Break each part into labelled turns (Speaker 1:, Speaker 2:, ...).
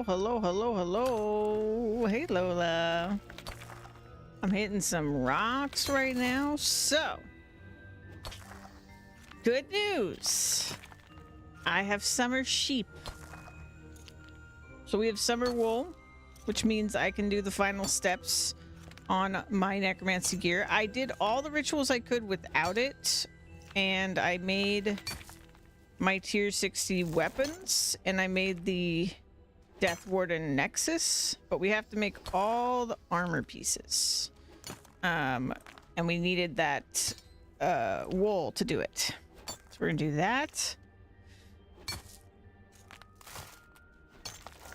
Speaker 1: Hello, hello. Hey, Lola. I'm hitting some rocks right now. So, good news. I have summer sheep. So we have summer wool, which means I can do the final steps on my necromancy gear. I did all the rituals I could without it, and I made my tier 60 weapons, and I made the Death Warden Nexus, but we have to make all the armor pieces. And we needed that wool to do it. So we're gonna do that.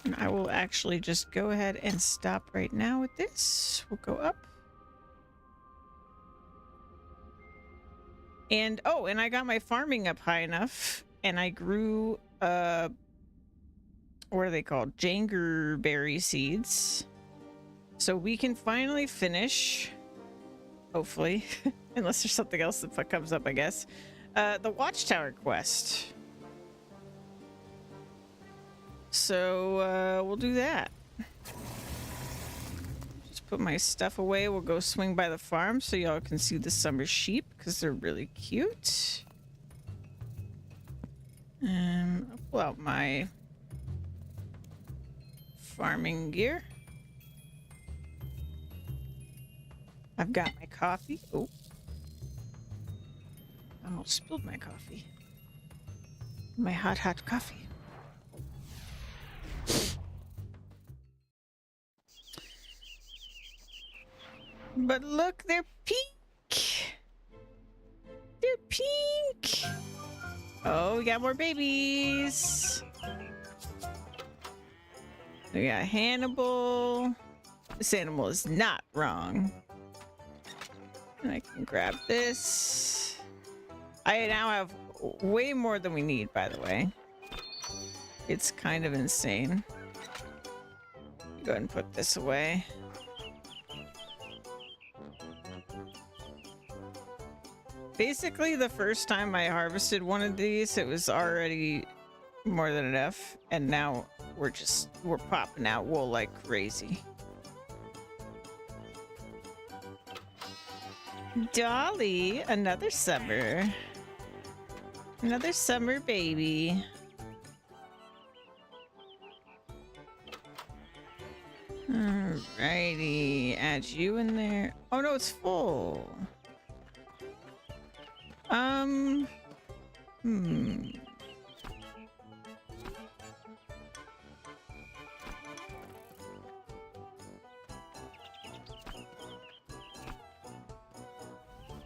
Speaker 1: And I will actually just go ahead and stop right now with this. We'll go up. And oh, and I got my farming up high enough, and I grew what are they called? Jangerberry seeds. So we can finally finish, hopefully, unless there's something else that comes up, I guess. The Watchtower quest. So we'll do that. Just put my stuff away. We'll go swing by the farm so y'all can see the summer sheep because they're really cute. I'll pull out my farming gear. I've got my coffee. Oh, I almost spilled my coffee. My hot coffee. But look, they're pink. They're pink. Oh, we got more babies. We got Hannibal. This animal is not wrong. And I can grab this. I now have way more than we need, by the way. It's kind of insane. Go ahead and put this away. Basically, the first time I harvested one of these, it was already more than enough, and now we're popping out wool like crazy. Dolly, another summer. Another summer baby. Alrighty, add you in there. Oh no, it's full. Hmm.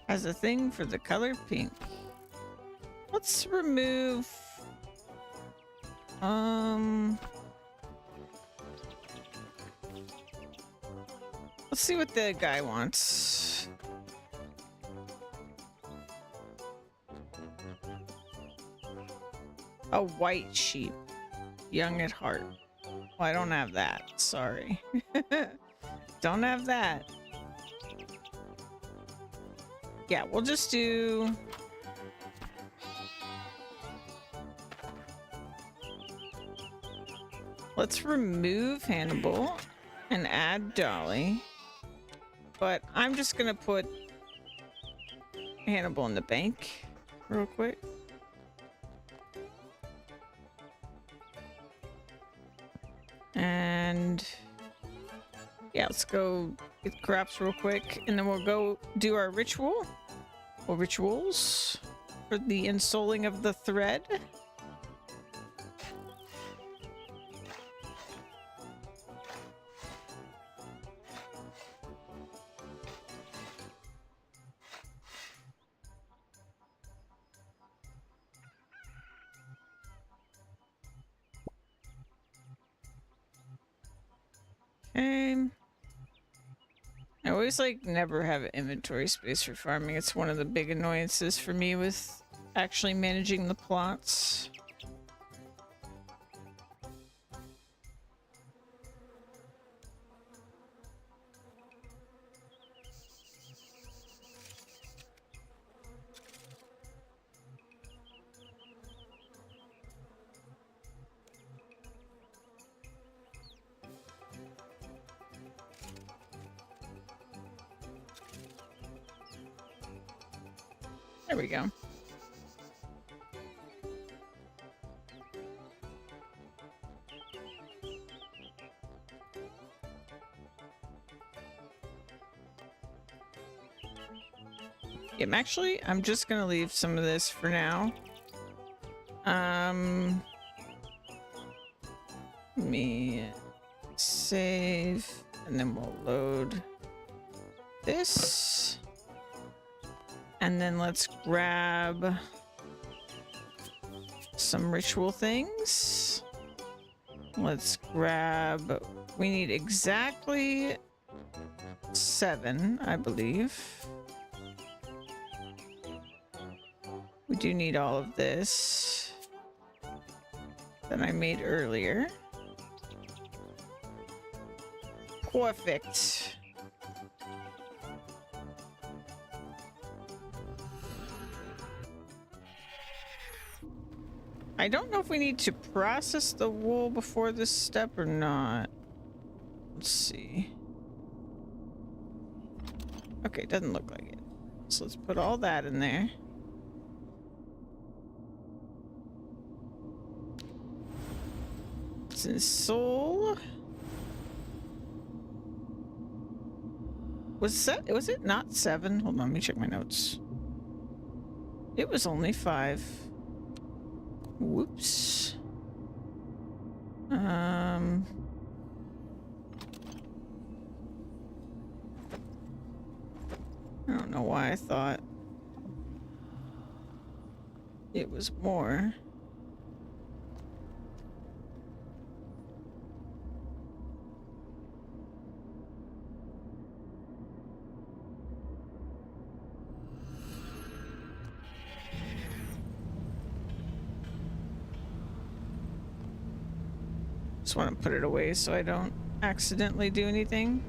Speaker 1: Has a thing for the color pink. Let's remove... Let's see what the guy wants. A white sheep. Young at heart. Well, I don't have that. Sorry. Don't have that. Yeah, we'll just do... Let's remove Hannibal and add Dolly. But I'm just gonna put Hannibal in the bank real quick. And yeah, let's go get crops real quick, and then we'll go do our ritual or rituals for the insoling of the thread. I always like never have inventory space for farming. It's one of the big annoyances for me with actually managing the plots. There we go. I'm just gonna leave some of this for now. Let me save, and then we'll load this. And then let's grab some ritual things. Let's grab... We need exactly 7, I believe. We do need all of this that I made earlier. Perfect. I don't know if we need to process the wool before this step or not. Let's see. Okay, doesn't look like it. So let's put all that in there. It's in soul. Was it not 7? Hold on, let me check my notes. It was only 5. Whoops. I don't know why I thought it was more. Just want to put it away so I don't accidentally do anything.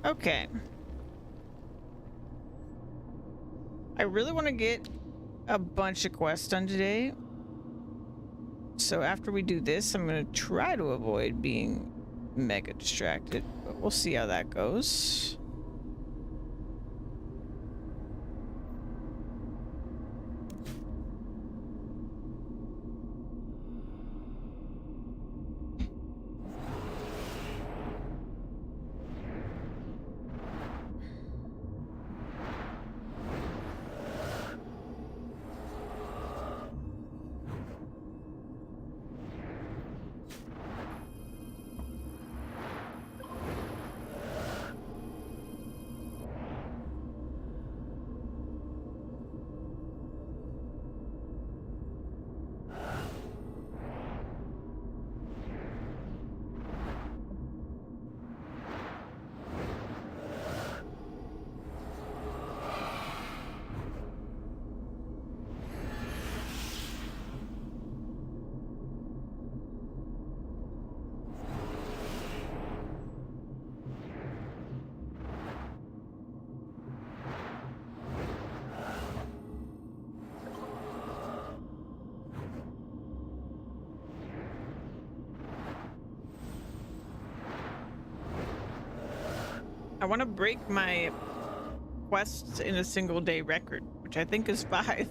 Speaker 1: Okay. I really want to get a bunch of quests done today. So after we do this, I'm going to try to avoid being mega distracted, but we'll see how that goes. I want to break my quests in a single day record, which I think is 5.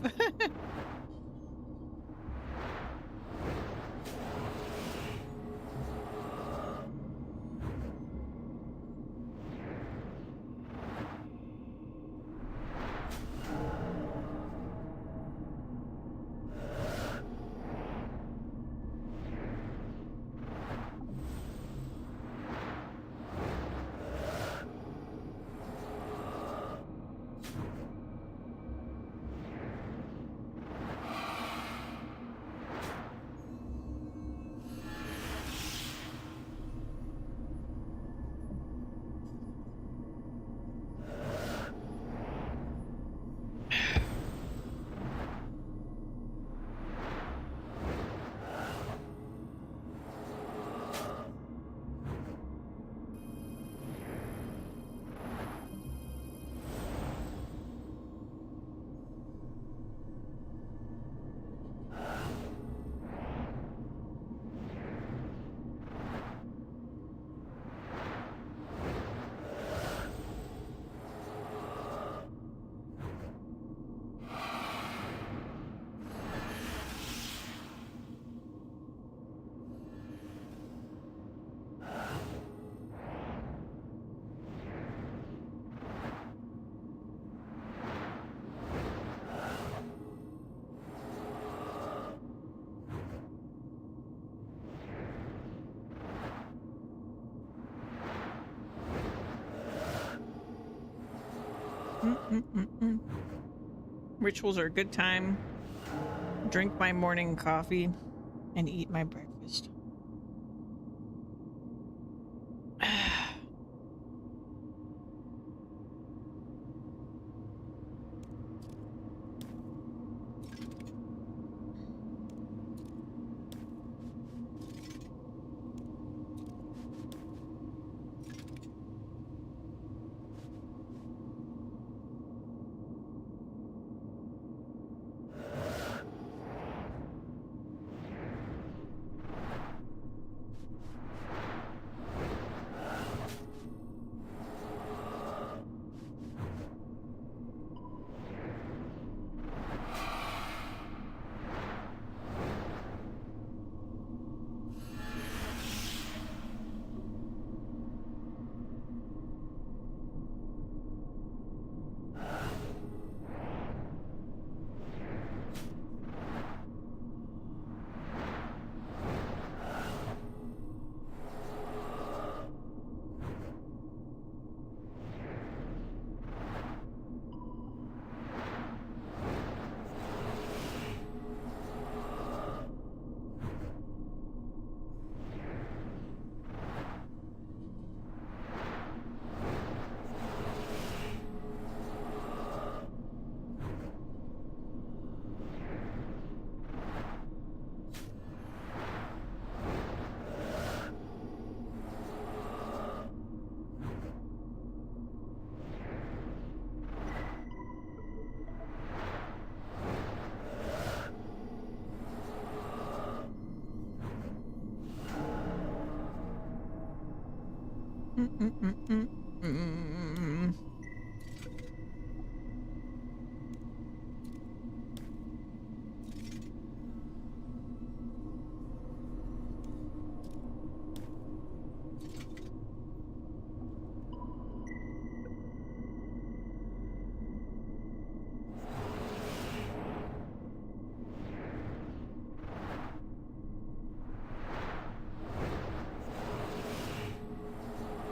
Speaker 1: Rituals are a good time. Drink my morning coffee and eat my breakfast.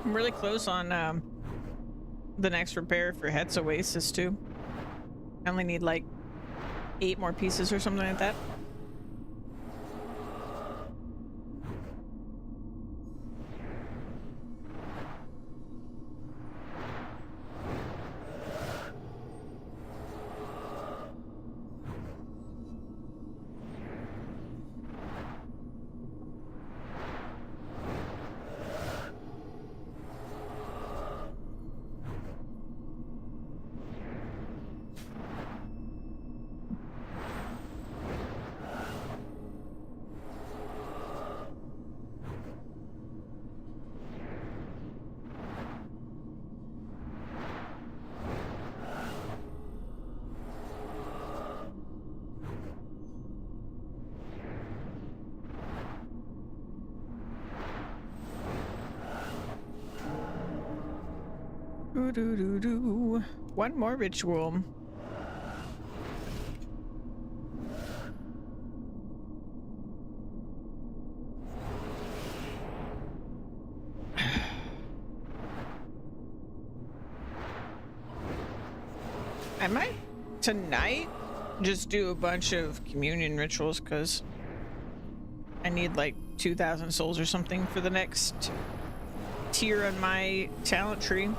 Speaker 1: I'm really close on the next repair for Het's Oasis too. I only need like 8 more pieces or something like that. Do do do do. One more ritual. I might tonight just do a bunch of communion rituals because I need like 2,000 souls or something for the next tier on my talent tree.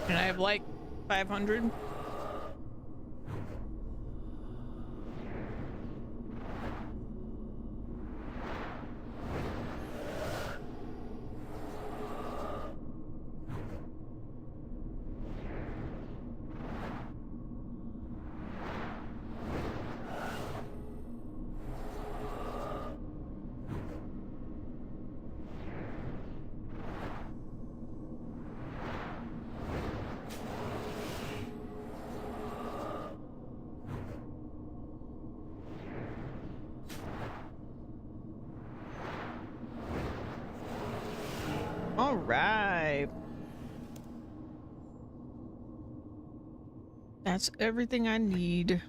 Speaker 1: And I have like 500. All right. That's everything I need.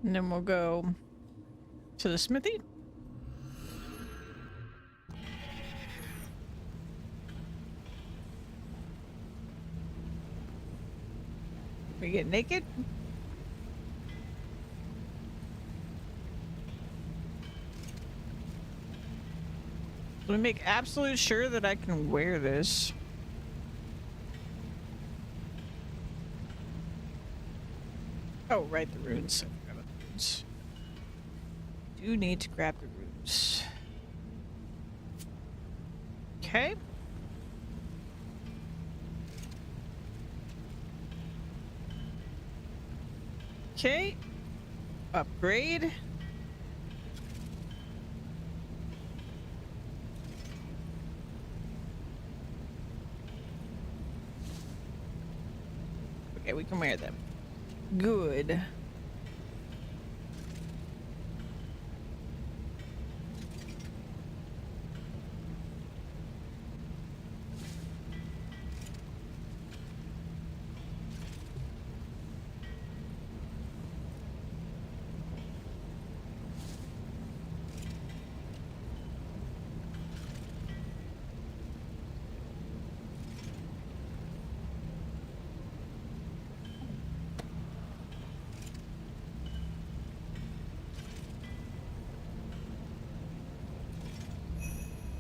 Speaker 1: And then we'll go to the smithy. We get naked. Let me make absolute sure that I can wear this. Oh, right, the runes. I forgot about the runes. Do need to grab the runes. Okay. Okay. Upgrade. Okay, we can wear them. Good.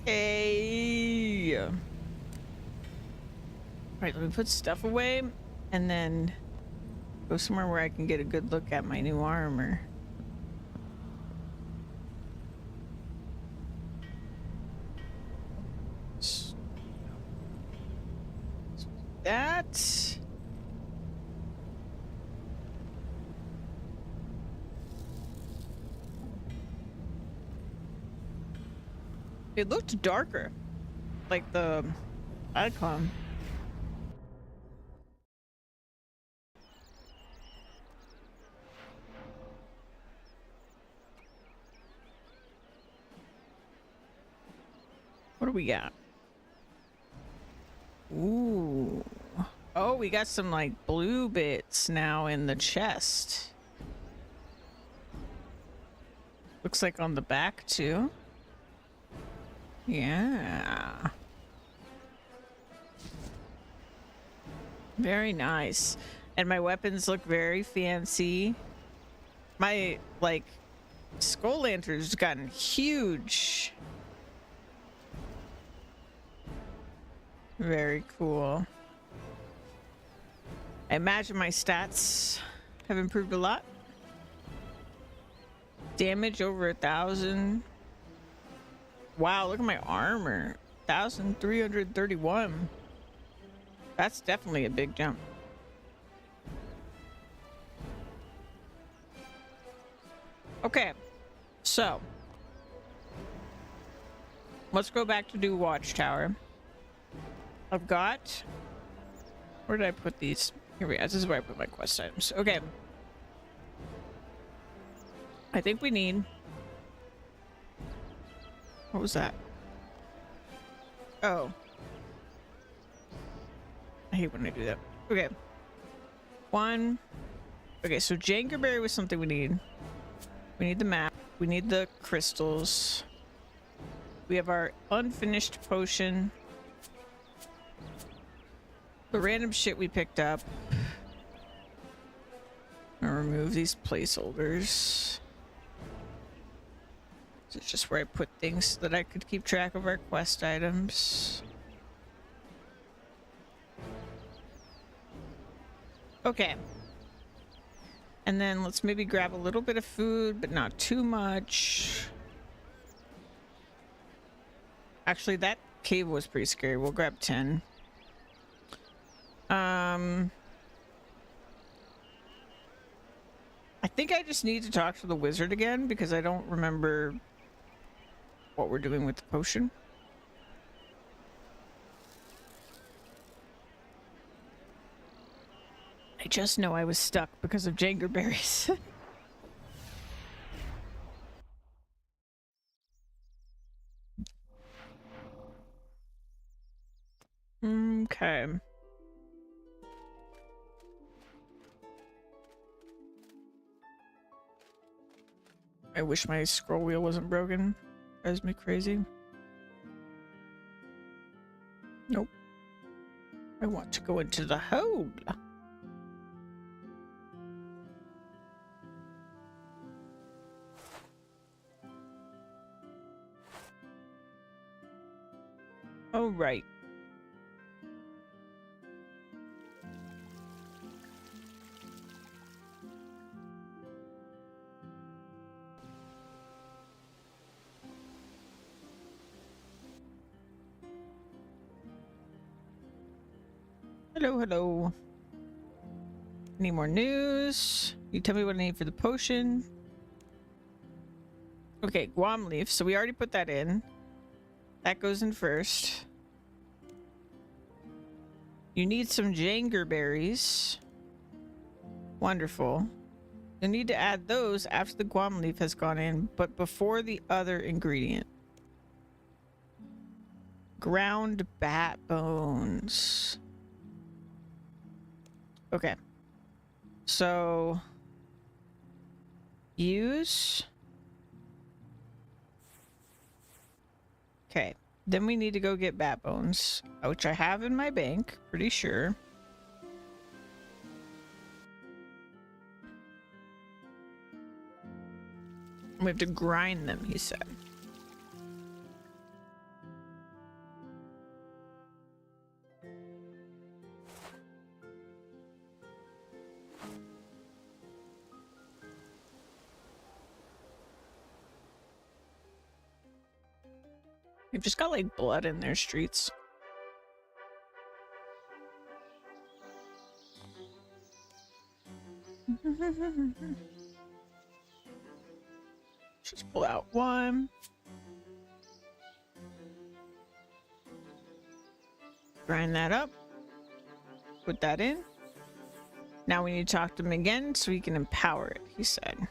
Speaker 1: Hey. All right, let me put stuff away and then go somewhere where I can get a good look at my new armor. That. It looked darker, like the icon. What do we got? Ooh. Oh, we got some like blue bits now in the chest. Looks like on the back too. Yeah. Very nice. And my weapons look very fancy. My, like, skull lantern's gotten huge. Very cool. I imagine my stats have improved a lot. Damage over 1,000. Wow, look at my armor. 1,331. That's definitely a big jump. Okay, so let's go back to do Watchtower. I've got... Where did I put these? Here we go. This is where I put my quest items. Okay. I think we need... What was that? Oh. I hate when I do that. Okay. One. Okay, so Jangerberry was something we need. We need the map. We need the crystals. We have our unfinished potion. The random shit we picked up. I'm gonna remove these placeholders. It's just where I put things so that I could keep track of our quest items. Okay. And then let's maybe grab a little bit of food, but not too much. Actually, that cave was pretty scary. We'll grab 10. I think I just need to talk to the wizard again because I don't remember what we're doing with the potion. I just know I was stuck because of Jangerberries. Okay. I wish my scroll wheel wasn't broken. Drives me crazy. Nope. I want to go into the hole. All right. Hello, hello. Any more news? You tell me what I need for the potion. Okay, Guam leaf. So we already put that in. That goes in first. You need some Jangerberries. Wonderful. You'll need to add those after the Guam leaf has gone in, but before the other ingredient. Ground bat bones. Okay. So use. Okay. Then we need to go get bat bones, which I have in my bank, pretty sure. We have to grind them, he said. They've just got like blood in their streets. Just pull out one. Grind that up. Put that in. Now we need to talk to him again so he can empower it, he said.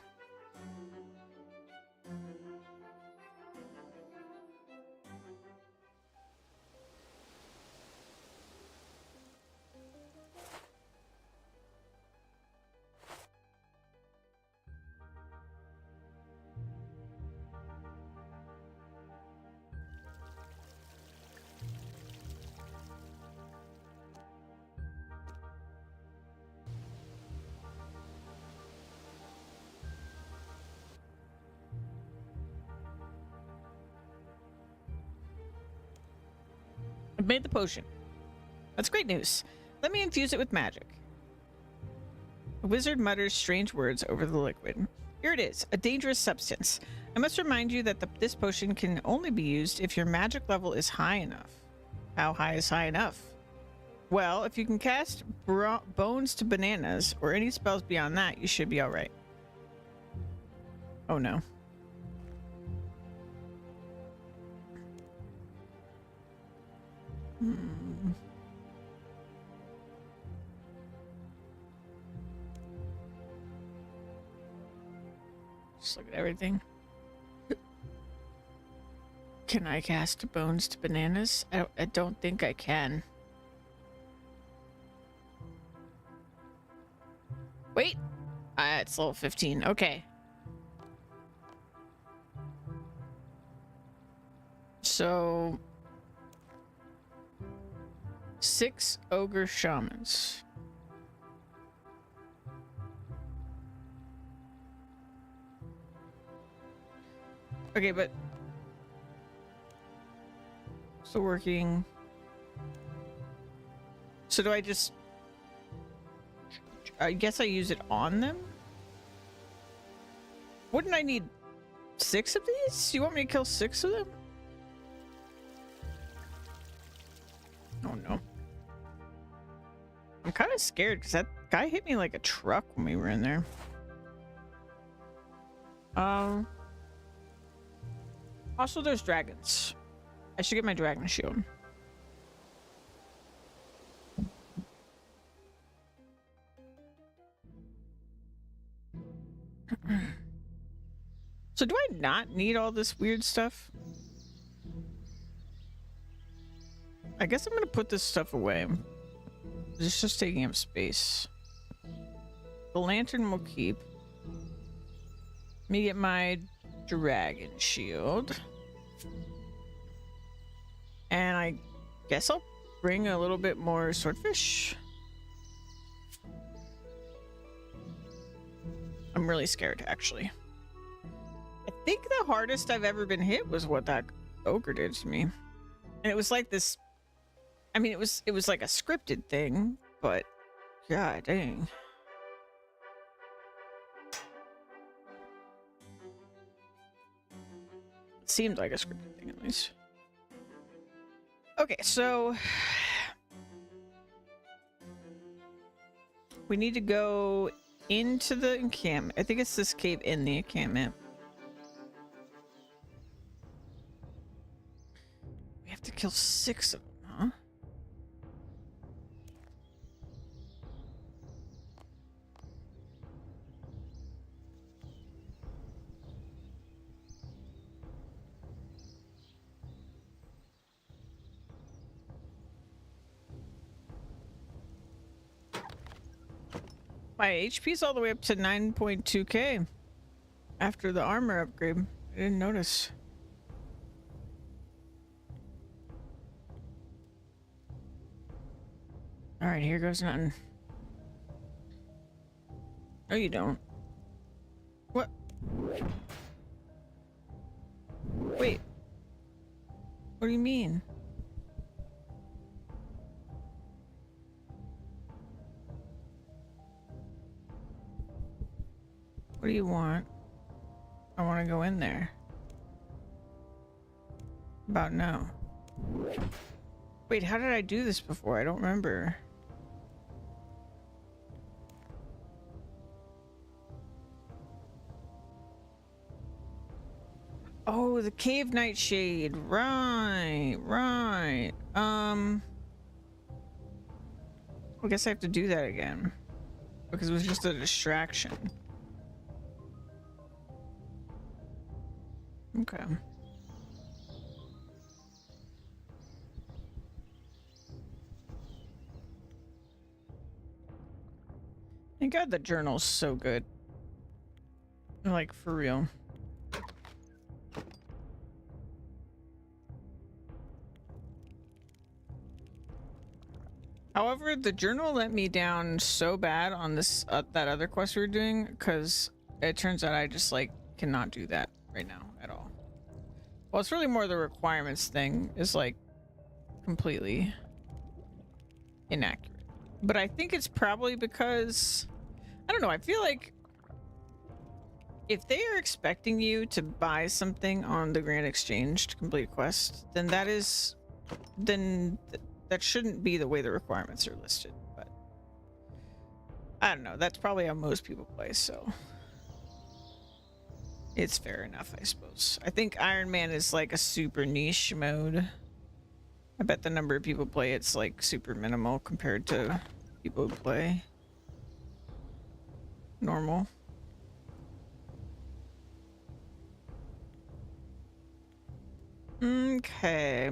Speaker 1: I've made the potion. That's great news. Let me infuse it with magic. The wizard mutters strange words over the liquid. Here it is, a dangerous substance. I must remind you that this potion can only be used if your magic level is high enough. How high is high enough? Well, if you can cast bones to bananas or any spells beyond that, you should be all right. Oh no. Just look at everything. Can I cast bones to bananas? I don't think I can. Wait! It's level 15. Okay. So... 6 ogre shamans. Okay, but... Still working. So do I just... I guess I use it on them? Wouldn't I need 6 of these? You want me to kill 6 of them? Oh no. I'm kind of scared because that guy hit me like a truck when we were in there. Also, there's dragons. I should get my dragon shield. So do I not need all this weird stuff? I guess I'm gonna put this stuff away. It's just taking up space. The lantern will keep. Let me get my dragon shield. And I guess I'll bring a little bit more swordfish. I'm really scared, actually. I think the hardest I've ever been hit was what that ogre did to me. And it was like this... I mean, it was like a scripted thing, but... God dang. It seemed like a scripted thing, at least. Okay, so... We need to go into the encampment. I think it's this cave in the encampment. We have to kill 6 of them, huh? My HP's all the way up to 9.2k after the armor upgrade. I didn't notice. All right, here goes nothing. No, you don't. What? Wait. What do you mean? What do you want? I want to go in there. About no. Wait, how did I do this before? I don't remember. Oh, the cave nightshade. Right, right. I guess I have to do that again. Because it was just a distraction. Okay. Thank God the journal's so good. Like, for real. However, the journal let me down so bad on this that other quest we were doing, because it turns out I just, like, cannot do that right now at all. Well, it's really more the requirements thing is, like, completely inaccurate. But I think it's probably because... I don't know, I feel like If they are expecting you to buy something on the Grand Exchange to complete a quest, then that shouldn't be the way the requirements are listed. But I don't know. That's probably how most people play, so it's fair enough, I suppose. I think Ironman is like a super niche mode. I bet the number of people play it's like super minimal compared to people who play normal. Okay.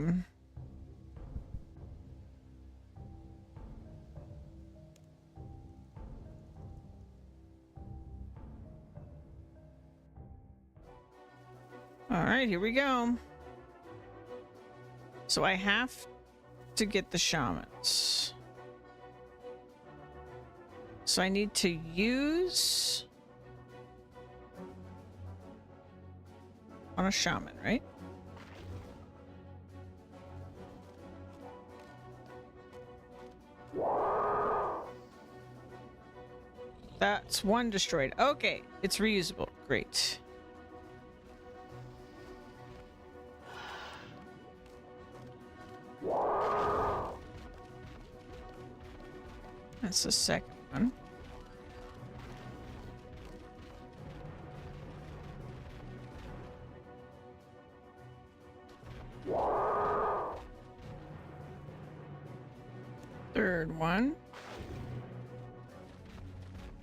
Speaker 1: All right, here we go. So I have to get the shamans. So I need to use on a shaman, right? That's one destroyed. Okay, it's reusable. Great. That's the second one. Third one.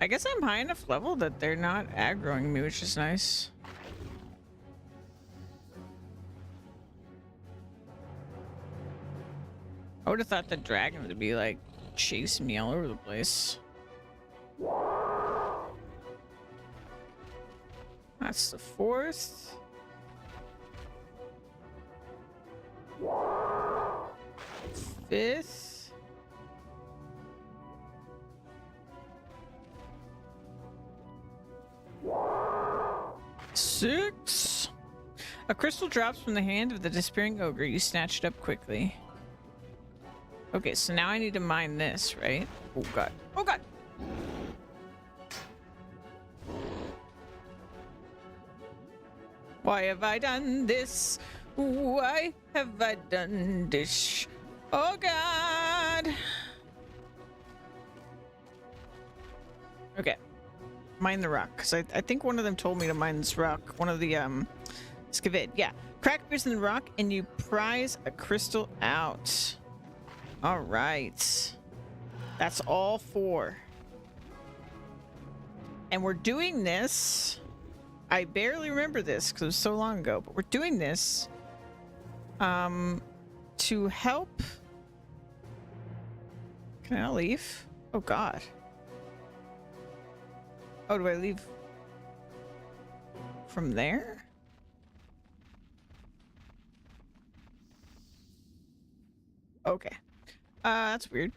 Speaker 1: I guess I'm high enough level that they're not aggroing me, which is nice. I would have thought the dragon would be like chasing me all over the place. That's the fourth. Fifth. Six. A crystal drops from the hand of the disappearing ogre. You snatch it up quickly. Okay, so now I need to mine this, right? Oh god. Oh god! Why have I done this? Why have I done this? Oh god! Okay. Mine the rock, because I think one of them told me to mine this rock. One of the, Scavid. Yeah. Crack appears in the rock, and you prize a crystal out. All right. That's all 4. And we're doing this. I barely remember this because it was so long ago, but we're doing this to help. Can I leave? Oh god. Oh, do I leave from there? Okay. That's weird.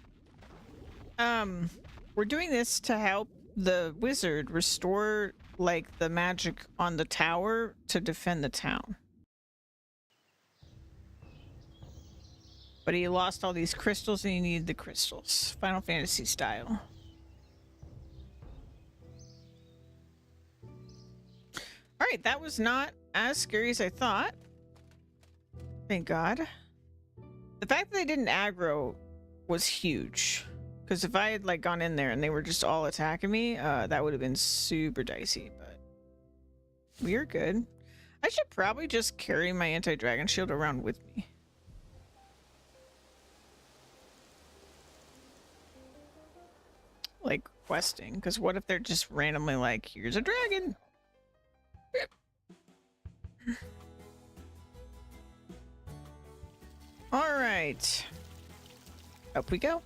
Speaker 1: We're doing this to help the wizard restore, like, the magic on the tower to defend the town. But he lost all these crystals and he needed the crystals. Final Fantasy style. Alright, that was not as scary as I thought. Thank God. The fact that they didn't aggro was huge. Because if I had like gone in there and they were just all attacking me, that would have been super dicey, but we're good. I should probably just carry my anti-dragon shield around with me. Like questing, because what if they're just randomly like, here's a dragon? All right, up we go.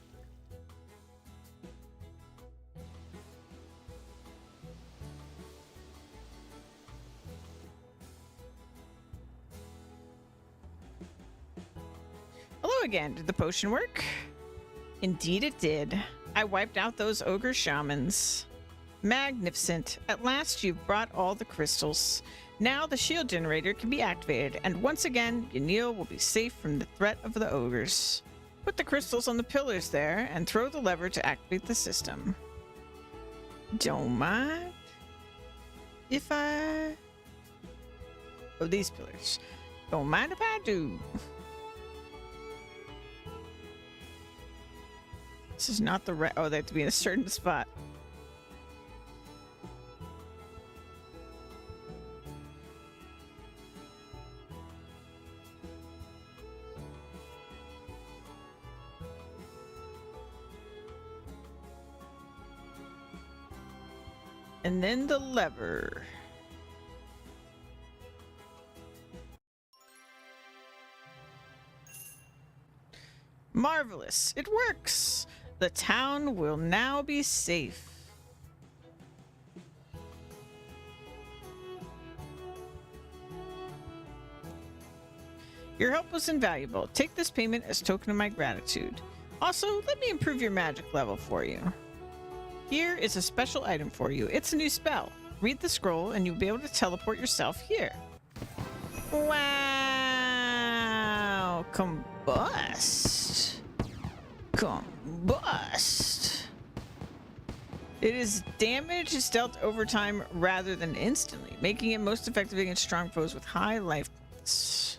Speaker 1: Hello again. Did the potion work? Indeed it did. I wiped out those ogre shamans. Magnificent. At last you've brought all the crystals. Now the shield generator can be activated, and once again, Yanil will be safe from the threat of the ogres. Put the crystals on the pillars there, and throw the lever to activate the system. Don't mind. If I... Oh, these pillars. Don't mind if I do. This is not the right... Oh, they have to be in a certain spot. And then the lever. Marvelous. It works. The town will now be safe. Your help was invaluable. Take this payment as token of my gratitude. Also, let me improve your magic level for you. Here is a special item for you. It's a new spell. Read the scroll and you'll be able to teleport yourself here. Wow! Combust. Combust. It is damage is dealt over time rather than instantly, making it most effective against strong foes with high life points.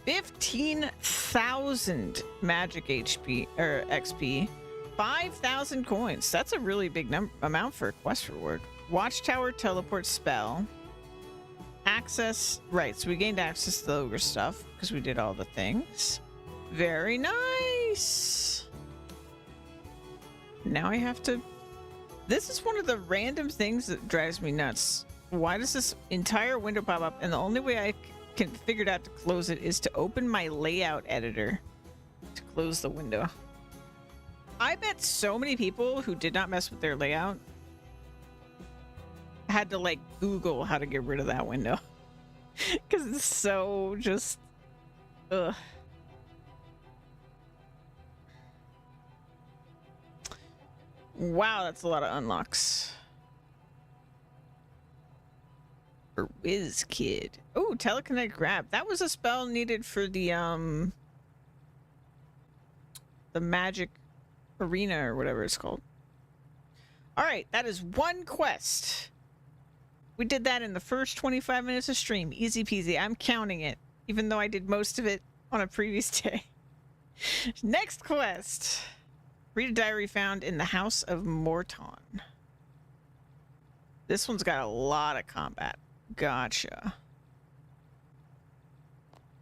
Speaker 1: 15,000 magic HP or XP. 5,000 coins. That's a really big amount for a quest reward. Watchtower teleport spell. Access. Right, so we gained access to the ogre stuff because we did all the things. Very nice. Now I have to... This is one of the random things that drives me nuts. Why does this entire window pop up? And the only way I can figure out to close it is to open my layout editor to close the window. I bet so many people who did not mess with their layout had to like Google how to get rid of that window because it's so just ugh. Wow, that's a lot of unlocks. For Whiz Kid. Oh, telekinetic grab. That was a spell needed for the magic arena or whatever it's called. All right, that is one quest. We did that in the first 25 minutes of stream. Easy peasy. I'm counting it, even though I did most of it on a previous day. Next quest. Read a diary found in the House of Morton. This one's got a lot of combat. Gotcha.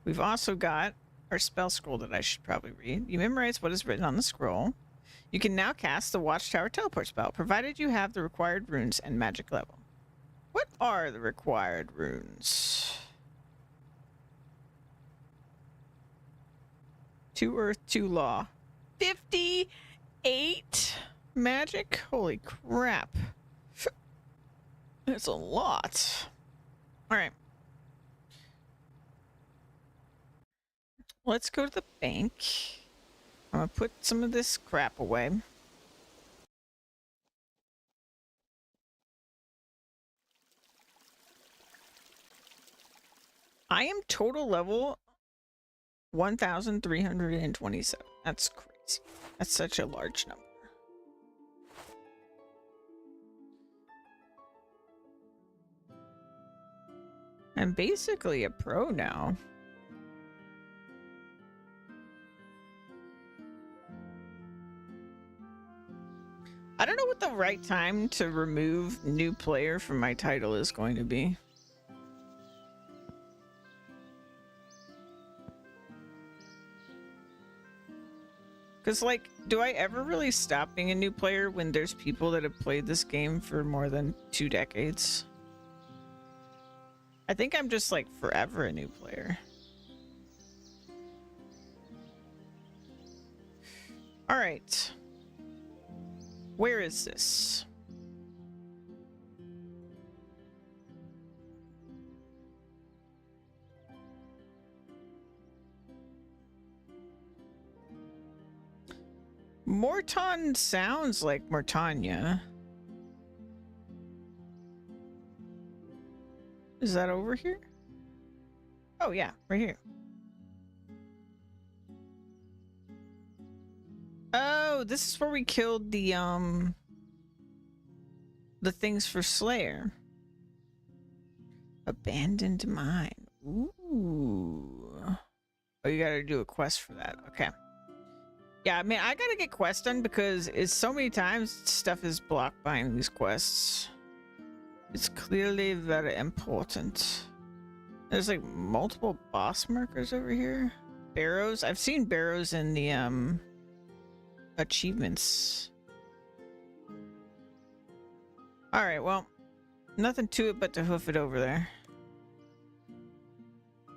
Speaker 1: We've also got our spell scroll that I should probably read. You memorize what is written on the scroll. You can now cast the Watchtower teleport spell, provided you have the required runes and magic level. What are the required runes? 2 earth, 2 law. 58 magic? Holy crap. That's a lot. Alright. Let's go to the bank. I'm gonna put some of this crap away. I am total level 1,327. That's crazy. That's such a large number. I'm basically a pro now. I don't know what the right time to remove new player from my title is going to be. Because, like, do I ever really stop being a new player when there's people that have played this game for more than 2 decades? I think I'm just, like, forever a new player. Alright. Where is this? Morton sounds like Mortania. Is that over here? Oh yeah, right here. Oh, this is where we killed the things for Slayer. Abandoned mine. Ooh. Oh, you gotta do a quest for that. Okay. Yeah, I mean, I gotta get quests done because it's so many times stuff is blocked by these quests. It's clearly very important. There's like multiple boss markers over here. Barrows. I've seen barrows in the achievements. All right, well, nothing to it but to hoof it over there.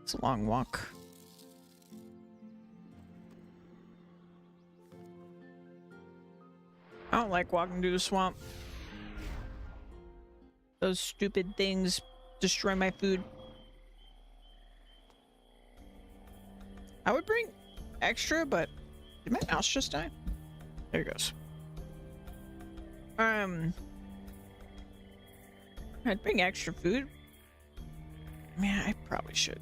Speaker 1: It's a long walk. I don't like walking through the swamp. Those stupid things destroy my food. I would bring extra, but did my mouse just die? There it goes. I'd bring extra food. Man, I probably should.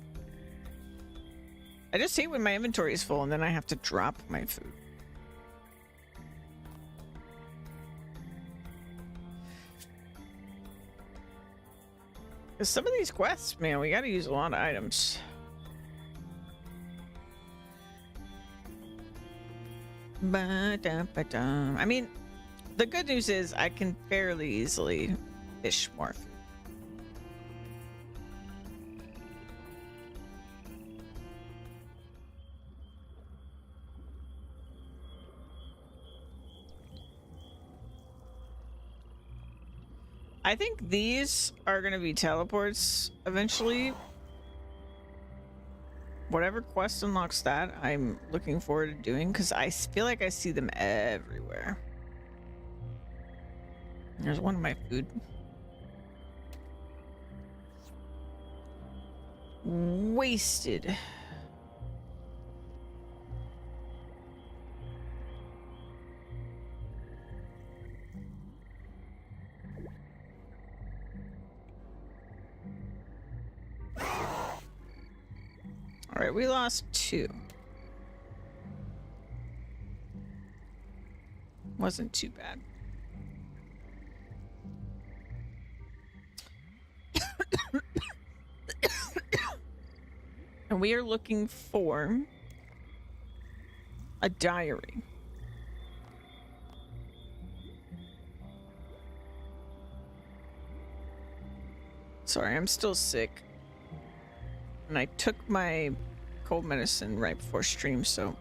Speaker 1: I just hate when my inventory is full and then I have to drop my food. Because some of these quests, man, we gotta use a lot of items. I mean, the good news is I can fairly easily fish more food. I think these are going to be teleports eventually. Whatever quest unlocks that, I'm looking forward to doing because I feel like I see them everywhere. There's one of my food. Wasted. All right, we lost 2. Wasn't too bad. And we are looking for a diary. Sorry, I'm still sick. And I took my cold medicine right before stream, so...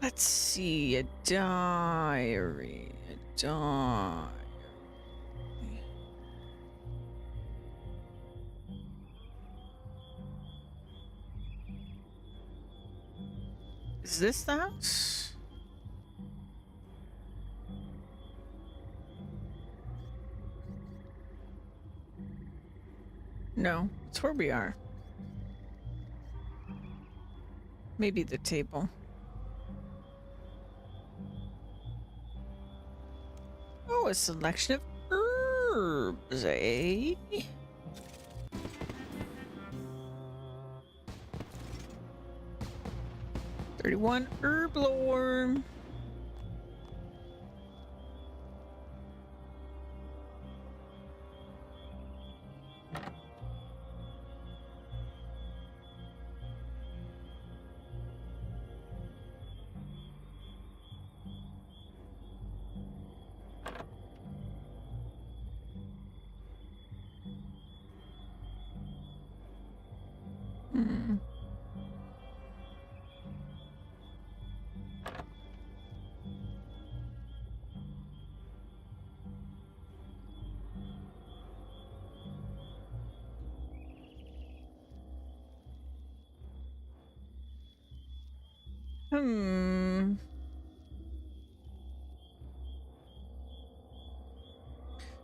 Speaker 1: Let's see, a diary. A diary. Is this the house? No, it's where we are. Maybe the table. Oh, a selection of herbs, eh? $31 herb lore.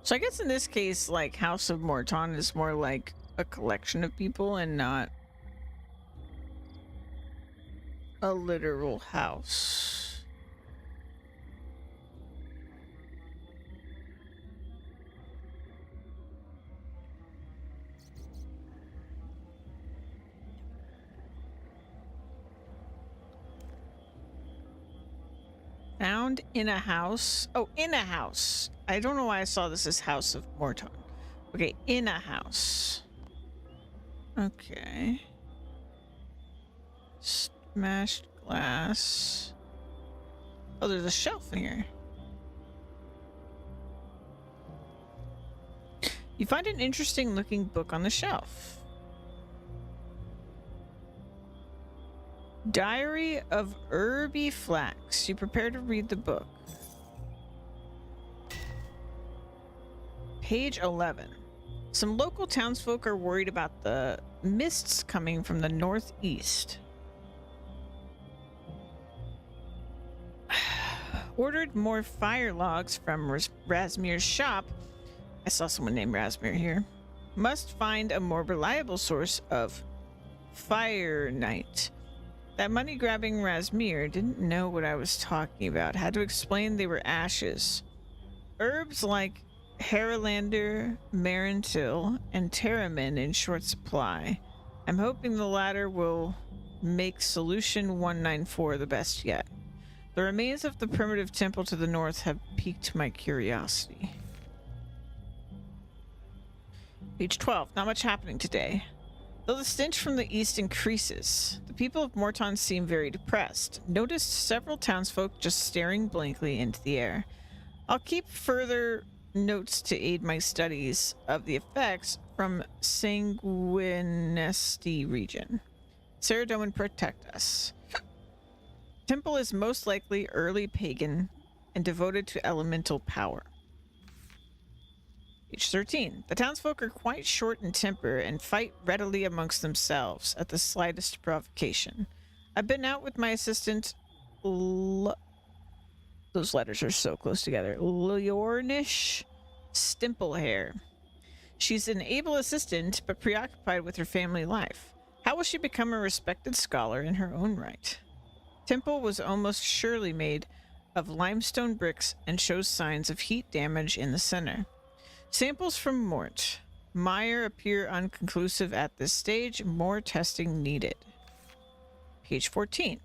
Speaker 1: So I guess in this case, like, House of Morton is more like a collection of people and not a literal house. Found in a house. Oh, in a house. I don't know why I saw this as House of Morton. Okay, in a house. Okay. Smashed glass. Oh, there's a shelf in here. You find an interesting looking book on the shelf. Diary of Irby Flax. You prepare to read the book. Page 11. Some local townsfolk are worried about the mists coming from the northeast. Ordered more fire logs from Rasmir's shop. I saw someone named Rasmir here. Must find a more reliable source of fire night. That money-grabbing Rasmir didn't know what I was talking about. Had to explain they were ashes. Herbs like Haralander, Marentil, and Terramin in short supply. I'm hoping the latter will make Solution 194 the best yet. The remains of the primitive temple to the north have piqued my curiosity. Page 12. Not much happening today. Though the stench from the east increases, the people of Morton seem very depressed. Noticed several townsfolk just staring blankly into the air. I'll keep further notes to aid my studies of the effects from Sanguinesti region. Saradomin protect us. Temple is most likely early pagan and devoted to elemental power. Page 13. The townsfolk are quite short in temper and fight readily amongst themselves at the slightest provocation. I've been out with my assistant, those letters are so close together, Liornish Stimplehair. She's an able assistant, but preoccupied with her family life. How will she become a respected scholar in her own right? Temple was almost surely made of limestone bricks and shows signs of heat damage in the center. Samples from Mort. Meyer appear unconclusive at this stage. More testing needed. Page 14.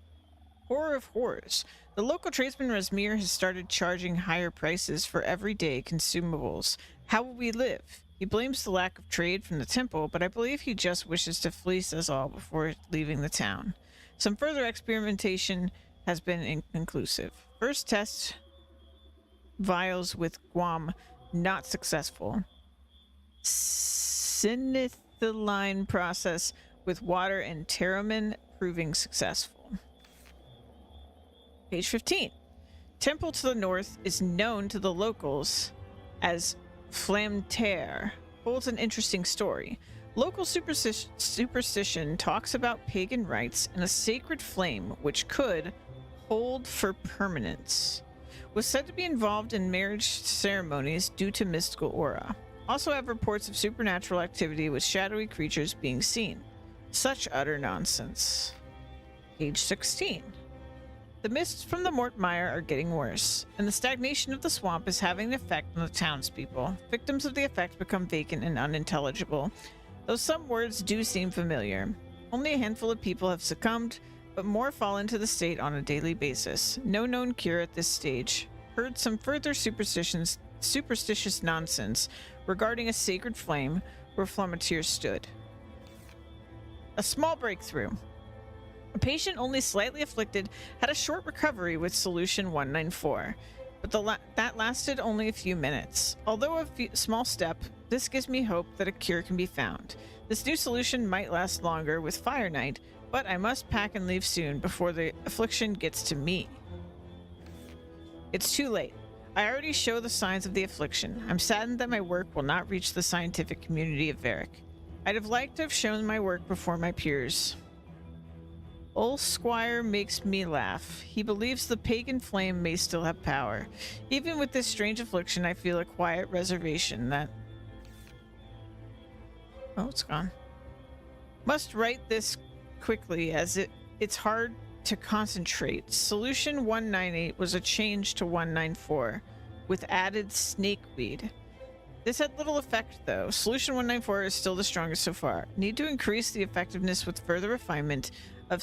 Speaker 1: Horror of horrors. The local tradesman Rasmir has started charging higher prices for everyday consumables. How will we live? He blames the lack of trade from the temple, but I believe he just wishes to fleece us all before leaving the town. Some further experimentation has been inconclusive. First test vials with Guam not successful. Sinethyline process with water and Terramin proving successful. Page 15. Temple to the north is known to the locals as Flamterre. Holds an interesting story. Local superstition talks about pagan rites and a sacred flame which could hold for permanence. Was said to be involved in marriage ceremonies due to mystical aura. Also have reports of supernatural activity with shadowy creatures being seen. Such utter nonsense. Page 16. The mists from the Mortmire are getting worse, and the stagnation of the swamp is having an effect on the townspeople. Victims of the effect become vacant and unintelligible, though some words do seem familiar. Only a handful of people have succumbed, but more fall into the state on a daily basis. No known cure at this stage. Heard some further superstitious nonsense regarding a sacred flame where Flamatier stood. A small breakthrough. A patient only slightly afflicted had a short recovery with Solution 194, but that lasted only a few minutes. Although a small step, this gives me hope that a cure can be found. This new solution might last longer with Fire Night, but I must pack and leave soon before the affliction gets to me. It's too late. I already show the signs of the affliction. I'm saddened that my work will not reach the scientific community of Varric. I'd have liked to have shown my work before my peers. Old Squire makes me laugh. He believes the pagan flame may still have power. Even with this strange affliction, I feel a quiet reservation that... Oh, it's gone. Must write this quickly as it's hard to concentrate. Solution 198 was a change to 194 with added snakeweed. This had little effect though. Solution 194 is still the strongest so far. Need to increase the effectiveness with further refinement of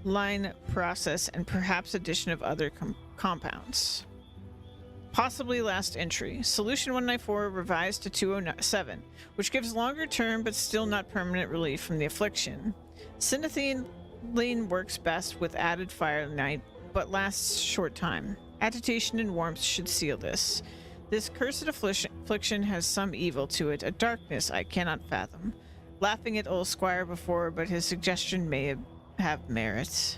Speaker 1: line process and perhaps addition of other compounds. Possibly last entry. Solution 194 revised to 207, which gives longer term but still not permanent relief from the affliction. Synethylene works best with added fire night, but lasts short time. Agitation and warmth should seal this. This cursed affliction has some evil to it, a darkness I cannot fathom. Laughing at old Squire before, but his suggestion may have merit.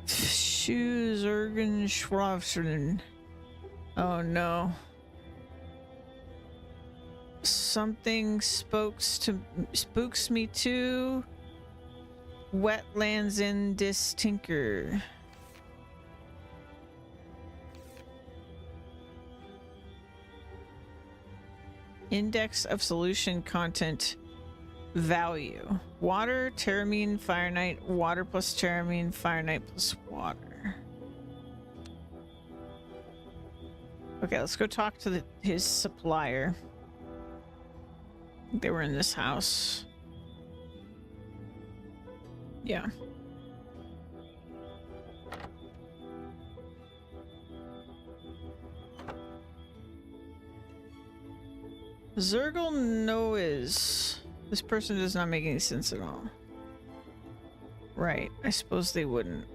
Speaker 1: Shoes, Ergen, Schwafsen. Oh no. Something spooks me too. Wetlands in Distinker. Index of solution content value. Water, Terramine, Fire Knight, water plus Terramine, Fire Knight plus water. Okay, let's go talk to his supplier. They were in this house. Yeah. Zergal Noise. This person does not make any sense at all. Right. I suppose they wouldn't.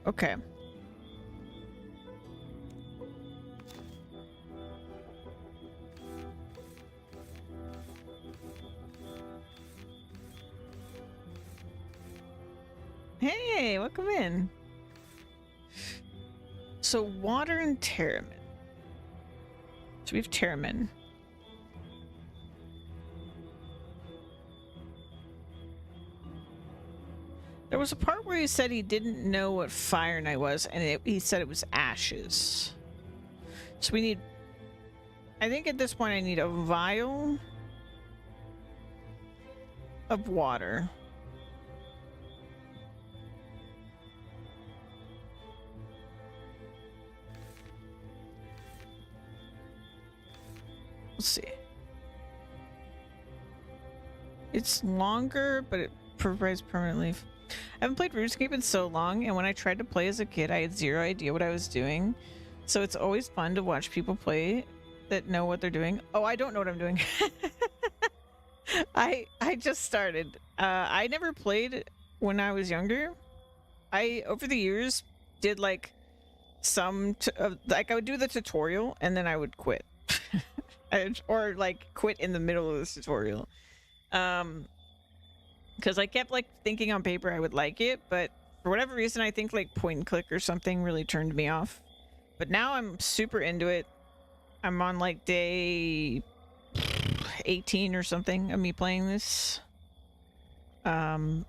Speaker 1: Okay. Hey, welcome in. So water and Terramin. So we have Terramin. There was a part where he said he didn't know what Fire Knight was, and he said it was ashes. So we need... I think at this point I need a vial of water. Let's see. It's longer, but it provides permanently. I haven't played Runescape in so long, and when I tried to play as a kid, I had zero idea what I was doing. So it's always fun to watch people play that know what they're doing. Oh, I don't know what I'm doing. I just started. I never played when I was younger. I, over the years, did like some, like I would do the tutorial and then I would quit. Or like quit in the middle of this tutorial. Because I kept like thinking on paper I would like it, but for whatever reason I think like point and click or something really turned me off. But now I'm super into it. I'm on like day 18 or something of me playing this. Yeah,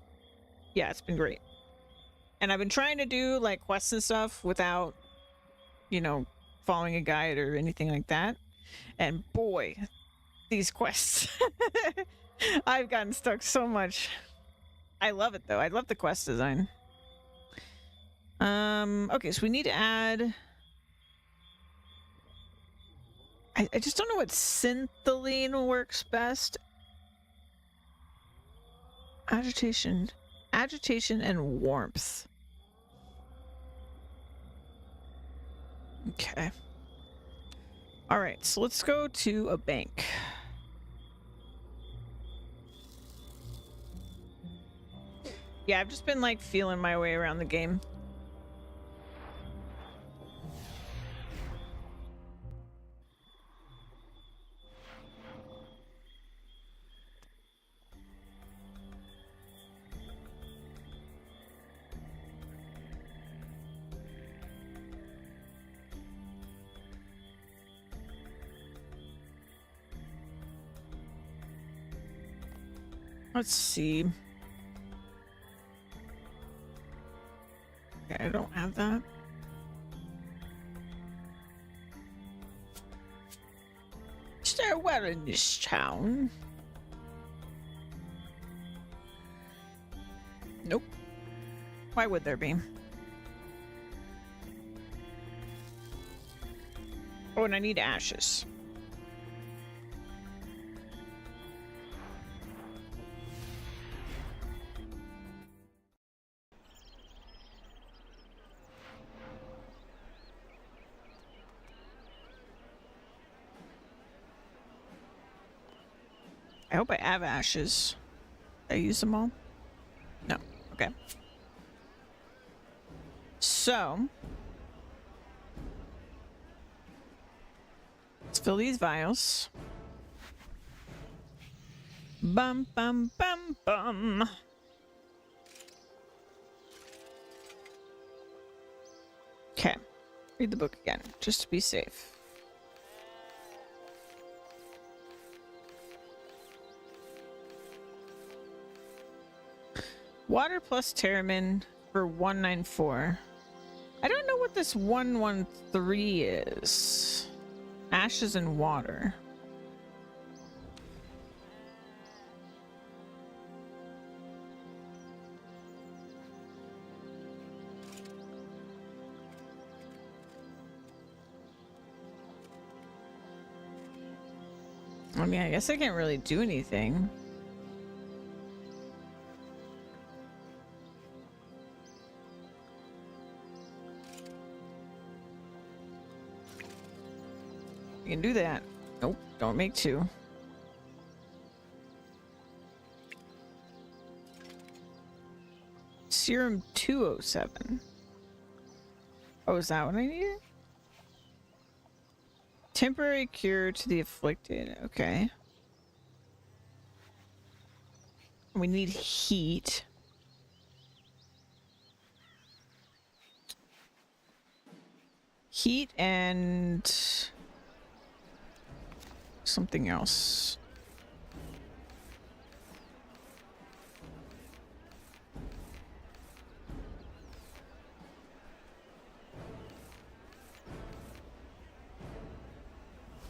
Speaker 1: it's been great. And I've been trying to do like quests and stuff without, you know, following a guide or anything like that. And boy, these quests. I've gotten stuck so much. I love it though. I love the quest design. Okay, so we need to add... I just don't know what synthylene works best. Agitation and warmth. Okay. All right, so let's go to a bank. Yeah, I've just been like feeling my way around the game. Let's see. Okay, I don't have that. Is there a well in this town? Nope. Why would there be? Oh, and I need ashes. I hope I have ashes. Did I use them all? No. Okay. So let's fill these vials. Bum bum bum bum. Okay. Read the book again, just to be safe. Water plus Terramin for 194. I don't know what this 113 is. Ashes and water. I mean, I guess I can't really do anything. You can do that. Nope, don't make two. Serum 207. Oh, is that what I needed? Temporary cure to the afflicted. Okay. We need heat. Heat and something else.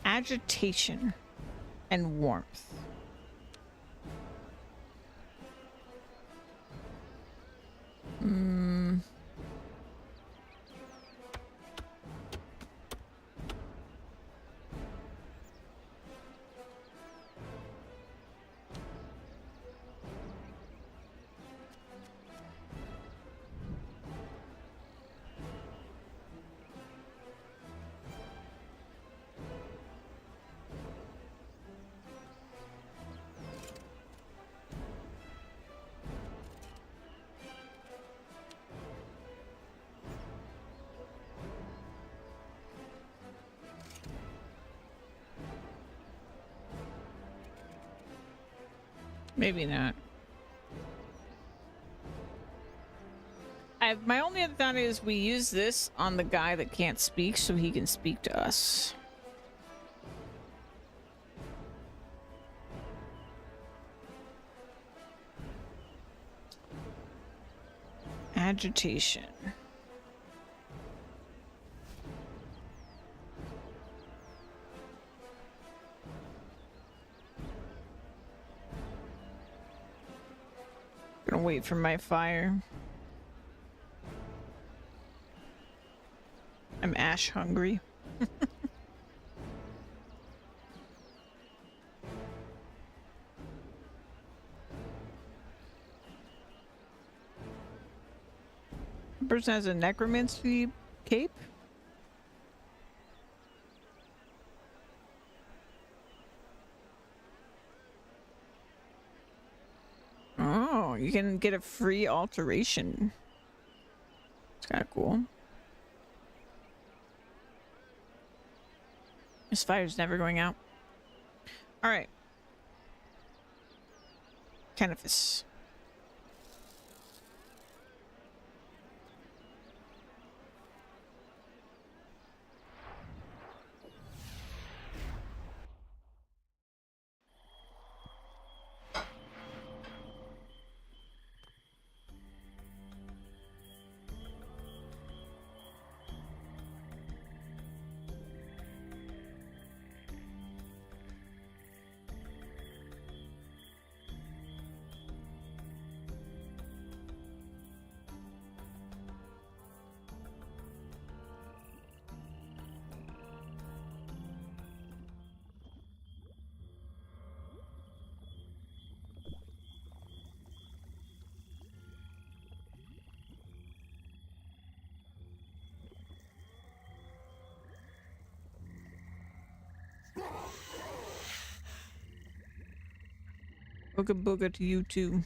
Speaker 1: Agitation and warmth. Maybe not. My only other thought is we use this on the guy that can't speak so he can speak to us. Agitation. Gonna wait for my fire. I'm ash hungry. The person has a necromancy cape. Oh, you can get a free alteration. It's kind of cool. This fire's never going out. All right. Canifis. Booga booga to you too.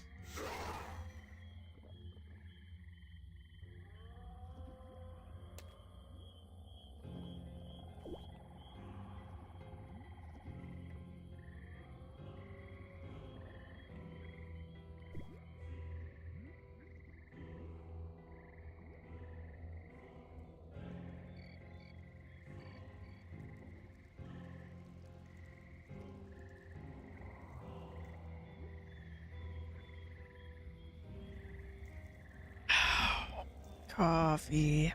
Speaker 1: Coffee.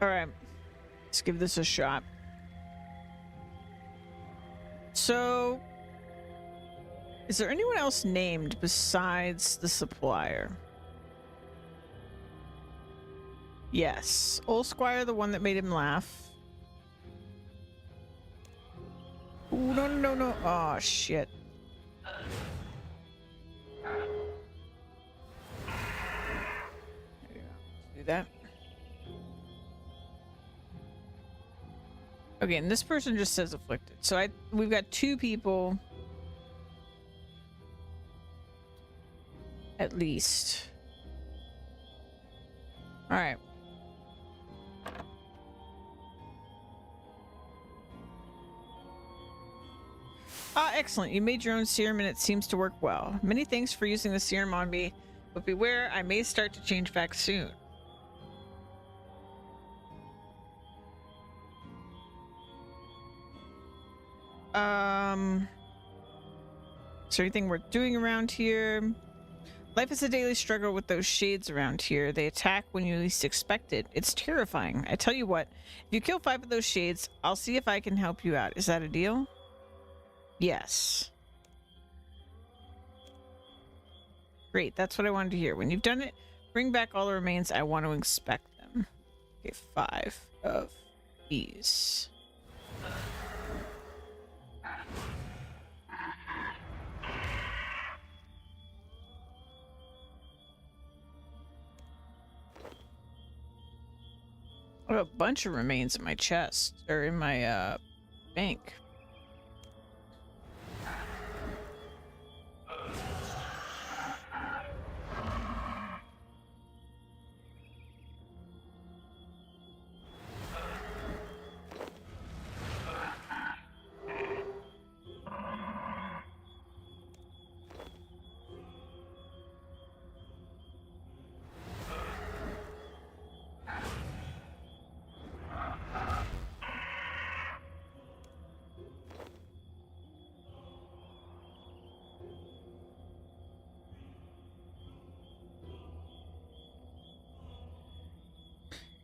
Speaker 1: All right, let's give this a shot. So, is there anyone else named besides the supplier? Yes. Old Squire, the one that made him laugh. Ooh, no, no, no. Oh, shit. Do that. Okay, and this person just says afflicted. So we've got 2 people. At least. Alright. Ah, excellent. You made your own serum and it seems to work well. Many thanks for using the serum on me, but beware, I may start to change back soon. Is there anything worth doing around here? Life is a daily struggle with those shades around here. They attack when you least expect it. It's terrifying. I tell you what, if you kill 5 of those shades, I'll see if I can help you out. Is that a deal? Yes. Great, that's what I wanted to hear. When you've done it, bring back all the remains. I want to inspect them. Okay, 5 of these. I have a bunch of remains in my chest, or in my bank.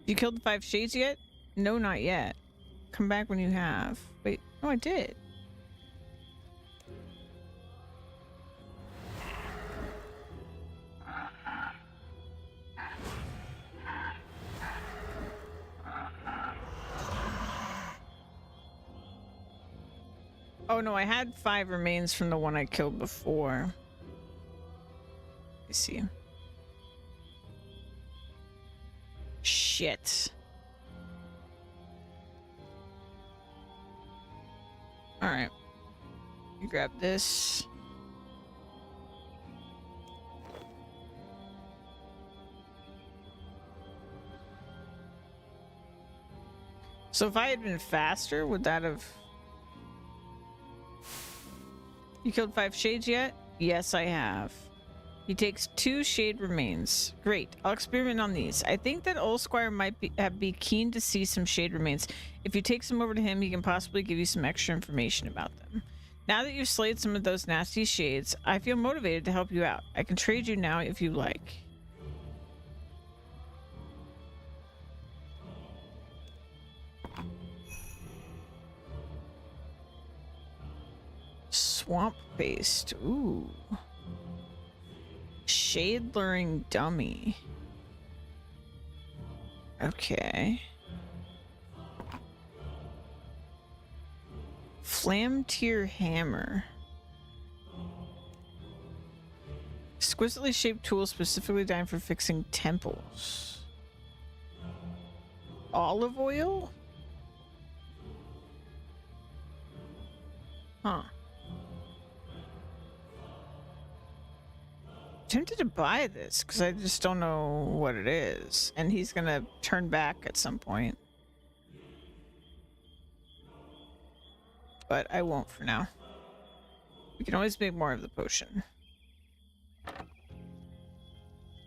Speaker 1: You killed the 5 shades yet? No, not yet. Come back when you have. Wait, no, I did. Oh no, I had 5 remains from the one I killed before. Let me see. Shit. Alright. You grab this. So if I had been faster, would that have... You killed 5 shades yet? Yes, I have. He takes 2 shade remains. Great. I'll experiment on these. I think that Old Squire might be keen to see some shade remains. If you take some over to him, he can possibly give you some extra information about them. Now that you've slayed some of those nasty shades, I feel motivated to help you out. I can trade you now if you like. Swamp paste. Ooh. Shade luring dummy. Okay. Flam tier hammer. Exquisitely shaped tools specifically designed for fixing temples. Olive oil? Huh. Tempted to buy this because I just don't know what it is. And he's gonna turn back at some point. But I won't for now. We can always make more of the potion.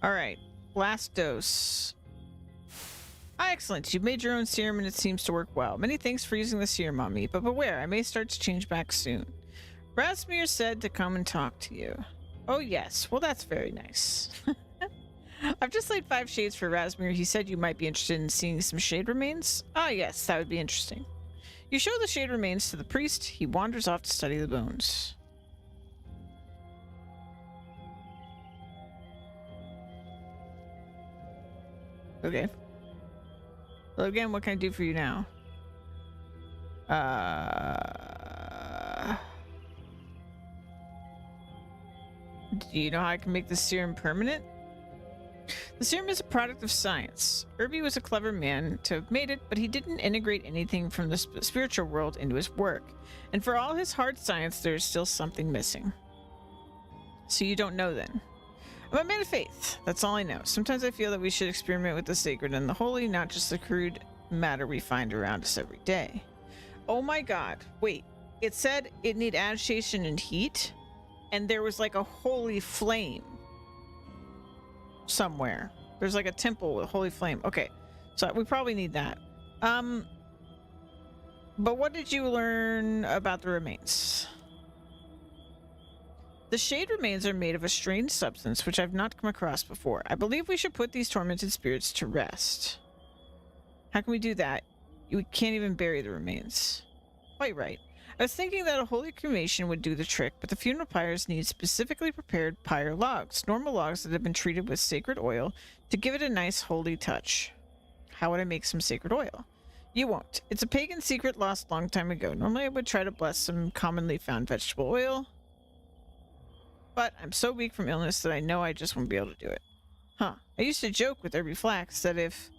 Speaker 1: Alright, last dose. Ah, excellent. You've made your own serum and it seems to work well. Many thanks for using the serum on me, but beware, I may start to change back soon. Rasmir said to come and talk to you. Oh yes, well that's very nice. I've just laid 5 shades for Rasmir. He said you might be interested in seeing some shade remains. Ah yes, that would be interesting. You show the shade remains to the priest. He wanders off to study the bones. Okay. Well, again, what can I do for you now? Do you know how I can make the serum permanent? The serum is a product of science. Irby was a clever man to have made it, but he didn't integrate anything from the spiritual world into his work. And for all his hard science, there is still something missing. So you don't know then? I'm a man of faith. That's all I know. Sometimes I feel that we should experiment with the sacred and the holy, not just the crude matter we find around us every day. Oh my god. Wait. It said it need agitation and heat, and there was like a holy flame somewhere. There's like a temple with holy flame. Okay. So we probably need that. But what did you learn about the remains? The shade remains are made of a strange substance which I've not come across before. I believe we should put these tormented spirits to rest. How can we do that? We can't even bury the remains. Quite right. I was thinking that a holy cremation would do the trick, but the funeral pyres need specifically prepared pyre logs, normal logs that have been treated with sacred oil to give it a nice holy touch. How would I make some sacred oil? You won't. It's a pagan secret lost long time ago. Normally I would try to bless some commonly found vegetable oil, but I'm so weak from illness that I know I just won't be able to do it. Huh. I used to joke with Irby Flax that if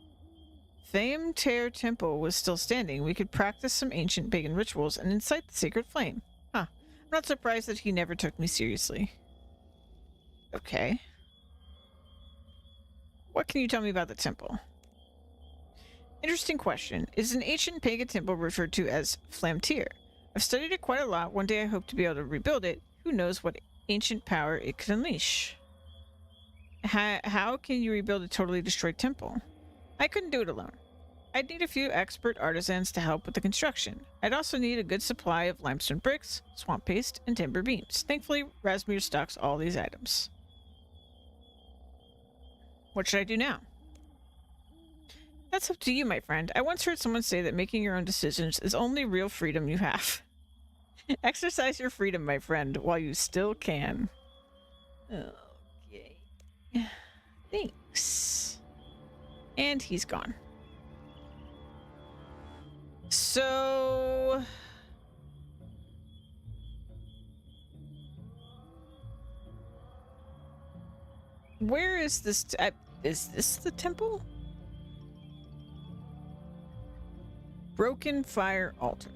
Speaker 1: Fame Tear Temple was still standing, we could practice some ancient pagan rituals and incite the sacred flame. Huh. I'm not surprised that he never took me seriously. Okay. What can you tell me about the temple? Interesting question. Is an ancient pagan temple referred to as Flamtier? I've studied it quite a lot. One day I hope to be able to rebuild it. Who knows what ancient power it could unleash. How can you rebuild a totally destroyed temple? I couldn't do it alone. I'd need a few expert artisans to help with the construction. I'd also need a good supply of limestone bricks, swamp paste, and timber beams. Thankfully, Rasmir stocks all these items. What should I do now? That's up to you, my friend. I once heard someone say that making your own decisions is only real freedom you have. Exercise your freedom, my friend, while you still can. Okay. Thanks. And he's gone. So... where is this? Is this the temple? Broken Fire Altar.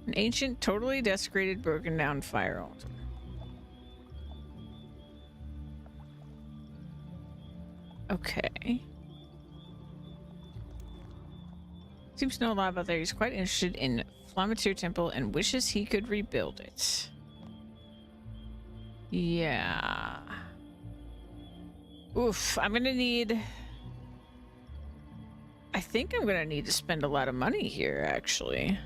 Speaker 1: An ancient, totally desecrated, broken down fire altar. Okay. Seems to know a lot about that. He's quite interested in Flamatier Temple and wishes he could rebuild it. Yeah. Oof, I'm gonna need... I think I'm gonna need to spend a lot of money here, actually.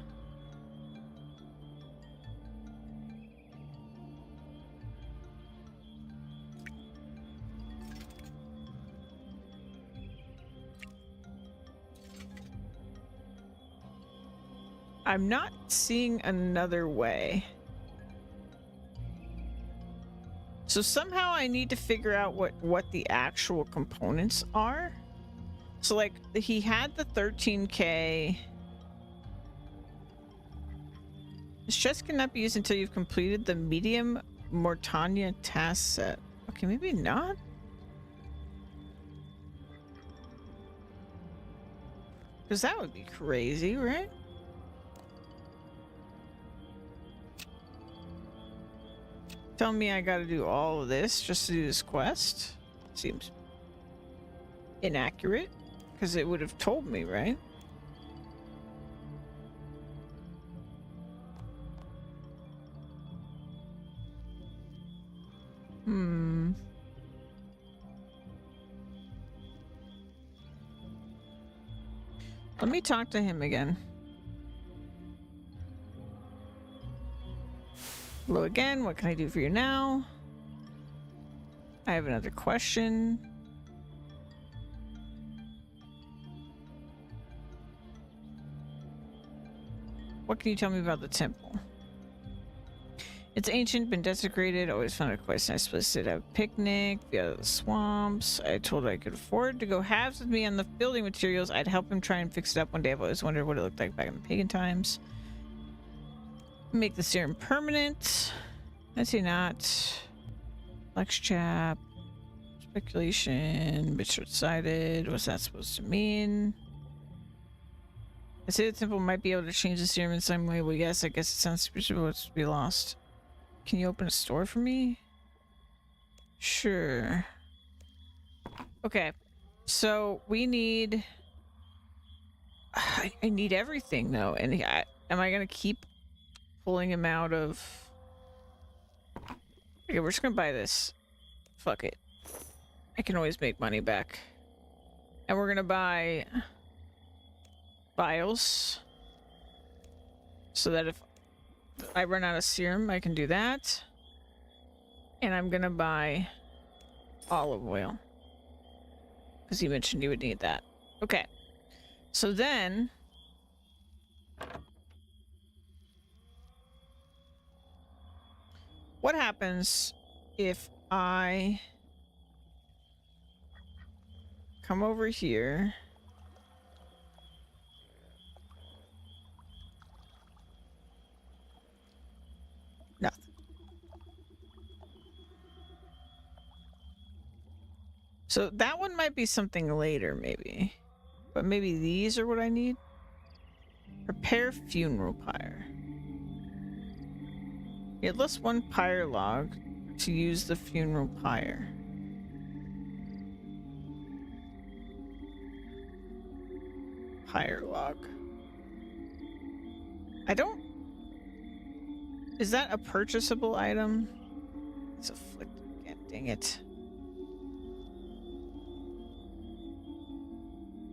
Speaker 1: I'm not seeing another way. So somehow I need to figure out what the actual components are. So like he had the 13K This chest cannot be used until you've completed the medium Mortania task set. Okay, maybe not. Because that would be crazy, right? Tell me I gotta do all of this just to do this quest? Seems inaccurate. Because it would have told me, right? Let me talk to him again. Hello again, what can I do for you now? I have another question. What can you tell me about the temple? It's ancient, been desecrated, always found it quite a nice place to have a picnic, be out of the swamps. I told her I could afford to go halves with me on the building materials. I'd help him try and fix it up one day. I've always wondered what it looked like back in the pagan times. Make the serum permanent. I see not. Lex chap. Speculation. Bit short-sighted. What's that supposed to mean? I say the temple might be able to change the serum in some way. Well, yes, I guess it sounds super what's to be lost. Can you open a store for me? Sure. Okay. So we need... I need everything though. And am I going to keep pulling him out of... Okay, we're just going to buy this. Fuck it. I can always make money back. And we're going to buy... vials. So that if I run out of serum, I can do that. And I'm gonna buy olive oil. Because you mentioned you would need that. Okay. So then... what happens if I come over here... nothing. So that one might be something later, maybe. But maybe these are what I need? Prepare funeral pyre. It lists one pyre log to use the funeral pyre. Pyre log. I don't... is that a purchasable item? It's afflicted again, dang it.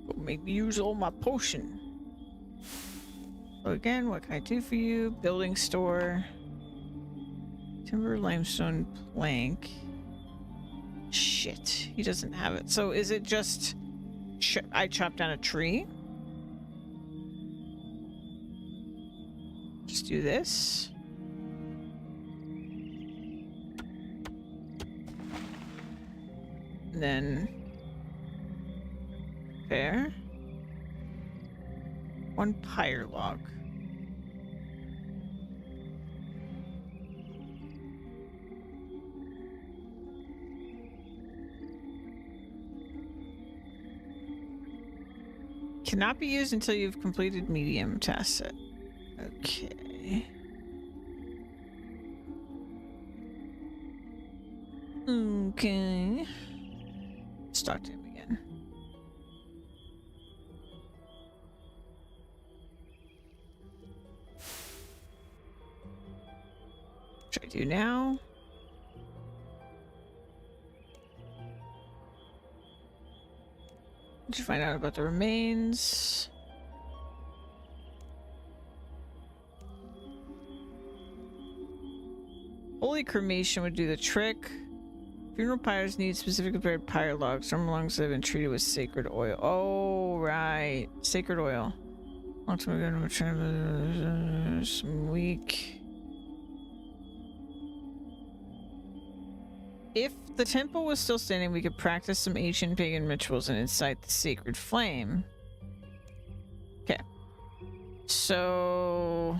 Speaker 1: Go make me use all my potion. So again, what can I do for you? Building store. Timber, limestone, plank. Shit, he doesn't have it. So is it just I chopped down a tree? Just do this. And then there. One pyre log. Cannot be used until you've completed medium task set. Okay. Okay. Let's talk to him again. What should I do now? Did you find out about the remains? Holy cremation would do the trick. Funeral pyres need specifically prepared pyre logs. Some lungs have been treated with sacred oil. Oh, right. Sacred oil. Long time ago, we're trying to... some weak. If the temple was still standing, we could practice some ancient pagan rituals and incite the sacred flame. Okay. So...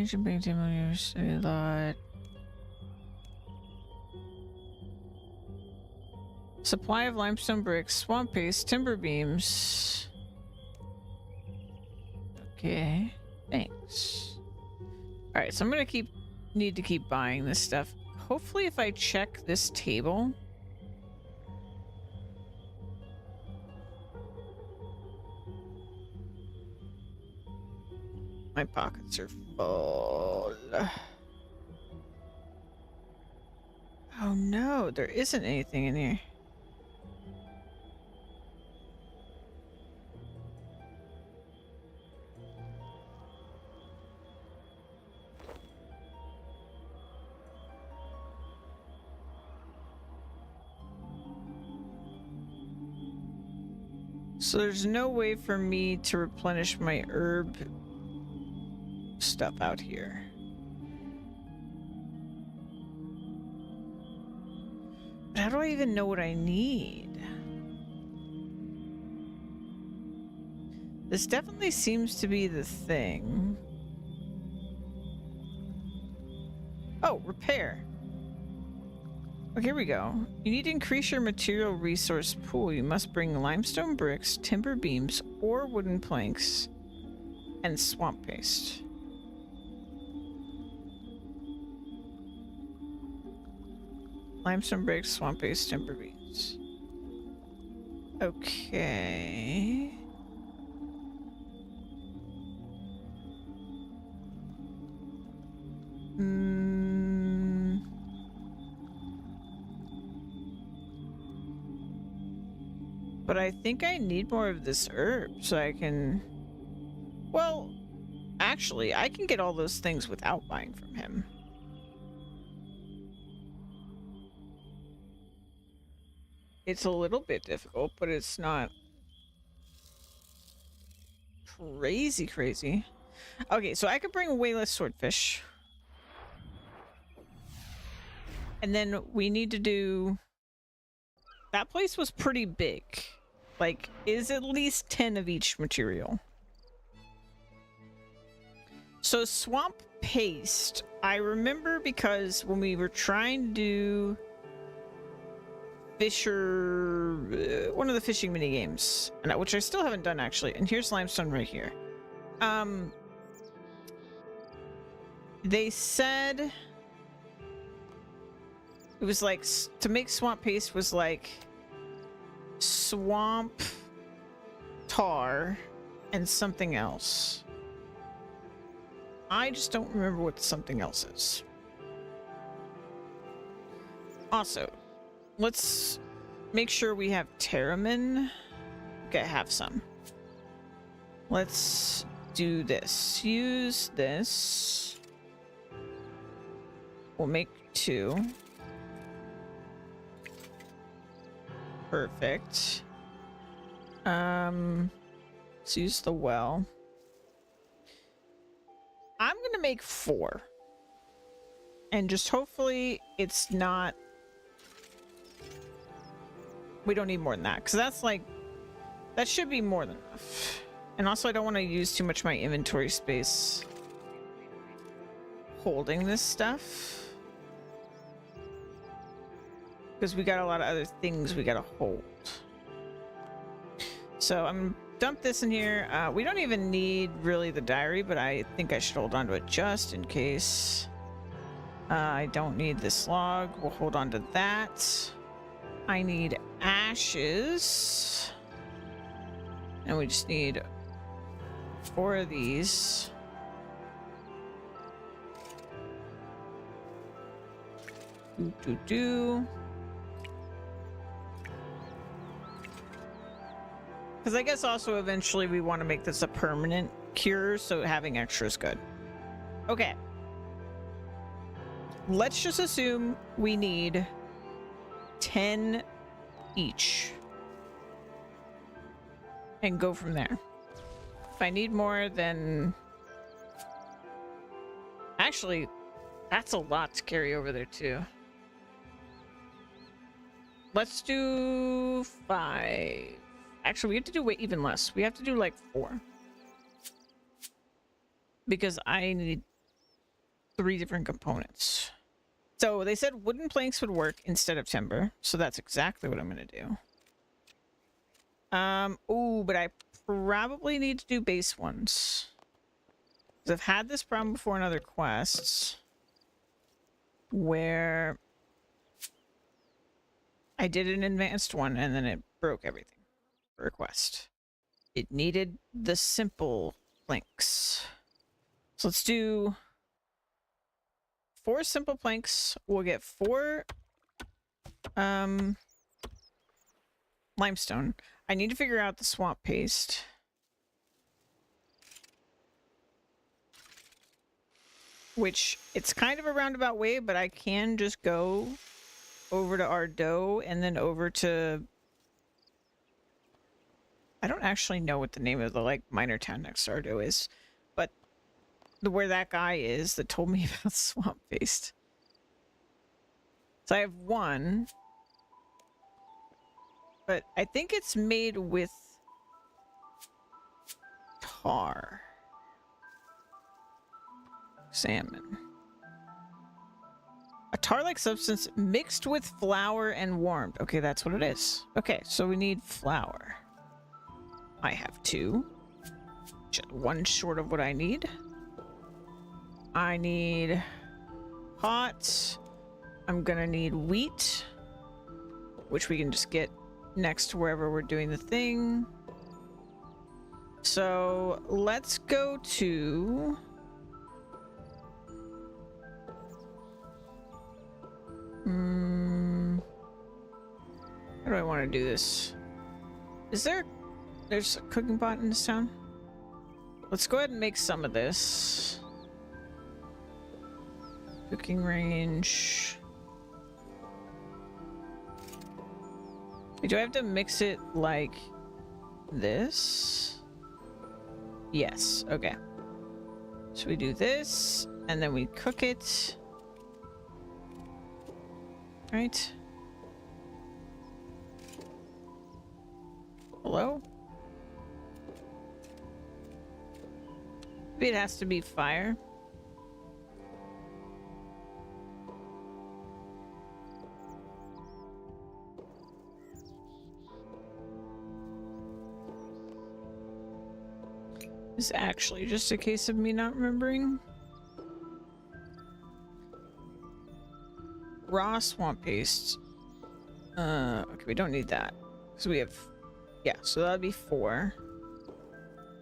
Speaker 1: Ancient big team on your city lot. Supply of limestone bricks, swamp paste, timber beams. Okay, thanks. All right, so I'm gonna need to keep buying this stuff. Hopefully, if I check this table. My pockets are full. Oh no, there isn't anything in here. So there's no way for me to replenish my herb stuff out here. But how do I even know what I need? This definitely seems to be the thing. Oh, repair. Oh, here we go. You need to increase your material resource pool. You must bring limestone bricks, timber beams, or wooden planks, and swamp paste. Limestone bricks, swamp paste, timber beams. Okay. But I think I need more of this herb so I can... Well, actually, I can get all those things without buying from him. It's a little bit difficult, but it's not crazy. Okay, so I could bring a wayless swordfish. And then we need to do... That place was pretty big. Like, is at least 10 of each material. So swamp paste, I remember because when we were trying to do one of the fishing mini games, which I still haven't done actually, and here's limestone right here. They said it was like to make swamp paste was like swamp tar and something else. I just don't remember what something else is. Also, let's make sure we have Terramin. Okay, have some. Let's do this. Use this. We'll make 2. Perfect. Let's use the well. I'm gonna make 4. And just hopefully it's not... We don't need more than that, because that's like... That should be more than enough. And also I don't want to use too much of my inventory space holding this stuff. Because we got a lot of other things we gotta hold. So I'm gonna dump this in here. We don't even need really the diary, but I think I should hold on to it just in case. I don't need this log. We'll hold on to that. I need ashes. And we just need 4 of these. Because I guess also eventually we want to make this a permanent cure, so having extra is good. Okay. Let's just assume we need 10 each. And go from there. If I need more, then... Actually, that's a lot to carry over there, too. Let's do 5. Actually, we have to do even less. We have to do like 4. Because I need 3 different components. So they said wooden planks would work instead of timber. So that's exactly what I'm going to do. Oh, but I probably need to do base ones. Because I've had this problem before in other quests where I did an advanced one and then it broke everything for a quest. It needed the simple planks. So let's do 4 simple planks. We'll get 4 limestone. I need to figure out the swamp paste. Which, it's kind of a roundabout way, but I can just go over to Ardo and then over to... I don't actually know what the name of the, like, minor town next to Ardo is. But where that guy is that told me about swamp paste. So I have 1. But I think it's made with tar. Salmon. A tar-like substance mixed with flour and warmed. Okay, that's what it is. Okay, so we need flour. I have 2. Just 1 short of what I need. I need pot. I'm gonna need wheat, which we can just get next to wherever we're doing the thing. So let's go to... How do I want to do this? Is there... There's a cooking pot in this town? Let's go ahead and make some of this. Cooking range. Do I have to mix it like this? Yes, okay. So we do this, and then we cook it. Right? Hello? Maybe it has to be fire. It's actually just a case of me not remembering. Raw swamp paste. Okay, we don't need that. So we have... Yeah, so that'd be 4.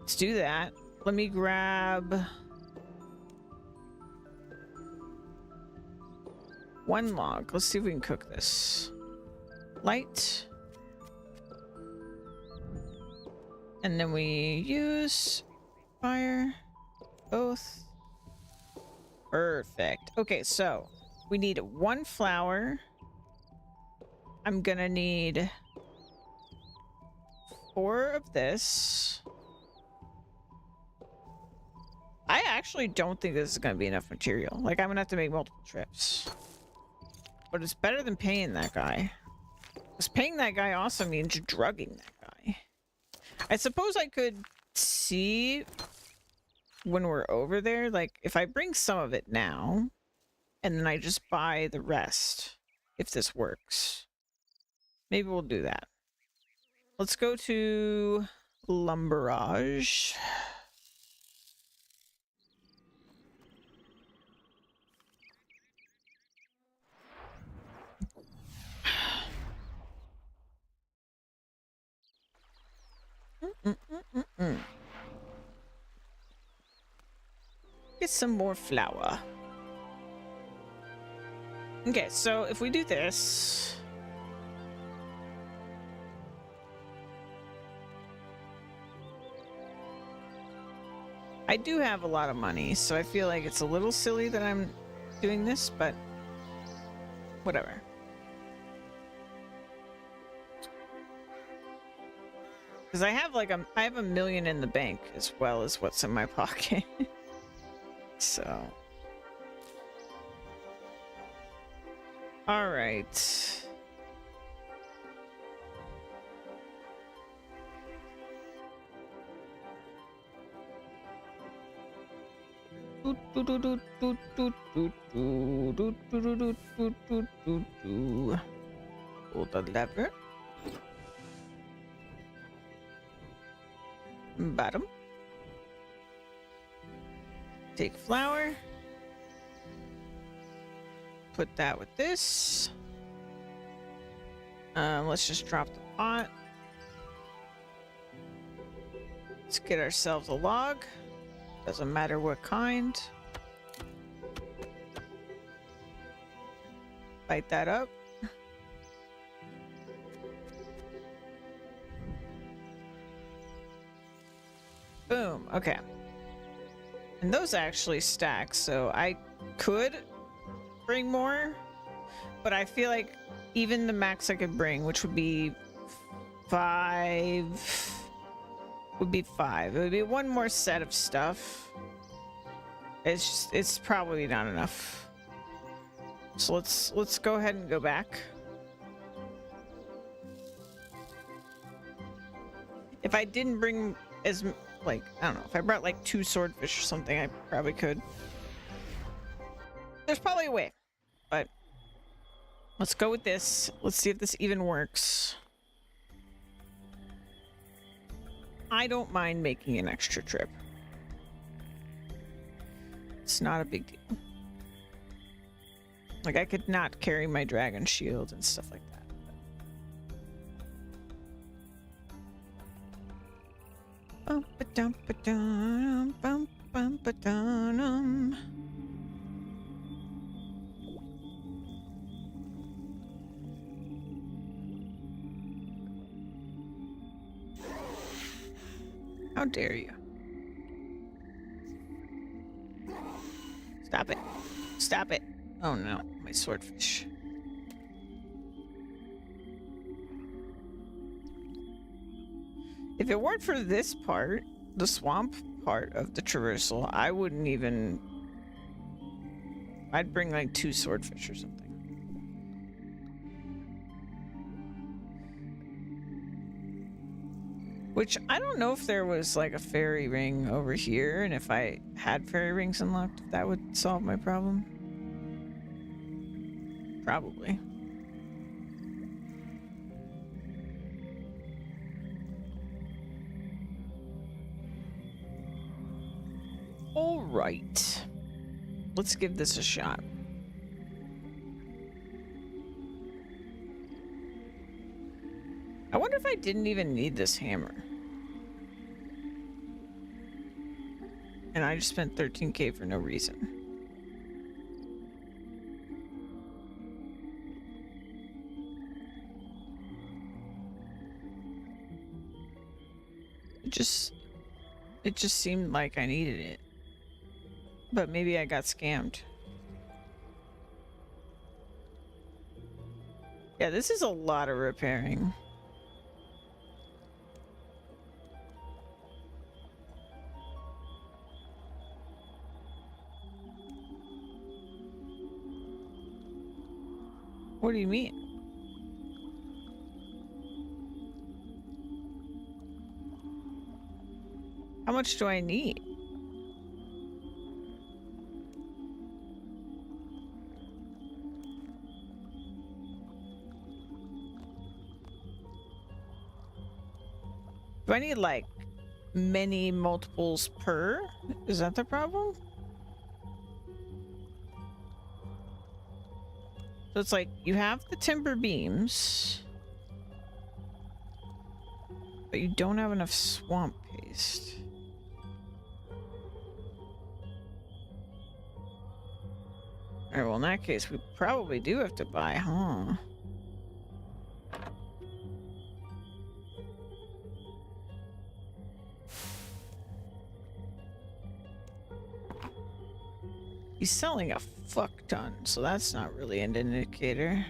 Speaker 1: Let's do that. Let me grab... 1 log. Let's see if we can cook this. Light. And then we use... fire. Both. Perfect. Okay, so... we need 1 flour. I'm gonna need 4 of this. I actually don't think this is gonna be enough material. Like, I'm gonna have to make multiple trips. But it's better than paying that guy. Because paying that guy also means drugging that guy. I suppose I could see when we're over there. Like, if I bring some of it now, and then I just buy the rest, if this works. Maybe we'll do that. Let's go to Lumberage. Get some more flour. Okay, so if we do this... I do have a lot of money, so I feel like it's a little silly that I'm doing this, but whatever. Because I have like I have $1 million in the bank as well as what's in my pocket. So. All right. Pull the lever. Bottom. Take flour. Put that with this. Let's just drop the pot. Let's get ourselves a log. Doesn't matter what kind. Light that up. Boom. Okay. And those actually stack, so I could bring more, but I feel like even the max I could bring, which would be 5, would be 5. It would be one more set of stuff. It's probably not enough. So let's go ahead and go back. If I didn't bring as like, I don't know, if I brought like 2 swordfish or something, I probably could. There's probably a way, but let's go with this. Let's see if this even works. I don't mind making an extra trip. It's not a big deal. Like, I could not carry my dragon shield and stuff like that. How dare you? Stop it. Stop it. Oh no, my swordfish. If it weren't for this part, the swamp part of the traversal, I wouldn't even... I'd bring like 2 swordfish or something. Which, I don't know if there was like a fairy ring over here, and if I had fairy rings unlocked, if that would solve my problem. Probably. All right. Let's give this a shot. I wonder if I didn't even need this hammer. And I just spent 13k for no reason. It just seemed like I needed it. But maybe I got scammed. Yeah, this is a lot of repairing. What do you mean? How much do I need? Do I need like many multiples per? Is that the problem? So it's like you have the timber beams, but you don't have enough swamp paste. Alright, well in that case we probably do have to buy, huh? He's selling a fuck ton, so that's not really an indicator.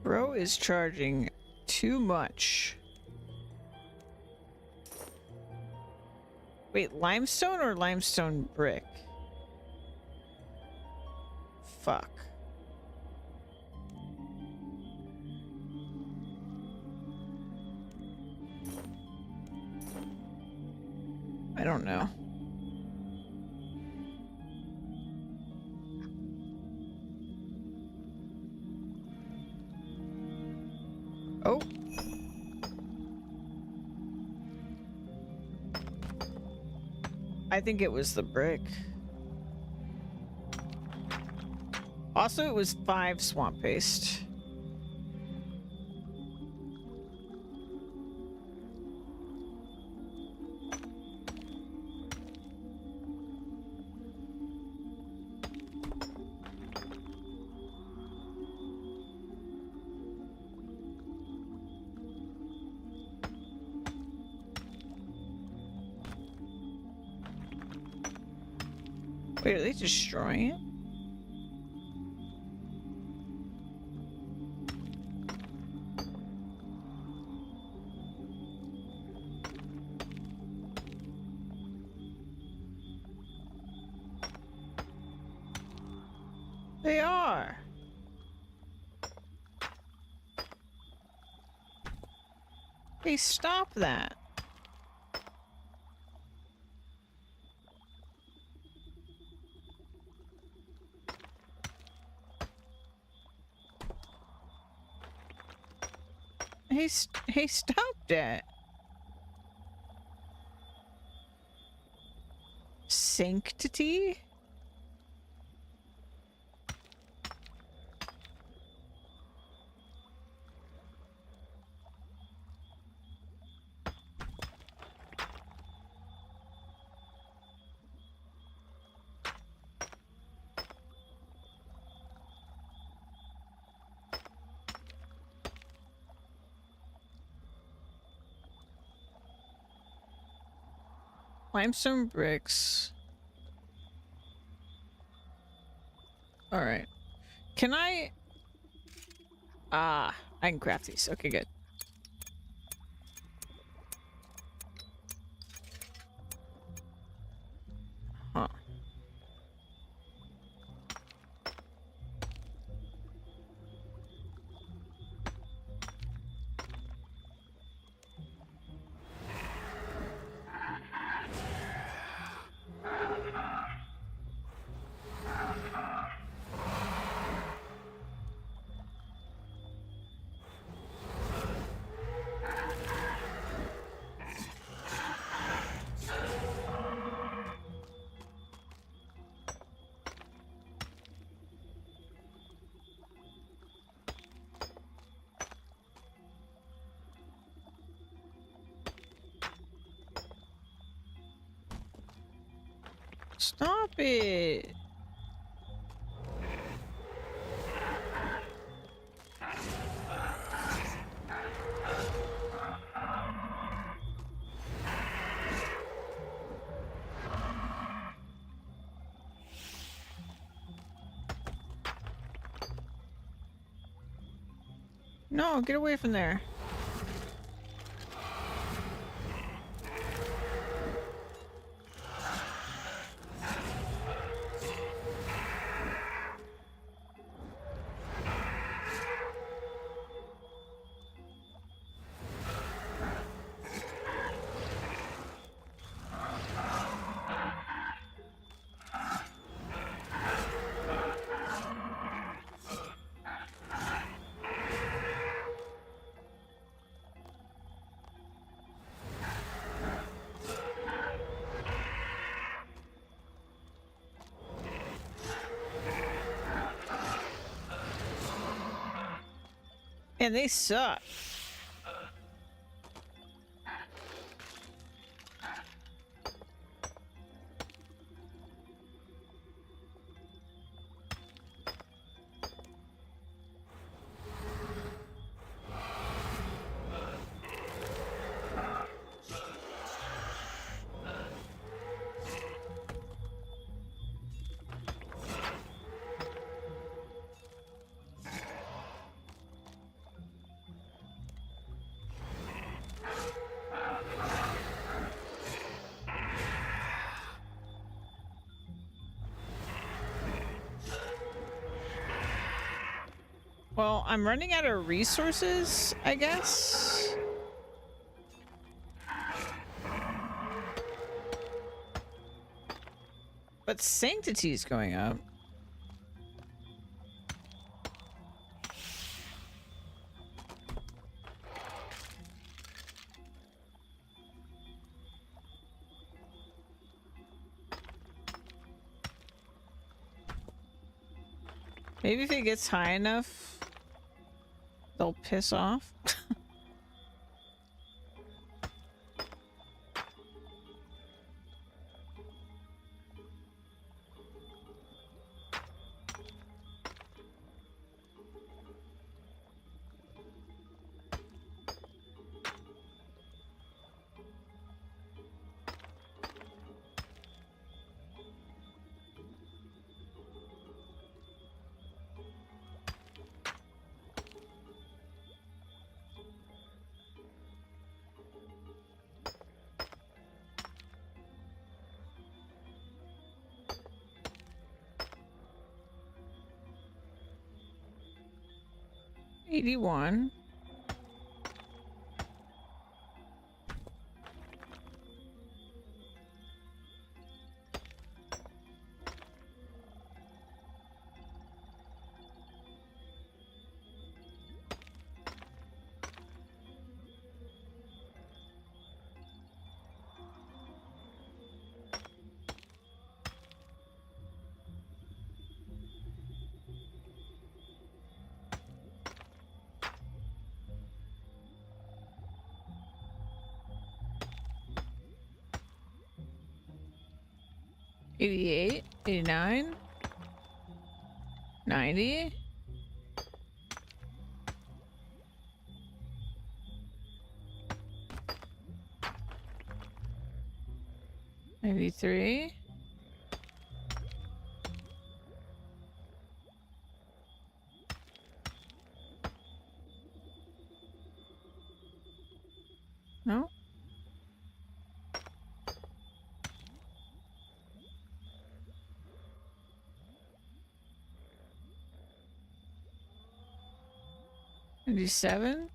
Speaker 1: Bro is charging too much. Wait, limestone or limestone brick? Fuck. don't know. Oh. I think it was the brick. Also, it was 5 swamp paste. Wait, are they destroying it? They are. Hey, stop that. Hey, stop that. Sanctity? Limestone bricks. All right. Can I? I can craft these. Okay, good. Huh. Stop it. No, get away from there. And they suck. Well, I'm running out of resources, I guess. But sanctity is going up. Maybe if it gets high enough, they'll piss off. 81. $88, $89, $90. $93. No. $97.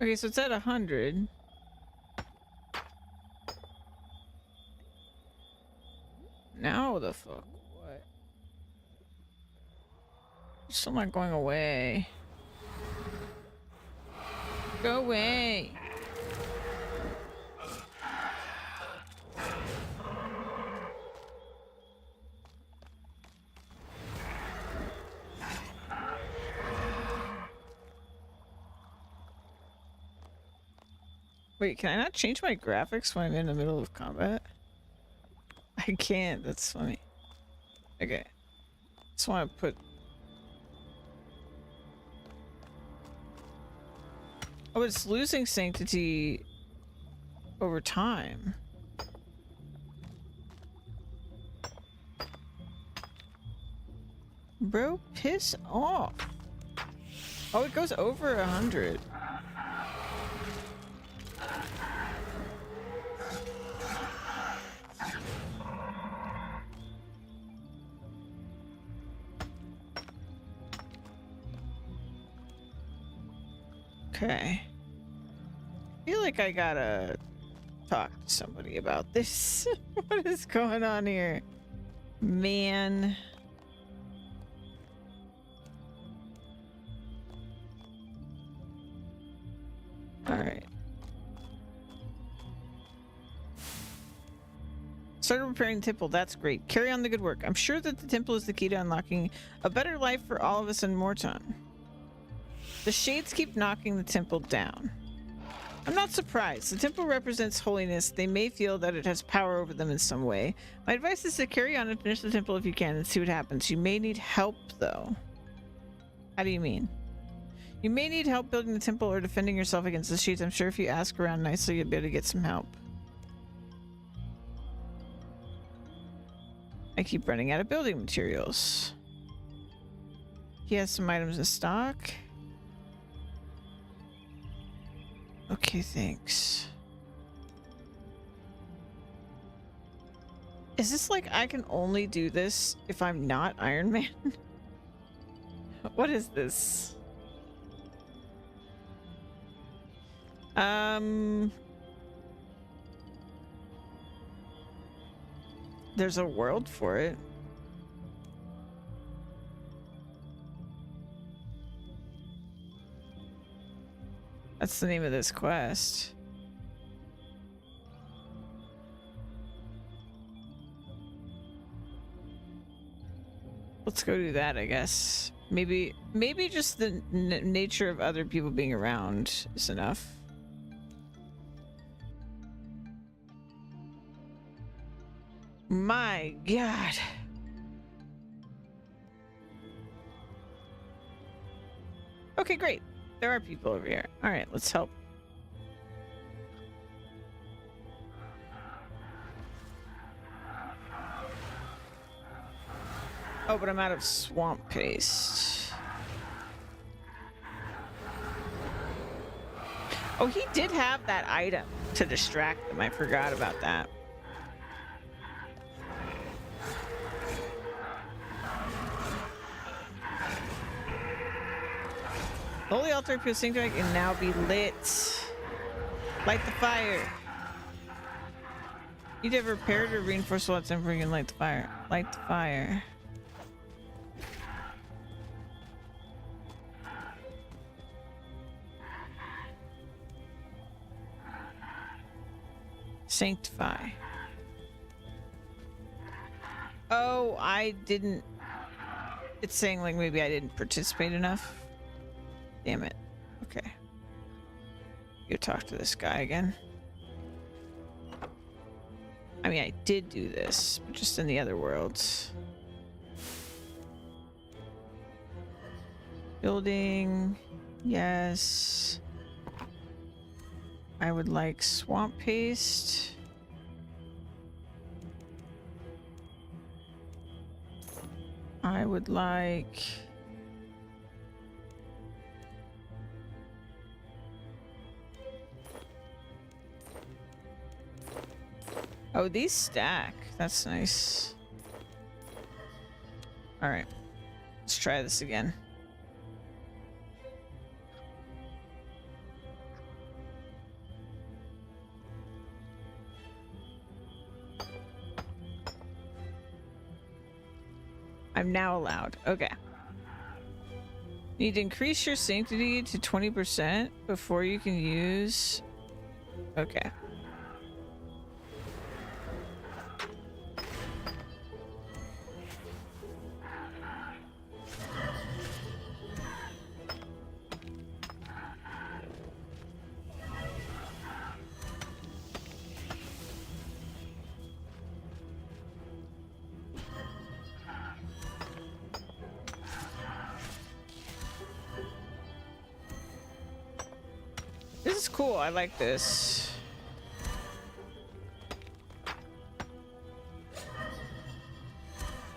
Speaker 1: Okay, so it's at 100. Now the fuck? What? It's still not going away. Go away. Wait, can I not change my graphics when I'm in the middle of combat? I can't, that's funny. Okay. Just want to put... Oh, it's losing sanctity over time. Bro, piss off. Oh, it goes over 100. Okay. I feel like I gotta talk to somebody about this. What is going on here? Man. Alright. Started repairing the temple. That's great. Carry on the good work. I'm sure that the temple is the key to unlocking a better life for all of us in Morton. The shades keep knocking the temple down. I'm not surprised. The temple represents holiness. They may feel that it has power over them in some way. My advice is to carry on and finish the temple if you can and see what happens. You may need help, though. How do you mean? You may need help building the temple or defending yourself against the shades. I'm sure if you ask around nicely, you'll be able to get some help. I keep running out of building materials. He has some items in stock. Okay, thanks. Is this like I can only do this if I'm not Iron Man? What is this? There's a world for it. That's the name of this quest. Let's go do that, I guess. Maybe just the nature of other people being around is enough. My God. Okay, great. There are people over here. All right, let's help. Oh, but I'm out of swamp paste. Oh, he did have that item to distract them. I forgot about that. Holy altar appears sanctuary can now be lit. Light the fire. You need to have repaired or reinforced what's in before you can light the fire. Light the fire. Sanctify. Oh, I didn't. It's saying like maybe I didn't participate enough. Damn it. Okay. Go talk to this guy again. I mean, I did do this, but just in the other worlds. Building. Yes. I would like swamp paste. I would like... Oh, these stack. That's nice. All right. Let's try this again. I'm now allowed. Okay. Need to increase your sanctity to 20% before you can use... Okay. This is cool. I like this.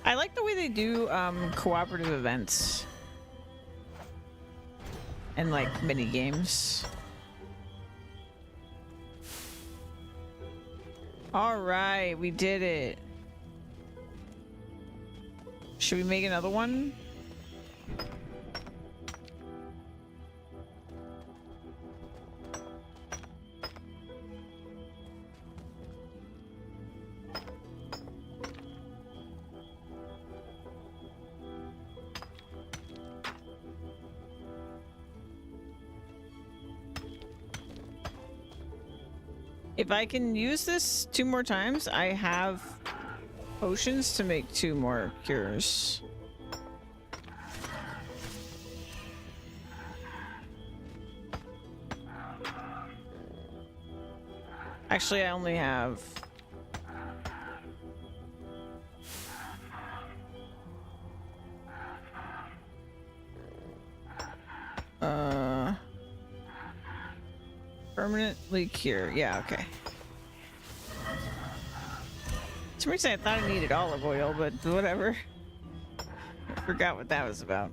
Speaker 1: I like the way they do cooperative events and like mini games. All right, we did it. Should we make another one? If I can use this 2 more times, I have potions to make 2 more cures. Actually, I only have... Permanently cure. Yeah, okay. For some reason I thought I needed olive oil, but whatever. I forgot what that was about.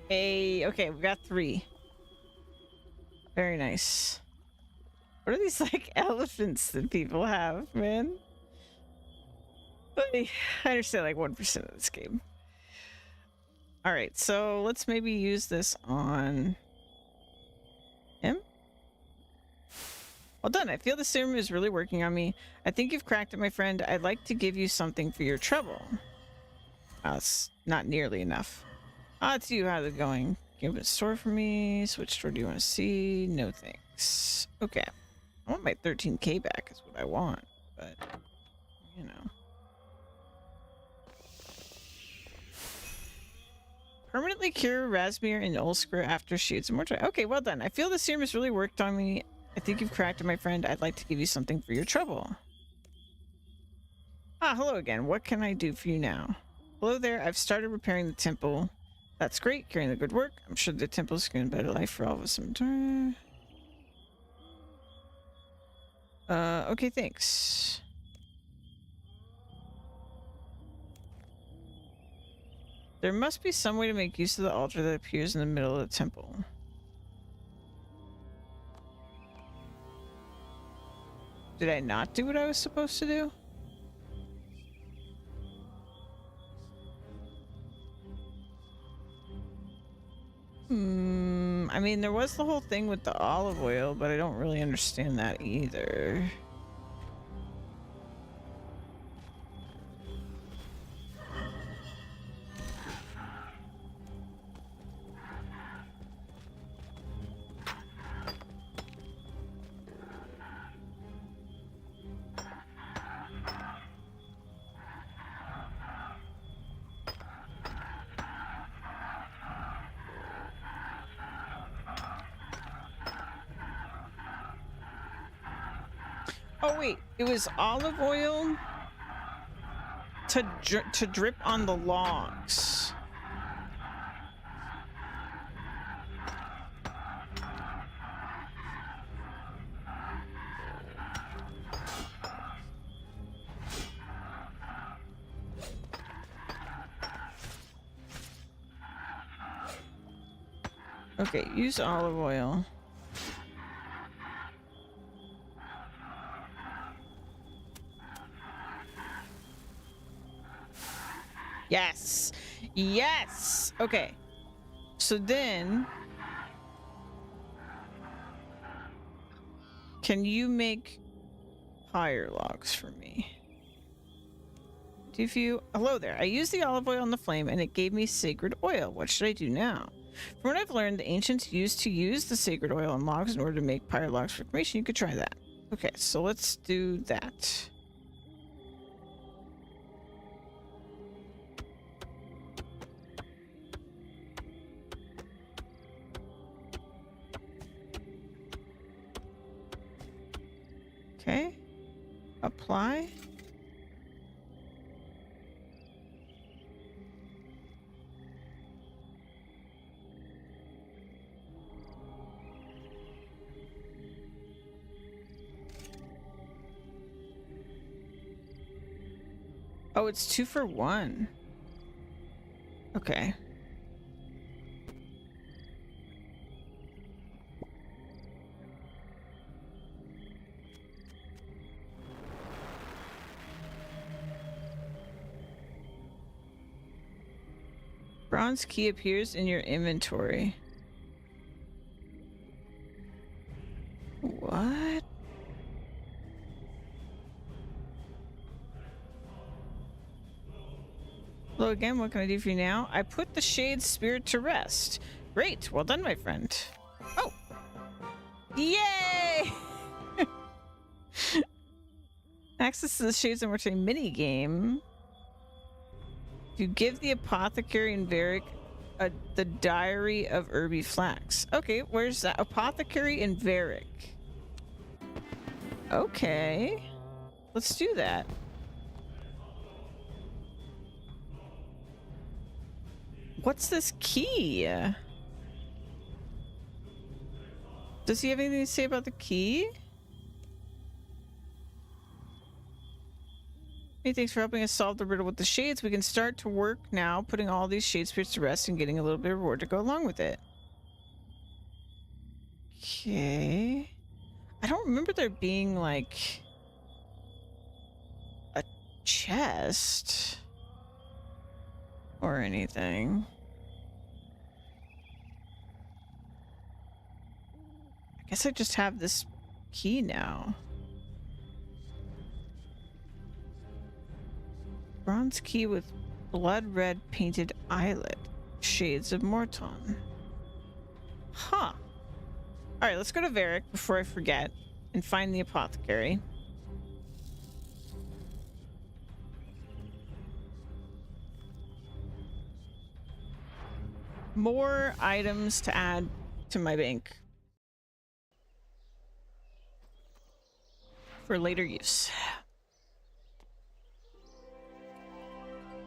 Speaker 1: Okay, we got 3. Very nice. What are these like elephants that people have, man? I understand like 1% of this game. All right, so let's maybe use this on him. Well done. I feel the serum is really working on me. I think you've cracked it, my friend. I'd like to give you something for your trouble. It's not nearly enough. It's you. How's it going? Give it a store for me. Which store do you want to see? No thanks. Okay. I want my 13k back is what I want. But, you know. Permanently cure Rasmir and Ulsker after shoots. Okay, well done. I feel the serum has really worked on me. I think you've cracked it, my friend. I'd like to give you something for your trouble. Hello again. What can I do for you now? Hello there. I've started repairing the temple. That's great. Carrying the good work. I'm sure the temple's going to better life for all of us. Okay, thanks. There must be some way to make use of the altar that appears in the middle of the temple. Did I not do what I was supposed to do? I mean, there was the whole thing with the olive oil, but I don't really understand that either. Oh wait, it was olive oil to drip on the logs. Okay, use olive oil. Yes. Yes. Okay. So then can you make fire logs for me? Hello there. I used the olive oil on the flame and it gave me sacred oil. What should I do now? From what I've learned, the ancients used to use the sacred oil on logs in order to make pyre logs for cremation. You could try that. Okay, so let's do that. Okay. Apply. Oh, it's 2 for 1. Okay. Bronze key appears in your inventory. What? Hello again, what can I do for you now? I put the Shade's spirit to rest. Great, well done, my friend. Oh! Yay! Access to the Shade's Immortality mini-game. You give the Apothecary in Varric the Diary of Irby Flax. Okay, where's that? Apothecary in Varric. Okay. Let's do that. What's this key? Does he have anything to say about the key? Hey, thanks for helping us solve the riddle with the shades. We can start to work now, putting all these shade spirits to rest and getting a little bit of reward to go along with it. Okay. I don't remember there being, like, a chest or anything. I guess I just have this key now. Bronze key with blood red painted eyelet. Shades of Morton. Huh. Alright, let's go to Varric before I forget and find the apothecary. More items to add to my bank for later use.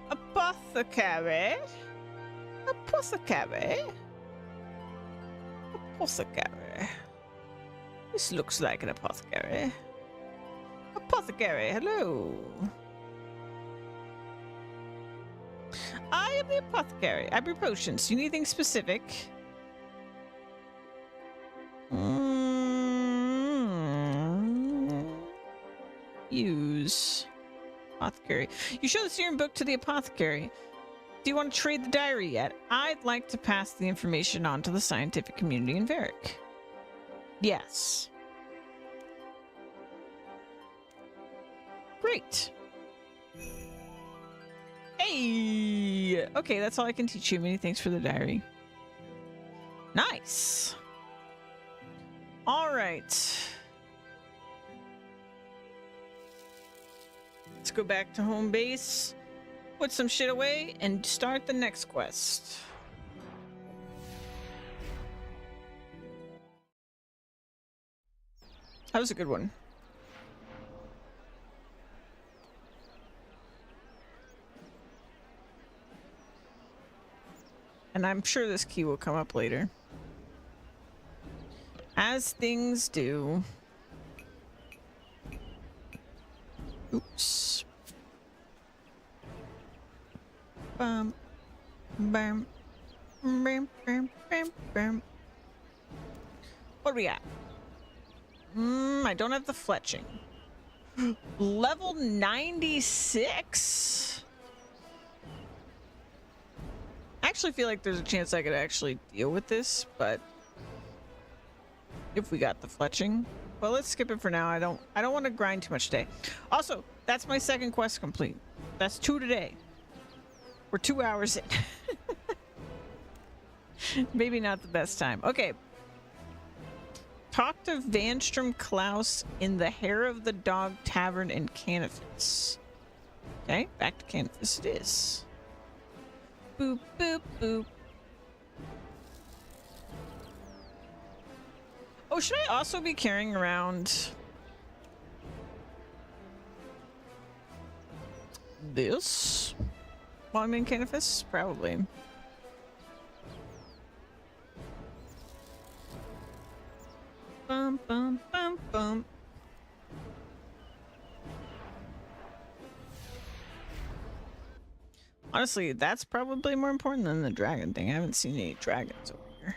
Speaker 1: Apothecary? Apothecary? Apothecary. This looks like an apothecary. Apothecary, hello. I am the apothecary. I brew potions. Do you need anything specific? Use. Apothecary. You show the serum book to the apothecary. Do you want to trade the diary yet? I'd like to pass the information on to the scientific community in Varric. Yes. Great. Hey! Okay, that's all I can teach you. Many thanks for the diary. Nice. All right. Let's go back to home base, put some shit away, and start the next quest. That was a good one. And I'm sure this key will come up later. As things do. Oops. Bum. Bam. Bam. Bam. Bam. Bam. What do we got? I don't have the fletching. Level 96? I actually feel like there's a chance I could actually deal with this, but if we got the fletching. Well, let's skip it for now. I don't want to grind too much today. Also, that's my second quest complete. That's 2 today. We're 2 hours in. Maybe not the best time. Okay. Talk to Vanstrom Klaus in the Hair of the Dog Tavern in Canifis. Okay, back to Canifis it is. Boop, boop, boop. Oh, should I also be carrying around this while I'm in Canifis? Probably. Bum, bum, bum, bum. Honestly, that's probably more important than the dragon thing. I haven't seen any dragons over here.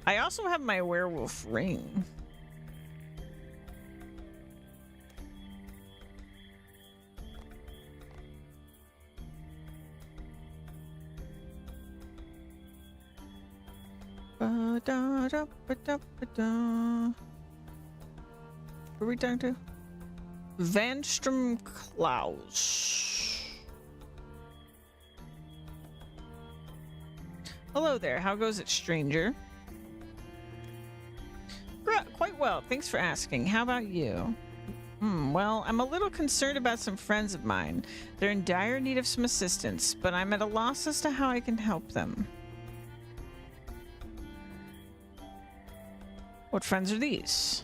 Speaker 1: I also have my werewolf ring. Ba-da-da-ba-da-ba-da. Who are we talking to? Vanstrom Klaus. Hello there. How goes it, stranger? Quite well. Thanks for asking. How about you? Well, I'm a little concerned about some friends of mine. They're in dire need of some assistance, but I'm at a loss as to how I can help them. What friends are these?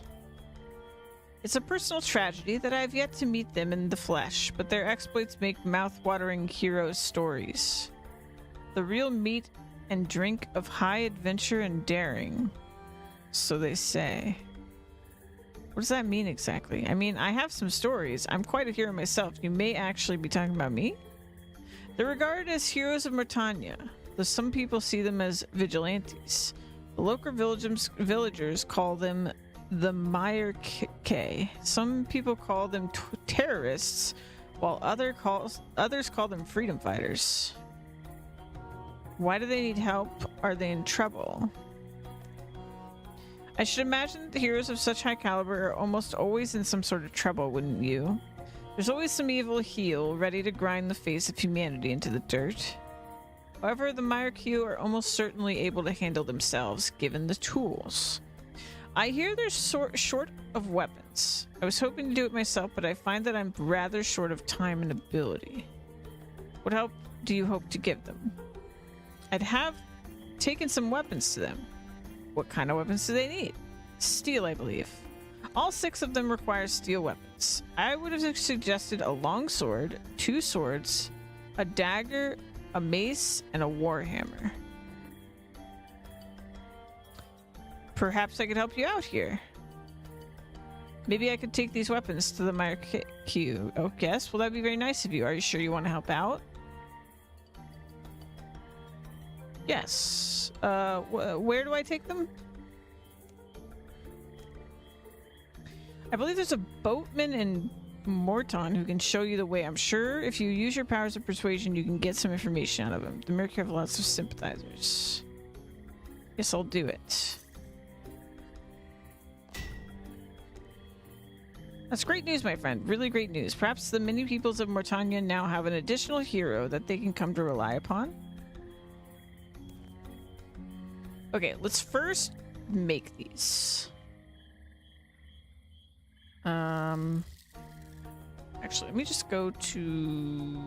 Speaker 1: It's a personal tragedy that I have yet to meet them in the flesh, but their exploits make mouth-watering hero stories. The real meat and drink of high adventure and daring. So they say. What does that mean exactly? I mean, I have some stories. I'm quite a hero myself. You may actually be talking about me? They're regarded as heroes of Britannia, though some people see them as vigilantes. The local villagers call them the Myerke. Some people call them terrorists, while others call them freedom fighters. Why do they need help? Are they in trouble? I should imagine that the heroes of such high caliber are almost always in some sort of trouble, wouldn't you? There's always some evil heel ready to grind the face of humanity into the dirt. However, the Myerke are almost certainly able to handle themselves, given the tools. I hear they're short of weapons. I was hoping to do it myself, but I find that I'm rather short of time and ability. What help do you hope to give them? I'd have taken some weapons to them. What kind of weapons do they need? Steel, I believe. All 6 of them require steel weapons. I would have suggested a long sword, 2 swords, a dagger, a mace, and a warhammer. Perhaps I could help you out here. Maybe I could take these weapons to the Myerke. Oh, yes? Well, that'd be very nice of you. Are you sure you want to help out? Yes. Where do I take them? I believe there's a boatman in Morton who can show you the way. I'm sure if you use your powers of persuasion, you can get some information out of him. The Myerke have lots of sympathizers. Yes, I'll do it. That's great news, my friend. Really great news. Perhaps the many peoples of Mortania now have an additional hero that they can come to rely upon. Okay, let's first make these. Actually, let me just go to...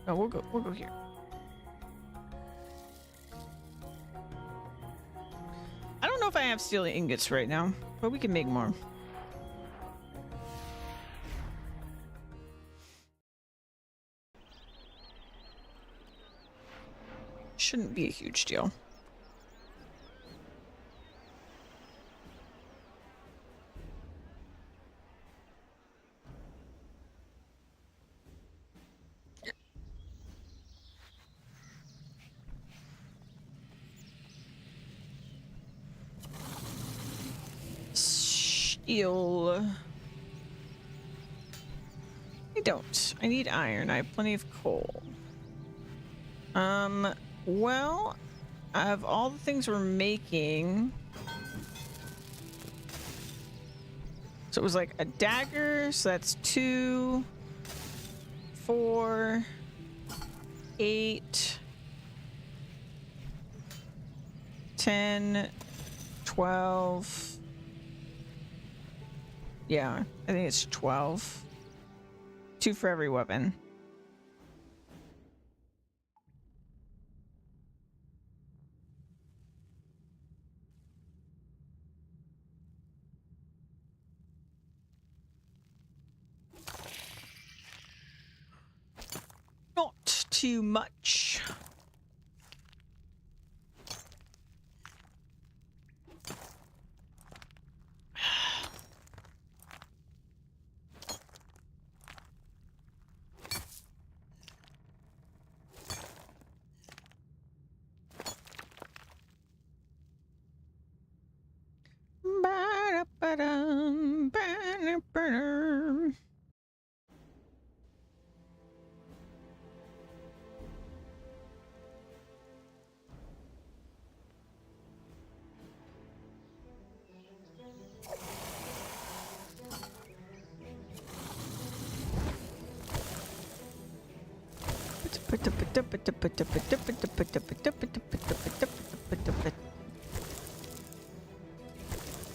Speaker 1: Oh, we'll go here. I don't know if I have steel ingots right now, but we can make more. Shouldn't be a huge deal. Steel. I don't. I need iron. I have plenty of coal. Well, of all the things we're making... So it was like a dagger, so that's 2, 4, 8, 10, 12... Yeah, I think it's 12. 2 for every weapon. Not too much.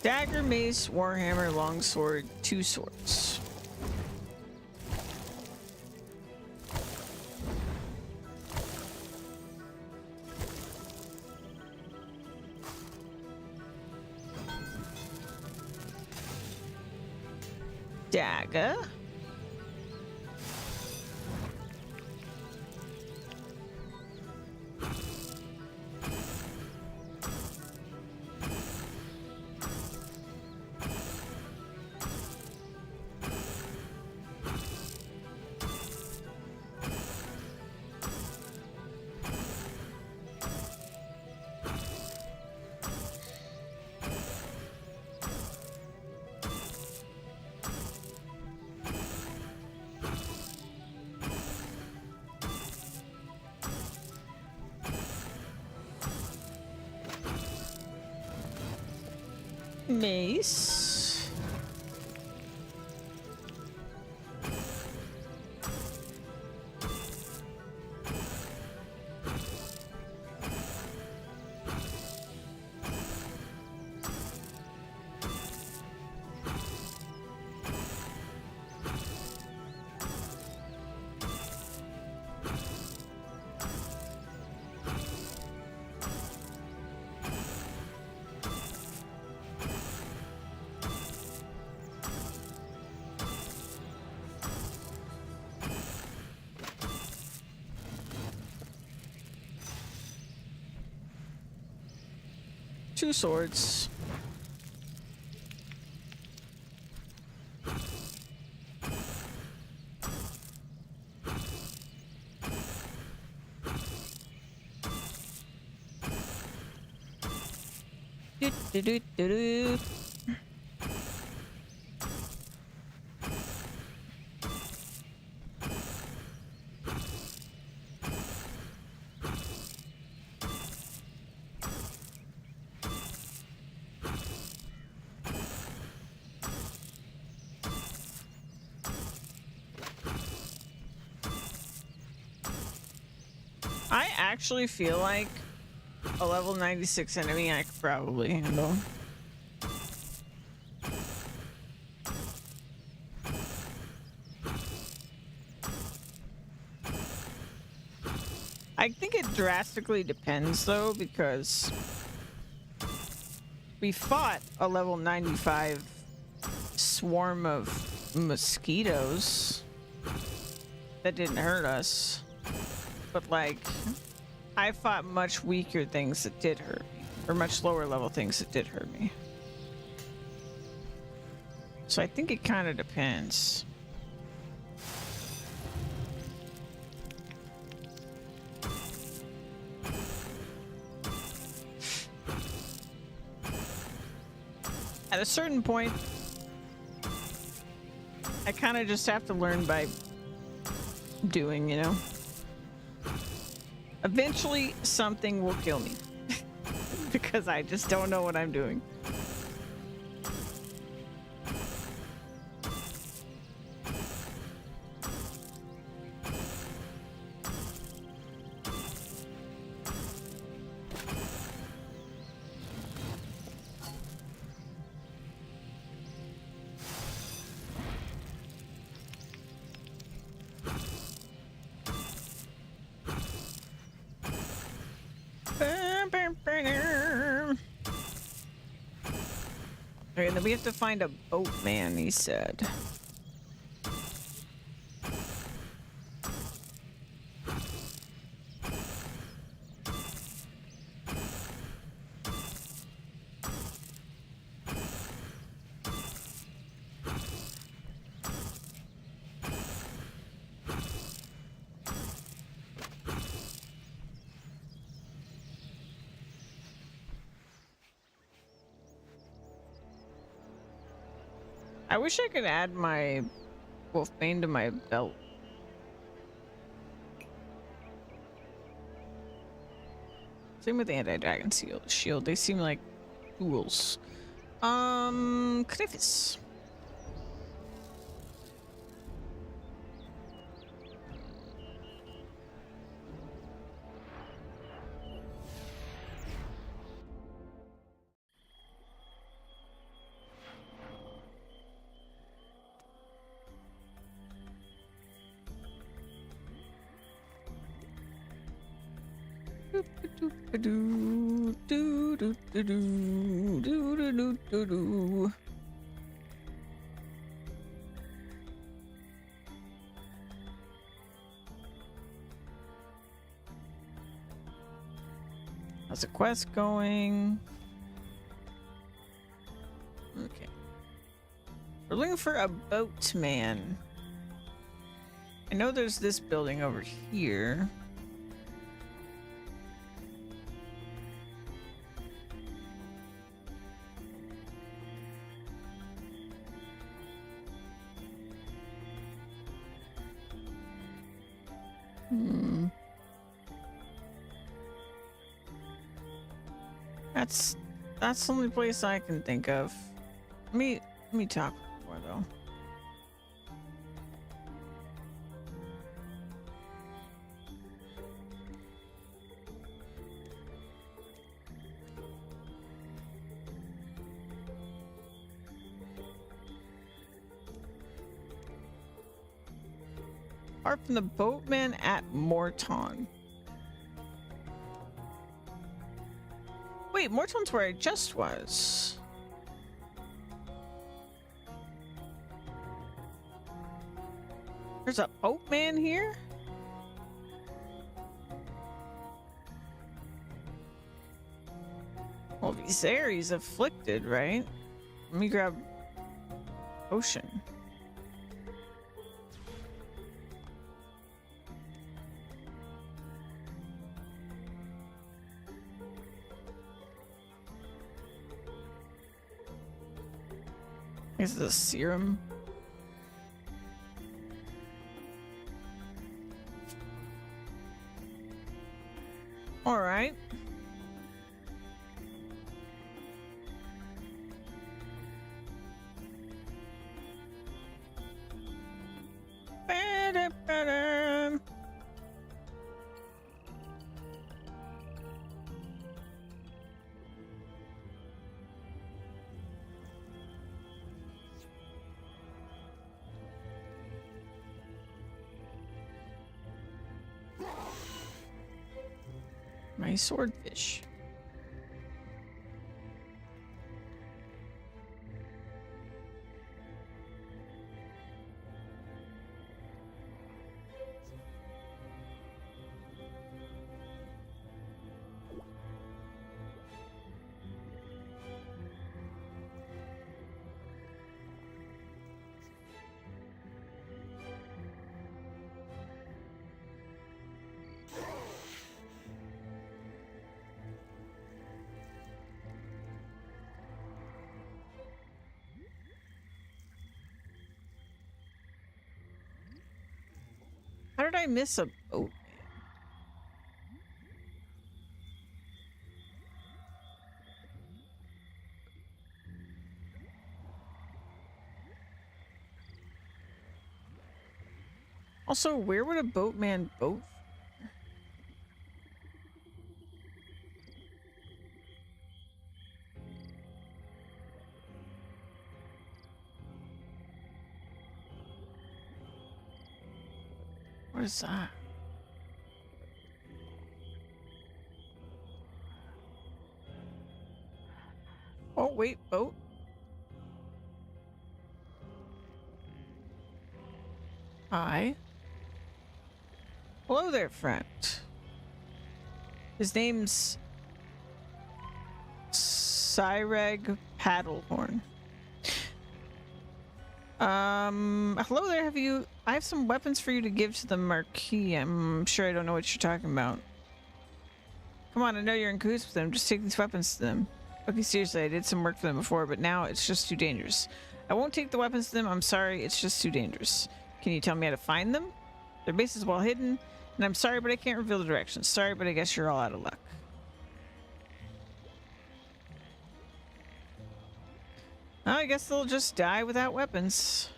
Speaker 1: Dagger, mace, warhammer, longsword, 2 swords. Dagger. Mace. Two swords. Do, do, do, do, do. I actually feel like a level 96 enemy I could probably handle. I think it drastically depends though, because we fought a level 95 swarm of mosquitoes that didn't hurt us. But like, I fought much weaker things that did hurt me, or much lower level things that did hurt me. So I think it kind of depends. At a certain point, I kind of just have to learn by doing, you know? Eventually, something will kill me. Because I just don't know what I'm doing. Okay, and then we have to find a boatman, he said. I wish I could add my Wolfbane to my belt. Same with the anti-dragon shield. They seem like tools. Kniffis. How's the quest going? Okay. We're looking for a boatman. I know there's this building over here. That's That's the only place I can think of. Let me talk more though. Apart from the boatman at Morton. Wait, Morton's where I just was. There's a boatman here? Well, if he's there, he's afflicted, right? Let me grab potion. Is this serum? All right. Ba-da-ba-da. My swordfish. How did I miss a boat? Also, where would a boatman boat? What is that? Oh, wait, boat? Hi. Hello there, friend. His name's Cyreg Paddlehorn. Hello there, I have some weapons for you to give to the Marquis. I'm sure I don't know what you're talking about. Come on, I know you're in cahoots with them. Just take these weapons to them. Okay, seriously, I did some work for them before, but now it's just too dangerous. I won't take the weapons to them. I'm sorry, it's just too dangerous. Can you tell me how to find them? Their base is well hidden, and I'm sorry, but I can't reveal the directions. Sorry, but I guess you're all out of luck. Oh, I guess they'll just die without weapons.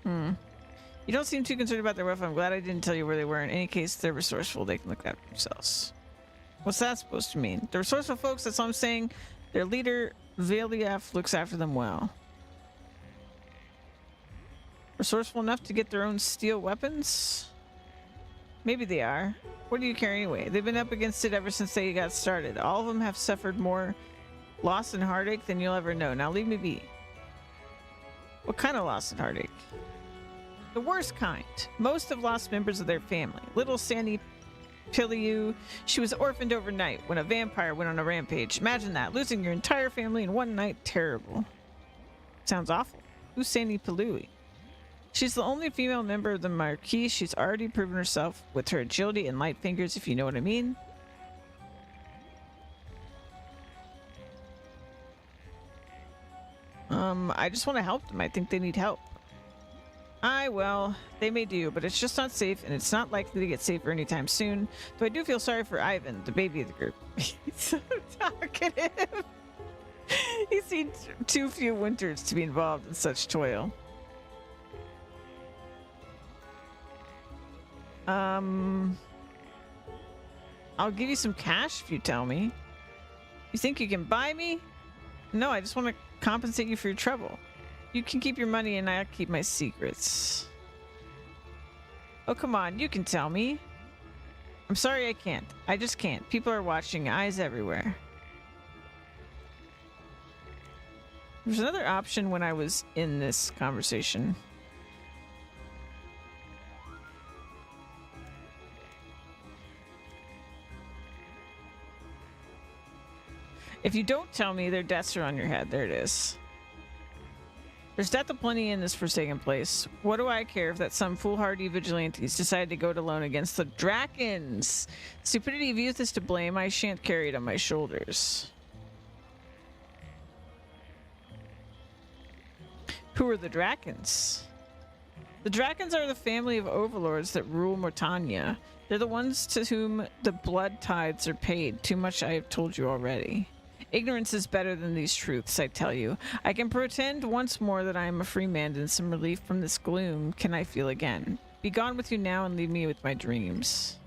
Speaker 1: You don't seem too concerned about their weapon. I'm glad I didn't tell you where they were. In any case, they're resourceful. They can look after themselves. What's that supposed to mean? They're resourceful folks, that's all I'm saying. Their leader, Valiaf, looks after them well. Resourceful enough to get their own steel weapons? Maybe they are. What do you care anyway? They've been up against it ever since they got started. All of them have suffered more loss and heartache than you'll ever know. Now leave me be. What kind of loss and heartache? The worst kind. Most have lost members of their family. Little Sandy Piliu, she was orphaned overnight when a vampire went on a rampage. Imagine that, losing your entire family in one night. Terrible. Sounds awful. Who's Sandy Piliu? She's the only female member of the Marquis. She's already proven herself with her agility and light fingers, if you know what I mean. I just want to help them. I think they need help. Aye, well, they may do, but it's just not safe, and it's not likely to get safer anytime soon. Though I do feel sorry for Ivan, the baby of the group. He's so talkative. He's seen too few winters to be involved in such toil. I'll give you some cash if you tell me. You think you can buy me? No, I just want to compensate you for your trouble. You can keep your money and I'll keep my secrets. Oh, come on, you can tell me. I'm sorry I can't. I just can't. People are watching, eyes everywhere. There's another option when I was in this conversation. If you don't tell me, their deaths are on your head. There it is. There's death aplenty in this forsaken place. What do I care if that some foolhardy vigilantes decide to go it alone against the Drakens? Stupidity of youth is to blame. I shan't carry it on my shoulders. Who are the Drakens? The Drakens are the family of overlords that rule Mortania. They're the ones to whom the blood tithes are paid. Too much I have told you already. Ignorance is better than these truths, I tell you. I can pretend once more that I am a free man, and some relief from this gloom can I feel again. Be gone with you now and leave me with my dreams.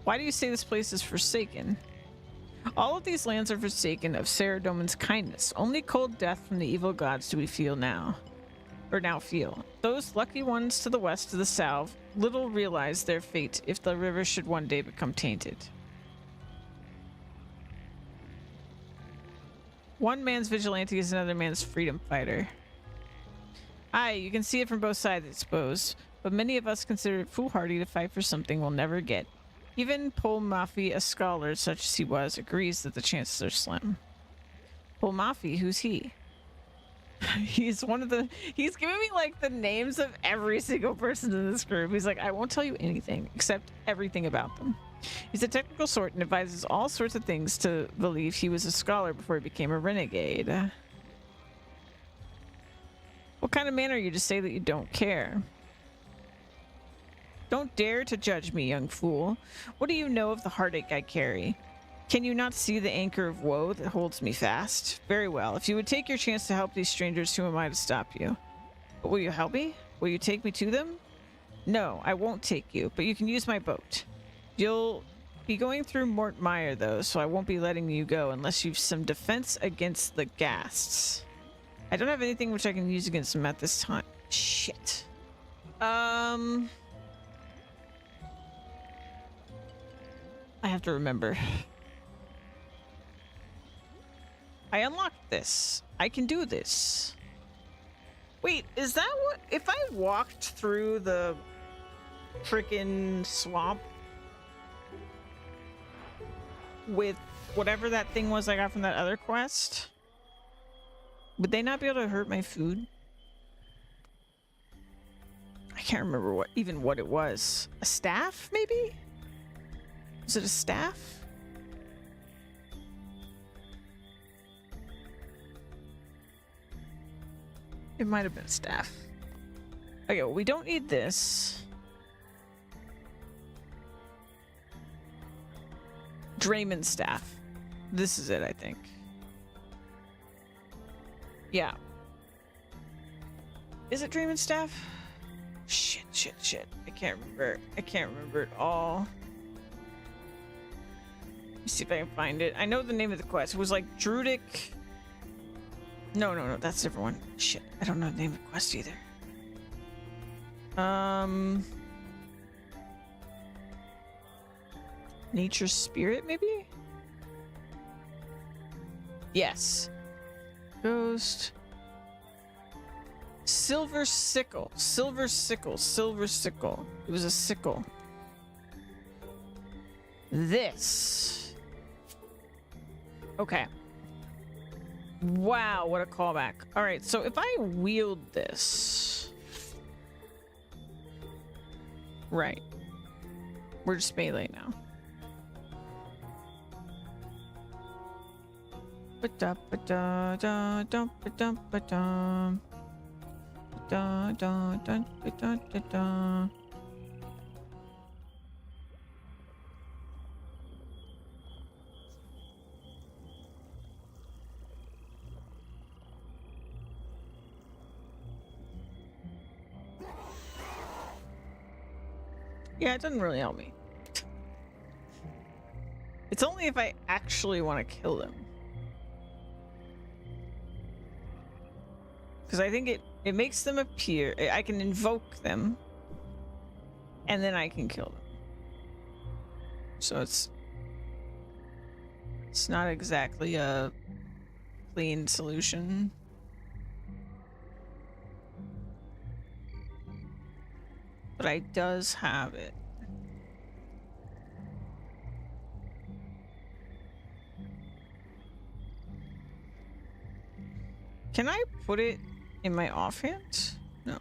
Speaker 1: Why do you say this place is forsaken? All of these lands are forsaken of Saradomin's kindness. Only cold death from the evil gods do we feel now. Or now feel. Those lucky ones to the west, to the south, little realize their fate if the river should one day become tainted. One man's vigilante is another man's freedom fighter. Aye, you can see it from both sides, I suppose, but many of us consider it foolhardy to fight for something we'll never get. Even Paul Maffei, a scholar such as he was, agrees that the chances are slim. Paul Maffei, who's he? He's one of the... He's giving me, like, the names of every single person in this group. He's like, I won't tell you anything, except everything about them. He's a technical sort and advises all sorts of things to believe he was a scholar before he became a renegade. What kind of man are you to say that you don't care? Don't dare to judge me, young fool. What do you know of the heartache I carry? Can you not see the anchor of woe that holds me fast? Very well. If you would take your chance to help these strangers, who am I to stop you? But will you help me? Will you take me to them? No, I won't take you, but you can use my boat. You'll be going through Mort Mire, though, so I won't be letting you go unless you've some defense against the ghasts. I don't have anything which I can use against them at this time. Shit. I have to remember. I unlocked this. I can do this. Wait, is that what... If I walked through the frickin' swamp with whatever that thing was I got from that other quest, would they not be able to hurt my food? I can't remember what it was. A staff, maybe? Was it a staff? It might have been a staff. Okay, well, we don't need this. Draymond's staff. This is it, I think. Yeah. Is it Draymond's staff? Shit. I can't remember. I can't remember it all. Let me see if I can find it. I know the name of the quest. It was like Druidic... No, that's a different one. Shit, I don't know the name of the quest either. Nature's Spirit, maybe? Yes. Ghost. Silver Sickle. Silver Sickle. It was a sickle. This. Okay. Wow, what a callback. All right, so if I wield this... Right. We're just melee now. ba da ba da da da ba da ba da da da da da da da. Yeah, it doesn't really help me. It's only if I actually want to kill them. Because I think it makes them appear. I can invoke them. And then I can kill them. So it's not exactly a clean solution. But I does have it. Can I put it in my offhand? No.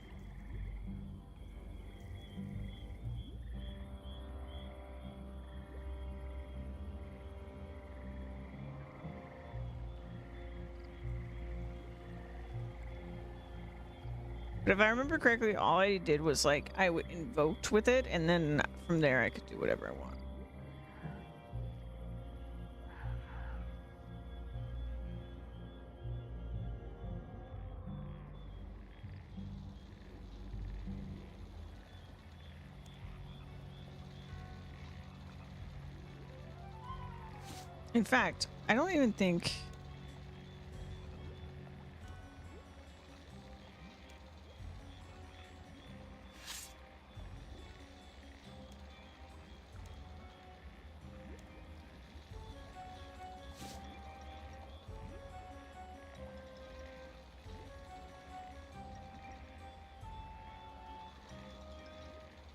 Speaker 1: But if I remember correctly, all I did was like I invoked with it, and then from there I could do whatever I want. In fact, I don't even think...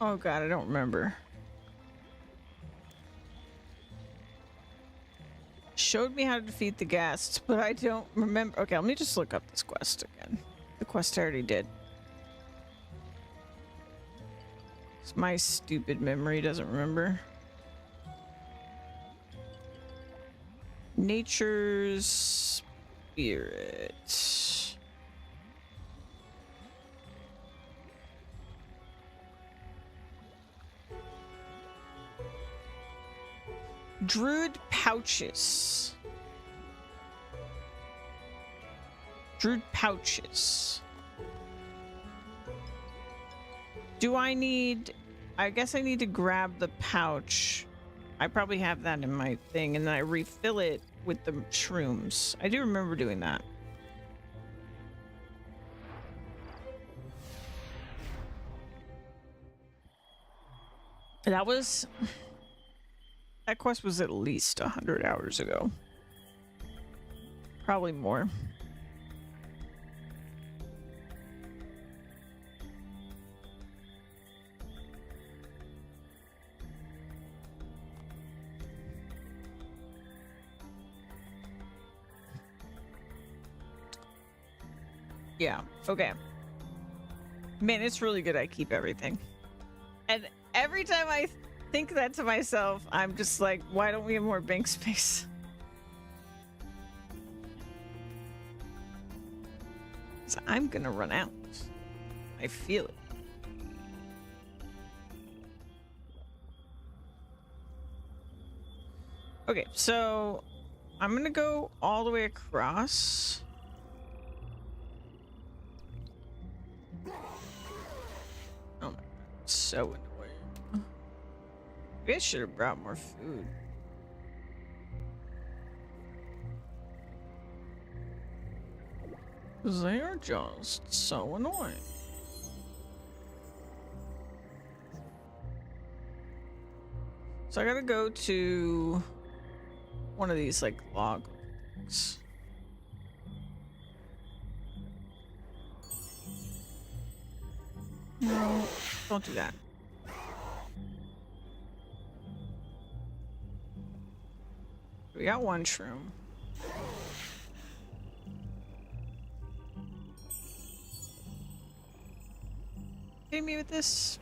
Speaker 1: Oh god, I don't remember. Showed me how to defeat the ghasts, but I don't remember. Okay, let me just look up this quest again. The quest I already did. My stupid memory doesn't remember. Nature's spirit. Druid pouches. Druid pouches. Do I need... I guess I need to grab the pouch. I probably have that in my thing, and then I refill it with the shrooms. I do remember doing that. That was... That quest was at least 100 hours ago. Probably more. Yeah, okay. Man, it's really good I keep everything. And every time I think that to myself, I'm just like, why don't we have more bank space? 'Cause I'm gonna run out. I feel it. Okay, so I'm gonna go all the way across. Oh my god, so annoying. Maybe I should have brought more food. Because they are just so annoying. So I gotta go to one of these like log things. No, don't do that. We got one shroom. Hit me with this.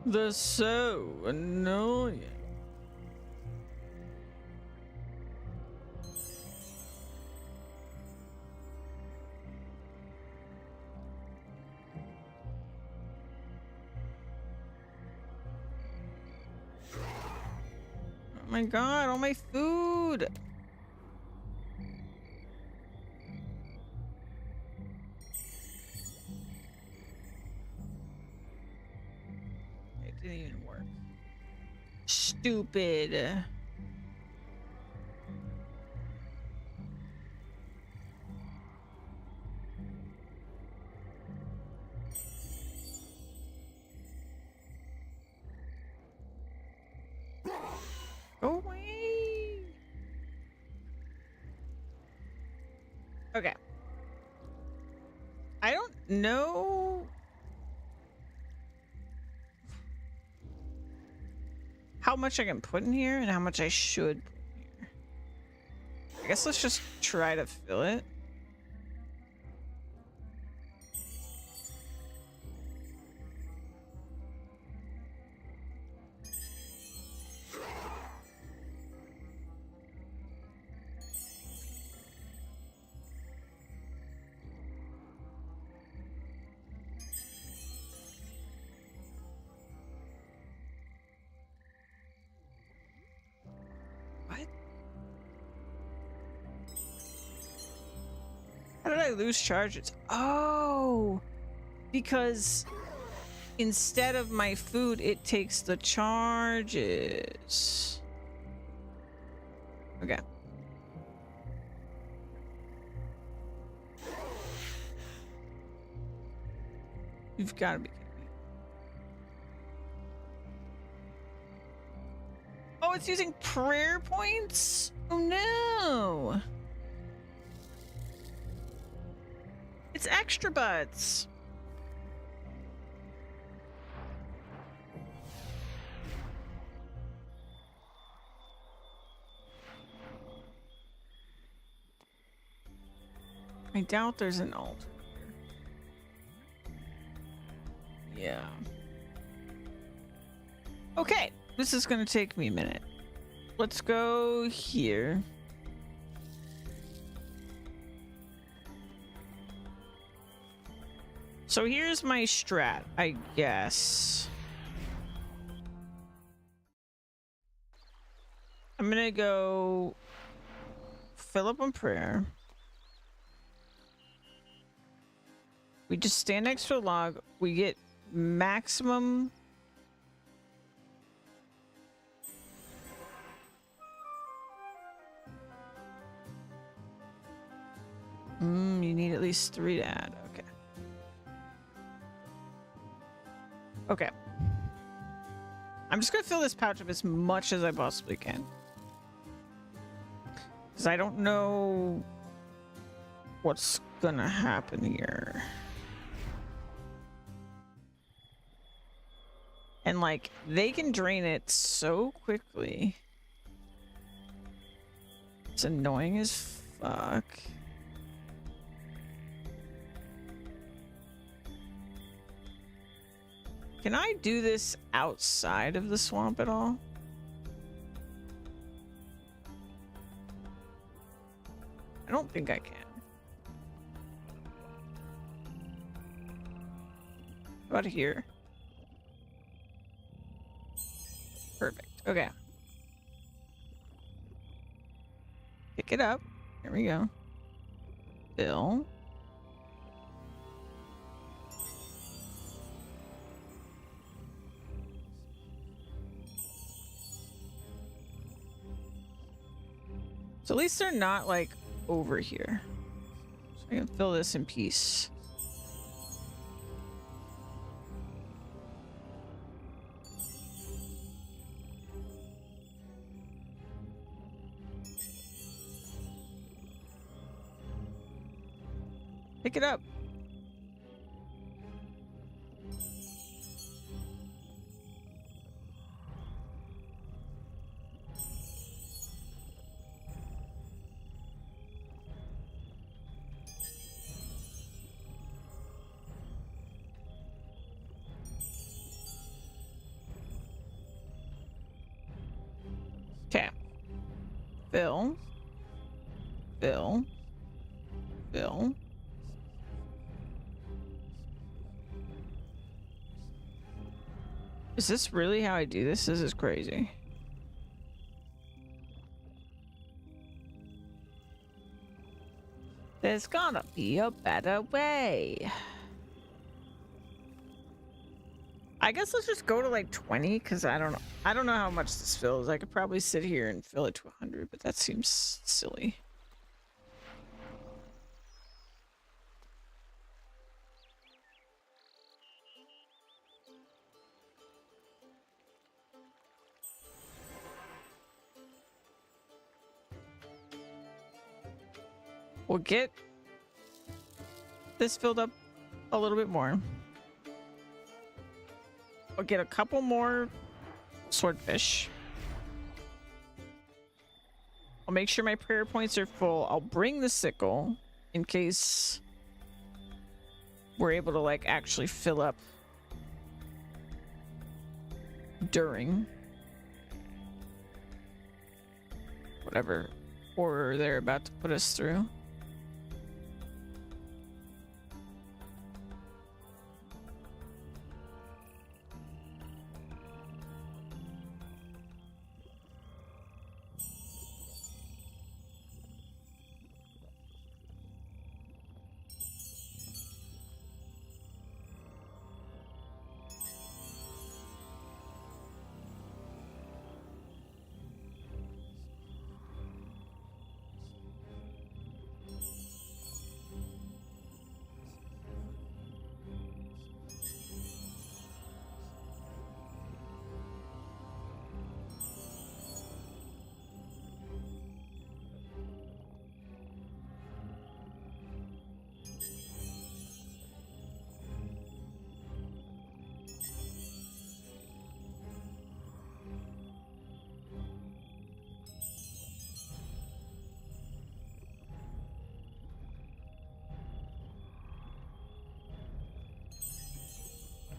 Speaker 1: They're so annoying. Oh my god, all my food! It didn't even work. Stupid. Go away. Okay. I don't know how much I can put in here and how much I should put in here. I guess let's just try to fill it. What? How did I lose charges? Oh, because instead of my food, it takes the charges. Okay. You've got to be kidding me. Oh, it's using prayer points? Oh no. It's extra butts. I doubt there's an altar here. Yeah. Okay, this is gonna take me a minute. Let's go here. So here's my strat, I guess. I'm gonna go fill up on prayer. We just stand next to a log. We get maximum. You need at least 3 to add. Okay. Okay. I'm just gonna fill this pouch up as much as I possibly can. Because I don't know what's gonna happen here. And like, they can drain it so quickly. It's annoying as fuck. Can I do this outside of the swamp at all? I don't think I can. How about here? Perfect. Okay. Pick it up. Here we go. Fill. So at least they're not like over here. So I can fill this in peace. Pick it up. Fill. Fill. Fill. Is this really how I do this? This is crazy. There's gotta be a better way. I guess let's just go to like 20 because I don't know how much this fills. I could probably sit here and fill it to 100, but that seems silly. We'll get this filled up a little bit more. I'll get a couple more swordfish. I'll make sure my prayer points are full. I'll bring the sickle in case we're able to like actually fill up during whatever order they're about to put us through.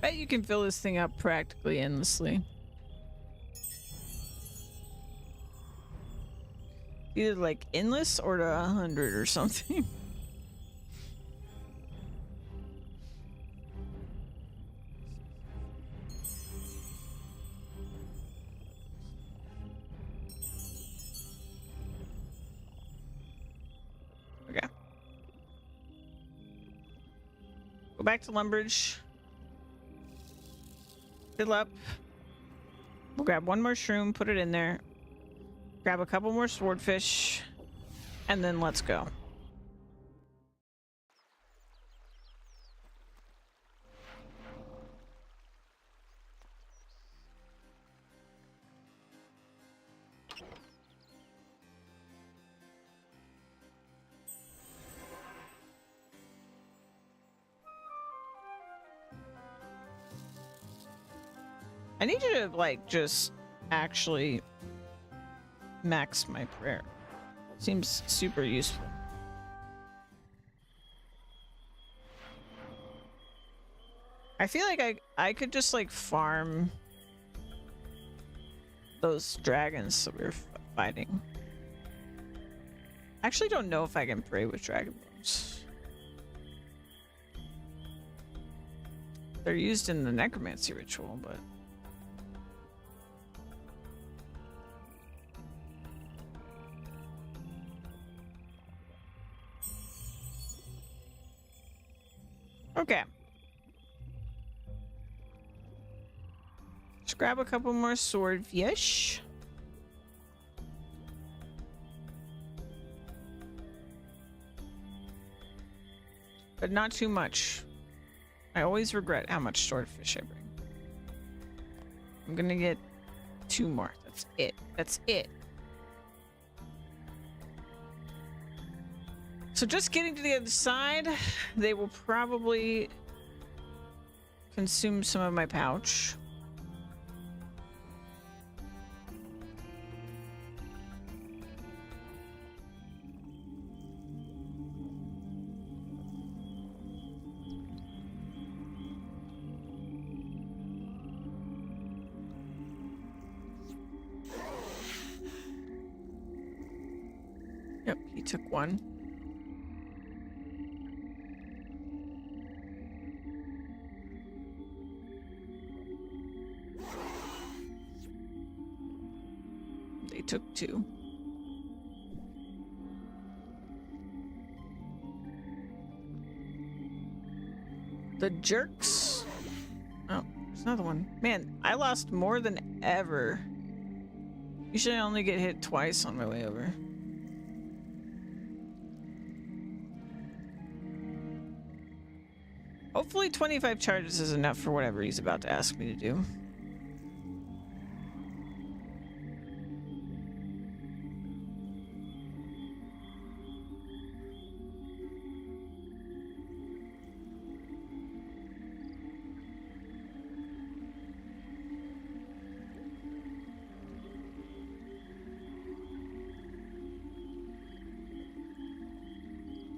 Speaker 1: Bet you can fill this thing up practically endlessly. Either like endless or to 100 or something. Okay. Go back to Lumbridge. Fill up. We'll grab one more shroom, put it in there. Grab a couple more swordfish, and then let's go. I need you to, like, just actually max my prayer. Seems super useful. I feel like I could just, like, farm those dragons that we were fighting. I actually don't know if I can pray with dragon bones. They're used in the necromancy ritual, but... Okay. Let's grab a couple more swordfish. But not too much. I always regret how much swordfish I bring. I'm gonna get 2 more. That's it. That's it. So just getting to the other side, they will probably consume some of my pouch. He took one. They took two. The jerks. Oh, there's another one. Man, I lost more than ever. Usually I only get hit twice on my way over. Hopefully 25 charges is enough for whatever he's about to ask me to do.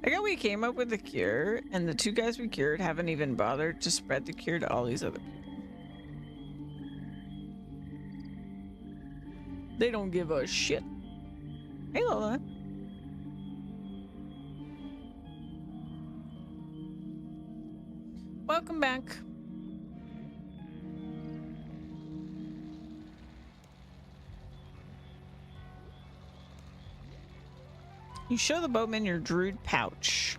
Speaker 1: I got we came up with the cure, and the two guys we cured haven't even bothered to spread the cure to all these other people. They don't give a shit. Hey, Lola. Welcome back. You show the boatman your druid pouch.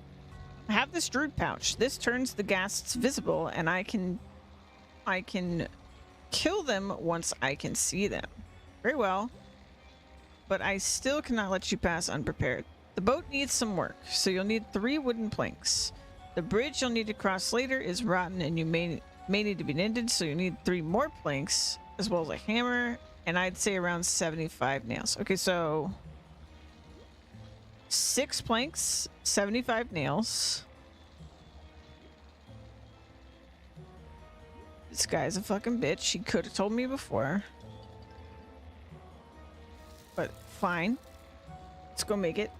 Speaker 1: I have this druid pouch. This turns the ghasts visible, and I can kill them once I can see them. Very well. But I still cannot let you pass unprepared. The boat needs some work, so you'll need 3 wooden planks. The bridge you'll need to cross later is rotten, and you may need to be mended, so you need 3 more planks, as well as a hammer, and I'd say around 75 nails. Okay, so 6 planks, 75 nails. This guy's a fucking bitch. He could have told me before. But fine. Let's go make it.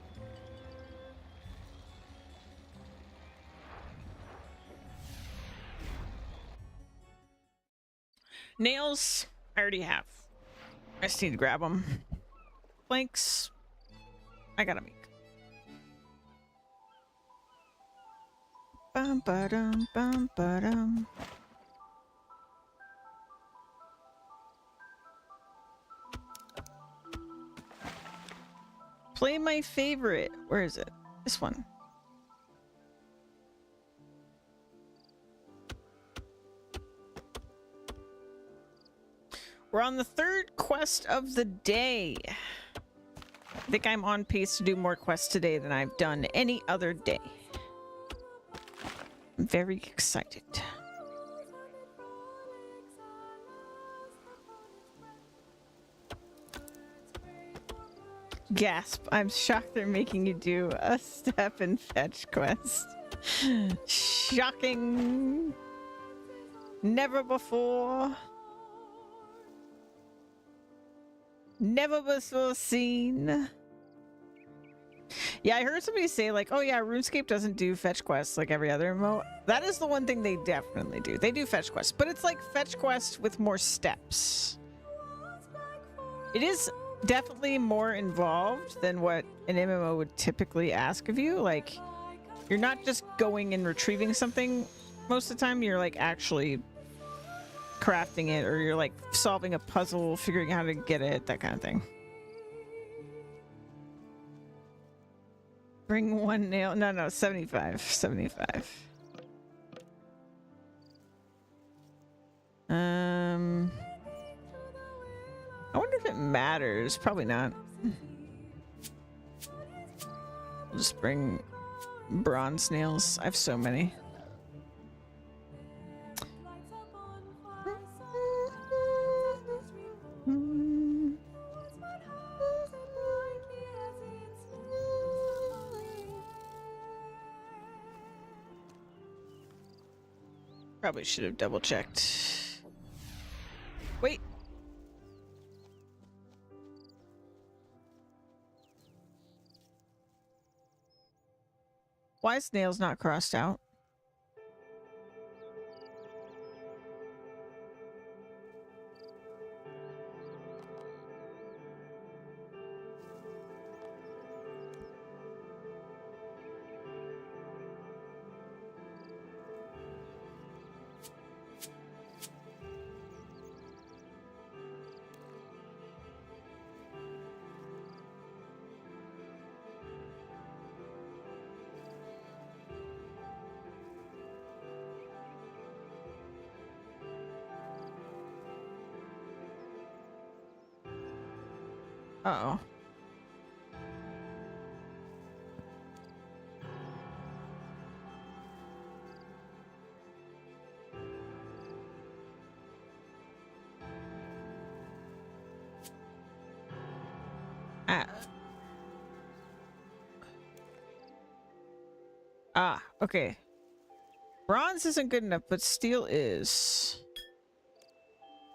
Speaker 1: Nails, I already have. I just need to grab them. Planks, I gotta make. Bum ba dum bum ba dum. Play my favorite. Where is it? This one. We're on the 3rd quest of the day. I think I'm on pace to do more quests today than I've done any other day. I'm very excited. Gasp. I'm shocked they're making you do a step and fetch quest. Shocking. Never before. Never before seen. Yeah, I heard somebody say like, oh yeah, RuneScape doesn't do fetch quests like every other MMO. That is the one thing they definitely do. They do fetch quests, but it's like fetch quests with more steps. It is definitely more involved than what an MMO would typically ask of you. Like, you're not just going and retrieving something most of the time, you're like actually crafting it, or you're like solving a puzzle, figuring out how to get it, that kind of thing. Bring 1 nail. No, 75. 75. I wonder if it matters. Probably not. I'll just bring bronze nails. I have so many. Probably should have double checked. Wait. Why is nails not crossed out? Uh-oh. Okay. Bronze isn't good enough, but steel is.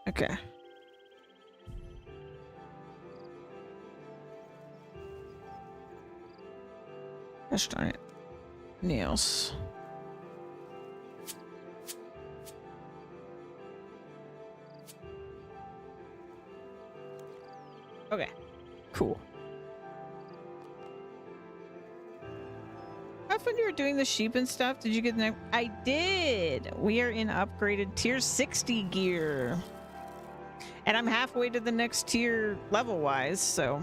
Speaker 1: Okay. Gosh darn it. Nails. Okay. Cool. How fun you were doing the sheep and stuff? Did you get the... I did! We are in upgraded tier 60 gear. And I'm halfway to the next tier level-wise, so...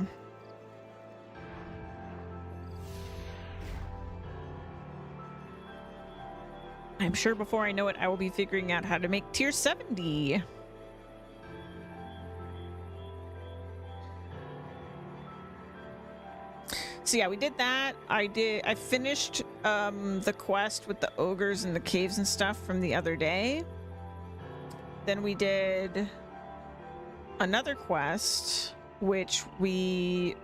Speaker 1: I'm sure before I know it, I will be figuring out how to make tier 70. So yeah, we did that. I finished the quest with the ogres and the caves and stuff from the other day. Then we did another quest, which we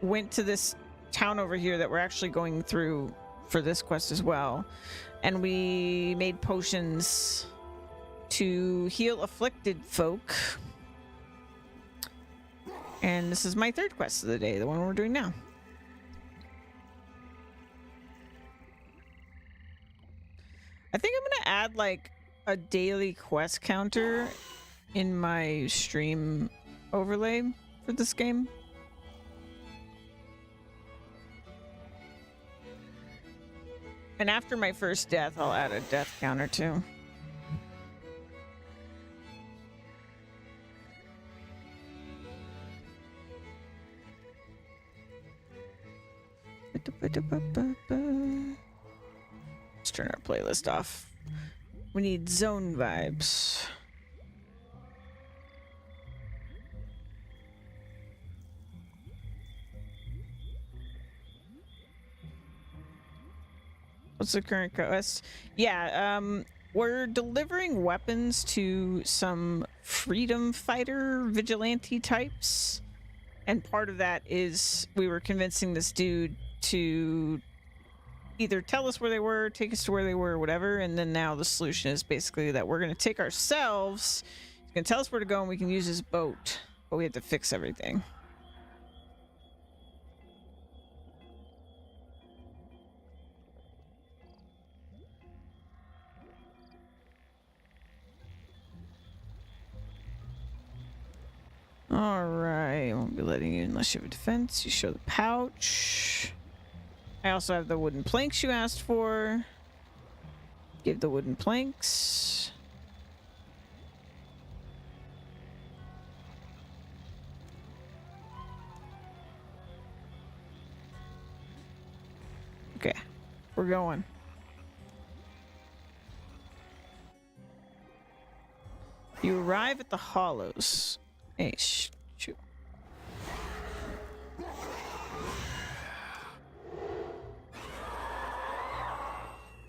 Speaker 1: went to this town over here that we're actually going through for this quest as well. And we made potions to heal afflicted folk. And this is my third quest of the day, the one we're doing now. I think I'm gonna add like a daily quest counter in my stream overlay for this game. And after my first death, I'll add a death counter too. Let's turn our playlist off. We need zone vibes. What's the current quest? Yeah, we're delivering weapons to some freedom fighter vigilante types. And part of that is we were convincing this dude to either tell us where they were, take us to where they were, or whatever. And then now the solution is basically that we're going to take ourselves. He's going to tell us where to go and we can use his boat. But we have to fix everything. Alright, I won't be letting you unless you have a defense. You show the pouch. I also have the wooden planks you asked for. Give the wooden planks. Okay, we're going. You arrive at the hollows. Hey, shoot.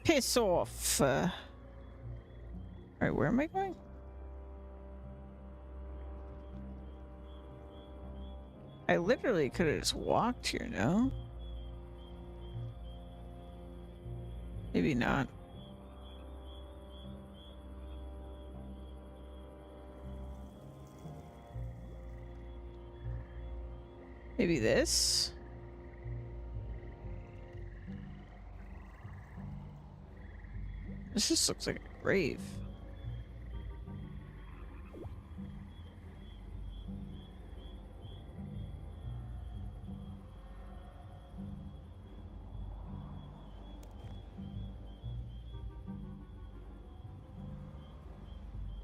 Speaker 1: Piss off. Alright, where am I going? I literally could have just walked here, no? Maybe not. Maybe this? This just looks like a grave.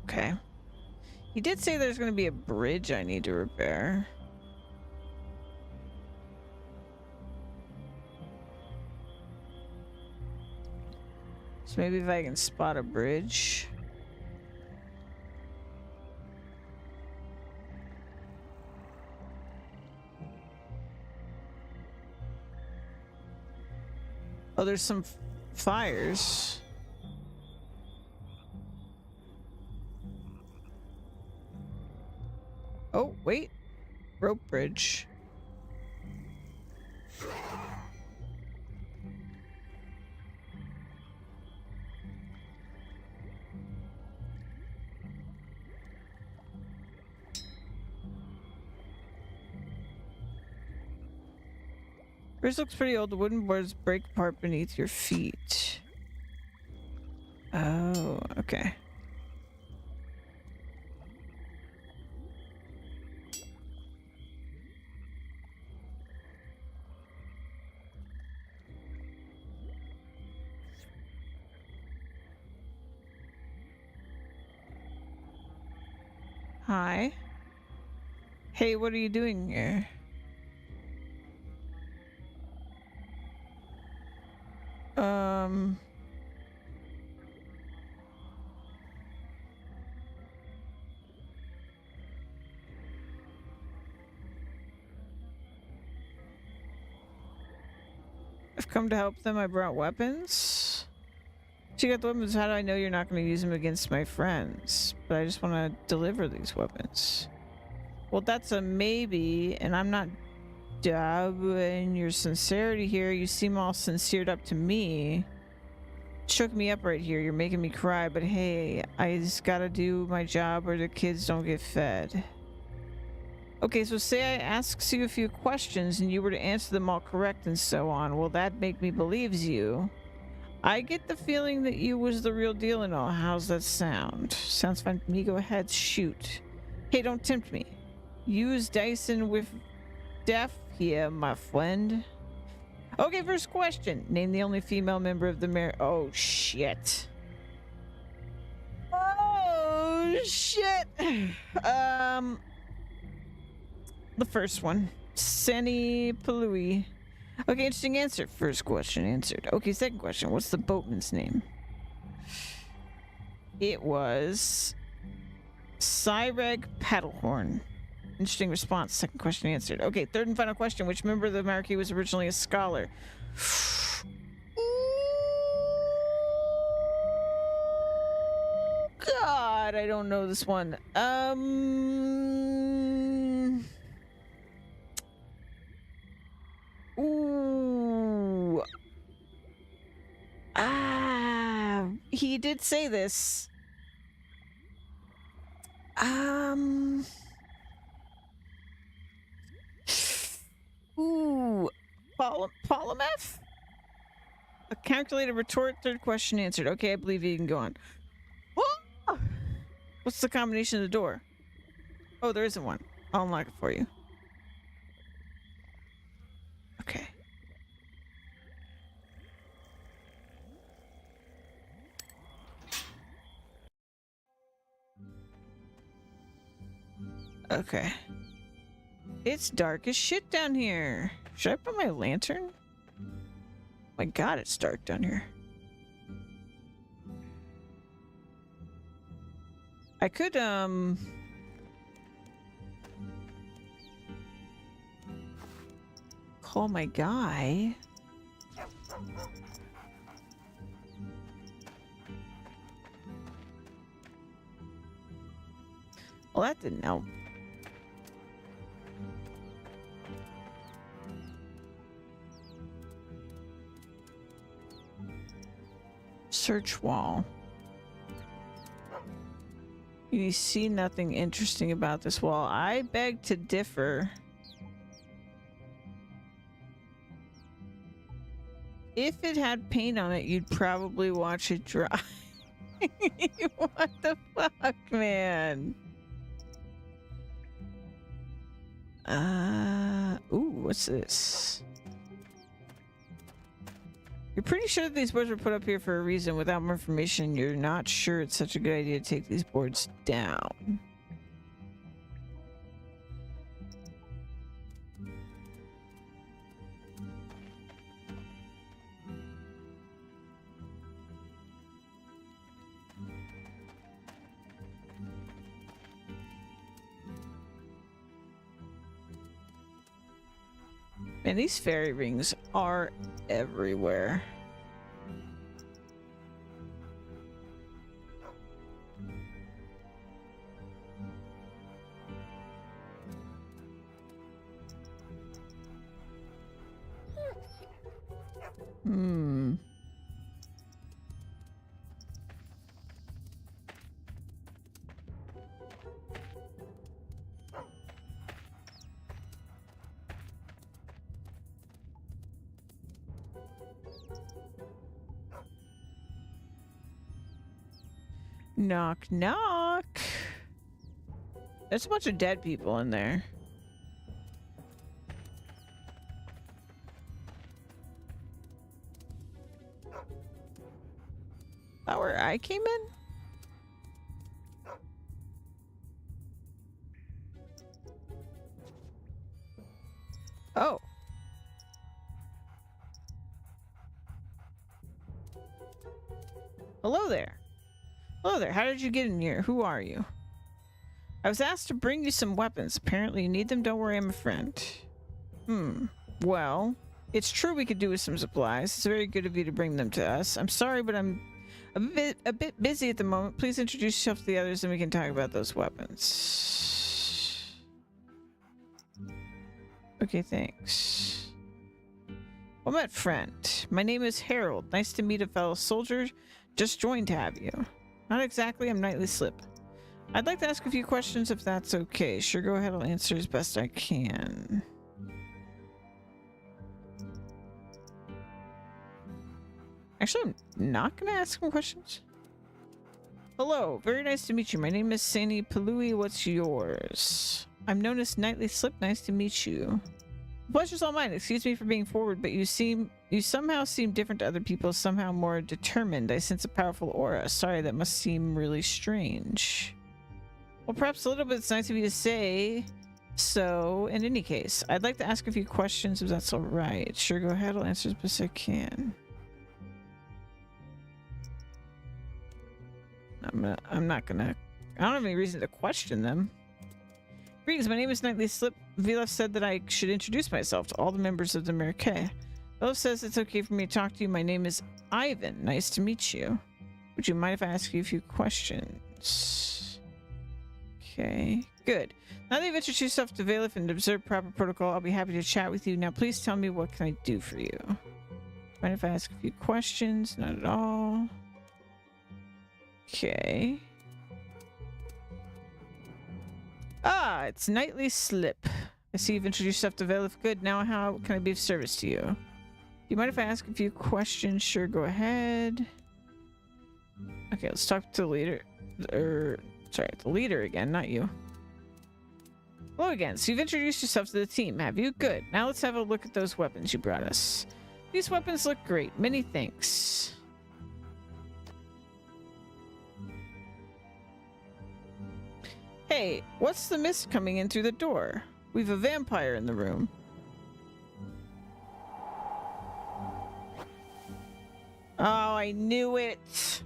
Speaker 1: Okay. He did say there's going to be a bridge I need to repair. So maybe if I can spot a bridge. Oh, there's some fires. Oh, wait. Rope bridge. Bridge looks pretty old. The wooden boards break apart beneath your feet. Oh, okay. Hi. Hey, what are you doing here? I've come to help them. I brought weapons. So you got the weapons. How do I know you're not going to use them against my friends? But I just want to deliver these weapons. Well, that's a maybe, and I'm not doubting your sincerity here. You seem all sincered up to me. Shook me up right here. You're making me cry, but hey, I just gotta do my job or the kids don't get fed. Okay, so say I asks you a few questions and you were to answer them all correct and so on. Will that make me believes you? I get the feeling that you was the real deal and all. How's that sound? Sounds fine to me. Go ahead, shoot. Hey, don't tempt me. Use Dyson with death here, my friend. Okay, first question. Name the only female member of the Oh, shit. Oh, shit. The first one. Seni Palui. Okay, interesting answer. First question answered. Okay, second question. What's the boatman's name? It was Cyreg Paddlehorn. Interesting response. Second question answered. Okay, third and final question. Which member of the monarchy was originally a scholar? God, I don't know this one. Ooh. He did say this. Ooh. Polymeth? A calculated retort, third question answered. Okay, I believe you can go on. Oh! What's the combination of the door? Oh, there isn't one. I'll unlock it for you. Okay. Okay. It's dark as shit down here. Should I put my lantern? My god, it's dark down here. I could, call my guy. Well, that didn't help. Search wall. You see nothing interesting about this wall. I beg to differ. If it had paint on it, you'd probably watch it dry. What the fuck, man? Ooh, what's this? You're pretty sure that these boards were put up here for a reason. Without more information, you're not sure it's such a good idea to take these boards down. And these fairy rings are everywhere. Knock, knock. There's a bunch of dead people in there. That where I came in? Oh. Hello there. Hello there. How did you get in here? Who are you? I was asked to bring you some weapons. Apparently you need them. Don't worry, I'm a friend. Well, it's true we could do with some supplies. It's very good of you to bring them to us. I'm sorry, but I'm a bit busy at the moment. Please introduce yourself to the others and we can talk about those weapons. Okay, thanks. Well met, friend. My name is Harold. Nice to meet a fellow soldier. Just joined to have you. Not exactly, I'm Nightly Slip. I'd like to ask a few questions if that's okay. Sure, go ahead, I'll answer as best I can. Actually, I'm not gonna ask him questions. Hello, very nice to meet you. My name is Sandy Palui. What's yours? I'm known as Nightly Slip. Nice to meet you. The pleasure's all mine. Excuse me for being forward, but you somehow seem different to other people, somehow more determined. I sense a powerful aura. Sorry, that must seem really strange. Well, perhaps a little bit. It's nice of you to say so. In any case, I'd like to ask a few questions if that's all right. Sure, go ahead. I'll answer as best I can. I'm not gonna. I don't have any reason to question them. Greetings, my name is Nightly Slip. Vilef said that I should introduce myself to all the members of the Merkei. Vilef says it's okay for me to talk to you. My name is Ivan. Nice to meet you. Would you mind if I ask you a few questions? Okay, good. Now that you've introduced yourself to Vilef and observed proper protocol, I'll be happy to chat with you. Now please tell me, what can I do for you? Mind if I ask a few questions? Not at all. Okay. Ah, it's Nightly Slip. I see you've introduced yourself to Vilef. Good. Now how can I be of service to you? Do you mind if I ask a few questions? Sure, go ahead. Okay, let's talk to the leader. Sorry, the leader again, not you. Hello again. So you've introduced yourself to the team, have you? Good. Now let's have a look at those weapons you brought us. These weapons look great. Many thanks. Hey, what's the mist coming in through the door? We've a vampire in the room. Oh, I knew it.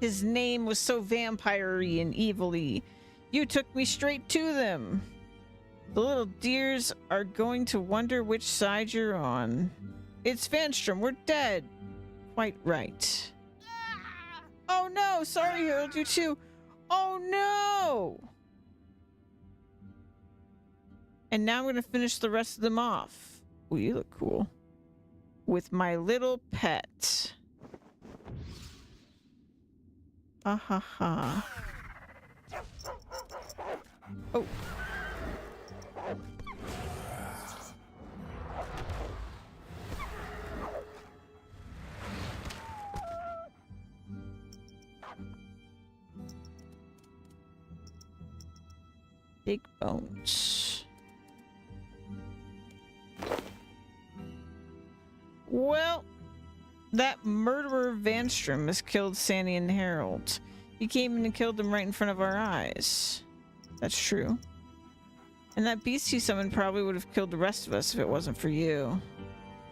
Speaker 1: His name was so vampire-y and evil-y. You took me straight to them. The little deers are going to wonder which side you're on. It's Vanstrom. We're dead. Quite right. Oh no! Sorry, Harold. You too. Oh no! And now I'm going to finish the rest of them off. Ooh, you look cool. With my little pet. Ah ha ha. Oh. Big bones. Well, that murderer Vanstrom has killed Sandy and Harold. He came in and killed them right in front of our eyes. That's true. And that beast he summoned probably would have killed the rest of us if it wasn't for you.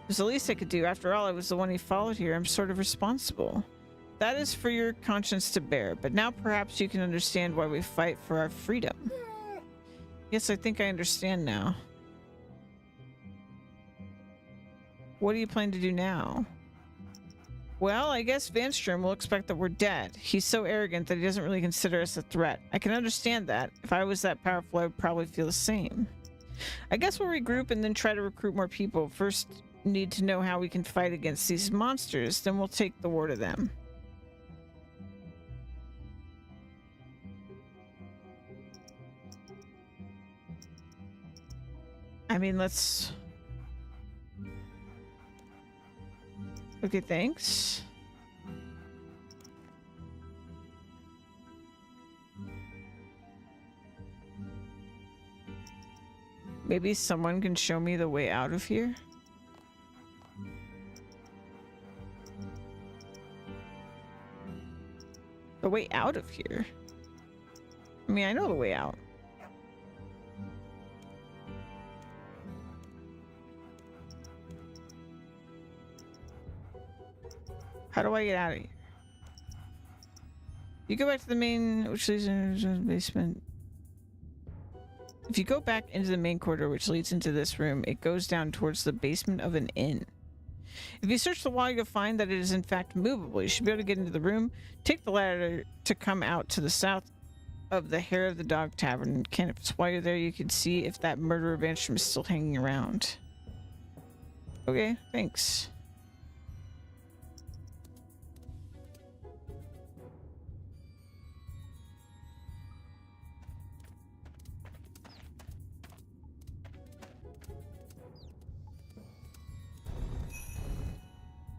Speaker 1: It was the least I could do. After all, I was the one he followed here. I'm sort of responsible. That is for your conscience to bear, but now perhaps you can understand why we fight for our freedom. Yes, I think I understand now. What do you plan to do now? Well, I guess Vanstrom will expect that we're dead. He's so arrogant that he doesn't really consider us a threat. I can understand that. If I was that powerful, I would probably feel the same. I guess we'll regroup and then try to recruit more people. First, need to know how we can fight against these monsters, then we'll take the war to them. I mean, let's... Okay, thanks. Maybe someone can show me the way out of here? The way out of here? I mean, I know the way out. How do I get out of here? You go back to the main, which leads into the basement. If you go back into the main corridor, which leads into this room, it goes down towards the basement of an inn. If you search the wall, you'll find that it is in fact movable. You should be able to get into the room. Take the ladder to come out to the south of the Hair of the Dog Tavern. While you're there, you can see if that murderer Banstrom is still hanging around. Okay, thanks.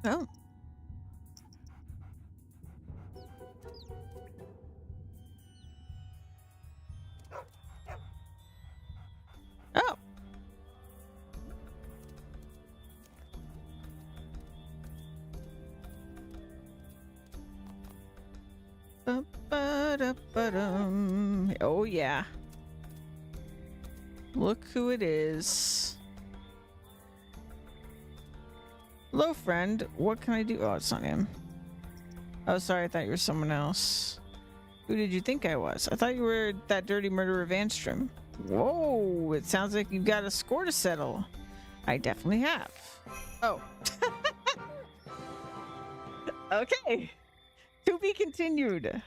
Speaker 1: Oh. Oh. Ba-ba-da-ba-dum. Oh yeah. Look who it is. Hello, friend. What can I do? Oh, it's not him. Oh, sorry. I thought you were someone else. Who did you think I was? I thought you were that dirty murderer Vanstrom. Whoa, it sounds like you've got a score to settle. I definitely have. Oh. Okay. To be continued.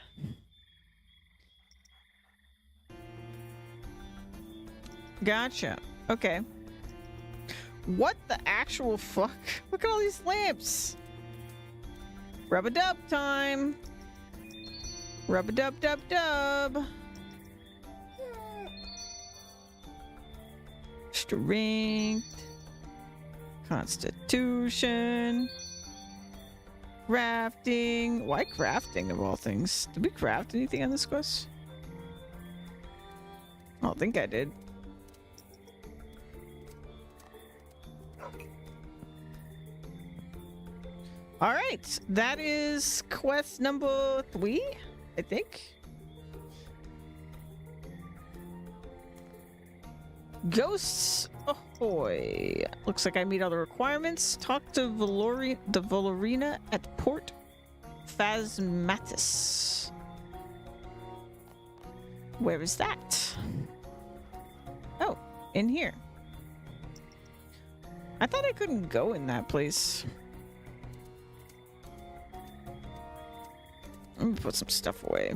Speaker 1: Gotcha. Okay. What the actual fuck? Look at all these lamps. Rub-a-dub time. Rub-a-dub-dub-dub. Strength. Constitution. Crafting. Why crafting of all things? Did we craft anything on this quest? I don't think I did. All right, that is quest number 3, I think. Ghosts ahoy! Looks like I meet all the requirements. Talk to the Valorina at Port Phasmatis. Where is that? Oh, in here. I thought I couldn't go in that place. Let me put some stuff away.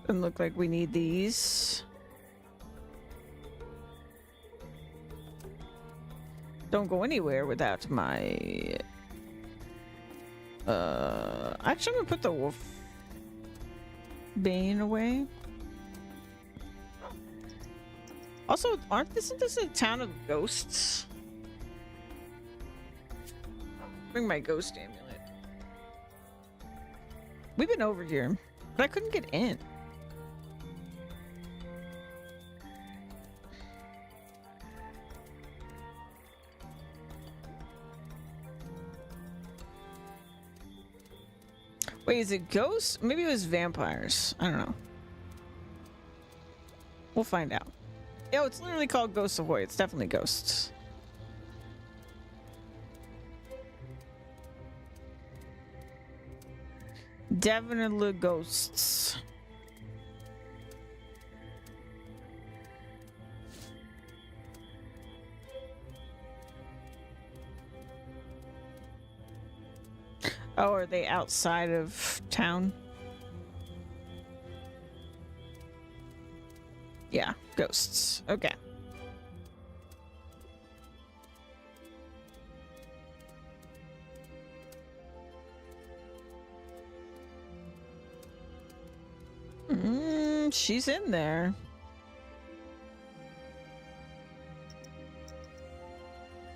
Speaker 1: Doesn't look like we need these. Don't go anywhere without my... Actually, I'm gonna put the wolf bane away. Also, isn't this a town of ghosts? Bring my ghost amulet. We've been over here, but I couldn't get in. Wait, is it ghosts? Maybe it was vampires. I don't know. We'll find out. Yo, it's literally called Ghosts Ahoy. It's definitely ghosts. Definitely ghosts. Oh, are they outside of town? Yeah, ghosts. Okay. She's in there.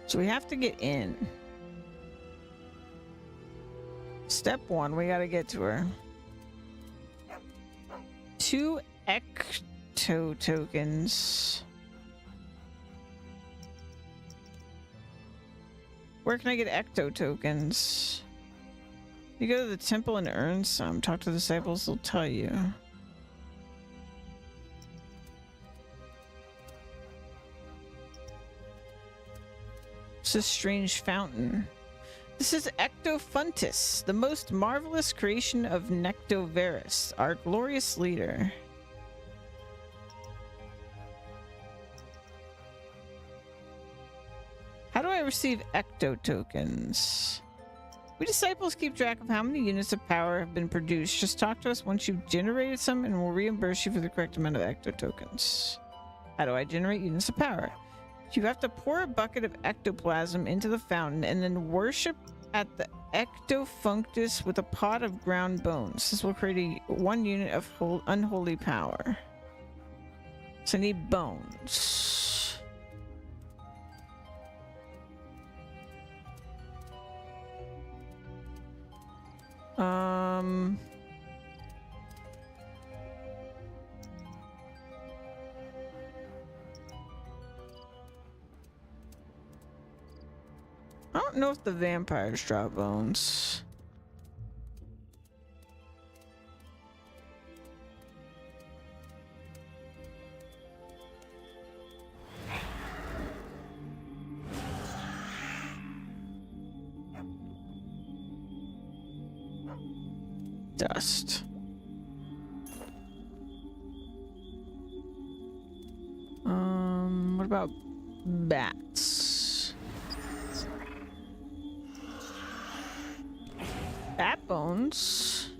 Speaker 1: So we have to get in. Step 1, we gotta get to her. 2 ecto tokens. Where can I get ecto tokens? You go to the temple and earn some. Talk to the disciples, they'll tell you. It's a strange fountain. This is Ectofuntus, the most marvelous creation of Nectoverus, our glorious leader. How do I receive ecto tokens? We disciples keep track of how many units of power have been produced. Just talk to us once you've generated some and we'll reimburse you for the correct amount of ecto tokens. How do I generate units of power? You have to pour a bucket of ectoplasm into the fountain and then worship at the Ectofunctus with a pot of ground bones. This will create 1 unit of unholy power. So I need bones. I don't know if the vampires drop bones. Dust. What about bats? Bat bones.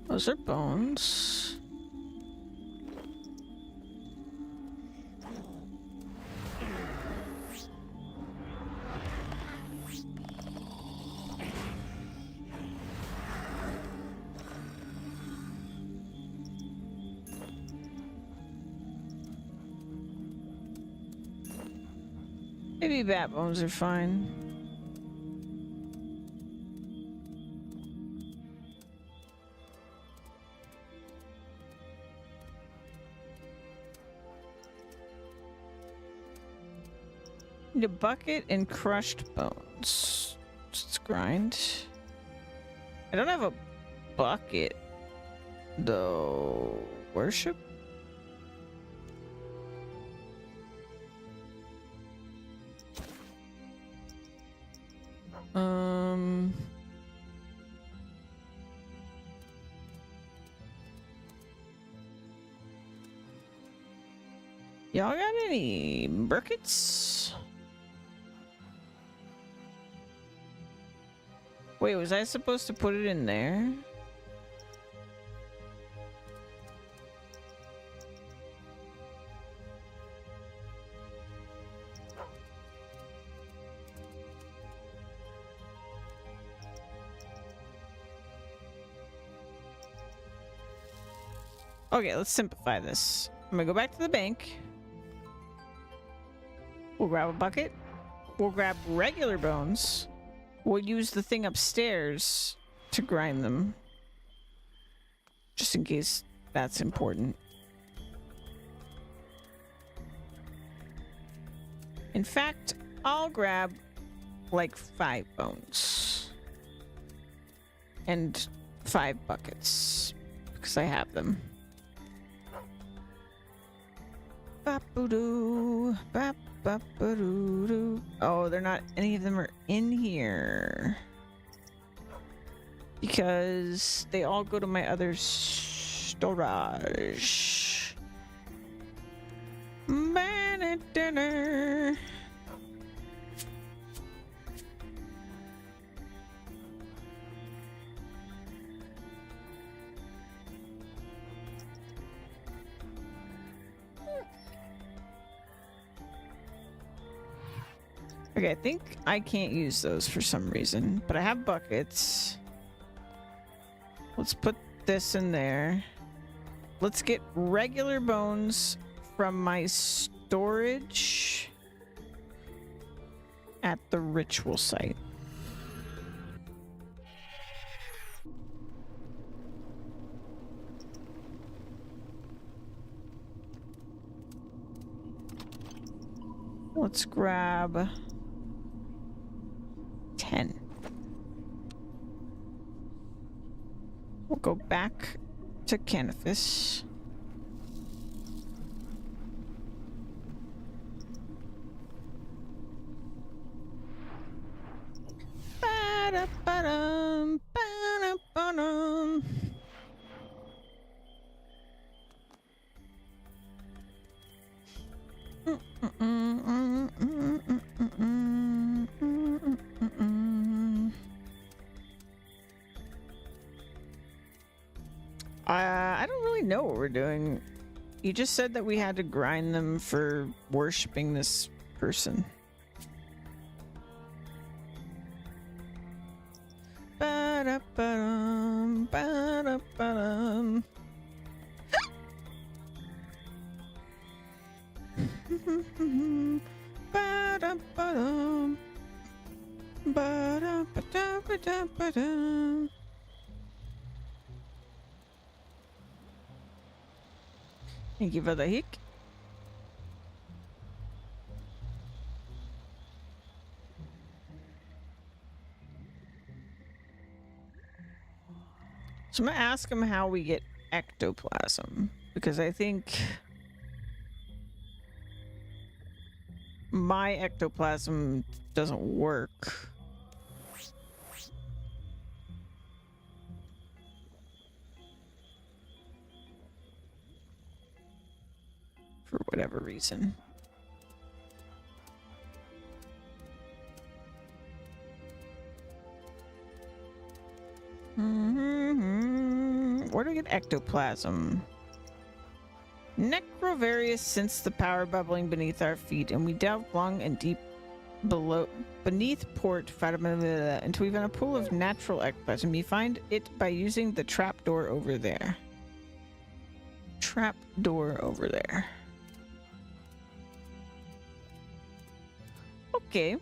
Speaker 1: Those are bones. Maybe bat bones are fine. Need a bucket and crushed bones. Let's grind. I don't have a bucket, though. Worship? Y'all got any buckets? Wait, was I supposed to put it in there? Okay, let's simplify this. I'm gonna go back to the bank. We'll grab a bucket. We'll grab regular bones. We'll use the thing upstairs to grind them. Just in case that's important. In fact, I'll grab like 5 bones. And 5 buckets. Because I have them. Bap-a-doo, bap-bap-a-doo-doo. Oh, they're not, any of them are in here. Because they all go to my other storage. Man at dinner. Okay, I think I can't use those for some reason, but I have buckets. Let's put this in there. Let's get regular bones from my storage at the ritual site. Let's grab 10. We'll go back to Canifis. Ba-da-ba-dum, ba-da-ba-dum. I don't really know what we're doing. You just said that we had to grind them for worshipping this person. Ba-da-ba-dum, ba-da-ba-dum. Ba-da-ba-dum. Ba-da-ba-da-ba-da-ba-dum. Thank you for the hick. So I'm gonna ask him how we get ectoplasm, because I think my ectoplasm doesn't work. For whatever reason. Where do we get ectoplasm? Necrovarious sense the power bubbling beneath our feet, and we delve long and deep beneath port until we find a pool of natural ectoplasm. You find it by using the trap door over there. Trap door over there. Okay.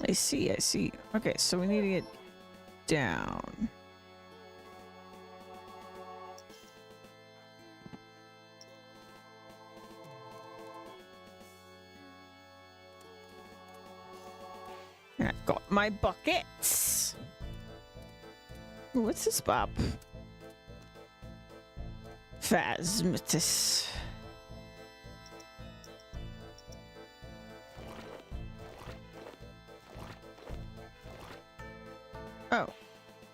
Speaker 1: I see, I see. Okay, so we need to get down. I got my buckets. Ooh, what's this, Bob? Phasmatus. Oh,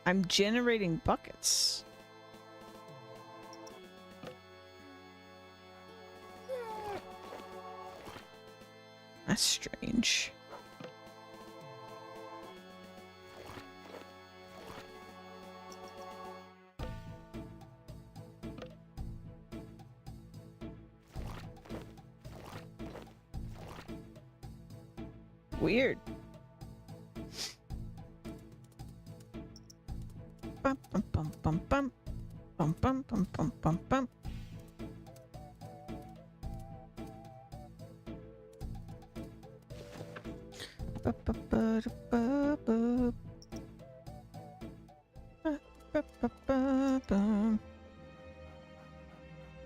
Speaker 1: I'm generating buckets. That's strange. Weird. Bum bum bum bum bum bum bum bum bum bum bum.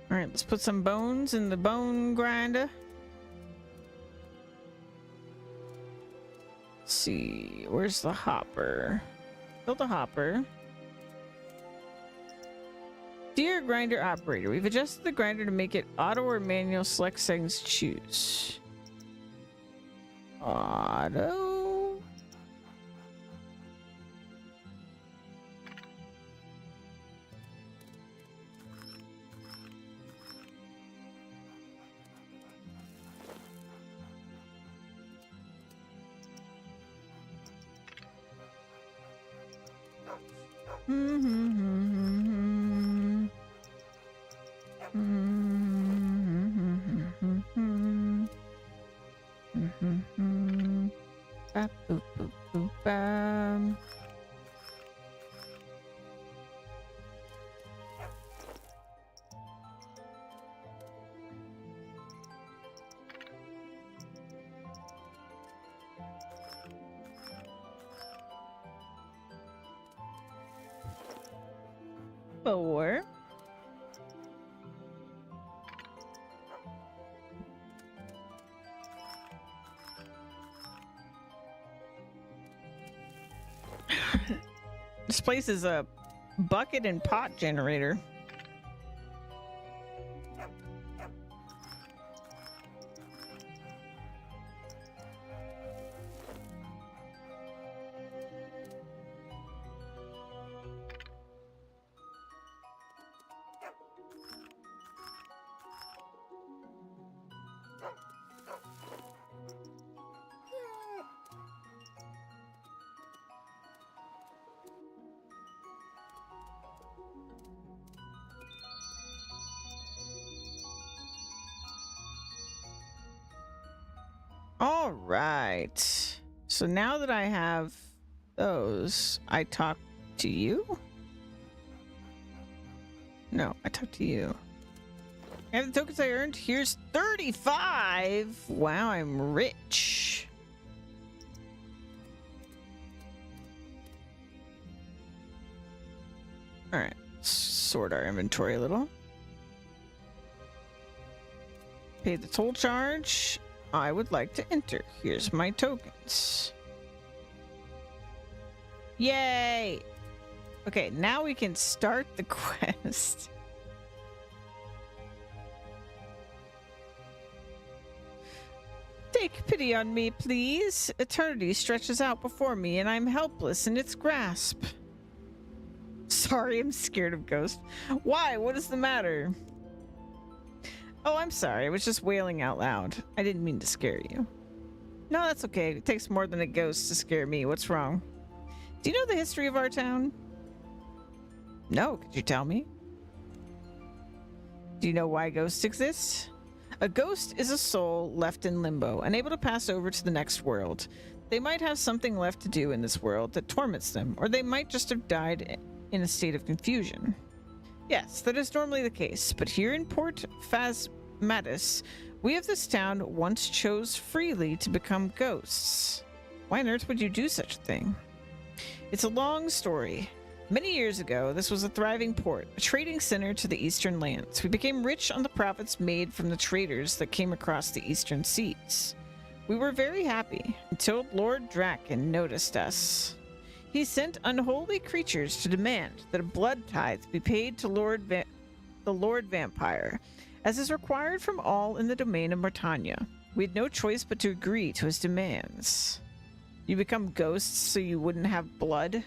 Speaker 1: All right, let's put some bones in the bone grinder. Let's see, where's the hopper? Build a hopper. Dear grinder operator, we've adjusted the grinder to make it auto or manual. Select settings, choose. Auto. Four. This place is a bucket and pot generator. All right. So now that I have those, I talk to you? No, I talk to you. I have the tokens I earned. Here's 35. Wow, I'm rich. All right. Sort our inventory a little. Pay the toll charge. I would like to enter. Here's my tokens. Yay! Okay, now we can start the quest. Take pity on me, please. Eternity stretches out before me, and I'm helpless in its grasp. Sorry, I'm scared of ghosts. Why? What is the matter? Oh, I'm sorry. I was just wailing out loud. I didn't mean to scare you. No, that's okay. It takes more than a ghost to scare me. What's wrong? Do you know the history of our town? No, could you tell me? Do you know why ghosts exist? A ghost is a soul left in limbo, unable to pass over to the next world. They might have something left to do in this world that torments them, or they might just have died in a state of confusion. Yes, that is normally the case, but here in Port Phasmatis, we of this town once chose freely to become ghosts. Why on earth would you do such a thing? It's a long story. Many years ago, this was a thriving port, a trading center to the eastern lands. We became rich on the profits made from the traders that came across the eastern seas. We were very happy until Lord Draken noticed us. He sent unholy creatures to demand that a blood tithe be paid to the Lord Vampire, as is required from all in the domain of Martania. We had no choice but to agree to his demands. You become ghosts so you wouldn't have blood?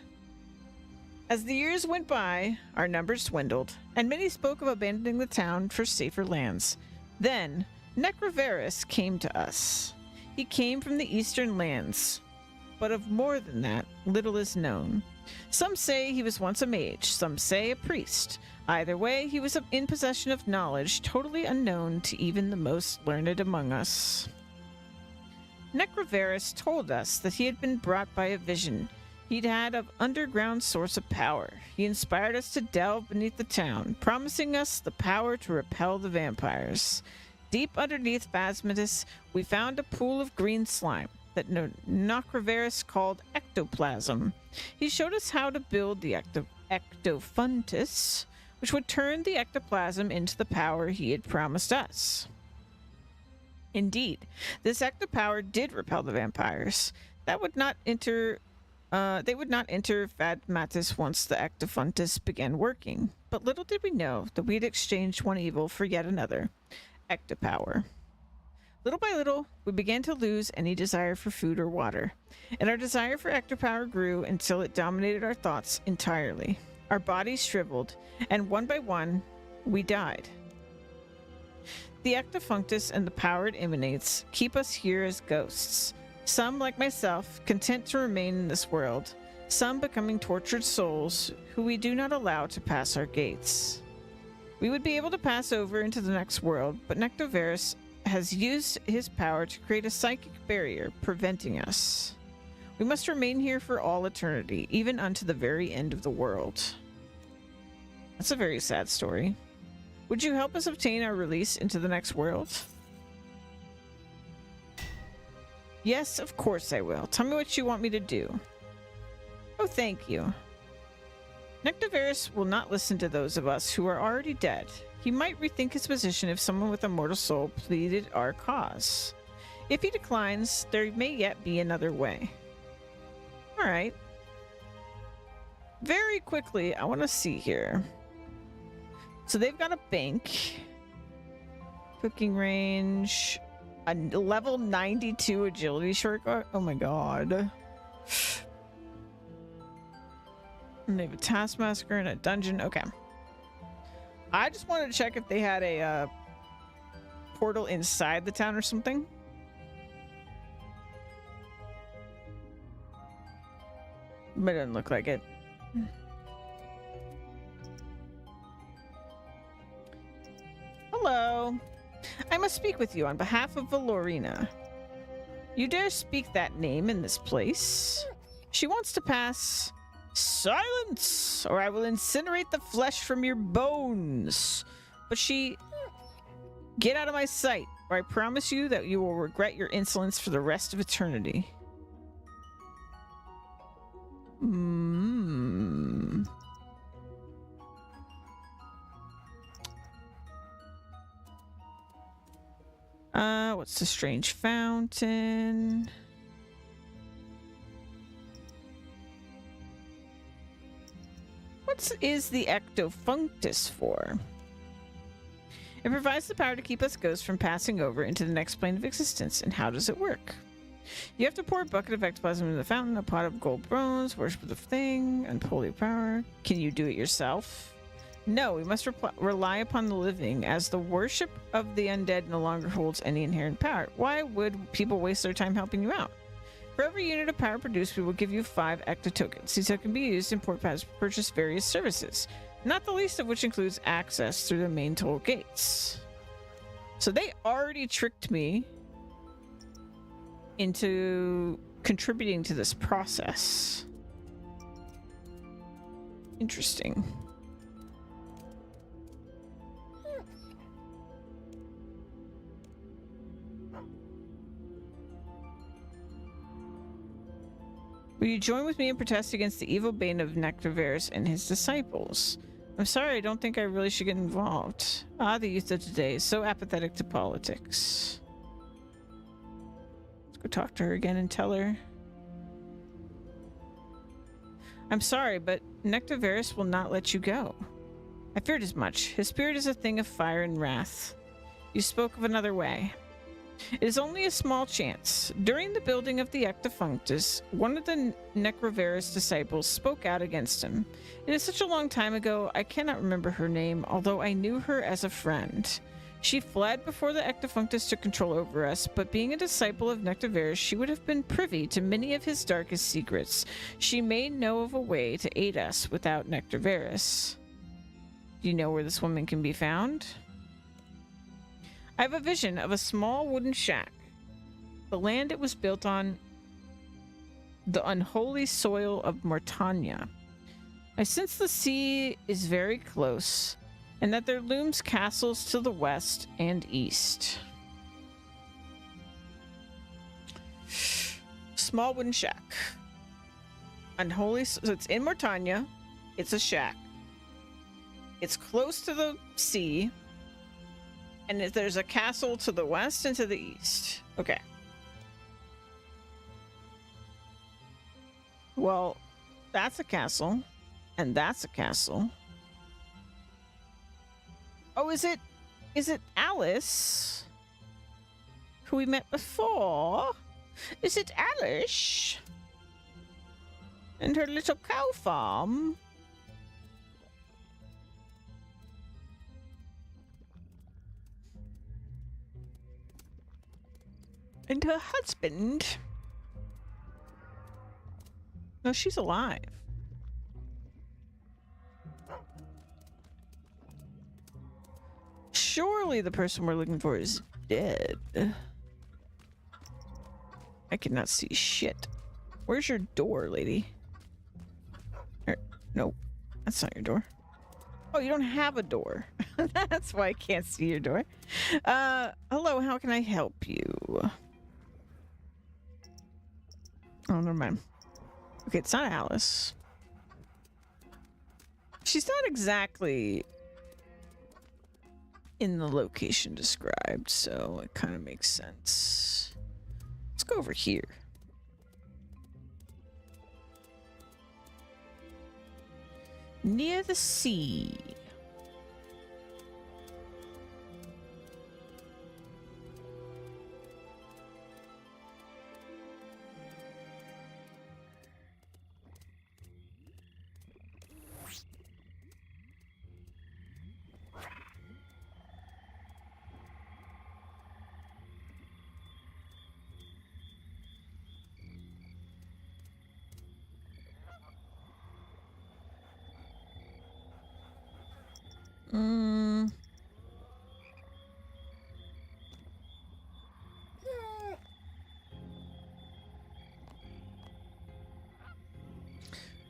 Speaker 1: As the years went by, our numbers dwindled, and many spoke of abandoning the town for safer lands. Then, Necrovarus came to us. He came from the eastern lands, but of more than that, little is known. Some say he was once a mage, some say a priest. Either way, he was in possession of knowledge totally unknown to even the most learned among us. Necrovarus told us that he had been brought by a vision he'd had of underground source of power. He inspired us to delve beneath the town, promising us the power to repel the vampires. Deep underneath Phasmatis, we found a pool of green slime that Necrovarus called ectoplasm. He showed us how to build the ectofuntus, which would turn the ectoplasm into the power he had promised us. Indeed, this ectopower did repel the vampires. They would not enter Phasmatis once the ectofuntus began working. But little did we know that we had exchanged one evil for yet another, ectopower. Little by little, we began to lose any desire for food or water, and our desire for ectopower grew until it dominated our thoughts entirely. Our bodies shriveled, and one by one, we died. The ectofunctus and the power it emanates keep us here as ghosts. Some, like myself, content to remain in this world, some becoming tortured souls who we do not allow to pass our gates. We would be able to pass over into the next world, but Necrovarus has used his power to create a psychic barrier, preventing us. We must remain here for all eternity, even unto the very end of the world. That's a very sad story. Would you help us obtain our release into the next world? Yes, of course I will. Tell me what you want me to do. Oh, thank you. Necrovarus will not listen to those of us who are already dead. He might rethink his position if someone with a mortal soul pleaded our cause. If he declines, there may yet be another way. All right. very quickly, I want to see here. So they've got a bank, cooking range, a level 92 agility shortcut. Oh my god. And they have a taskmaster and a dungeon. Okay. I just wanted to check if they had a portal inside the town or something. But it doesn't look like it. Hello. I must speak with you on behalf of Valorina. You dare speak that name in this place? She wants to pass. Silence, or I will incinerate the flesh from your bones. But she... Get out of my sight, or I promise you that you will regret your insolence for the rest of eternity. What's the strange fountain? What is the ectofunctus for? It provides the power to keep us ghosts from passing over into the next plane of existence. And how does it work? You have to pour a bucket of ectoplasm into the fountain, a pot of gold bronze, worship the thing, unholy power. Can you do it yourself? No, we must rely upon the living, as the worship of the undead no longer holds any inherent power. Why would people waste their time helping you out? For every unit of power produced, we will give you 5 ecto tokens. These can be used in port paths to purchase various services, not the least of which includes access through the main toll gates. So they already tricked me into contributing to this process. Interesting. Will you join with me and protest against the evil bane of Nectaverus and his disciples? I'm sorry, I don't think I really should get involved. Ah, the youth of today is so apathetic to politics. Let's go talk to her again and tell her. I'm sorry, but Nectaverus will not let you go. I feared as much. His spirit is a thing of fire and wrath. You spoke of another way. It is only a small chance. During the building of the Ectofunctus, one of the Necroverus disciples spoke out against him. It is such a long time ago, I cannot remember her name, although I knew her as a friend. She fled before the Ectofunctus took control over us, but being a disciple of Nectaverus, she would have been privy to many of his darkest secrets. She may know of a way to aid us without Nectaverus. Do you know where this woman can be found? I have a vision of a small wooden shack. The land it was built on, the unholy soil of Mortania. I sense the sea is very close, and that there looms castles to the west and east. Small wooden shack. Unholy, so it's in Mortania. It's a shack. It's close to the sea. And there's a castle to the west and to the east. Okay. Well, that's a castle. And that's a castle. Oh, is it Alice? Who we met before? Is it Alice? And her little cow farm? And her husband? No, she's alive. Surely the person we're looking for is dead. I cannot see shit. Where's your door, lady? Nope, that's not your door. Oh, you don't have a door. That's why I can't see your door. Hello, how can I help you? Oh, never mind. Okay, it's not Alice. She's not exactly in the location described, so it kind of makes sense. Let's go over here. Near the sea.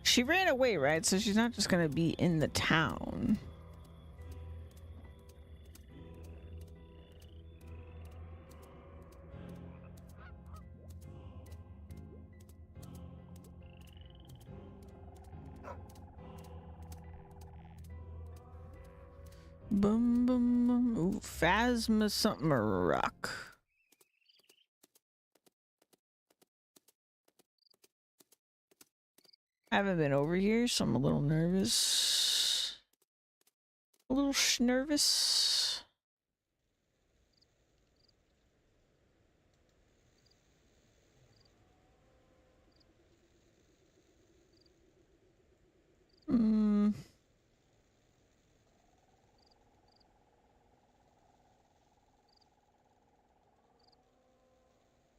Speaker 1: She ran away, right? So she's not just gonna be in the town. Boom, boom, boom. Ooh, Phasma something rock. I haven't been over here, so I'm a little nervous. A little nervous.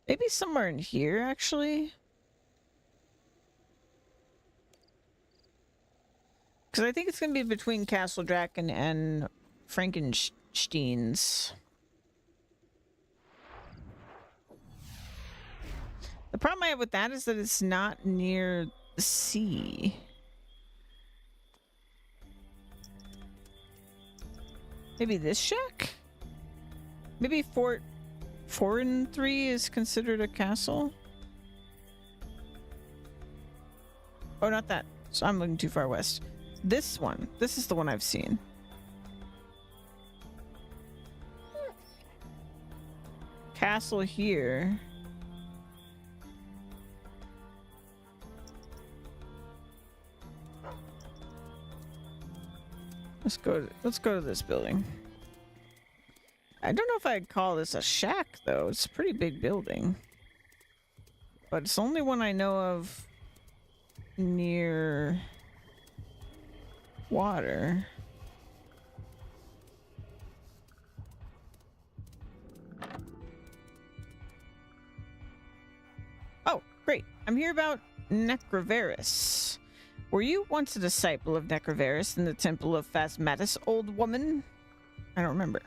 Speaker 1: Maybe somewhere in here, actually. Because I think it's going to be between Castle Draken and Frankenstein's. The problem I have with that is that it's not near the sea. Maybe this shack? Maybe Fort 4 and 3 is considered a castle? Oh, not that. So I'm looking too far west. This one. This is the one I've seen. Castle here. Let's go to this building. I don't know if I'd call this a shack though. It's a pretty big building. But it's the only one I know of near water. Oh, great. I'm here about Necroveris. Were you once a disciple of Necroveris in the Temple of Phasmatis, old woman? I don't remember.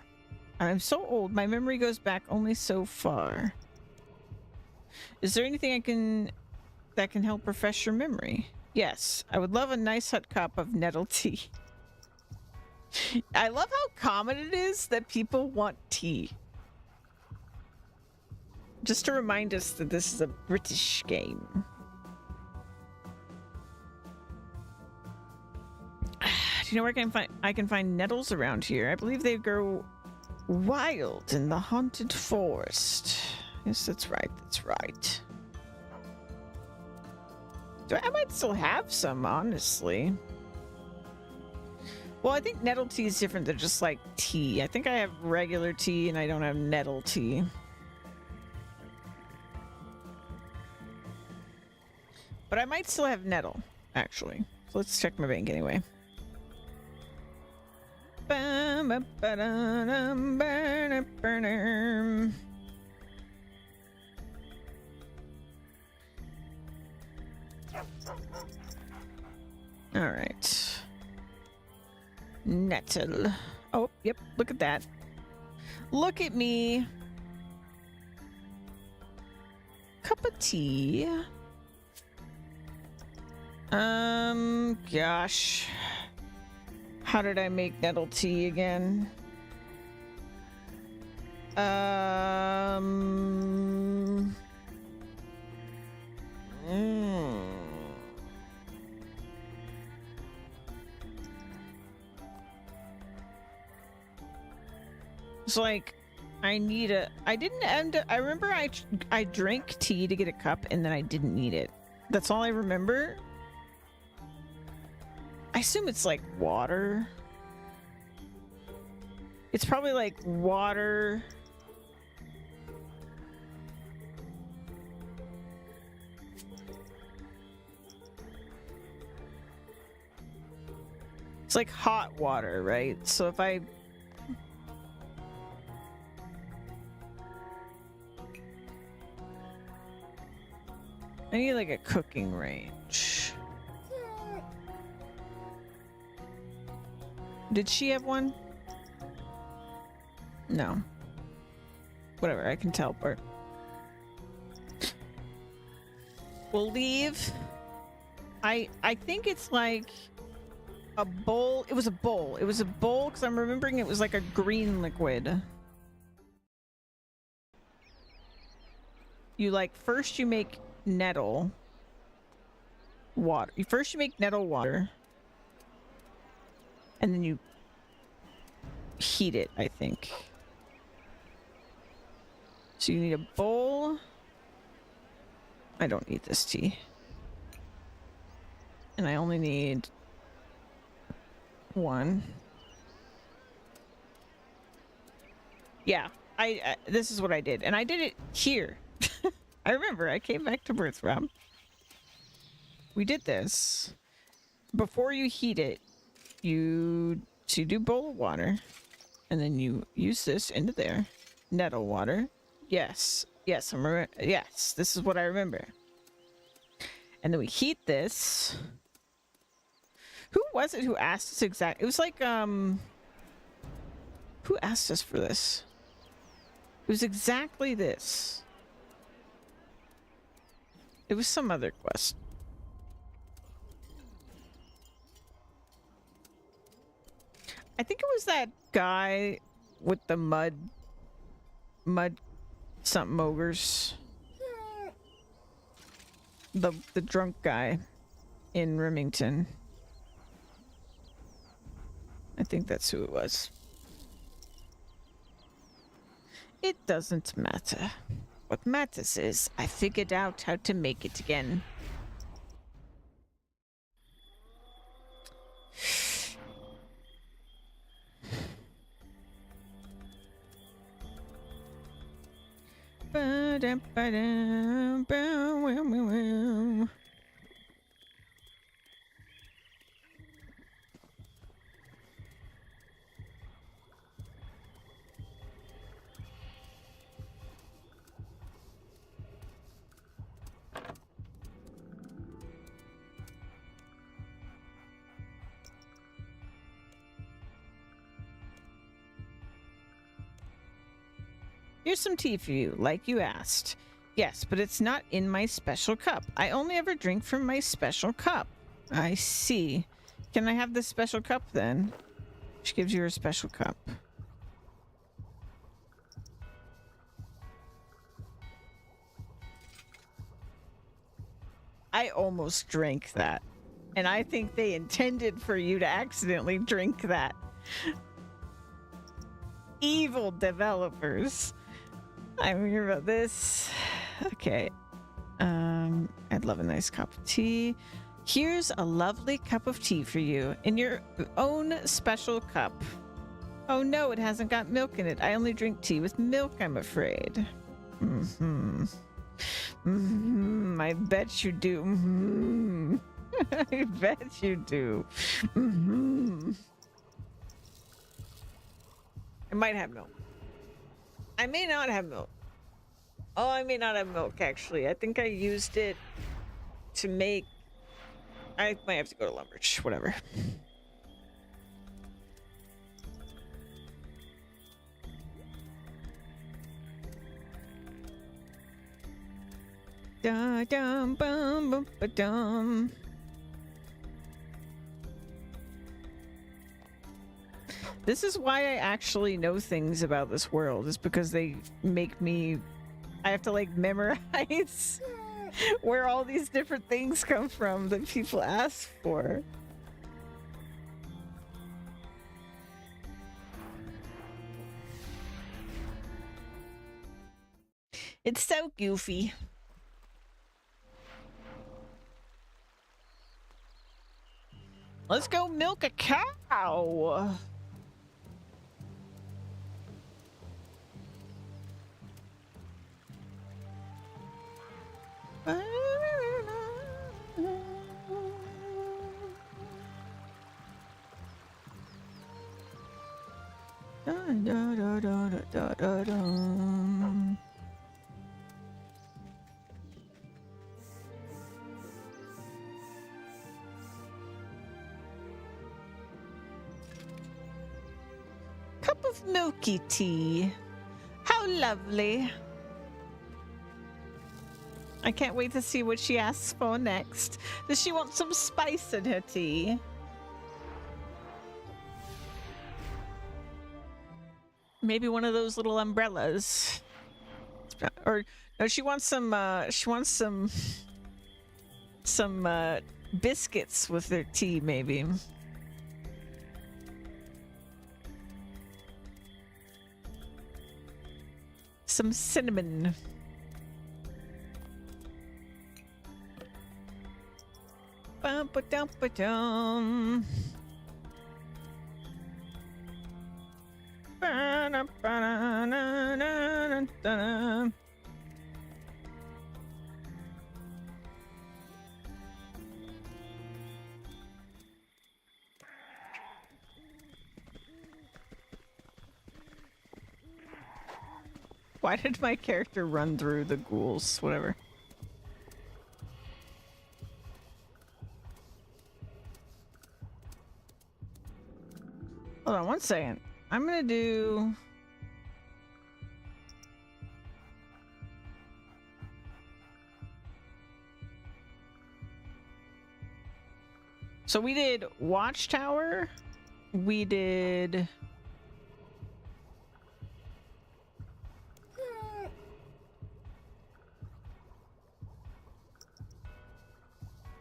Speaker 1: I'm so old, my memory goes back only so far. Is there anything that can help refresh your memory? Yes, I would love a nice hot cup of nettle tea. I love how common it is that people want tea. Just to remind us that this is a British game. Do you know where I can find nettles around here? I believe they grow wild in the haunted forest. Yes, that's right. That's right. I might still have some, honestly. Well, I think nettle tea is different than just like tea. I think I have regular tea and I don't have nettle tea. But I might still have nettle, actually. So let's check my bank anyway. All right. Nettle. Oh, yep. Look at that. Look at me. Cup of tea. Gosh. How did I make nettle tea again? It's like I remember I drank tea to get a cup and then I didn't need it. That's all I remember. I assume it's like water. It's probably like water. It's like hot water, right? So if I need like a cooking range. Did she have one? No. Whatever, I can teleport. We'll leave. I think it's like a bowl. It was a bowl. It was a bowl because I'm remembering it was like a green liquid. You like, first you make nettle water. First you make nettle water. And then you heat it, I think. So you need a bowl. I don't need this tea. And I only need one. Yeah, I this is what I did. And I did it here. I remember I came back to Birth Rob. We did this. Before you heat it, you do bowl of water. And then you use this into there. Nettle water. Yes. Yes, yes, this is what I remember. And then we heat this. Who was it who asked us exactly? It was like, who asked us for this? It was exactly this. It was some other quest. I think it was that guy with the mud something ogres. The drunk guy in Remington. I think that's who it was. It doesn't matter. What matters is I figured out how to make it again. Here's some tea for you, like you asked. Yes, but it's not in my special cup. I only ever drink from my special cup. I see. Can I have this special cup then? She gives you her special cup. I almost drank that. And I think they intended for you to accidentally drink that. Evil developers. I'm here about this. Okay. I'd love a nice cup of tea. Here's a lovely cup of tea for you in your own special cup. Oh no, it hasn't got milk in it. I only drink tea with milk, I'm afraid. I bet you do. I bet you do. I might have milk. I may not have milk. Oh, I may not have milk, actually. I think I used it to make... I might have to go to Lumbridge. Whatever. Da-dum-bum-bum-ba-dum. This is why I actually know things about this world, is because they make me... I have to, like, memorize where all these different things come from that people ask for. It's so goofy. Let's go milk a cow. Cup of milky tea. How lovely. I can't wait to see what she asks for next. Does she want some spice in her tea? Maybe one of those little umbrellas. Or no, she wants some biscuits with her tea, maybe. Some cinnamon. Bum-ba-dum-ba-dum. Ba-da-ba-da-na-na-na-na-na. Why did my character run through the ghouls? Whatever. Hold on one second. I'm gonna do... So we did Watchtower. We did...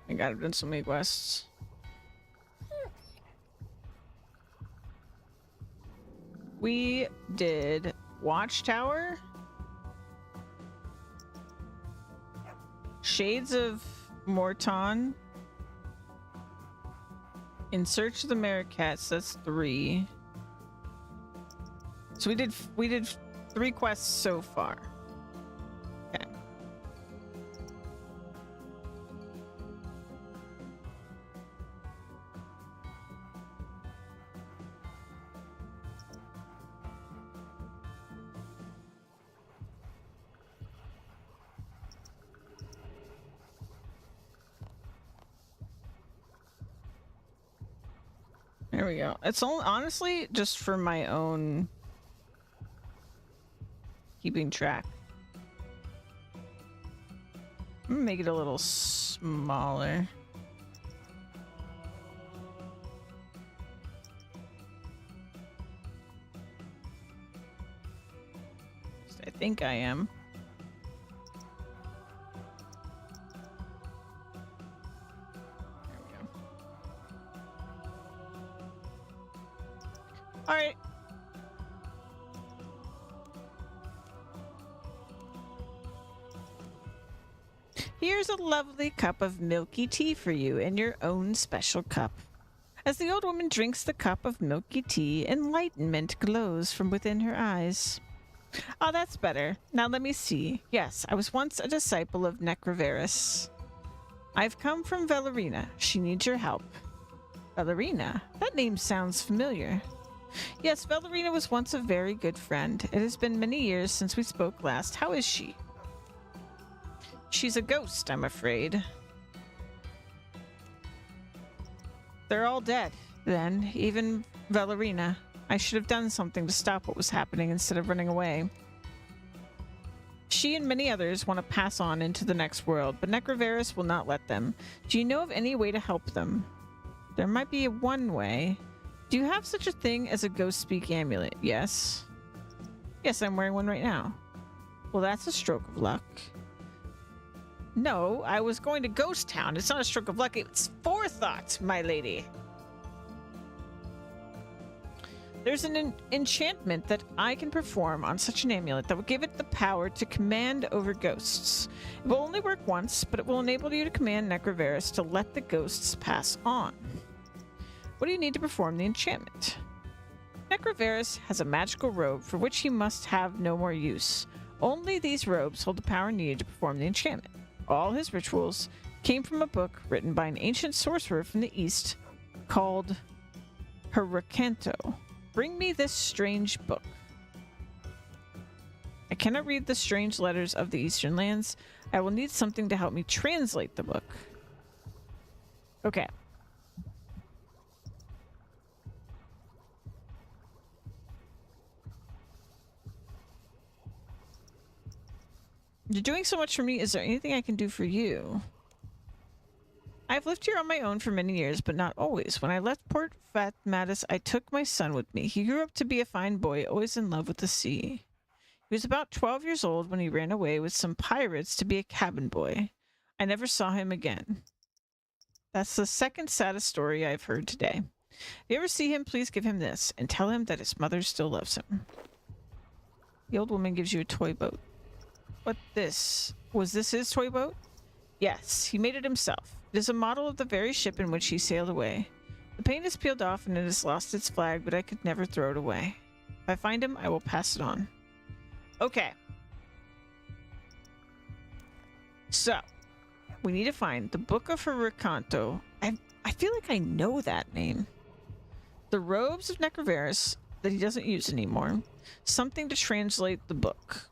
Speaker 1: I got it in so many quests. We did Watchtower, Shades of Morton, In Search of the Mericats. That's 3. So we did 3 quests so far. Okay. There we go. It's all honestly just for my own keeping track. I'm gonna make it a little smaller. I think I am. All right. Here's a lovely cup of milky tea for you in your own special cup. As the old woman drinks the cup of milky tea, enlightenment glows from within her eyes. Oh, that's better. Now let me see. Yes, I was once a disciple of Necroveris. I've come from Valerina. She needs your help. Valerina? That name sounds familiar. Yes, Valerina was once a very good friend. It has been many years since we spoke last. How is she? She's a ghost, I'm afraid. They're all dead, then. Even Valerina. I should have done something to stop what was happening instead of running away. She and many others want to pass on into the next world, but Necroveris will not let them. Do you know of any way to help them? There might be one way. Do you have such a thing as a ghost speak amulet? Yes. Yes, I'm wearing one right now. Well, that's a stroke of luck. No, I was going to Ghost Town. It's not a stroke of luck. It's forethought, my lady. There's an enchantment that I can perform on such an amulet that will give it the power to command over ghosts. It will only work once, but it will enable you to command Necroveris to let the ghosts pass on. What do you need to perform the enchantment? Necrovarus has a magical robe for which he must have no more use. Only these robes hold the power needed to perform the enchantment. All his rituals came from a book written by an ancient sorcerer from the east called Huracanto. Bring me this strange book. I cannot read the strange letters of the eastern lands. I will need something to help me translate the book. Okay. You're doing so much for me. Is there anything I can do for you? I've lived here on my own for many years, but not always. When I left Port Fatmatis, I took my son with me. He grew up to be a fine boy, always in love with the sea. He was about 12 years old when he ran away with some pirates to be a cabin boy. I never saw him again. That's the second saddest story I've heard today. If you ever see him, please give him this and tell him that his mother still loves him. The old woman gives you a toy boat. What this? Was this his toy boat? Yes, he made it himself. It is a model of the very ship in which he sailed away. The paint is peeled off and it has lost its flag, but I could never throw it away. If I find him, I will pass it on. Okay. So, we need to find the Book of Huracanto. I feel like I know that name. The robes of Necrovarus that he doesn't use anymore. Something to translate the book.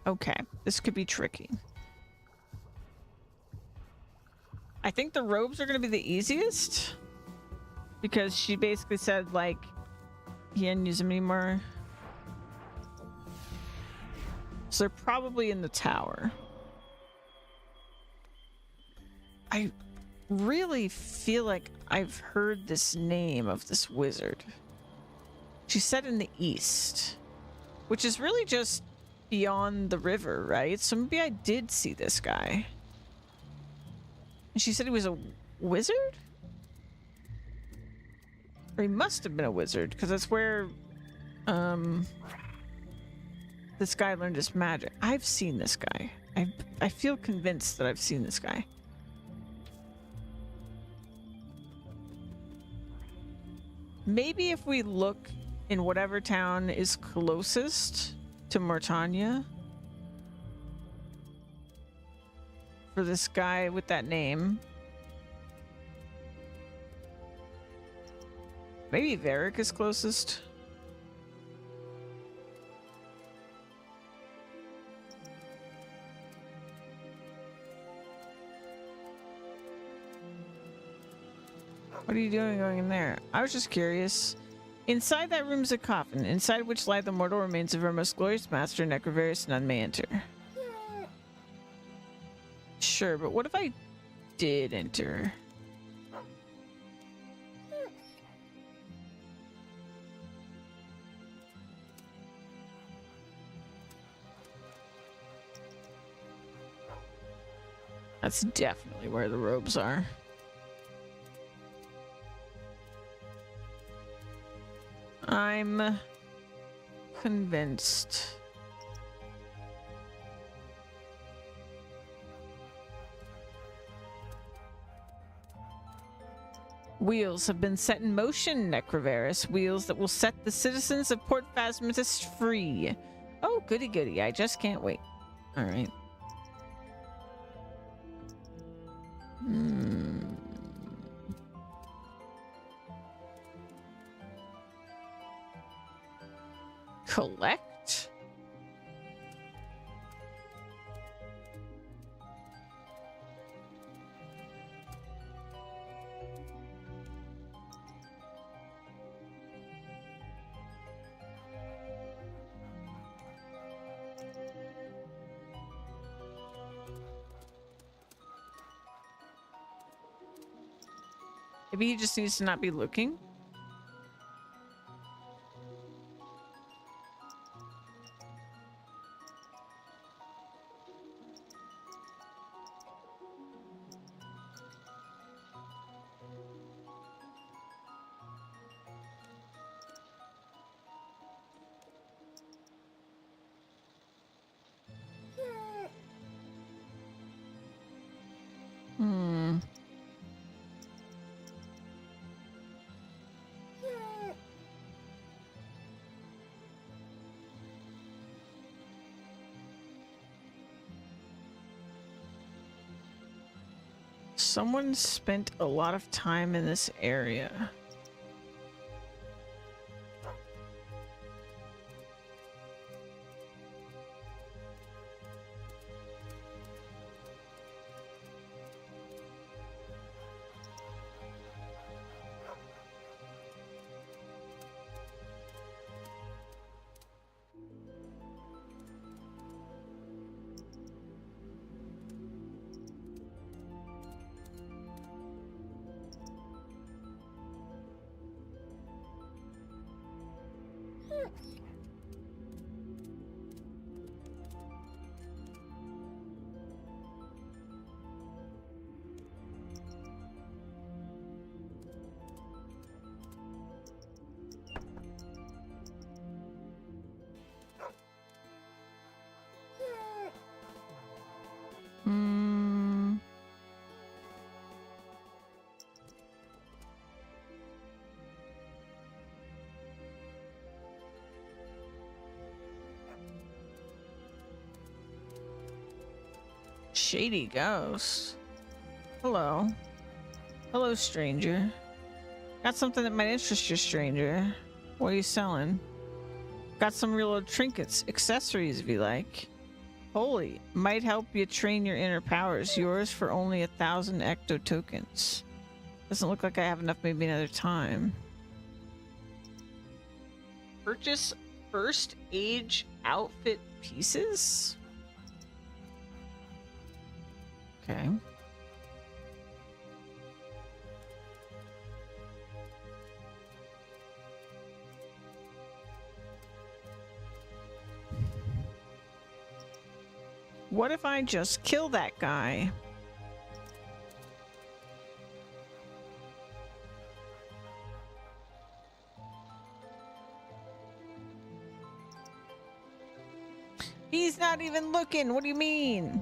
Speaker 1: Okay, this could be tricky. I think the robes are going to be the easiest. Because she basically said, like, he didn't use them anymore. So they're probably in the tower. I really feel like I've heard this name of this wizard. She said in the east. Which is really just beyond the river, right? So maybe I did see this guy. And she said he was a wizard? Or he must have been a wizard, because that's where this guy learned his magic. I've seen this guy. I feel convinced that I've seen this guy. Maybe if we look in whatever town is closest to Mortania for this guy with that name. Maybe Varric is closest. What are you doing going in there? I was just curious. Inside that room is a coffin, inside which lie the mortal remains of our most glorious master, Necrovarus. None may enter. Sure, but what if I did enter? That's definitely where the robes are. I'm convinced. Wheels have been set in motion, Necrovarus. Wheels that will set the citizens of Port Phasmatis free. Oh, goody goody. I just can't wait. All right. Collect? Maybe he just needs to not be looking. Someone spent a lot of time in this area. Shady ghost. Hello. Hello, stranger. Got something that might interest you, stranger. What are you selling? Got some real old trinkets, accessories if you like. Holy, might help you train your inner powers. Yours for only 1,000 ecto tokens. Doesn't look like I have enough, maybe another time. Purchase first age outfit pieces? Okay. What if I just kill that guy? He's not even looking. What do you mean?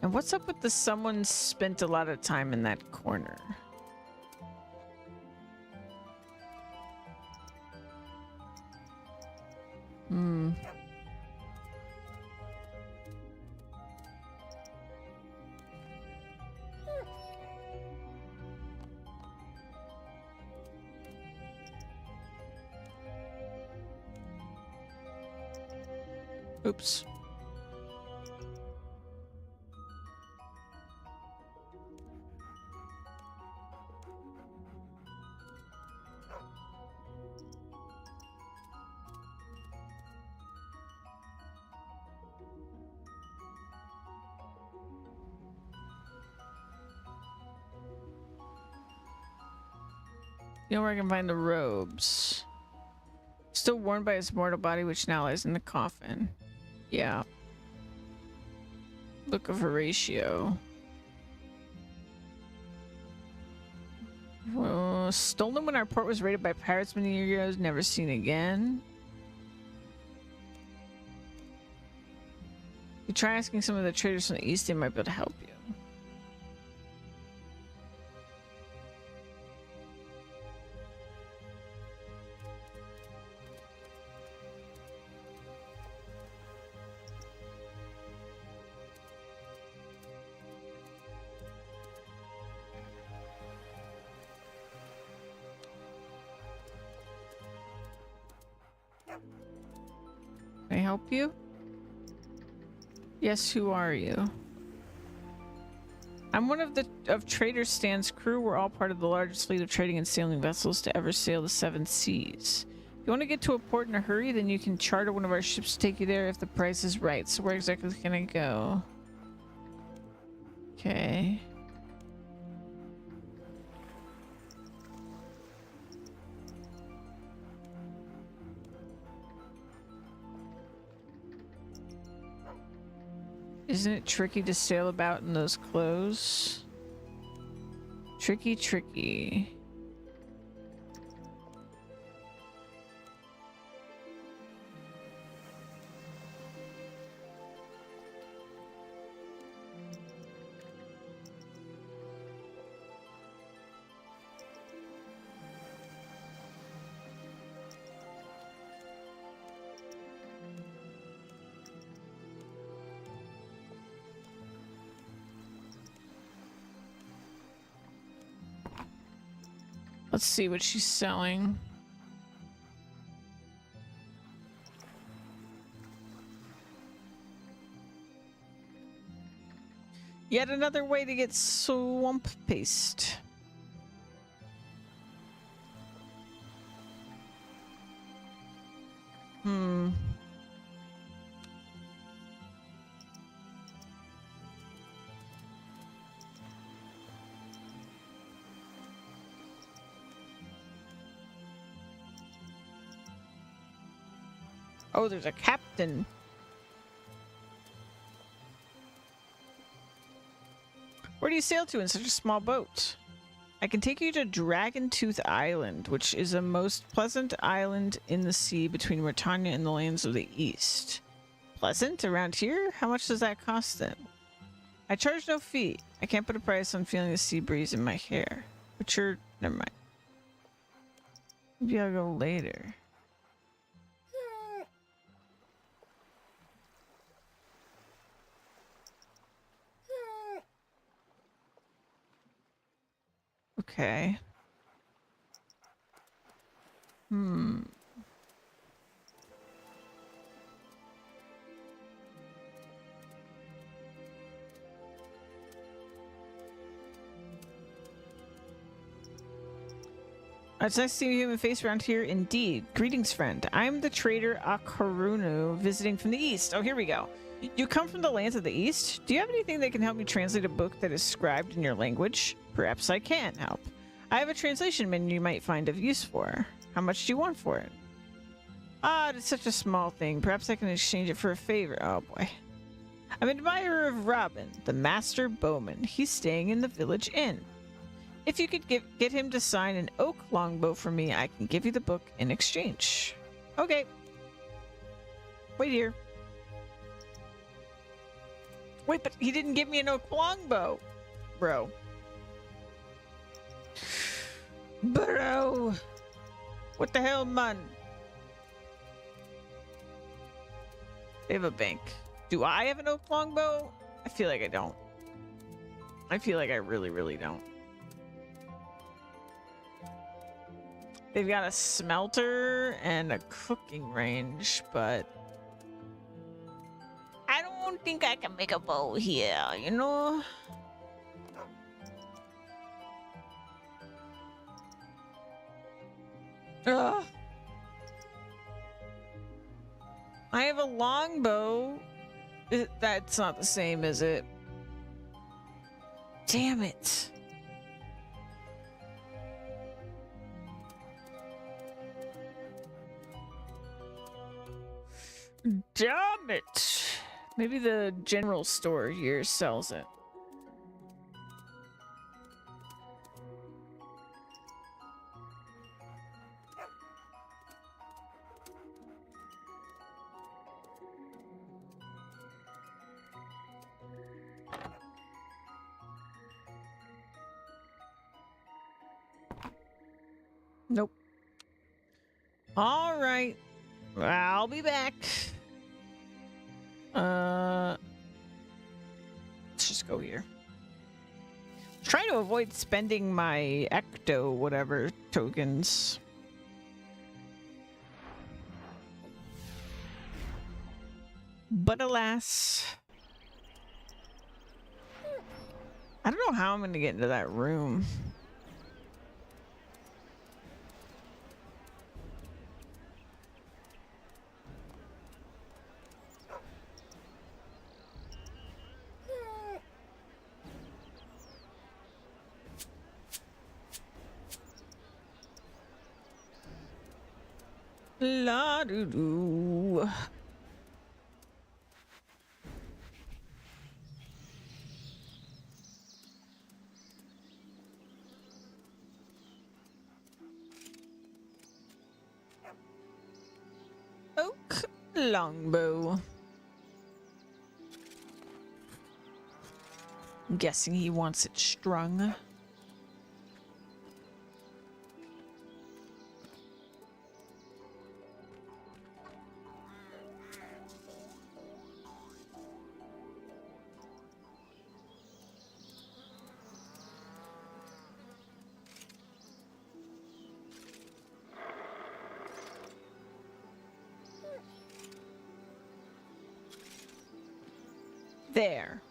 Speaker 1: And what's up with the someone spent a lot of time in that corner? Oops. You know where I can find the robes? Still worn by his mortal body, which now lies in the coffin. Yeah. Book of Horatio. Stolen when our port was raided by pirates many years ago, never seen again. You try asking some of the traders from the east, they might be able to help you. Can I help you? Yes, who are you? I'm one of Trader Stan's crew. We're all part of the largest fleet of trading and sailing vessels to ever sail the 7 seas. If you want to get to a port in a hurry, then you can charter one of our ships to take you there if the price is right. So where exactly can I go? Okay. Isn't it tricky to sail about in those clothes? Tricky, tricky. Let's see what she's selling. Yet another way to get swamp paste. Oh, there's a captain. Where do you sail to in such a small boat? I can take you to Dragon Tooth Island, which is a most pleasant island in the sea between Britannia and the lands of the East. Pleasant? Around here? How much does that cost them? I charge no fee. I can't put a price on feeling the sea breeze in my hair. But you're... never mind. Maybe I'll go later. Okay. It's nice to see you human face around here indeed. Greetings, friend. I'm the trader Akarunu, visiting from the east. Oh, here we go. You come from the lands of the east? Do you have anything that can help me translate a book that is scribed in your language? Perhaps I can help. I have a translation menu you might find of use for. How much do you want for it? Ah, it's such a small thing. Perhaps I can exchange it for a favor. Oh boy. I'm an admirer of Robin, the master bowman. He's staying in the village inn. If you could get him to sign an oak longbow for me, I can give you the book in exchange. Okay. Wait here. Wait, but he didn't give me an oak longbow. Bro. Bro. What the hell, man? They have a bank. Do I have an oak longbow? I feel like I don't. I feel like I really, really don't. They've got a smelter and a cooking range, but I don't think I can make a bow here, you know? Ugh. I have a longbow. That's not the same, is it? Damn it. Damn it. Maybe the general store here sells it. Nope. All right. I'll be back. Let's just go here. Trying to avoid spending my ecto whatever tokens. But alas, I don't know how I'm gonna get into that room. La doo doo. Oak longbow. I'm guessing he wants it strung. There.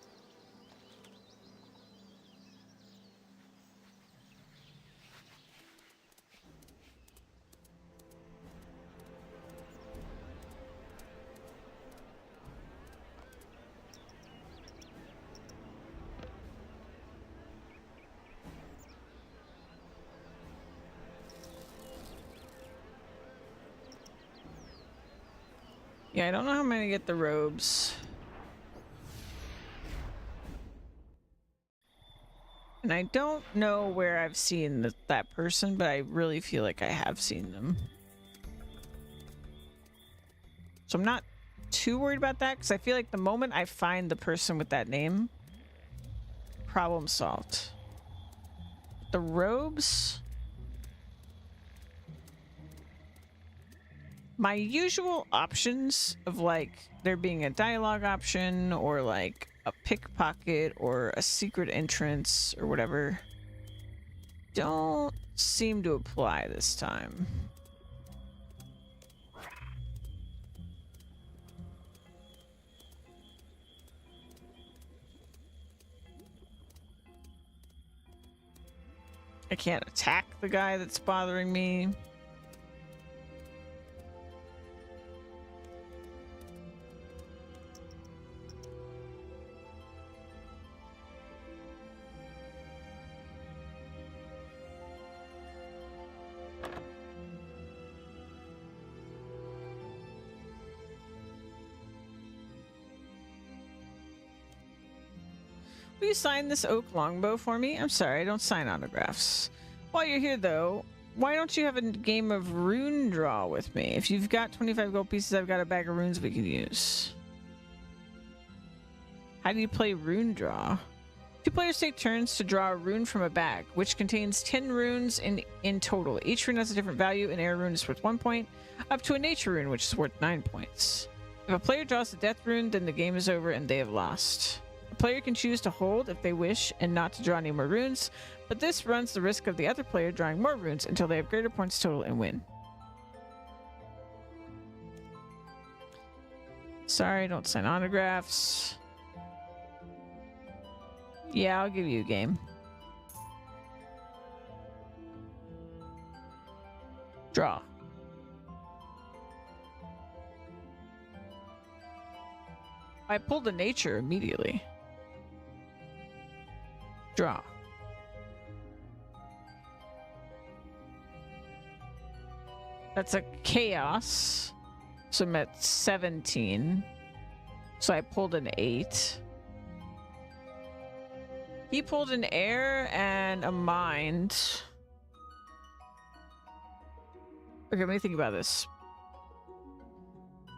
Speaker 1: Yeah, I don't know how I'm gonna get the robes. And I don't know where I've seen that person, but I really feel like I have seen them. So I'm not too worried about that, because I feel like the moment I find the person with that name, problem solved. The robes? My usual options of like there being a dialogue option or like a pickpocket or a secret entrance or whatever don't seem to apply this time. I can't attack the guy that's bothering me. Will you sign this oak longbow for me? I'm sorry, I don't sign autographs. While you're here, though, why don't you have a game of rune draw with me? If you've got 25 gold pieces, I've got a bag of runes we can use. How do you play rune draw? 2 players take turns to draw a rune from a bag, which contains 10 runes in total. Each rune has a different value. An air rune is worth 1 point, up to a nature rune, which is worth 9 points. If a player draws a death rune, then the game is over and they have lost. A player can choose to hold if they wish and not to draw any more runes, but this runs the risk of the other player drawing more runes until they have greater points total and win. Sorry, don't sign autographs. Yeah, I'll give you a game. Draw. I pulled a nature immediately. Draw. That's a chaos. So I'm at 17. So I pulled an 8. He pulled an air and a mind. Okay, let me think about this.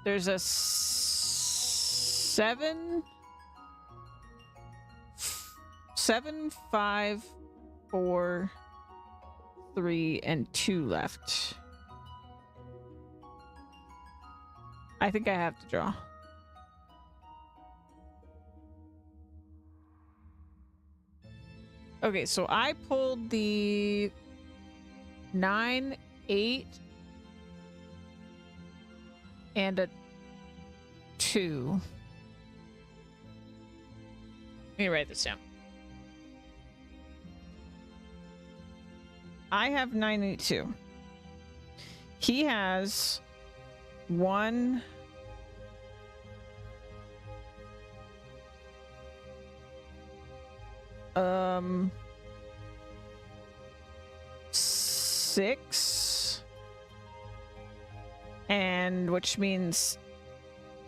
Speaker 1: There's a 7, 5, 4, 3, and 2 left. I think I have to draw. Okay, so I pulled the 9, 8, and a 2. Let me write this down. I have 9, 8, 2. He has 1. Six, and which means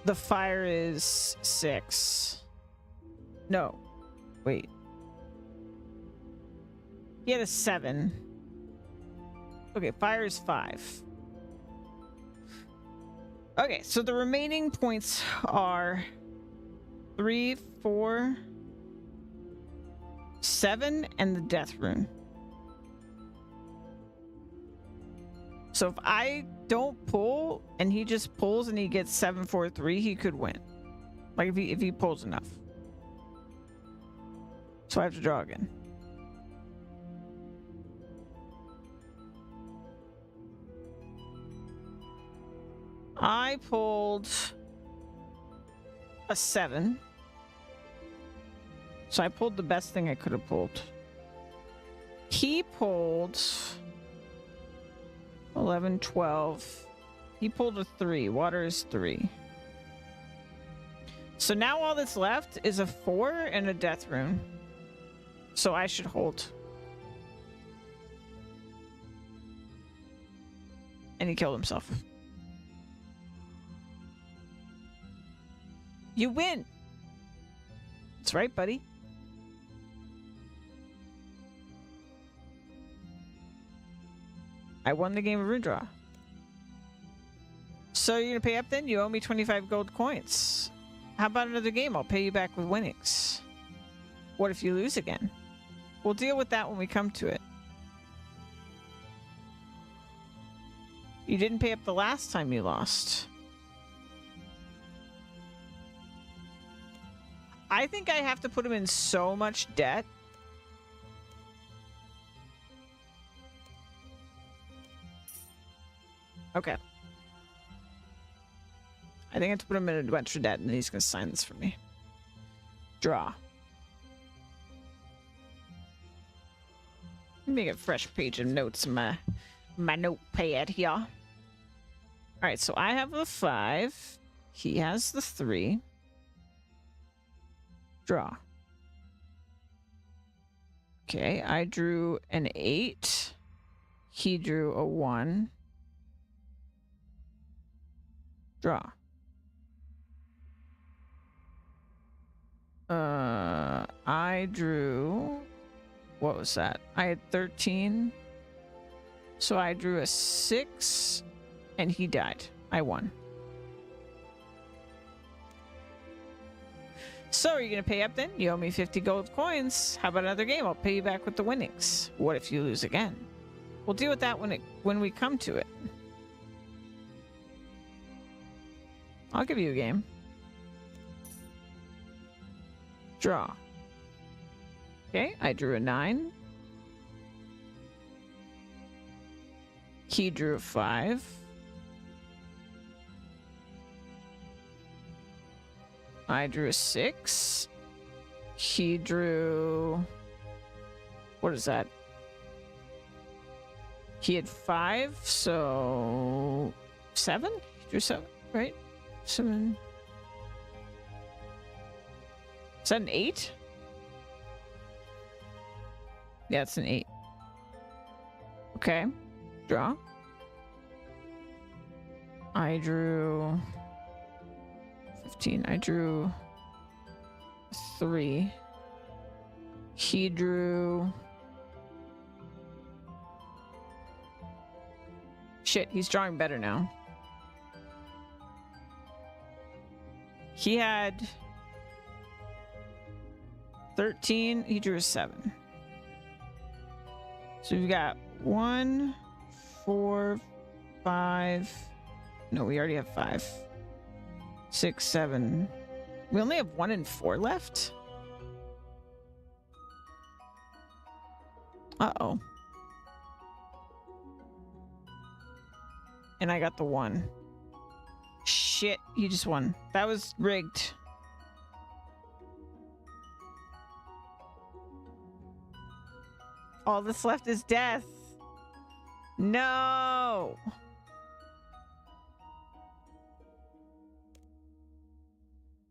Speaker 1: the fire is 6. No, wait. He had a 7. Okay, fire is 5. Okay, so the remaining points are 3, 4, 7, and the death rune. So if I don't pull and he just pulls and he gets 7, 4, 3, he could win. Like if he pulls enough. So I have to draw again. I pulled a 7. So I pulled the best thing I could have pulled. He pulled 11, 12. He pulled a 3. Water is 3. So now all that's left is a 4 and a death rune. So I should hold. And he killed himself. You win! That's right, buddy. I won the game of Rune Draw. So you're gonna pay up then? You owe me 25 gold coins. How about another game? I'll pay you back with winnings. What if you lose again? We'll deal with that when we come to it. You didn't pay up the last time you lost. I think I have to put him in so much debt. Okay. I think I have to put him in a bunch of debt, and then he's going to sign this for me. Draw. Make a fresh page of notes in my notepad here. All right, so I have the 5. He has the 3. Draw. Okay, I drew an 8. He drew a 1. Draw. I drew... What was that? I had 13. So I drew a 6, and he died. I won. So are you going to pay up then? You owe me 50 gold coins. How about another game? I'll pay you back with the winnings. What if you lose again? We'll deal with that when we come to it. I'll give you a game. Draw. Okay, I drew a 9. He drew a 5. I drew a 6. He drew... What is that? He had 5, so... 7? He drew 7, right? 7... Is that an 8? Yeah, it's an 8. Okay. Draw. I drew 15. I drew 3. He drew... Shit, he's drawing better now. He had 13. He drew a 7. So we've got 1, 4, 5. No, we already have 5. 6, 7. We only have 1 and 4 left? Uh-oh. And I got the 1. Shit, you just won. That was rigged. All that's left is death. No.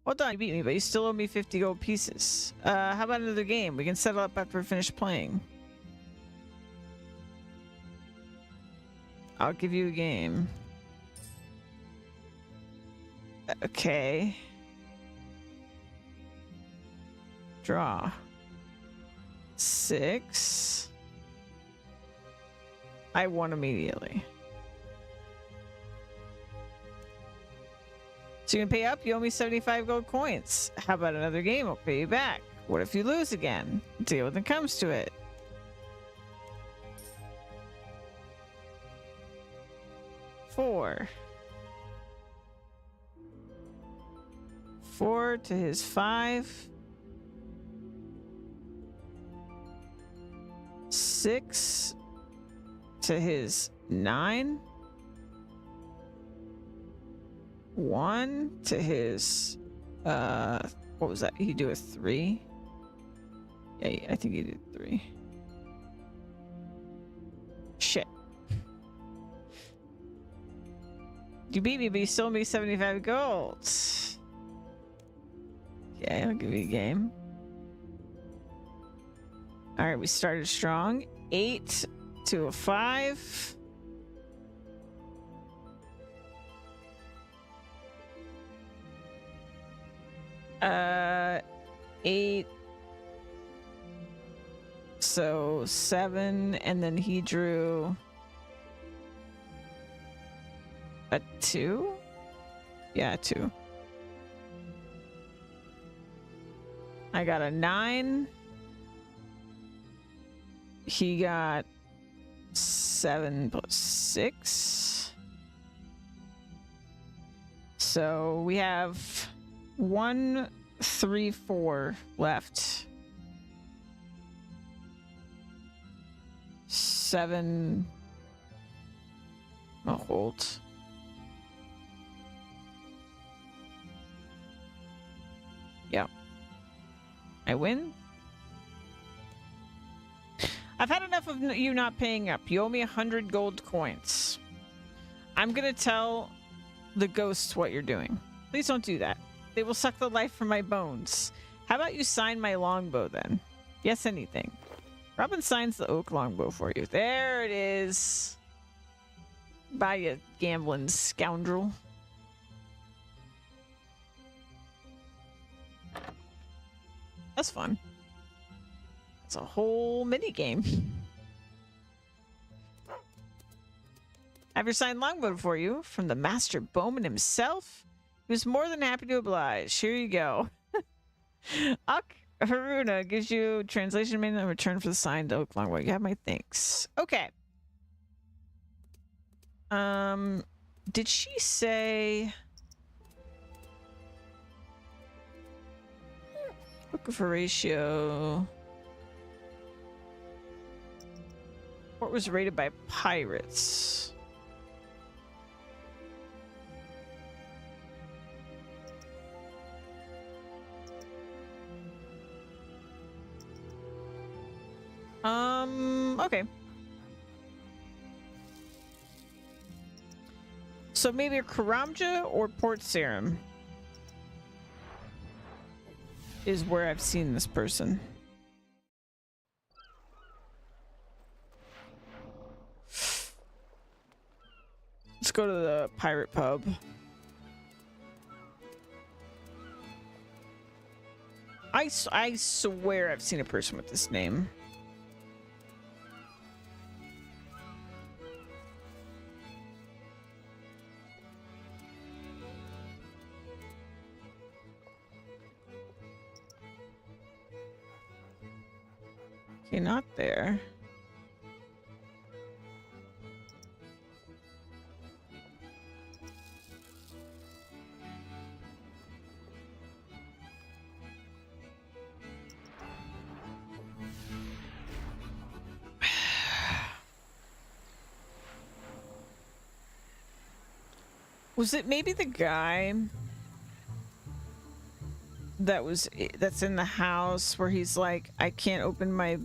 Speaker 1: Hold on, you beat me, but you still owe me 50 gold pieces. How about another game? We can settle up after we finish playing. I'll give you a game. Okay. Draw. 6. I won immediately. So you can pay up? You owe me 75 gold coins. How about another game? I'll pay you back. What if you lose again? Deal when it comes to it. Four. 4 to his 5. 6 to his 9. 1 to his what was that? He do a 3. Yeah, I think he did 3. Shit. You beat me, but you still made 75 gold. Okay, I'll give you a game. Alright, we started strong. 8 to a 5. Uh, 8. So 7, and then he drew a 2? Yeah, 2. I got a 9. He got 7 plus 6. So we have 1, 3, 4 left. 7. I'll hold. Yeah. I win. I've had enough of you not paying up. You owe me 100 gold coins. I'm gonna tell the ghosts what you're doing. Please don't do that. They will suck the life from my bones. How about you sign my longbow then? Yes, anything. Robin signs the oak longbow for you. There it is. Bye, you gambling scoundrel. That's fun. It's a whole mini game. I have your signed longbow for you from the master bowman himself. He was more than happy to oblige. Here you go. Ak Haruna gives you translation manual in return for the signed oak longbow. You have my thanks. Okay. Did she say book of Horatio? What was rated by pirates? Okay. So maybe Karamja or Port Sarim is where I've seen this person. Let's go to the pirate pub. I swear I've seen a person with this name. Okay, not there. Was it maybe the guy that's in the house where he's like, I can't open my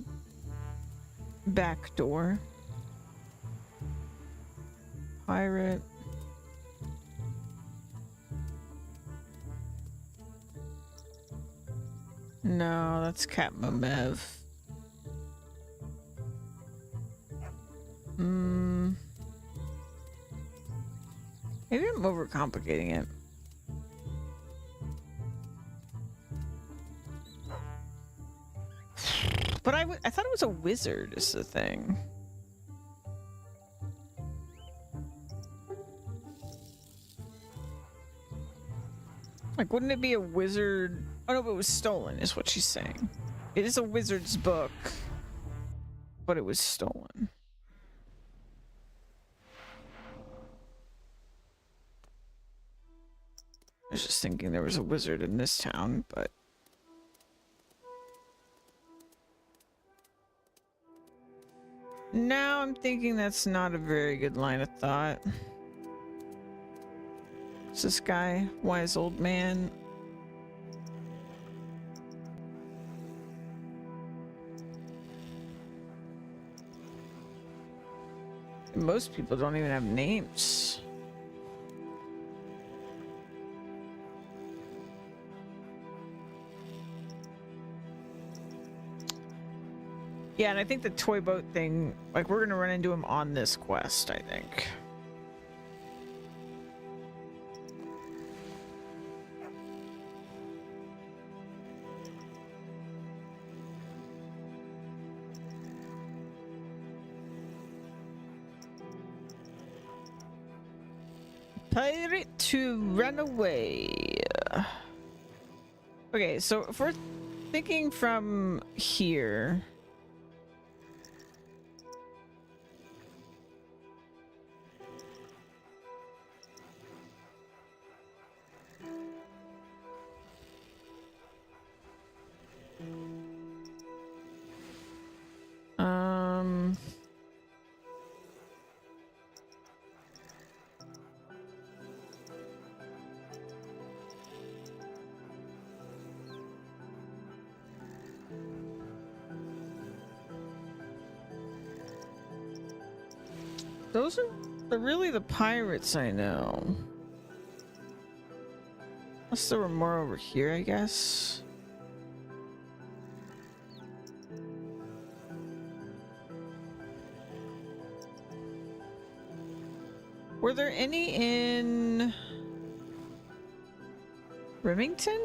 Speaker 1: back door? Pirate. No, that's Cat Mamev. Maybe I'm overcomplicating it. But I thought it was a wizard is the thing. Like, wouldn't it be a wizard? Oh no, but it was stolen is what she's saying. It is a wizard's book, but it was stolen. I was just thinking there was a wizard in this town, but... Now I'm thinking that's not a very good line of thought. Is this guy, wise old man? Most people don't even have names. Yeah, and I think the toy boat thing, like, we're gonna run into him on this quest, I think. Pirate to run away. Okay, so if we're thinking from here. Those are really the pirates I know. Unless there were more over here, I guess. Were there any in Remington?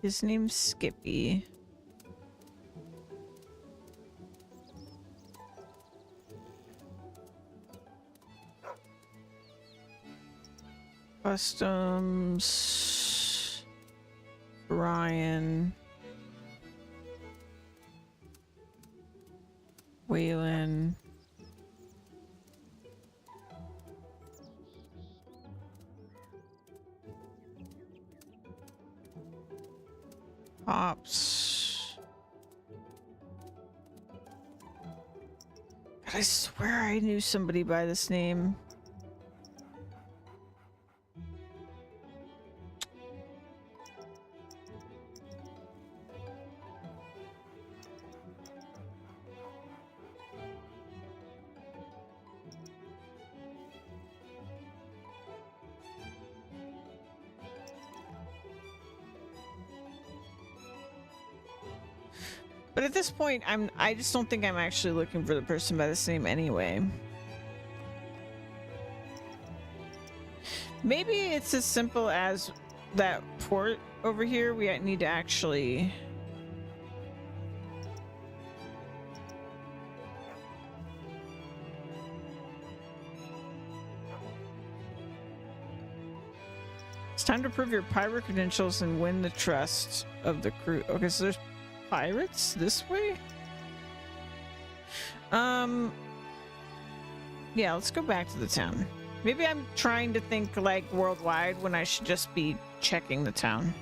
Speaker 1: His name's Skippy. Customs. Brian. Waylon. Ops. God, I swear I knew somebody by this name. But at this point, I just don't think I'm actually looking for the person by this name anyway. Maybe it's as simple as that port over here. We need to actually... It's time to prove your pirate credentials and win the trust of the crew. Okay, so there's pirates this way? Yeah, let's go back to the town. Maybe I'm trying to think like worldwide when I should just be checking the town.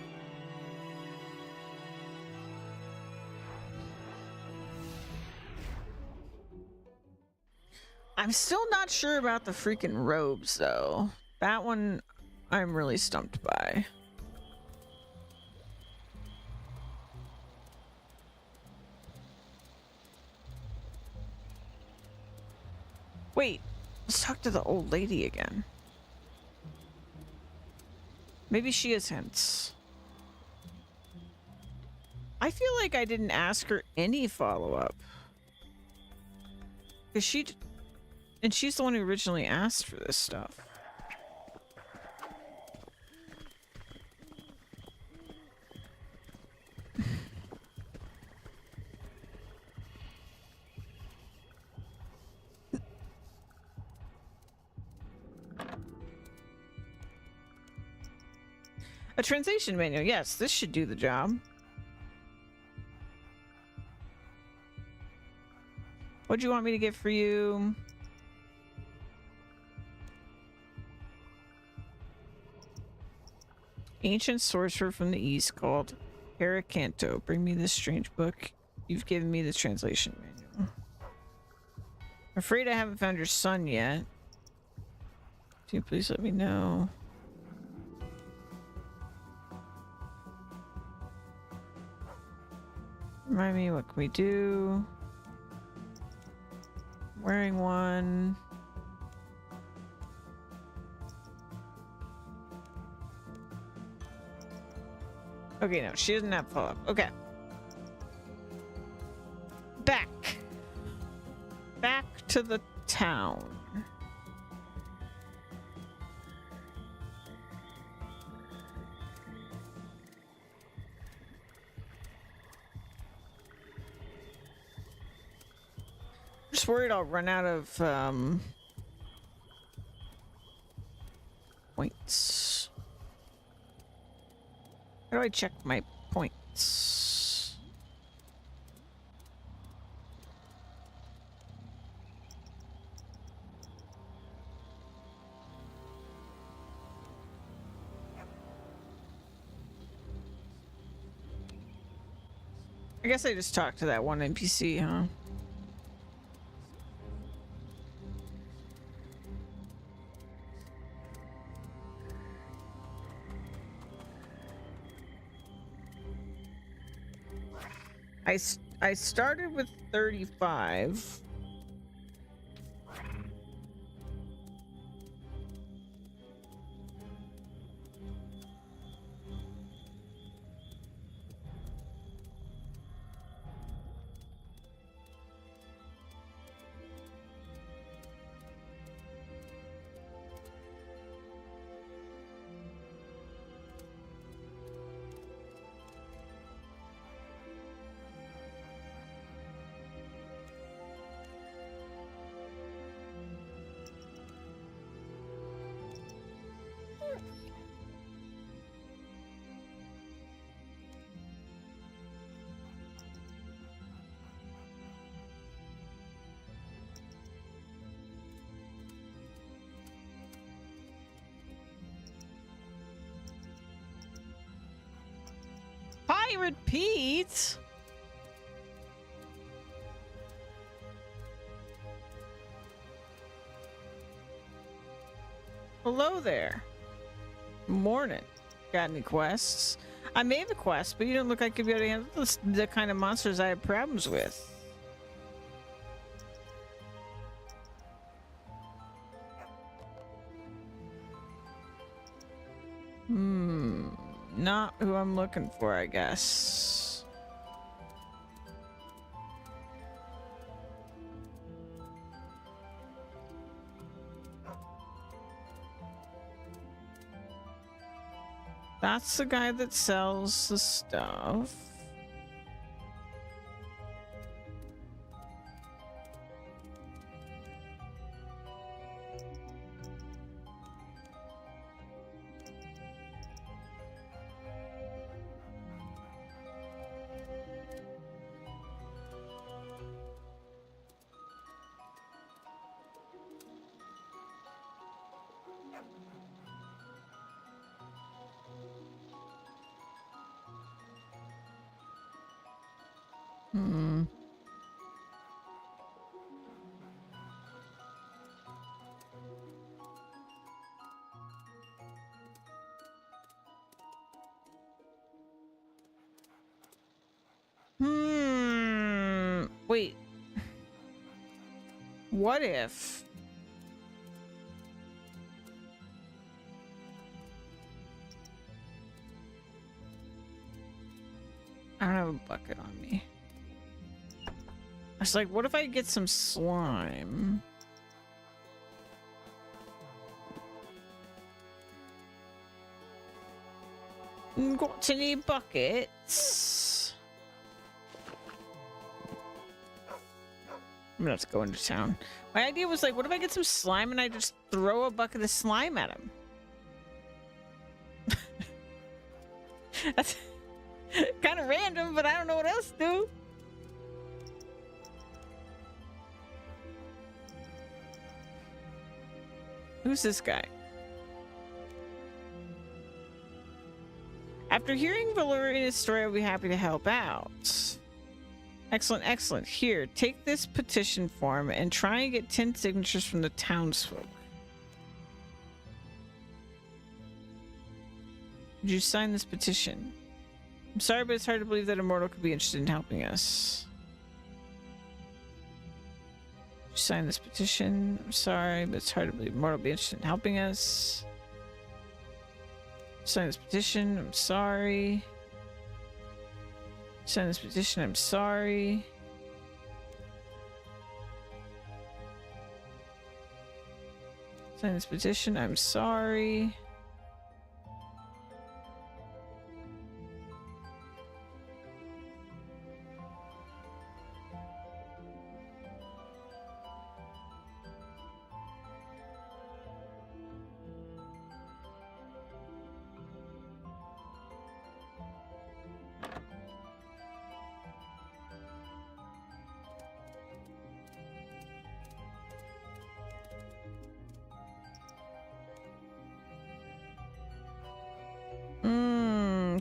Speaker 1: I'm still not sure about the freaking robes though. That one I'm really stumped by. Wait, let's talk to the old lady again. Maybe she has hints. I feel like I didn't ask her any follow-up. Because she's the one who originally asked for this stuff. A translation manual. Yes, this should do the job. What do you want me to get for you? Ancient sorcerer from the east called Paracanto. Bring me this strange book. You've given me the translation manual. I'm afraid I haven't found your son yet. Can you please let me know? Remind me, what can we do? Wearing one. Okay, no, she doesn't have follow-up. Okay. Back. Back to the town. Just worried I'll run out of points. How do I check my points? I guess I just talked to that one NPC, huh? I started with 35. Pirate Pete? Hello there. Morning. Got any quests? I may have a quest, but you don't look like you'd be able to handle the kind of monsters I have problems with. Not who I'm looking for, I guess. That's the guy that sells the stuff. Wait. What if... I don't have a bucket on me. I was like, what if I get some slime? Got any buckets? I'm gonna have to go into town. My idea was like, what if I get some slime and I just throw a bucket of slime at him? That's kind of random, but I don't know what else to do. Who's this guy? After hearing Valeria's story, I'll be happy to help out. Excellent, excellent. Here, take this petition form and try and get 10 signatures from the townsfolk. Would you sign this petition? I'm sorry, but it's hard to believe that a mortal could be interested in helping us. Would you sign this petition? I'm sorry, but it's hard to believe a mortal would be interested in helping us. Sign this petition. I'm sorry. Sign this petition. I'm sorry. Sign this petition. I'm sorry.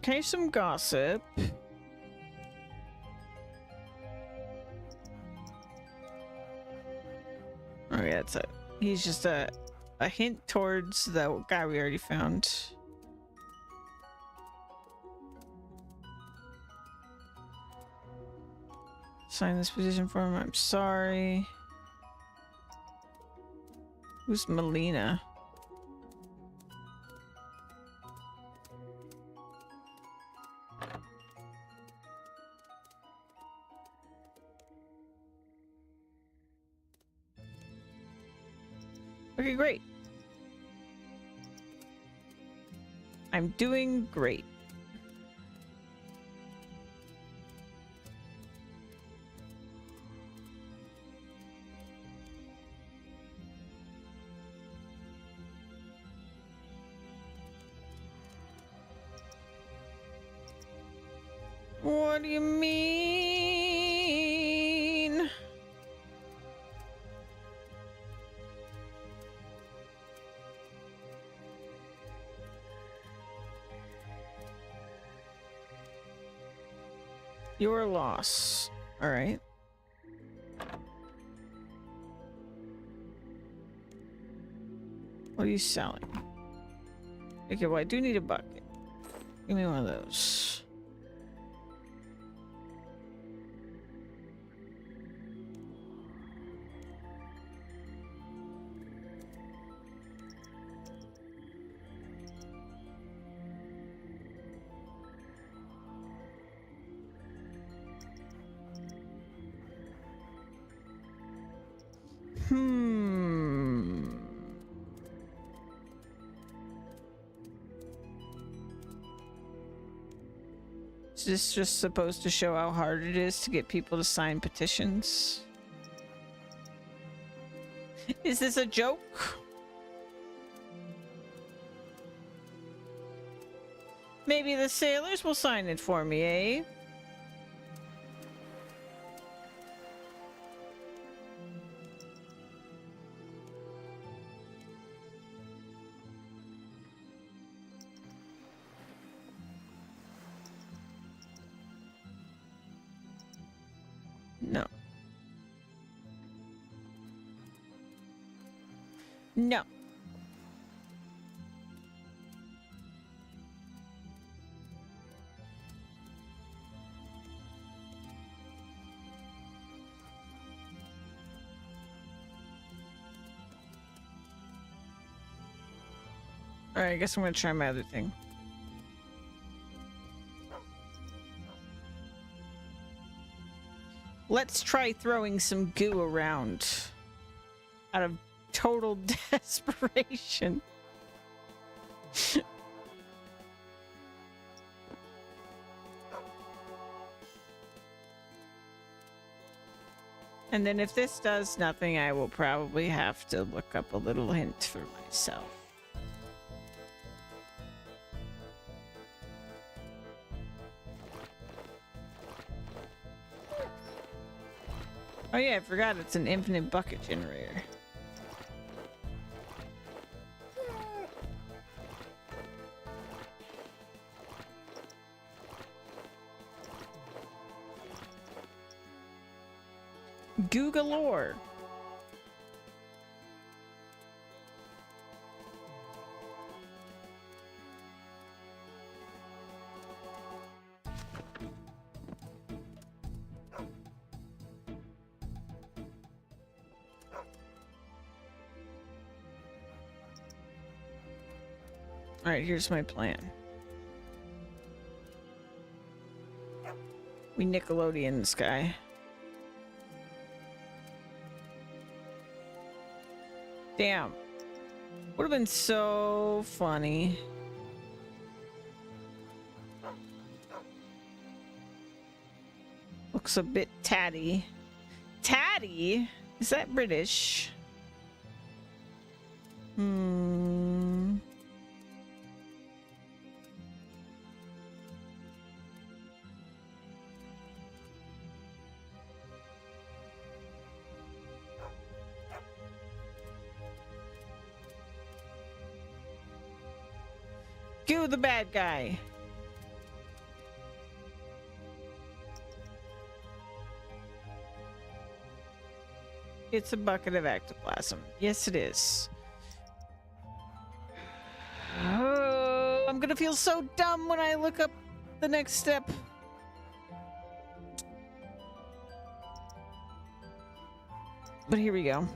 Speaker 1: Okay, some gossip. Oh yeah, it's he's just a hint towards the guy we already found. Sign this petition form. I'm sorry. Who's Melina? Okay, great. I'm doing great. What do you mean? Your loss. All right. What are you selling? Okay, well, I do need a bucket. Give me one of those. Is this just supposed to show how hard it is to get people to sign petitions? Is this a joke? Maybe the sailors will sign it for me, eh? No. No. Alright, I guess I'm gonna try my other thing. Let's try throwing some goo around out of total desperation. And then if this does nothing, I will probably have to look up a little hint for myself. Oh yeah, I forgot it's an infinite bucket generator. Goo galore. All right, here's my plan. We Nickelodeon this guy. Damn. Would have been so funny. Looks a bit tatty. Tatty? Is that British? Hmm. Goo the bad guy. It's a bucket of ectoplasm. Yes, it is. Oh, I'm gonna feel so dumb when I look up the next step. But here we go.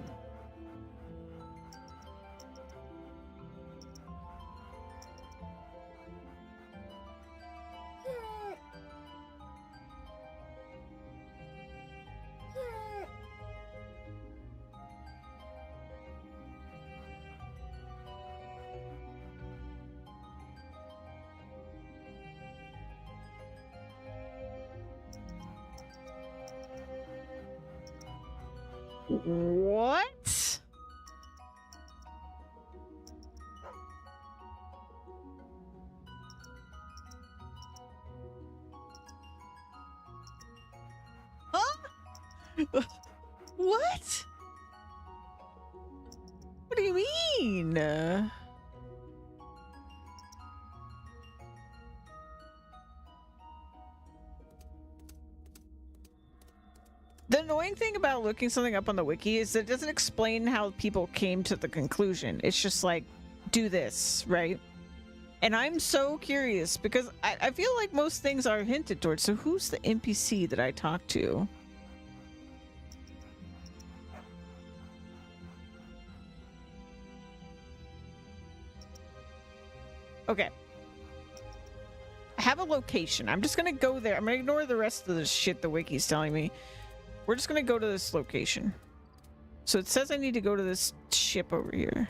Speaker 1: What? Huh? What? What do you mean? The annoying thing about looking something up on the wiki is that it doesn't explain how people came to the conclusion. It's just like, do this, right? And I'm so curious because I feel like most things are hinted towards. So who's the NPC that I talked to? Okay. I have a location. I'm just gonna go there. I'm gonna ignore the rest of the shit the wiki's telling me. We're just gonna go to this location. So it says I need to go to this ship over here.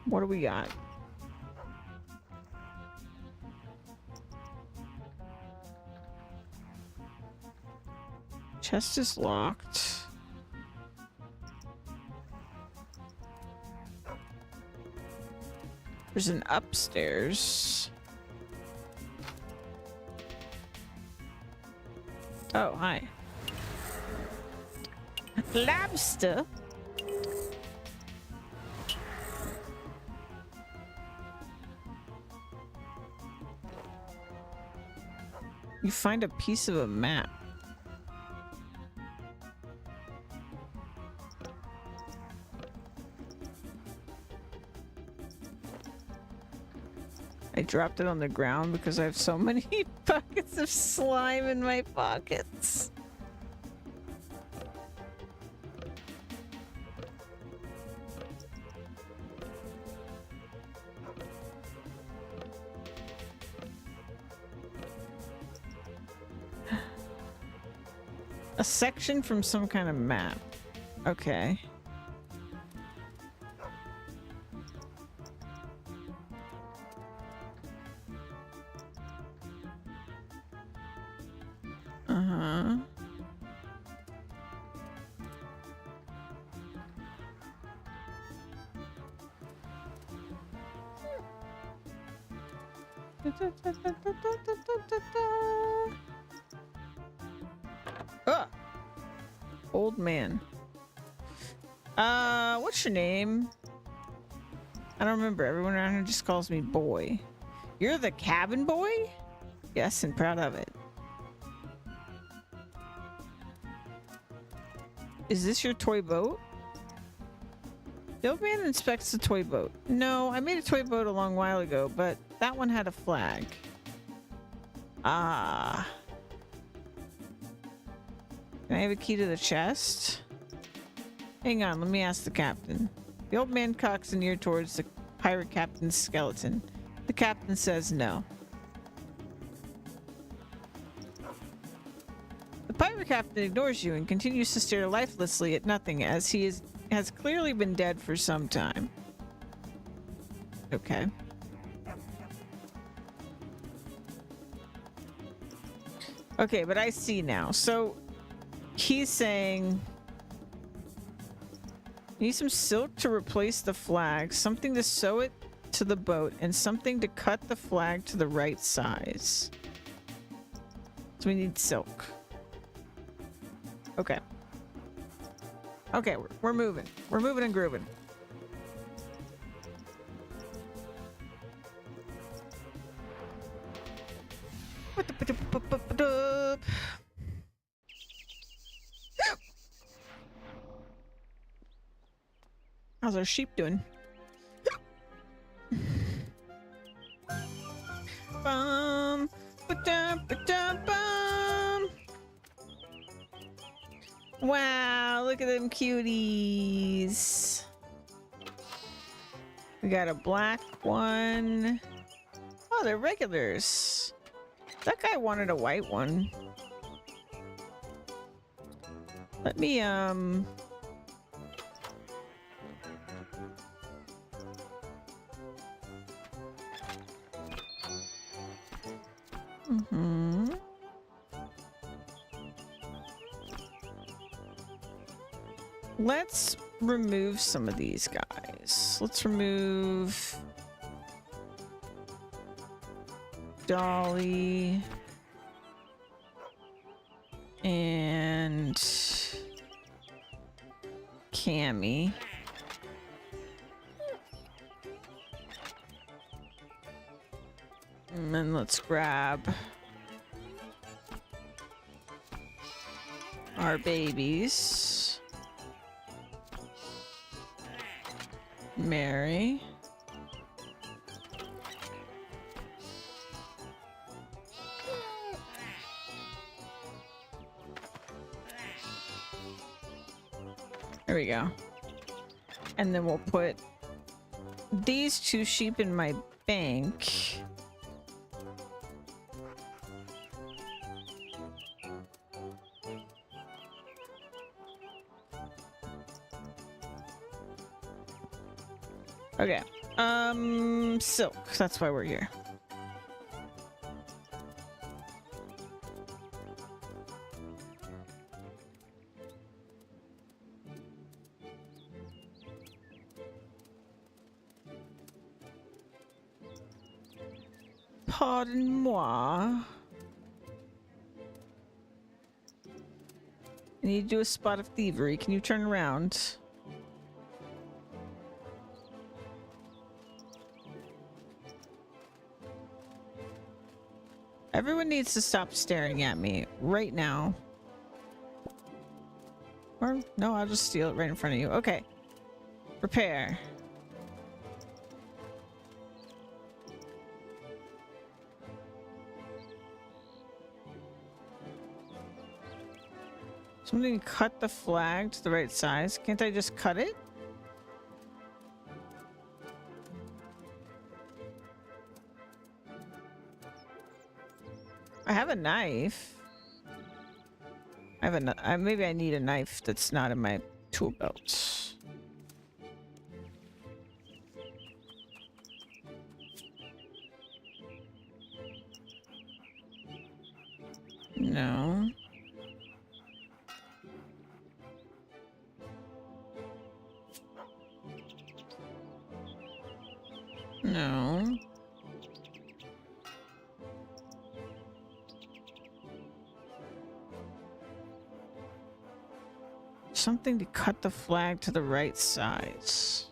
Speaker 1: What do we got? Chest is locked. There's an upstairs. Oh, hi. Lobster. You find a piece of a map. I dropped it on the ground because I have so many buckets of slime in my pockets. A section from some kind of map. Okay. Uh-huh. Ah! Old man. What's your name? I don't remember. Everyone around here just calls me boy. You're the cabin boy? Yes, and proud of it. Is this your toy boat? The old man inspects the toy boat. No, I made a toy boat a long while ago, but that one had a flag. Ah. Can I have a key to the chest? Hang on, let me ask the captain. The old man cocks an ear towards the pirate captain's skeleton. The captain says no. The pirate captain ignores you and continues to stare lifelessly at nothing as he has clearly been dead for some time. Okay. Okay, but I see now. So he's saying need some silk to replace the flag, something to sew it to the boat, and something to cut the flag to the right size. So we need silk. Okay. Okay, we're moving. We're moving and grooving. How's our sheep doing? Bum, ba-dum, ba-dum, bum. Wow, look at them cuties. We got a black one. Oh, they're regulars. That guy wanted a white one. Let me, let's remove some of these guys. Let's remove Dolly and Cammy. And then let's grab our babies. Mary. There we go. And then we'll put these two sheep in my bank. Okay. Silk. That's why we're here. Pardon-moi. I need to do a spot of thievery. Can you turn around? Everyone needs to stop staring at me right now. Or, no, I'll just steal it right in front of you. Okay. Repair. Something to cut the flag to the right size. Can't I just cut it? I have a knife. I have a maybe I need a knife that's not in my tool belt. No. No. Something to cut the flag to the right size.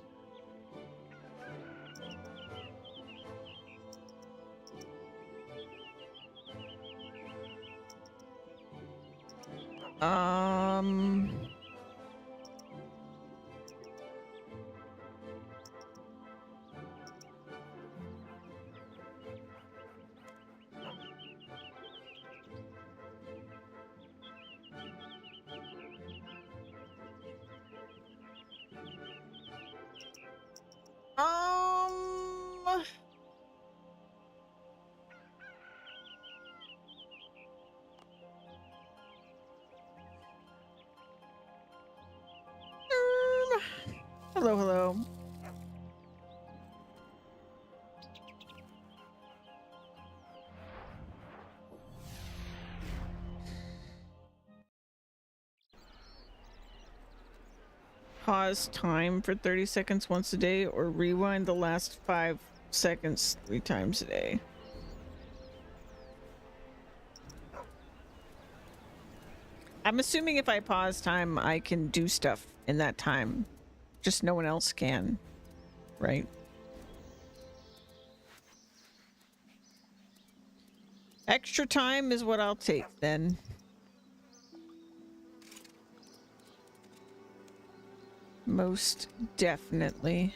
Speaker 1: Hello, hello. Pause time for 30 seconds once a day or rewind the last 5 seconds 3 times a day. I'm assuming if I pause time, I can do stuff in that time. Just no one else can, right? Extra time is what I'll take then. Most definitely.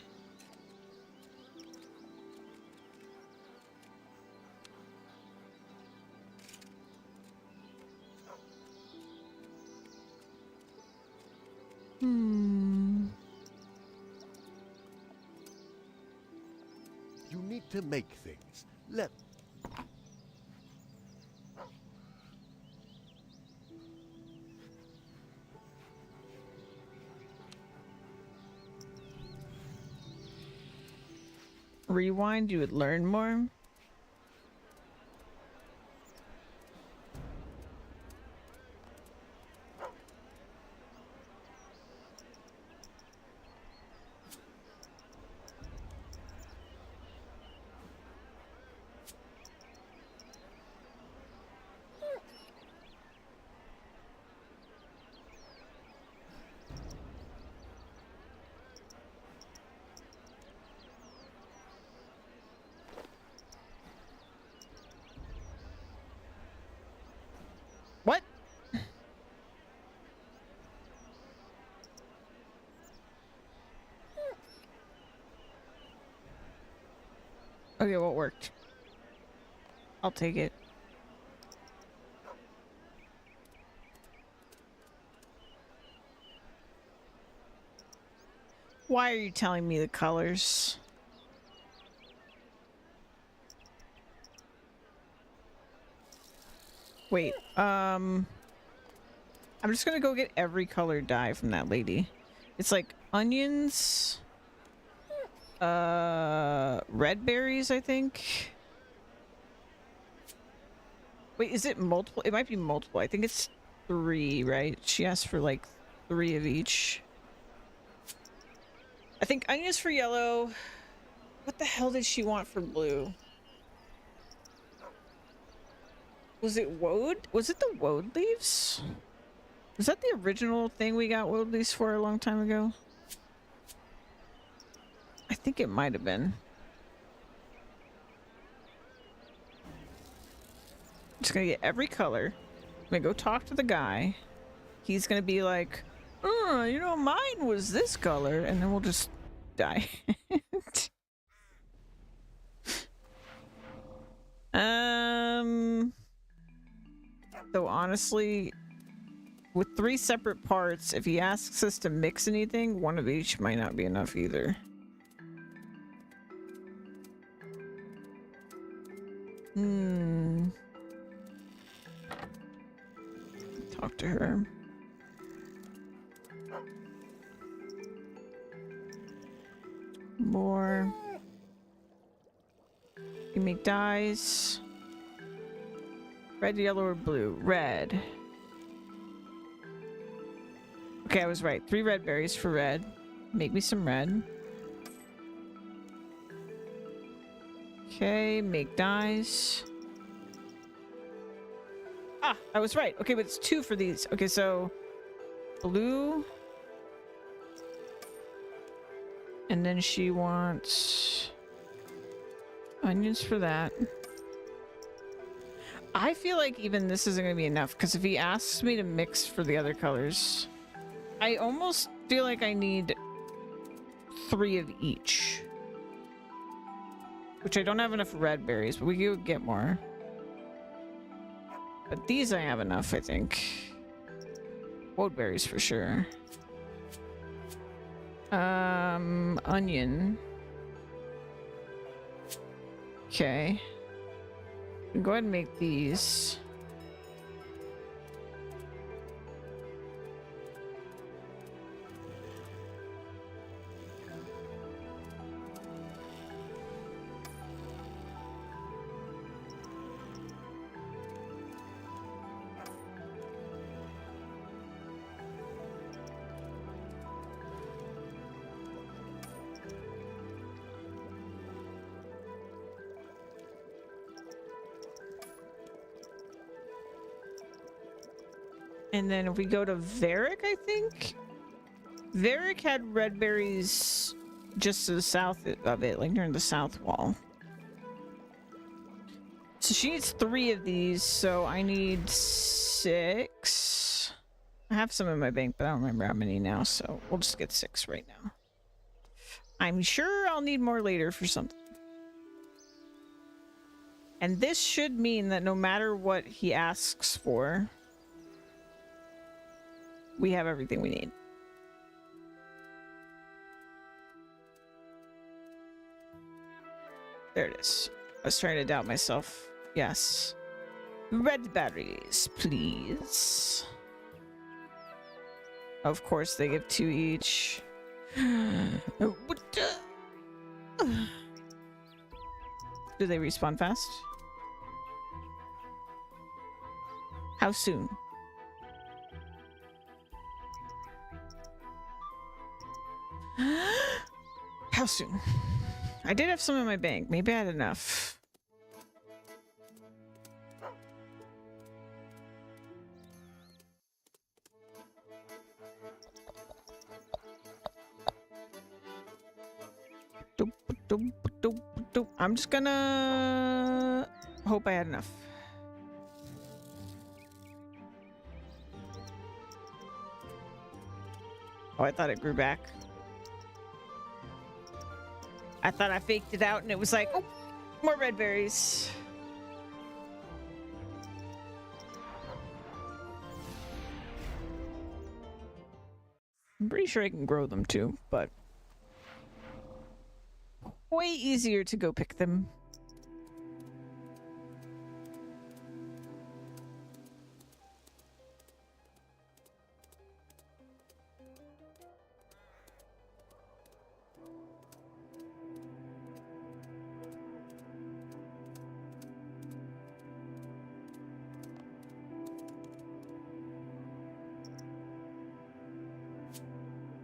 Speaker 2: You need to make things. Let...
Speaker 1: Rewind, you would learn more. What? Okay, what worked? I'll take it. Why are you telling me the colors? Wait, I'm just gonna go get every color dye from that lady. It's like onions, red berries, I think. Wait, is it multiple? It might be multiple. I think it's 3, right? She asked for like 3 of each. I think onions for yellow. What the hell did she want for blue? Was it woad? Was it the woad leaves? Was that the original thing we got woad leaves for a long time ago? I think it might have been. I'm just gonna get every color. I'm gonna go talk to the guy. He's gonna be like, oh, you know, mine was this color, and then we'll just die. So honestly, with 3 separate parts, if he asks us to mix anything, 1 of each might not be enough either. Talk to her. More. You make dyes. Red, yellow, or blue? Red. Okay, I was right. 3 red berries for red. Make me some red. Okay, make dyes. Ah, I was right. Okay, but it's 2 for these. Okay, so blue. And then she wants onions for that. I feel like even this isn't going to be enough, because if he asks me to mix for the other colors, I almost feel like I need 3 of each. Which I don't have enough red berries, but we could get more. But these I have enough, I think. Woadberries for sure. Onion. Okay. Go ahead and make these. And then if we go to Varric, I think Varric had red berries just to the south of it, like near the south wall. So she needs 3 of these, so I need 6. I have some in my bank, but I don't remember how many now, so we'll just get 6 right now. I'm sure I'll need more later for something. And this should mean that no matter what he asks for, we have everything we need. There it is. I was trying to doubt myself. Yes. Red berries, please. Of course, they give 2 each. Do they respawn fast? How soon? How soon? I did have some in my bank. Maybe I had enough. I'm just gonna hope I had enough. Oh, I thought it grew back. I thought I faked it out and it was like, oh, more red berries. I'm pretty sure I can grow them too, but way easier to go pick them.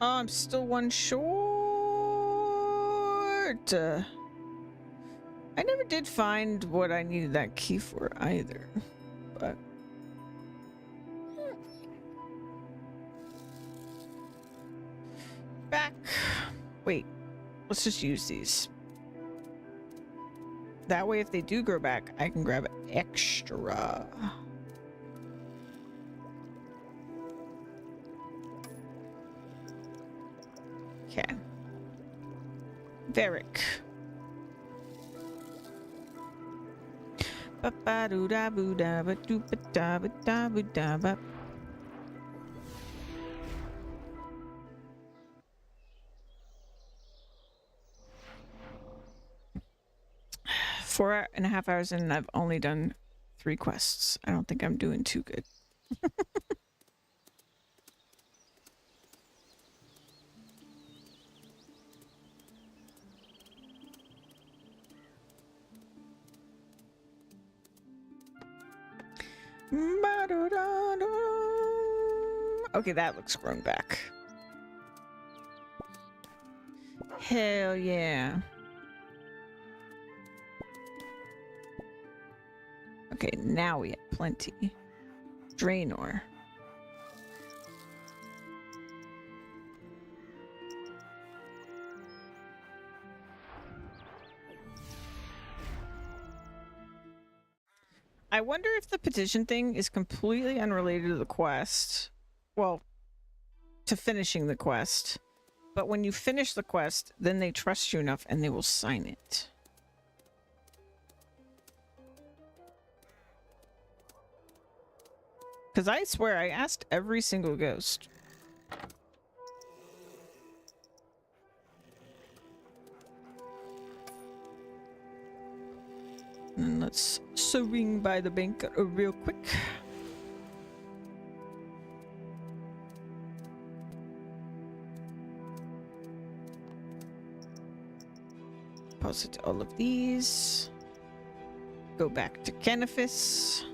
Speaker 1: Oh, I'm still 1 short. I never did find what I needed that key for either, but back. Wait, let's just use these. That way, if they do grow back, I can grab extra. Okay. Varric. Four and a half hours in, and I've only done 3 quests. I don't think I'm doing too good. Okay, that looks grown back. Hell yeah. Okay, now we have plenty. Draenor. I wonder if the petition thing is completely unrelated to the quest. Well, to finishing the quest. But when you finish the quest, then they trust you enough and they will sign it. Because I swear I asked every single ghost. And let's swing by the bank real quick. Deposit all of these. Go back to Canifis.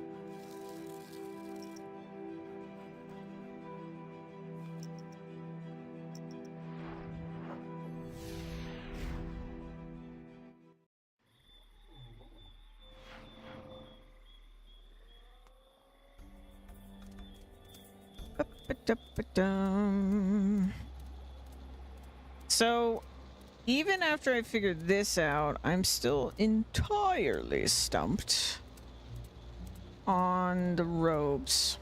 Speaker 1: So, even after I figured this out, I'm still entirely stumped on the robes.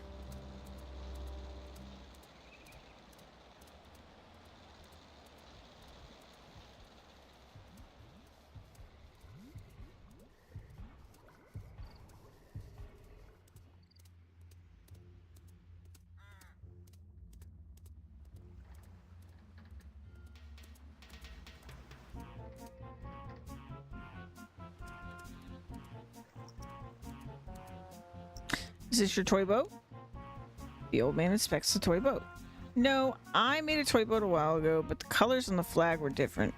Speaker 1: Is this your toy boat? The old man inspects the toy boat. No, I made a toy boat a while ago, but the colors on the flag were different.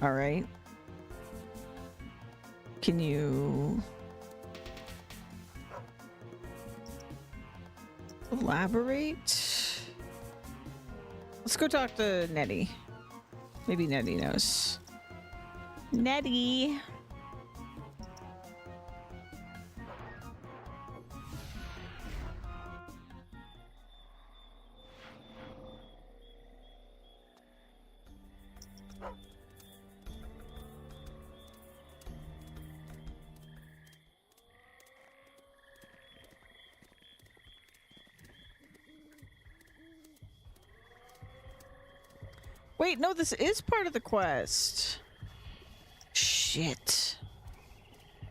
Speaker 1: Alright. Can you elaborate? Let's go talk to Nettie. Maybe Nettie knows. Nettie! Wait, no, this is part of the quest. Shit.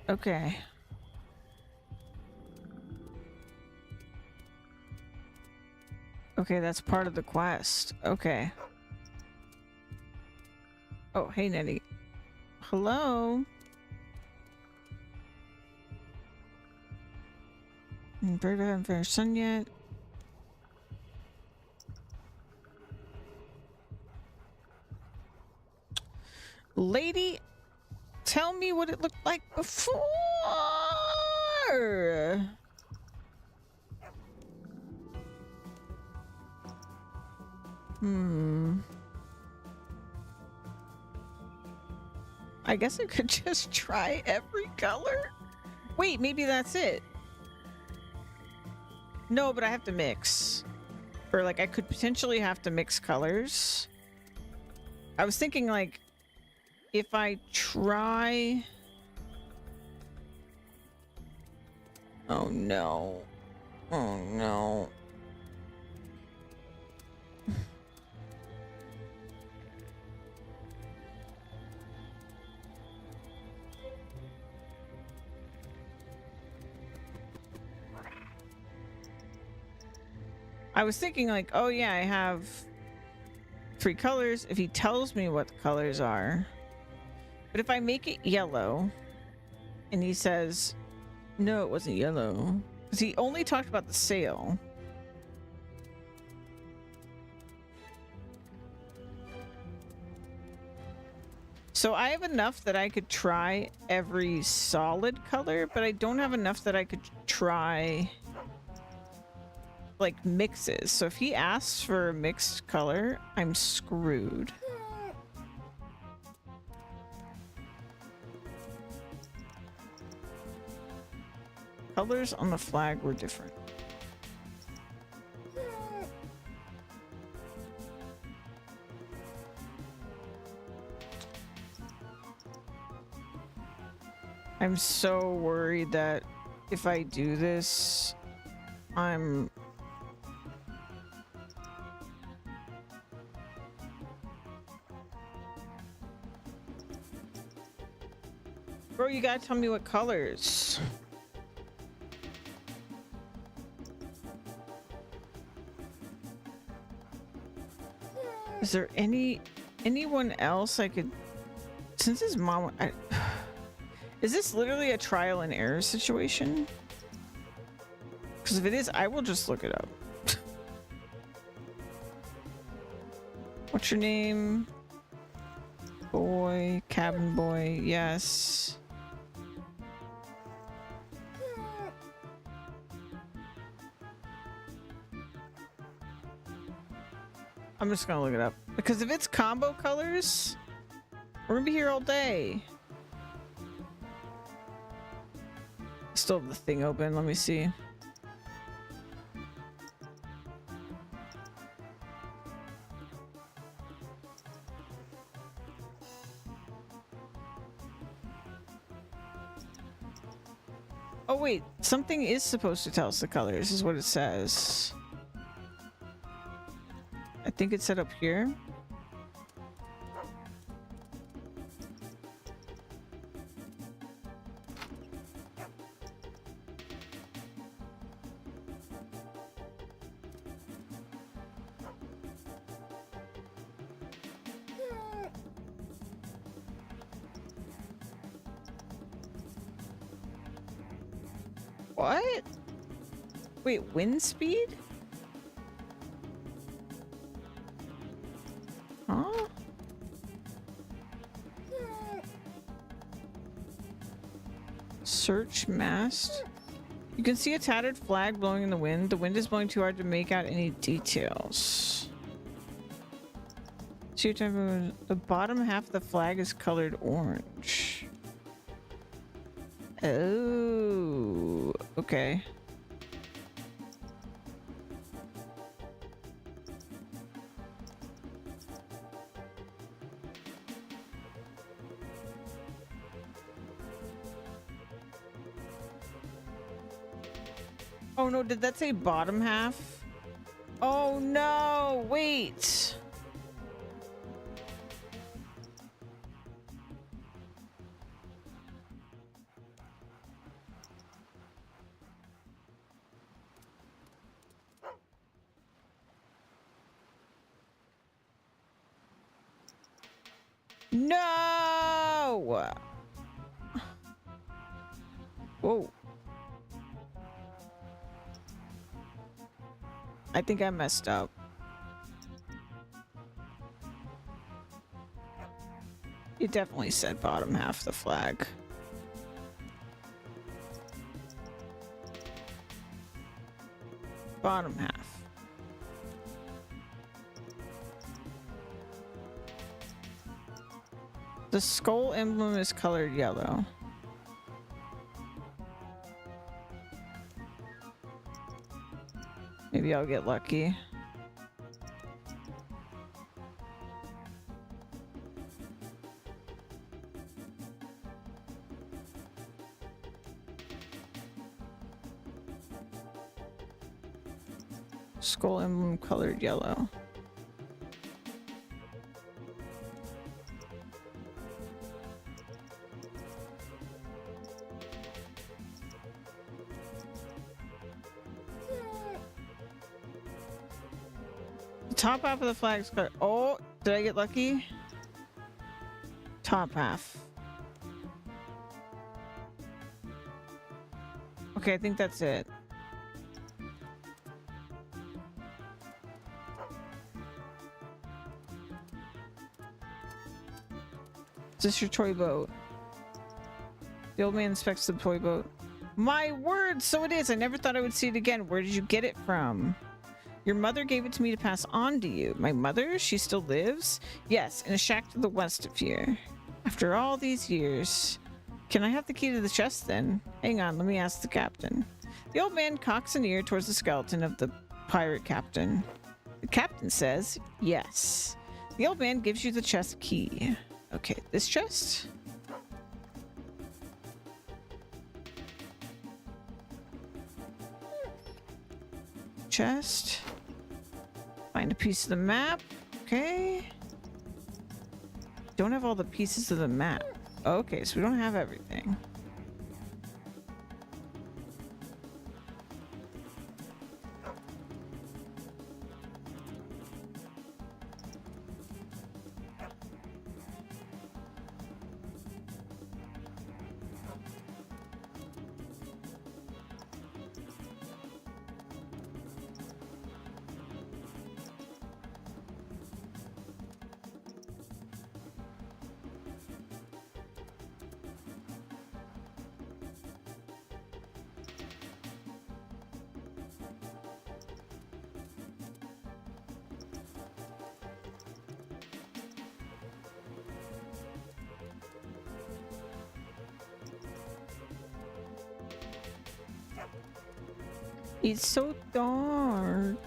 Speaker 1: Okay. Okay, that's part of the quest. Okay. Oh, hey, Nettie. Hello? Brave, I haven't finished sun yet. Lady, tell me what it looked like before. I guess I could just try every color. Wait, maybe that's it. No, but I have to mix. Or like I could potentially have to mix colors. I was thinking like if I try... Oh no. Oh no. I was thinking like, oh yeah, I have 3 colors if he tells me what the colors are. But if I make it yellow and he says, no, it wasn't yellow. Because he only talked about the sail. So I have enough that I could try every solid color, but I don't have enough that I could try like mixes. So if he asks for a mixed color, I'm screwed. Colors on the flag were different. I'm so worried that if I do this, I'm... Bro, you gotta tell me what colors. Is there anyone else I could... Since his mom... Is this literally a trial and error situation? Because if it is, I will just look it up. What's your name? Boy, cabin boy, yes. I'm just gonna look it up. Because if it's combo colors, we're gonna be here all day. Still have the thing open, let me see. Oh wait, something is supposed to tell us the colors, is what it says. I think it's set up here. What? Wait, wind speed? Huh? Search mast. You can see a tattered flag blowing in the wind. The wind is blowing too hard to make out any details. See what type of... The bottom half of the flag is colored orange. Oh, okay. Oh no, did that say bottom half? Oh no, wait. No! Whoa. I think I messed up. You definitely said bottom half of the flag. Bottom half. The skull emblem is colored yellow. Maybe I'll get lucky. Skull emblem colored yellow. Top half of the flag's cut. Oh, did I get lucky? Top half. Okay, I think that's it. Is this your toy boat? The old man inspects the toy boat. My word, so it is. I never thought I would see it again. Where did you get it from? Your mother gave it to me to pass on to you. My mother? She still lives? Yes, in a shack to the west of here. After all these years. Can I have the key to the chest then? Hang on, let me ask the captain. The old man cocks an ear towards the skeleton of the pirate captain. The captain says, yes. The old man gives you the chest key. Okay, this chest? chest. Find a piece of the map. Okay. Don't have all the pieces of the map. Okay, so we don't have everything. It's so dark.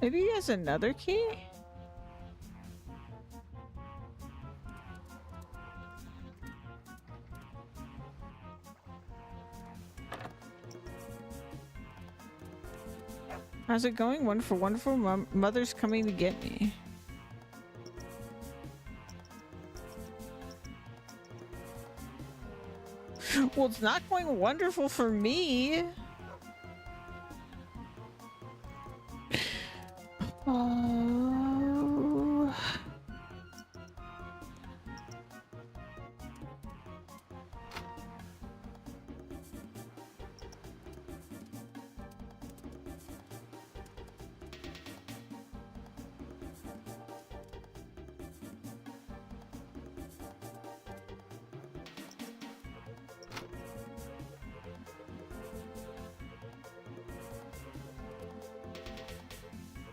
Speaker 1: Maybe he has another key? How's it going? Wonderful, wonderful. Mother's coming to get me. Well, it's not going wonderful for me. Oh.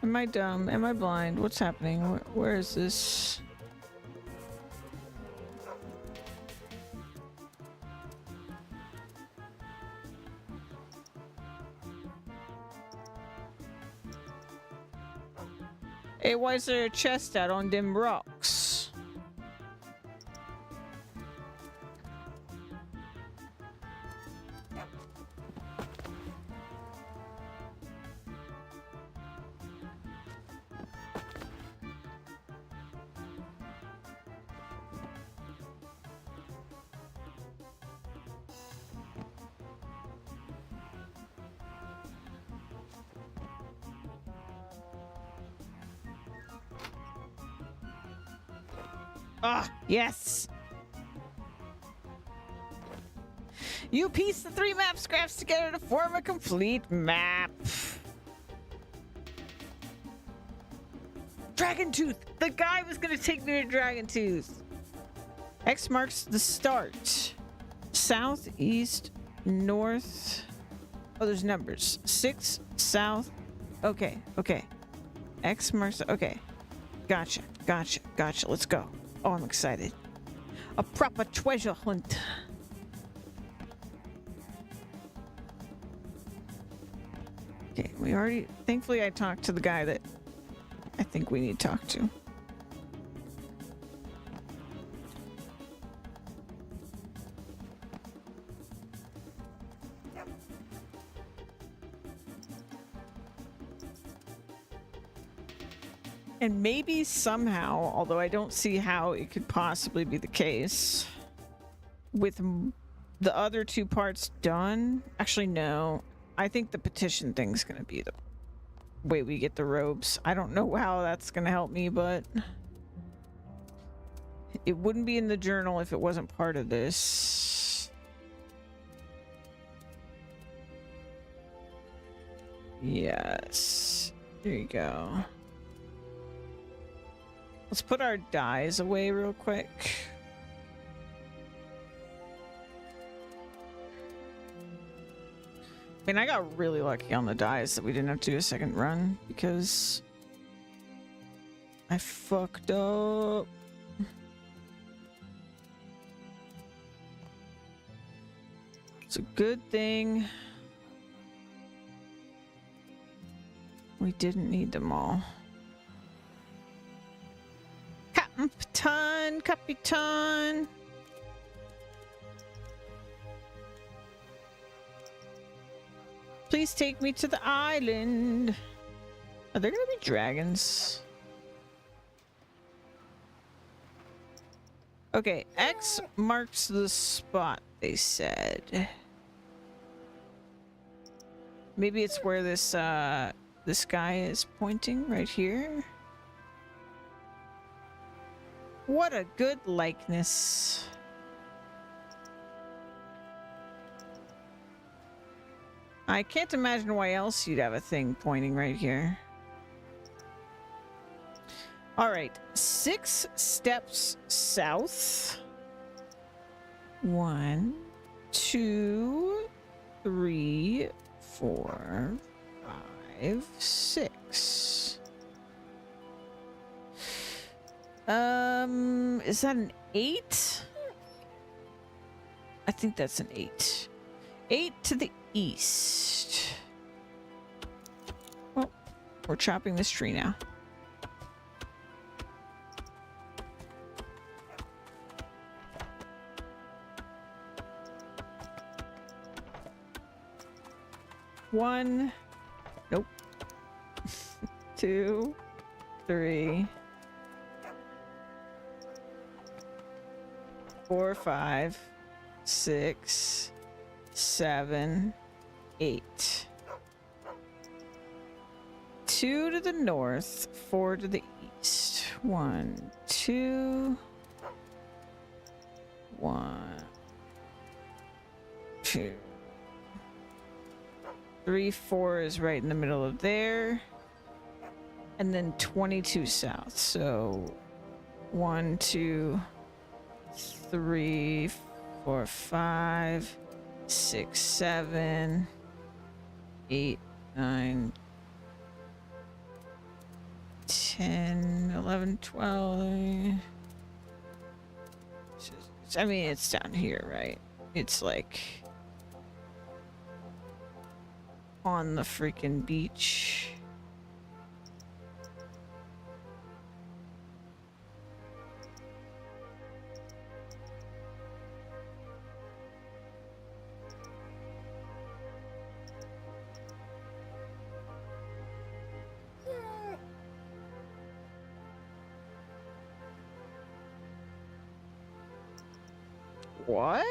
Speaker 1: Am I dumb? Am I blind? What's happening? Where is this? Hey, why is there a chest out on them rocks? Ah, yes! You piece the 3 map scraps together to form a complete map. Dragon Tooth! The guy was gonna take me to Dragon Tooth. X marks the start. South, east, north. Oh, there's numbers. 6, south. Okay, okay. X marks. Okay. Gotcha, gotcha, gotcha. Let's go. Oh, I'm excited. A proper treasure hunt. Okay, we already... Thankfully, I talked to the guy that I think we need to talk to. And maybe somehow, although I don't see how it could possibly be the case, with the other 2 parts done... Actually, no. I think the petition thing's gonna be the way we get the robes. I don't know how that's gonna help me, but... It wouldn't be in the journal if it wasn't part of this. Yes. There you go. Let's put our dyes away real quick. I mean, I got really lucky on the dyes that we didn't have to do a second run because I fucked up. It's a good thing we didn't need them all. Capitan. Please take me to the island. Are there gonna be dragons? Okay, X marks the spot, they said. Maybe it's where this this guy is pointing right here. What a good likeness. I can't imagine why else you'd have a thing pointing right here. All right, 6 steps south. 1, 2, 3, 4, 5, 6. Is that an 8? I think that's an 8. 8 to the east. Oh, we're chopping this tree now. One, nope. 2, 3, 4, 5, 6, 7, 8. 2 to the north, 4 to the east. 1, 2, 1, 2. 3, 4 is right in the middle of there. And then 22 south. So 1, 2, 3, 4, 5, 6, 7, 8, 9, 10, 11, 12. I mean, it's down here, right? It's like on the freaking beach. What?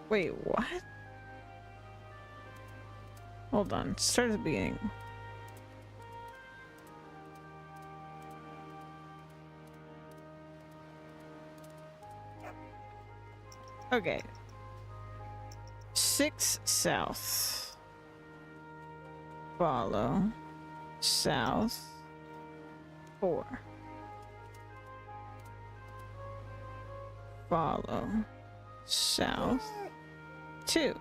Speaker 1: Wait, what? Hold on, start at the beginning. Okay. 6 south. Follow. South. 4. Follow. South. 2.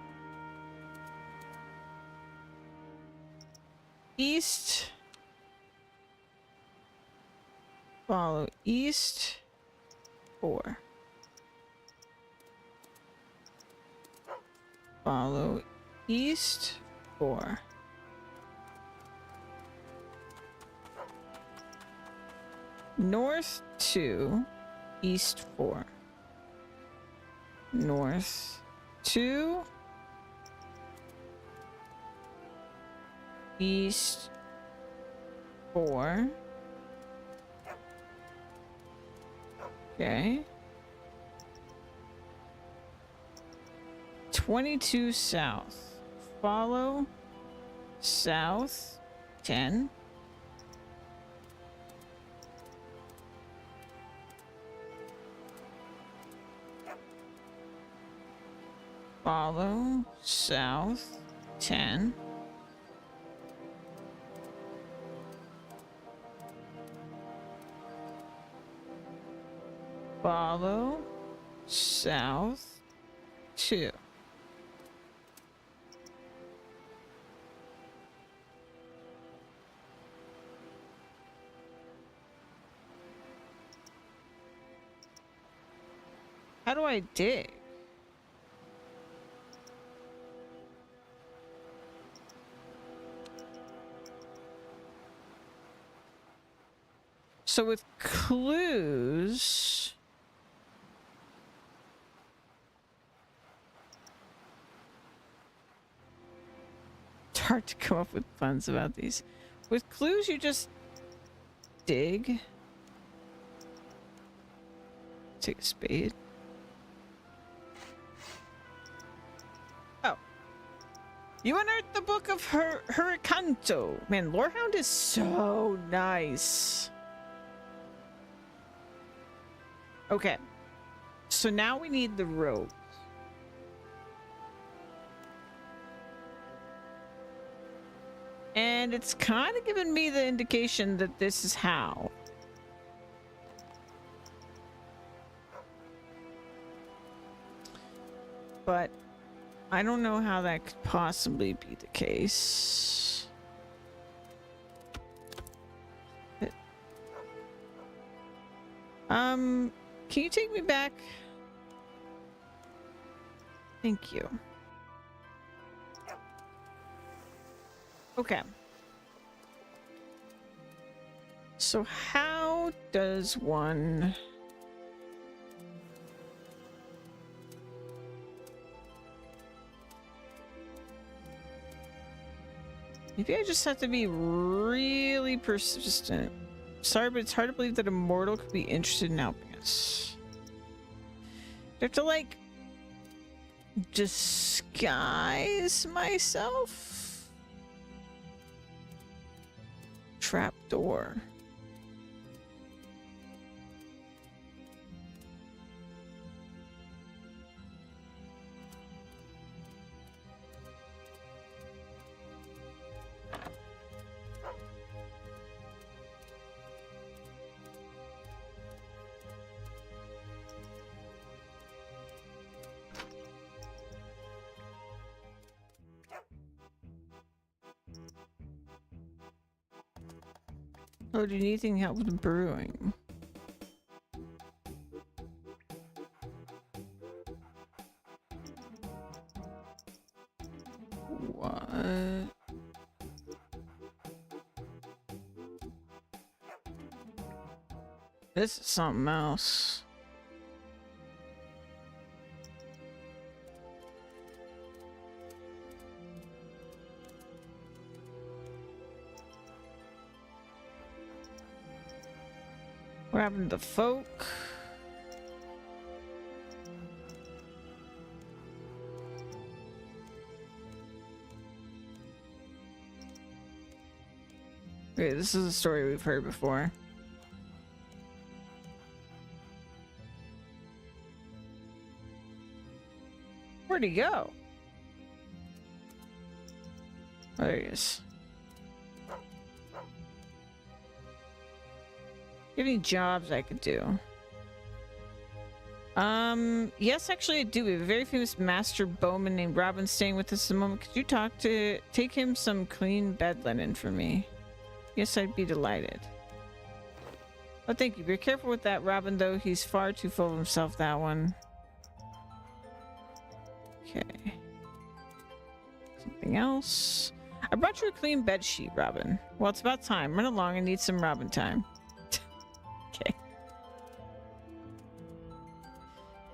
Speaker 1: East. Follow east. 4. Follow east. 4. North 2. East 4. North 2. East 4. Okay. 22 south. Follow south 10. Follow south 10. Follow south 2. how do I dig? So with clues... It's hard to come up with puns about these. With clues, you just dig. Take a spade. Oh. You unearthed the book of Hurricanto. Man, Lorehound is so nice. Okay. So now we need the rope. And it's kind of giving me the indication that this is how. But I don't know how that could possibly be the case. Can you take me back? Thank you. Okay. So how does one... Maybe I just have to be really persistent. Sorry, but it's hard to believe that a mortal could be interested in helping us. I have to, like, disguise myself? Trapdoor. Oh, do you need anything help with brewing? What? This is something else. What happened to the folk? Okay, this is a story we've heard before. Where'd he go? Oh, there he is. Any jobs I could do? Yes, actually I do. We have a very famous master bowman named Robin staying with us at the moment. Could you take him some clean bed linen for me? Yes, I'd be delighted. Oh, thank you. Be careful with that Robin, though. He's far too full of himself, that one. Okay. Something else. I brought you a clean bed sheet, Robin. Well, it's about time. Run along. I need some Robin time. Okay.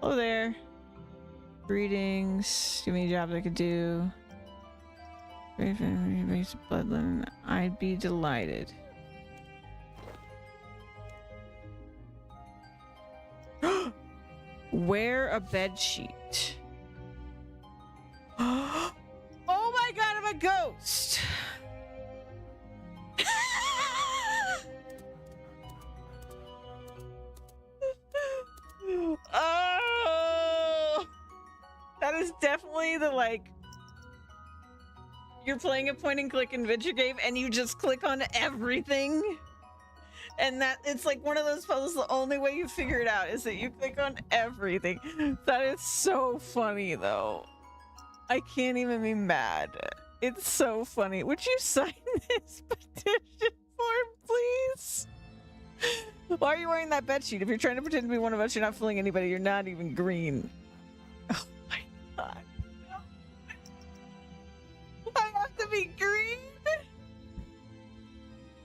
Speaker 1: Hello there. Greetings. Do you have any jobs I could do? Bloodline. I'd be delighted. Wear a bed sheet. Oh my god, I'm a ghost. Oh, that is definitely the, like, you're playing a point and click adventure game and you just click on everything, and that it's like one of those puzzles. The only way you figure it out is that you click on everything. That is so funny, though. I can't even be mad. It's so funny. Would you sign this petition form, please? Why are you wearing that bed sheet? If you're trying to pretend to be one of us, you're not fooling anybody. You're not even green. Oh my god. I have to be green?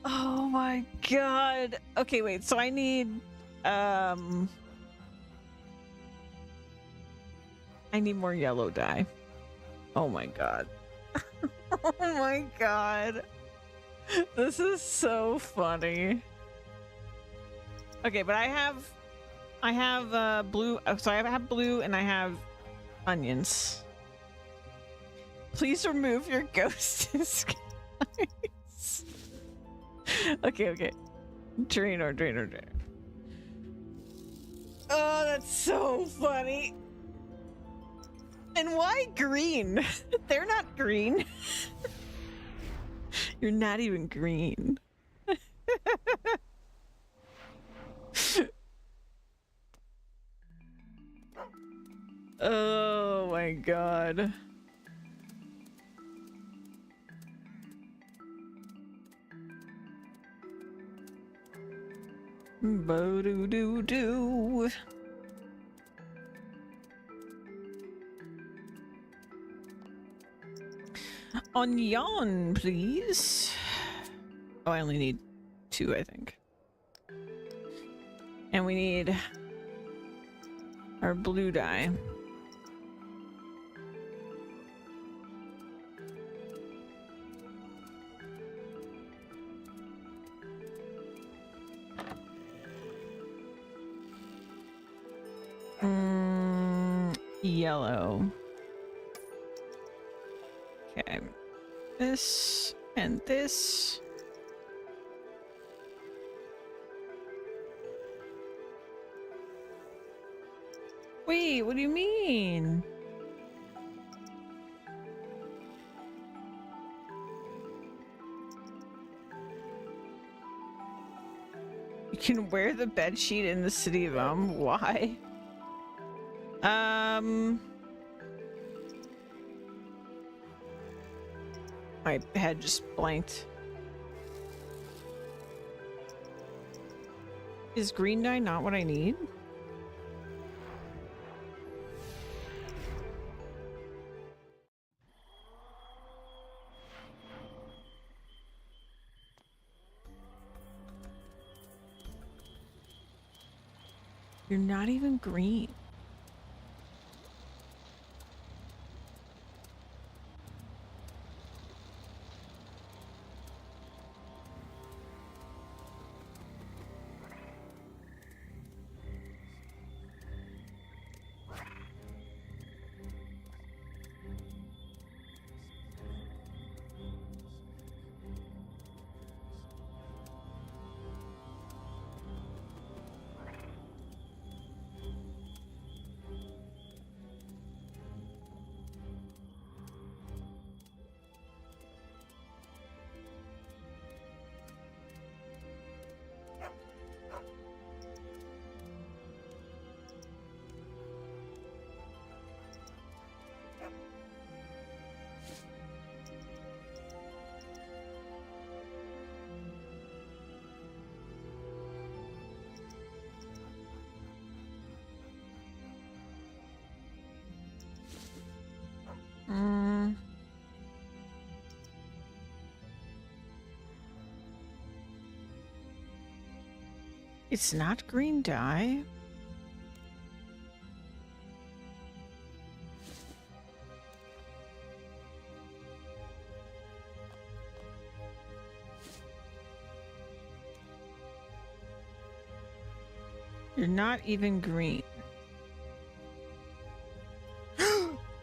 Speaker 1: Oh my god. Okay, wait. So I need more yellow dye. Oh my god. Oh my god. This is so funny. Okay, but I have blue. So I have blue and I have onions. Please remove your ghost disguise. Okay. Drainer. Oh, that's so funny. And why green? They're not green. You're not even green. Oh my god. Bo-do-do-do. Onion, please. Oh, I only need 2, I think. And we need our blue dye. Yellow. Okay. This and this. Wait, what do you mean? You can wear the bedsheet in the city of why? My head just blanked. Is green dye not what I need? You're not even green. It's not green dye. You're not even green.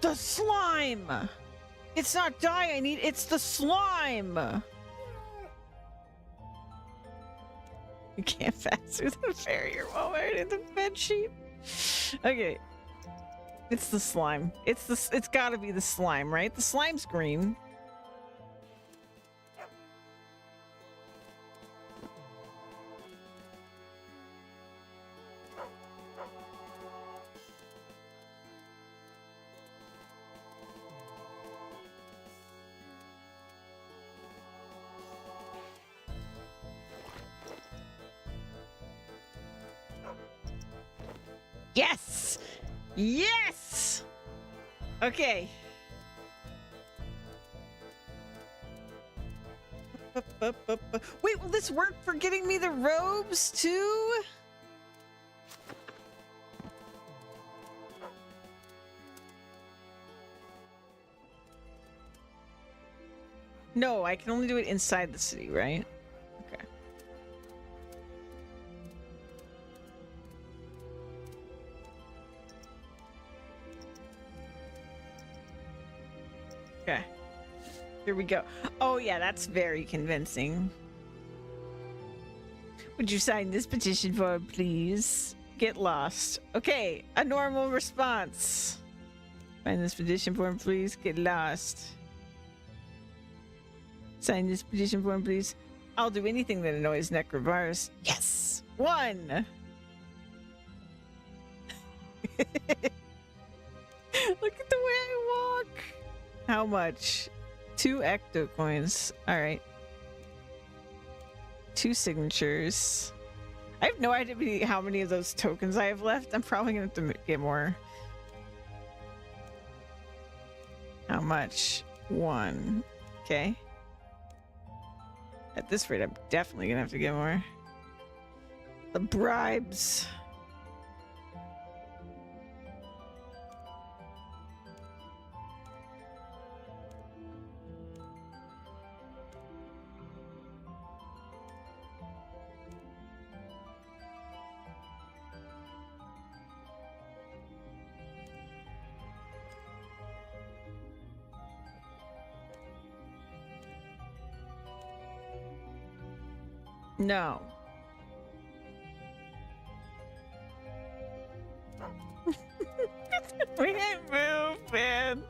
Speaker 1: The slime! It's not dye I need, it's the slime! You can't pass through the barrier while wearing the bedsheet. Okay. It's the slime. It's gotta be the slime, right? The slime's green. Yes! Yes! Okay. Wait, will this work for getting me the robes too? No, I can only do it inside the city, right? Okay. Okay. Here we go. Oh yeah, that's very convincing. Would you sign this petition form, please? Get lost. Okay, a normal response. Sign this petition form, please. Get lost. Sign this petition form, please. I'll do anything that annoys Necrovirus. Yes! 1! Look at the way I walk! How much? 2 ecto coins. Alright. 2 signatures. I have no idea how many of those tokens I have left. I'm probably gonna have to get more. How much? 1. Okay. At this rate, I'm definitely gonna have to get more. The bribes. No. We can't move, man.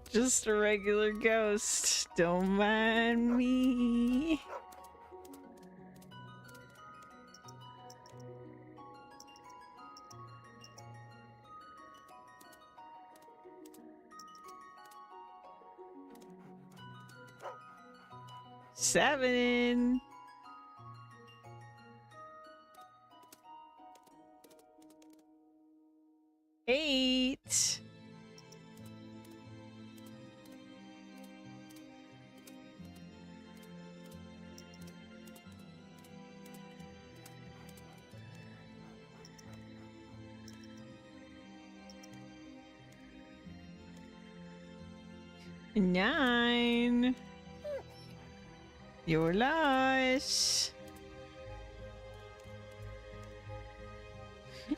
Speaker 1: Just a regular ghost. Don't mind me. Seven. Eight. Nine. Your loss.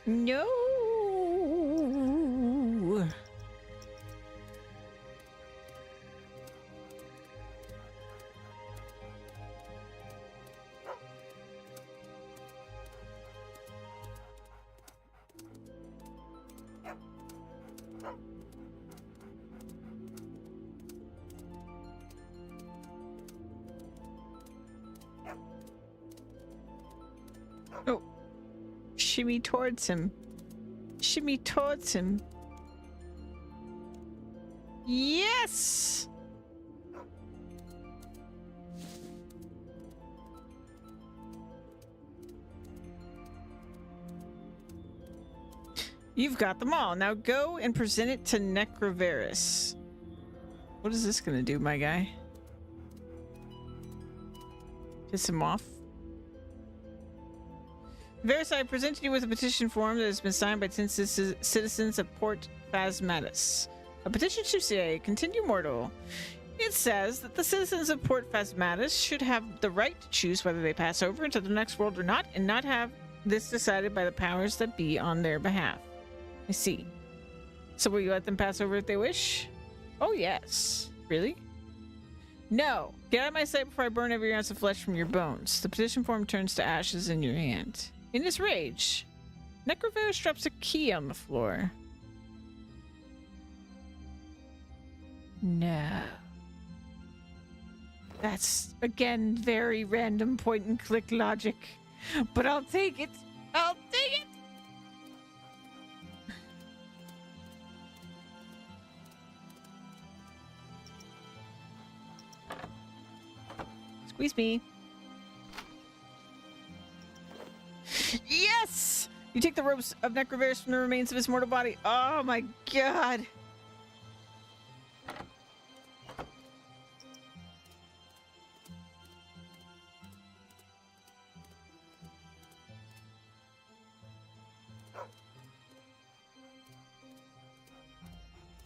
Speaker 1: No. Oh. Shimmy towards him. Shimmy towards him. Yes! You've got them all. Now go and present it to Necrovirus. What is this gonna do, my guy? Piss him off? Varus, I presented you with a petition form that has been signed by 10 citizens of Port Phasmatis. A petition to say, continue mortal. It says that the citizens of Port Phasmatis should have the right to choose whether they pass over into the next world or not, and not have this decided by the powers that be on their behalf. I see. So will you let them pass over if they wish? Oh yes. Really? No. Get out of my sight before I burn every ounce of flesh from your bones. The petition form turns to ashes in your hand. In his rage, Necrovirus drops a key on the floor. No. That's, again, very random point and click logic. But I'll take it. I'll take it! Squeeze me. Yes! You You take the robes of Necroverus from the remains of his mortal body. Oh my god.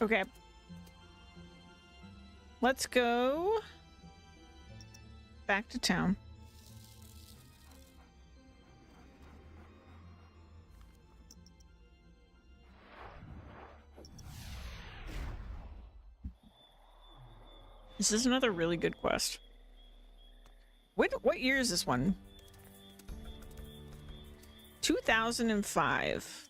Speaker 1: Okay. Let's go back to town. This is another really good quest. What year is this one? 2005.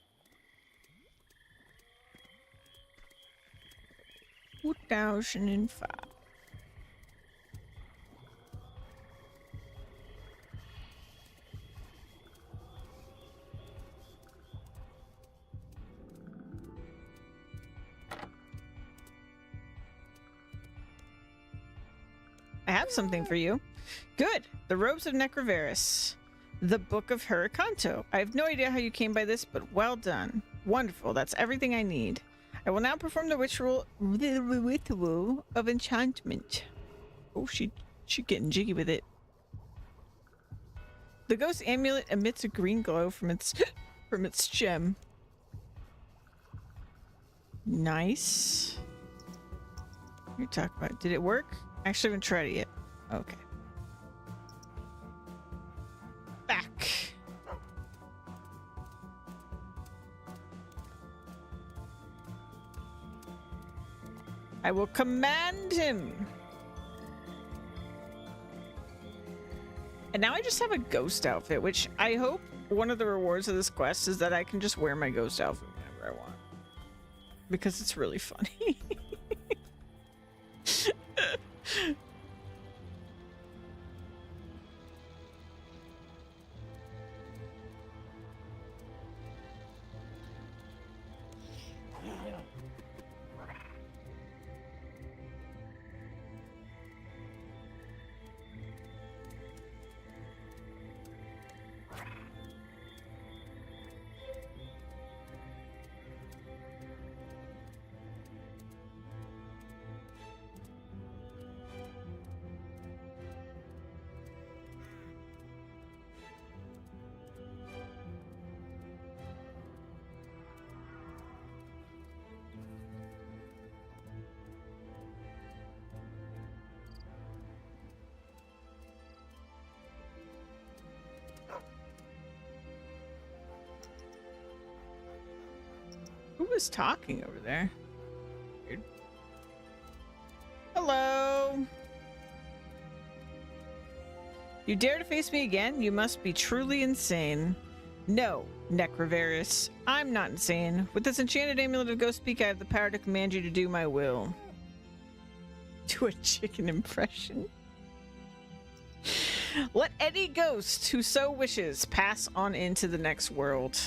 Speaker 1: 2005. I have something for you. Good. The robes of Necroverus. The Book of Huracanto. I have no idea how you came by this, but well done. Wonderful. That's everything I need. I will now perform the ritual of enchantment. Oh, she getting jiggy with it. The ghost amulet emits a green glow from its gem. Nice. You're talking about. Did it work? Actually, I haven't tried it yet. Okay. Back. I will command him. And now I just have a ghost outfit, which I hope one of the rewards of this quest is that I can just wear my ghost outfit whenever I want. Because it's really funny. Who was talking over there? Weird. Hello. You dare to face me again? You must be truly insane. No, Necroverus. I'm not insane. With this enchanted amulet of Ghost Speak, I have the power to command you to do my will. Do a chicken impression. Let any ghost who so wishes pass on into the next world.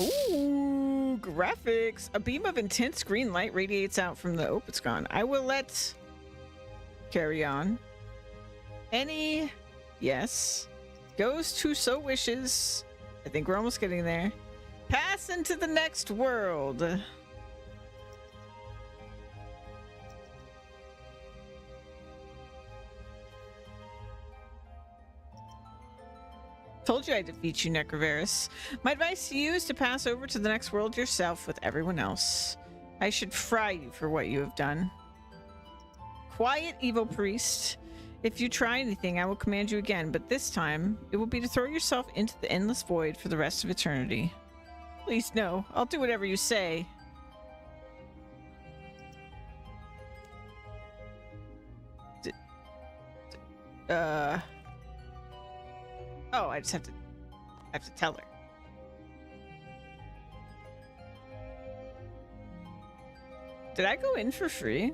Speaker 1: Ooh, graphics. A beam of intense green light radiates out from the... Oh, it's gone. I will let... Carry on. Any... Yes. Ghost who so wishes... I think we're almost getting there. Pass into the next world. Told you I'd defeat you, Necroverus. My advice to you is to pass over to the next world yourself with everyone else. I should fry you for what you have done. Quiet, evil priest. If you try anything, I will command you again, but this time, it will be to throw yourself into the endless void for the rest of eternity. Please, no. I'll do whatever you say. Oh, I just have to tell her. Did I go in for free?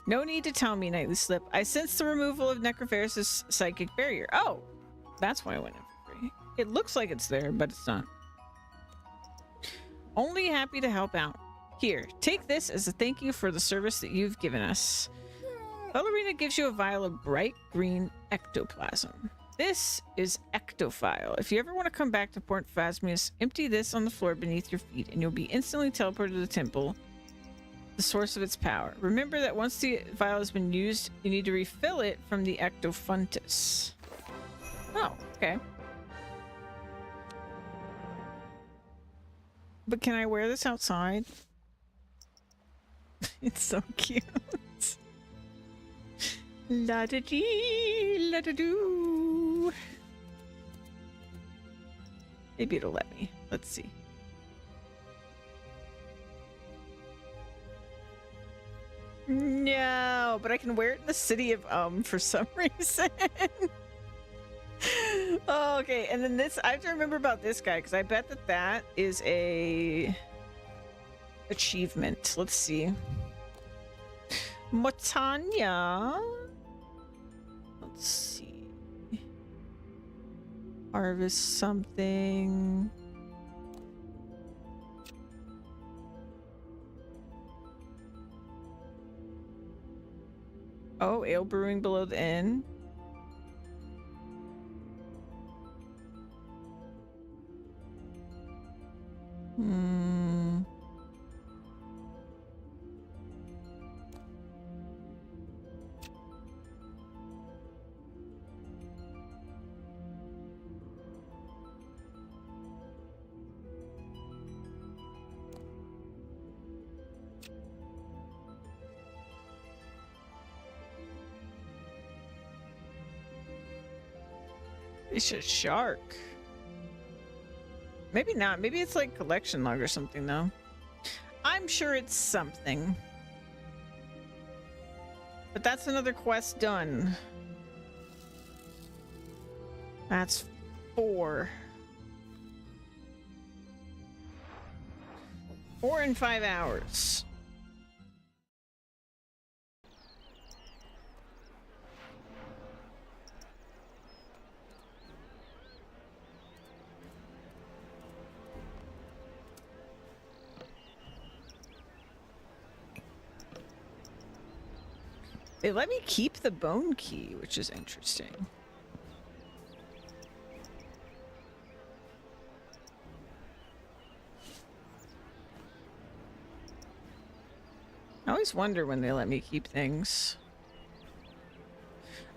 Speaker 1: No need to tell me, Nightly Slip. I sense the removal of Necroverus' psychic barrier. Oh, that's why I went in for free. It looks like it's there, but it's not. Only happy to help out. Here, take this as a thank you for the service that you've given us. Ballerina gives you a vial of bright green ectoplasm. This is ectophile. If you ever want to come back to Port Phasmius, empty this on the floor beneath your feet and you'll be instantly teleported to the temple, the source of its power. Remember that once the vial has been used, you need to refill it from the ectofuntus. Oh, okay. But can I wear this outside? It's so cute. La da dee, la da doo. Maybe it'll let me. Let's see. No, but I can wear it in the city of for some reason. Oh, okay, and then this, I have to remember about this guy because I bet that that is a achievement. Let's see. Motanya. Let's see. Harvest something. Oh, ale brewing below the inn. Hmm. It's a shark. Maybe not. Maybe it's like collection log or something, though. I'm sure it's something. But that's another quest done. That's 4. 4 in 5 hours. They let me keep the bone key, which is interesting. I always wonder when they let me keep things.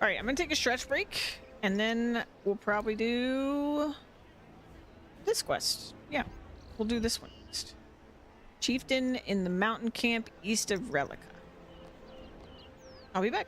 Speaker 1: All right, I'm gonna take a stretch break, and then we'll probably do this quest. Yeah, we'll do this one next. Chieftain in the mountain camp east of Relica. I'll be back.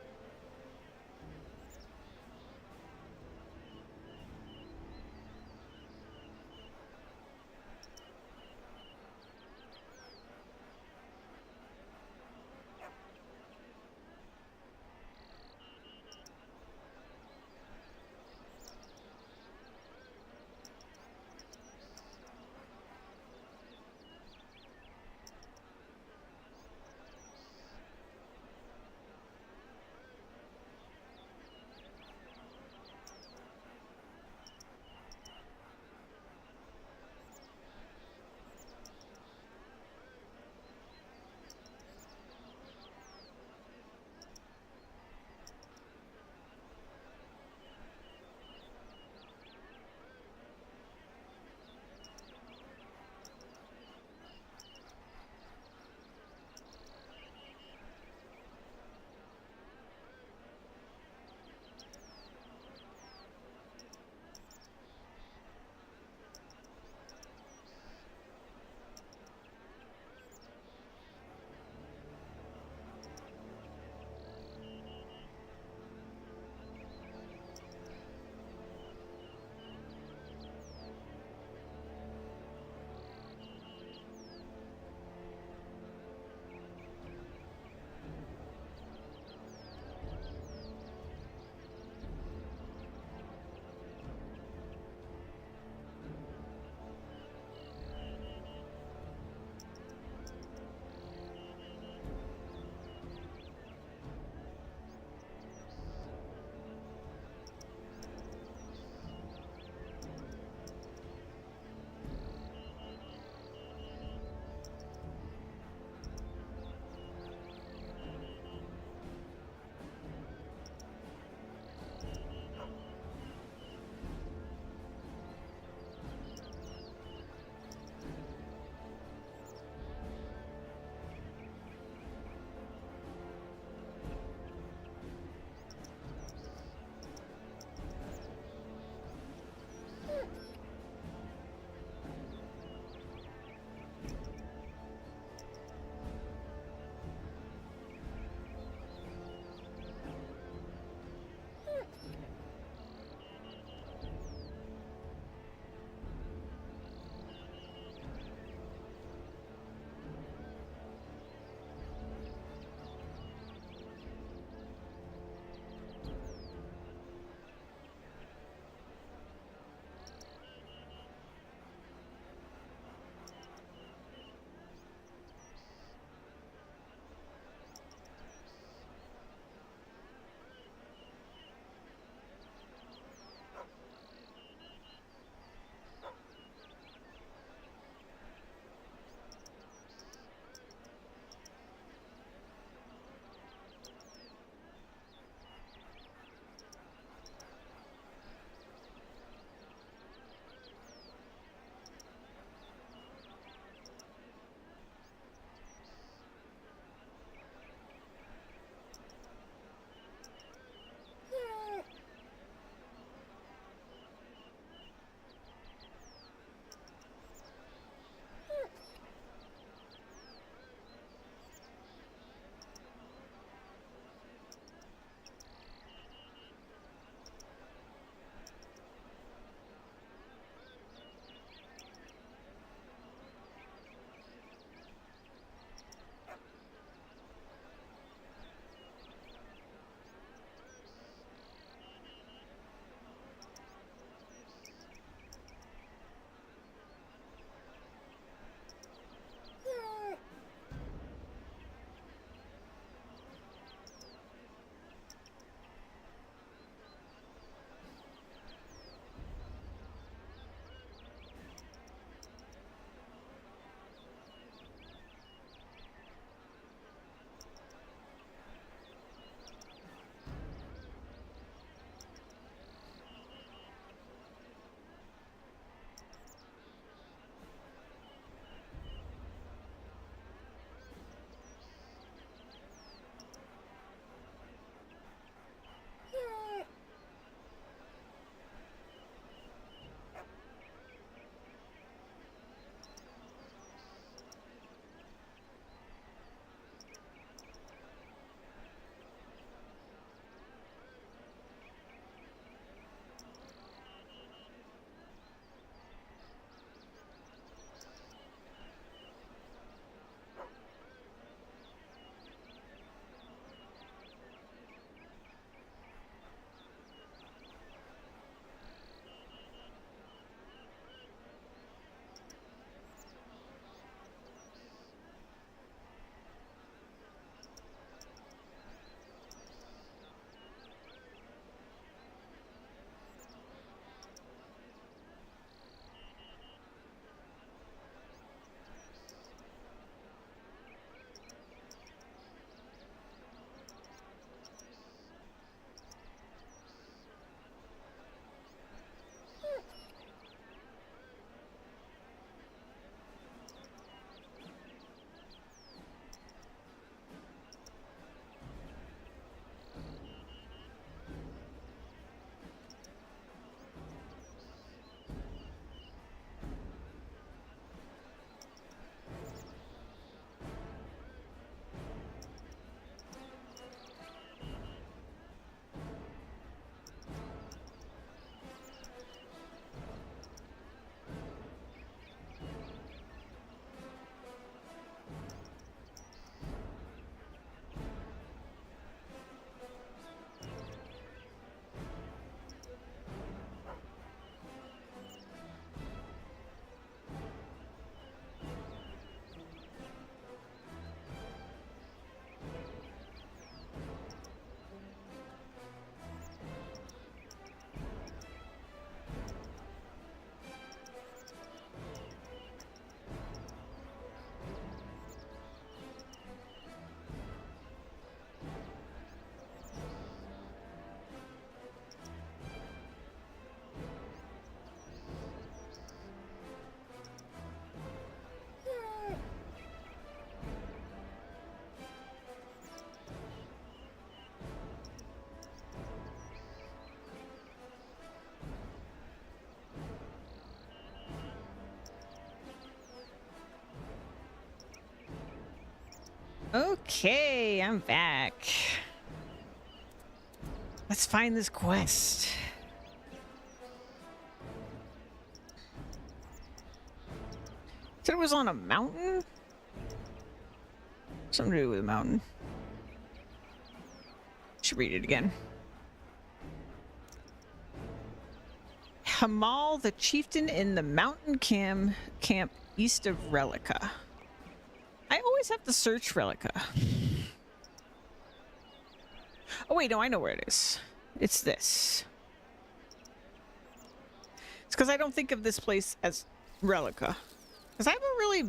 Speaker 1: Okay, I'm back. Let's find this quest. Said it was on a mountain? Something to do with a mountain. Should read it again. Hamal, the chieftain in the mountain camp east of Relica. I always have to search Relica. Oh wait, no, I know where it is. It's this. It's because I don't think of this place as Relica. Because I haven't really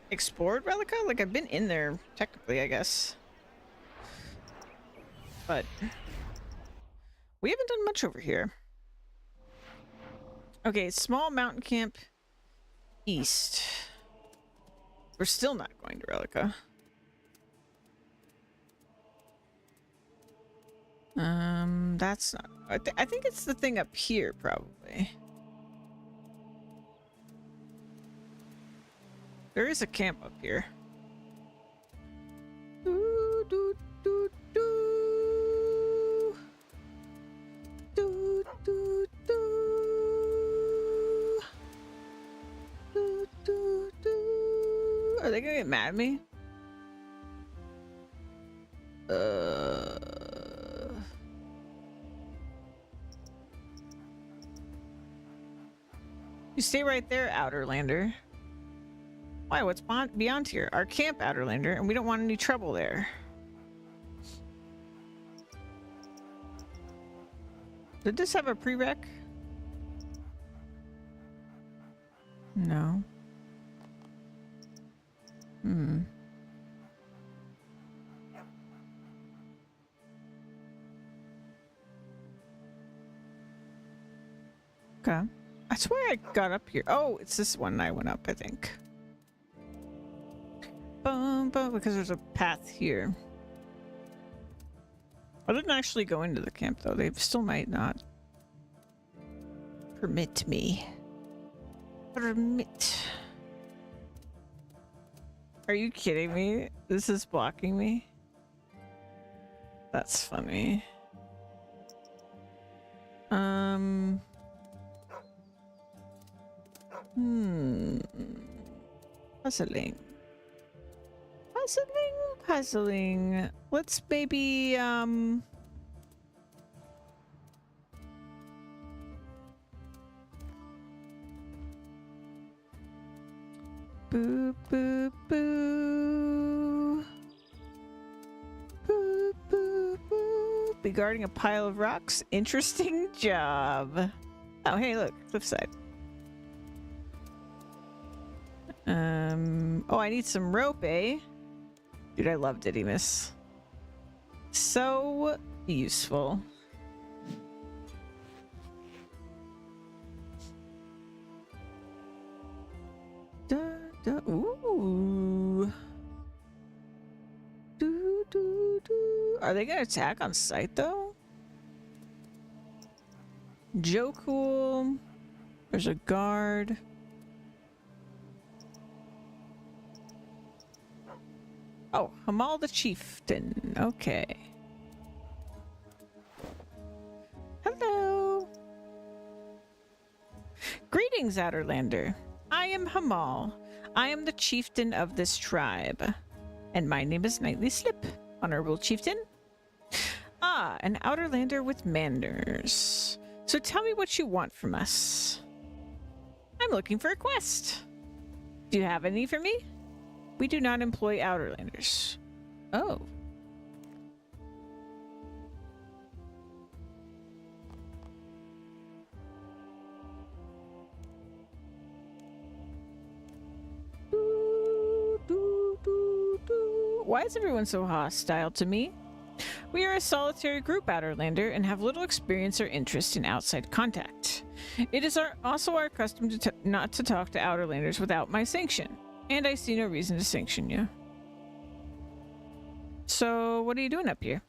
Speaker 1: explored Relica. Like, I've been in there, technically, I guess. But we haven't done much over here. Okay, small mountain camp east. We're still not going to Relica. That's not... I think it's the thing up here, probably. There is a camp up here. Doo, doo, doo, doo. Doo, doo, doo. Doo, doo, doo. Are they gonna get mad at me? You stay right there, Outerlander. Why? What's beyond here? Our camp, Outerlander, and we don't want any trouble there. Did this have a prereq? No. Okay. I swear I got up here. Oh, it's this one I went up, I think. Because there's a path here. I didn't actually go into the camp, though. They still might not permit me. Permit. Are you kidding me? This is blocking me? That's funny. Puzzling. Puzzling. Let's maybe, boo, boo, boo. Boo, boo, boo. Be guarding a pile of rocks. Interesting job. Oh, hey, look. Cliffside. Oh, I need some rope, eh? Dude, I love Didymus. So useful. Ooh. Are they gonna attack on sight, though? Joe Cool. There's a guard. Oh, Hamal the Chieftain. Okay. Hello. Greetings, Outerlander. I am Hamal. I am the chieftain of this tribe. And my name is Knightly Slip, Honorable Chieftain. Ah, an Outerlander with manners. So tell me what you want from us. I'm looking for a quest. Do you have any for me? We do not employ Outerlanders. Oh. Why is everyone so hostile to me? We are a solitary group, Outerlander, and have little experience or interest in outside contact. It is also our custom not to talk to Outerlanders without my sanction. And I see no reason to sanction you. So, what are you doing up here?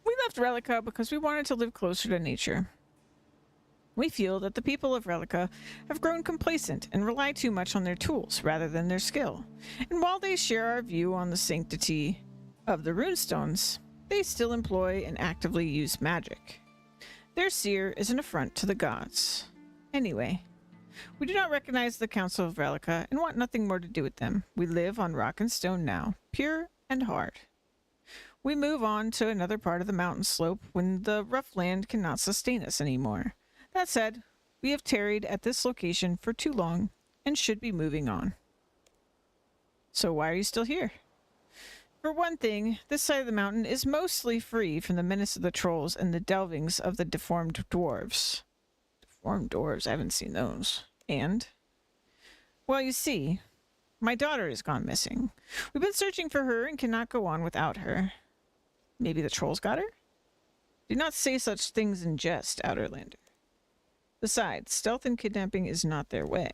Speaker 1: We left Relica because we wanted to live closer to nature. We feel that the people of Relica have grown complacent and rely too much on their tools rather than their skill. And while they share our view on the sanctity of the runestones, they still employ and actively use magic. Their seer is an affront to the gods. Anyway, we do not recognize the Council of Relica and want nothing more to do with them. We live on rock and stone now, pure and hard. We move on to another part of the mountain slope when the rough land cannot sustain us anymore. That said, we have tarried at this location for too long and should be moving on. So why are you still here? For one thing, this side of the mountain is mostly free from the menace of the trolls and the delvings of the deformed dwarves. Deformed dwarves? I haven't seen those. And? Well, you see, my daughter has gone missing. We've been searching for her and cannot go on without her. Maybe the trolls got her? Do not say such things in jest, Outerlander. Besides, stealth and kidnapping is not their way.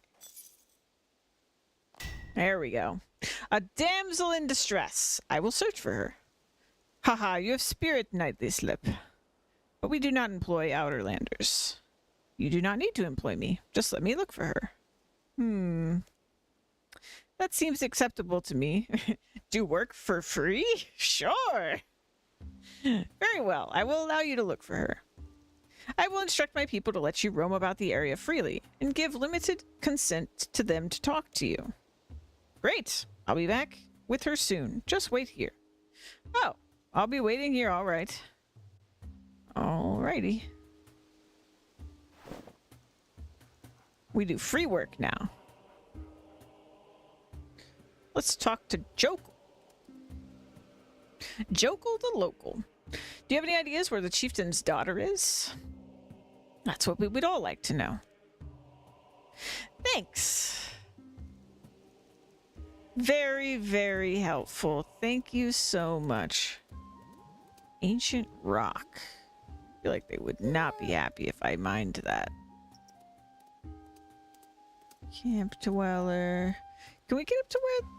Speaker 1: There we go. A damsel in distress. I will search for her. Haha, you have spirit, knightly slip. But we do not employ Outerlanders. You do not need to employ me. Just let me look for her. That seems acceptable to me. Do work for free? Sure. Very well. I will allow you to look for her. I will instruct my people to let you roam about the area freely and give limited consent to them to talk to you. Great. I'll be back with her soon. Just wait here. Oh, I'll be waiting here. All right. Alrighty. We do free work now. Let's talk to Jokul. Jokul the local. Do you have any ideas where the chieftain's daughter is? That's what we would all like to know. Thanks. Very, very helpful. Thank you so much. Ancient rock. I feel like they would not be happy if I mined that. Camp dweller. Can we get up to where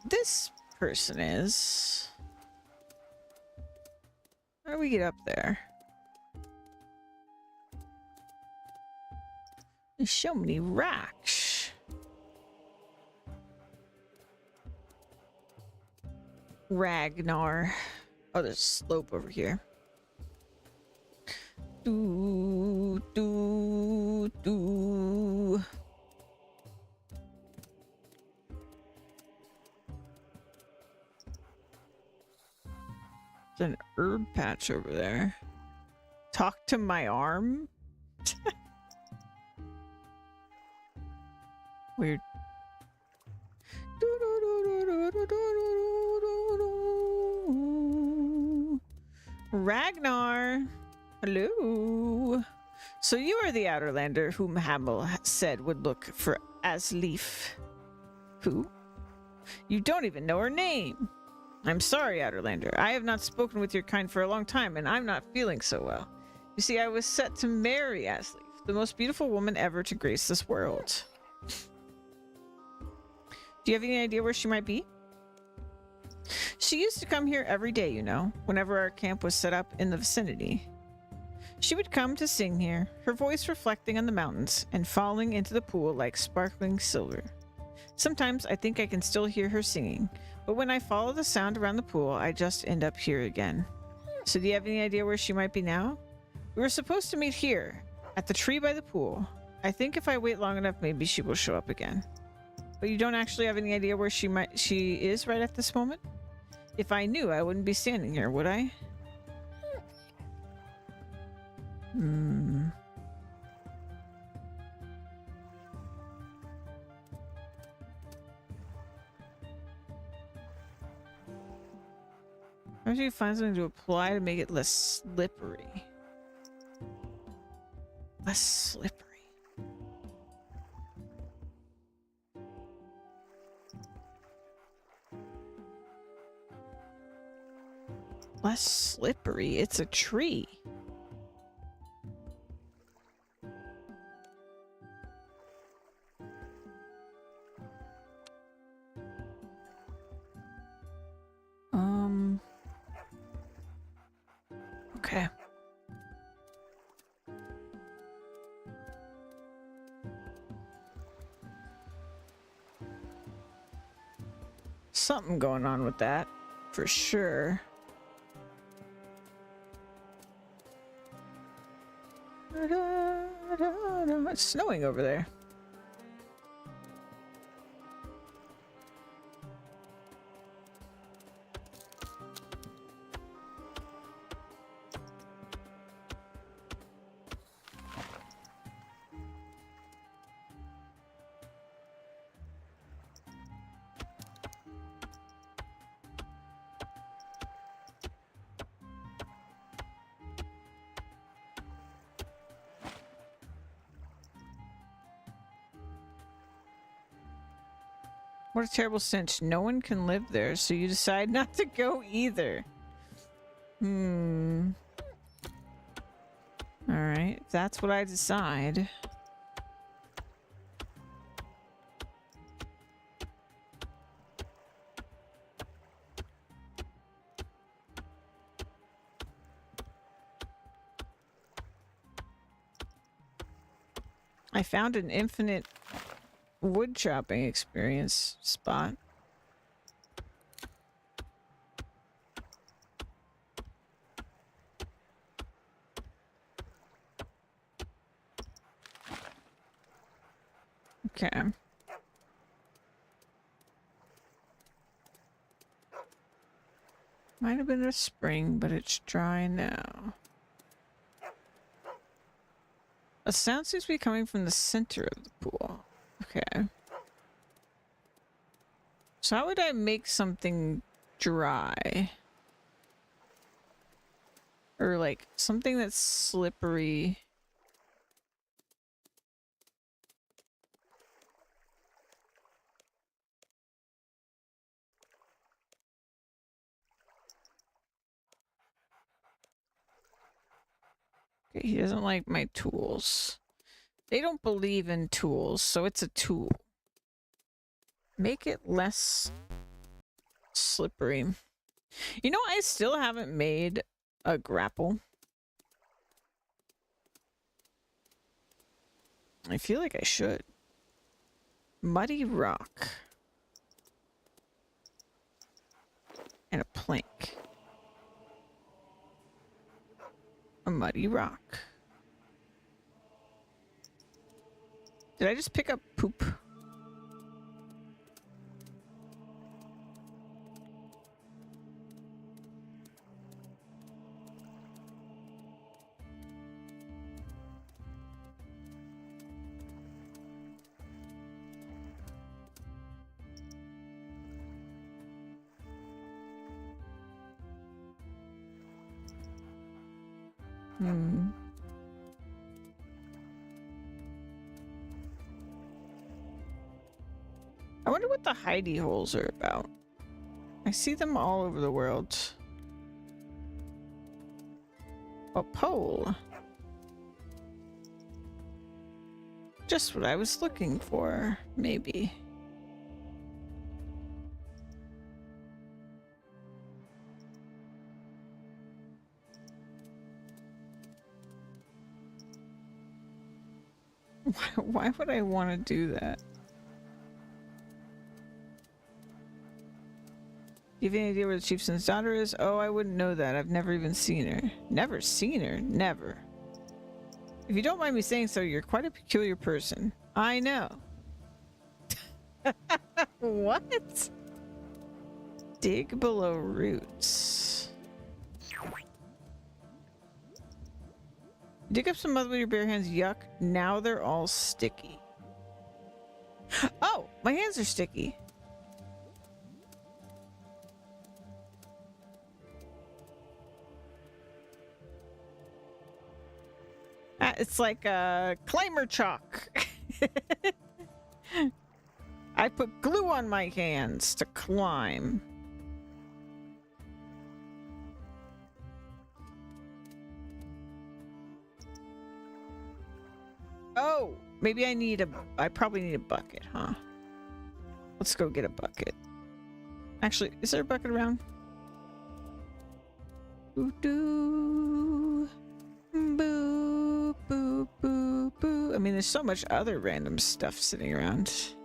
Speaker 1: this person is? How do we get up there? There's so many rocks. Ragnar. Oh, there's a slope over here. Do, do, do. There's an herb patch over there. Talk to my arm? Weird. Ragnar! Hello! So you are the Outerlander whom Hamel said would look for Asleaf. Who? You don't even know her name! I'm sorry, Outerlander. I have not spoken with your kind for a long time, and I'm not feeling so well. You see, I was set to marry Asleaf, the most beautiful woman ever to grace this world. Do you have any idea where she might be? She used to come here every day, you know, whenever our camp was set up in the vicinity. She would come to sing here, her voice reflecting on the mountains and falling into the pool like sparkling silver. Sometimes I think I can still hear her singing, but when I follow the sound around the pool, I just end up here again. So do you have any idea where she might be now? We were supposed to meet here, at the tree by the pool. I think if I wait long enough, maybe she will show up again. But you don't actually have any idea where she is right at this moment? If I knew, I wouldn't be standing here, would I? How do you find something to apply to make it less slippery? Less slippery. Less slippery. It's a tree. Okay. something going on with that, for sure. It's snowing over there. What a terrible stench. No one can live there, so you decide not to go either. Alright, if that's what I decide. I found an infinite wood chopping experience spot. Okay. Might have been a spring, but it's dry now. A sound seems to be coming from the center of the pool. Okay. So how would I make something dry? Or like something that's slippery? Okay, he doesn't like my tools. They don't believe in tools, so it's a tool. Make it less slippery. You know, I still haven't made a grapple. I feel like I should. Muddy rock. And a plank. A muddy rock. Did I just pick up poop? I wonder what the hidey holes are about. I see them all over the world. A pole. Just what I was looking for, maybe. Why would I want to do that? Do you have any idea where the chieftain's daughter is? Oh, I wouldn't know that. I've never even seen her. Never seen her? Never. If you don't mind me saying so, you're quite a peculiar person. I know. What? Dig below roots. Dig up some mud with your bare hands. Yuck. Now they're all sticky. Oh, my hands are sticky. It's like a climber chalk. I put glue on my hands to climb. Oh, maybe I probably need a bucket, huh? Let's go get a bucket. Actually, is there a bucket around? Boo-doo. Boo, boo, boo, boo. I mean, there's so much other random stuff sitting around.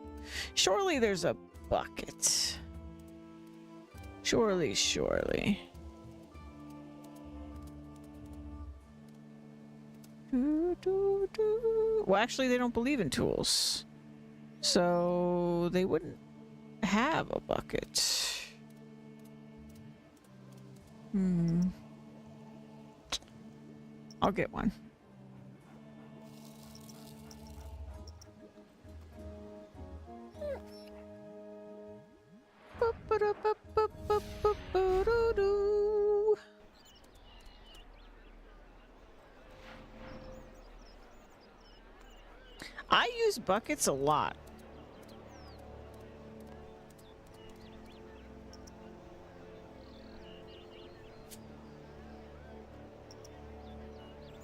Speaker 1: Surely there's a bucket. Surely, surely. Well, actually, they don't believe in tools. So they wouldn't have a bucket. I'll get one. I use buckets a lot.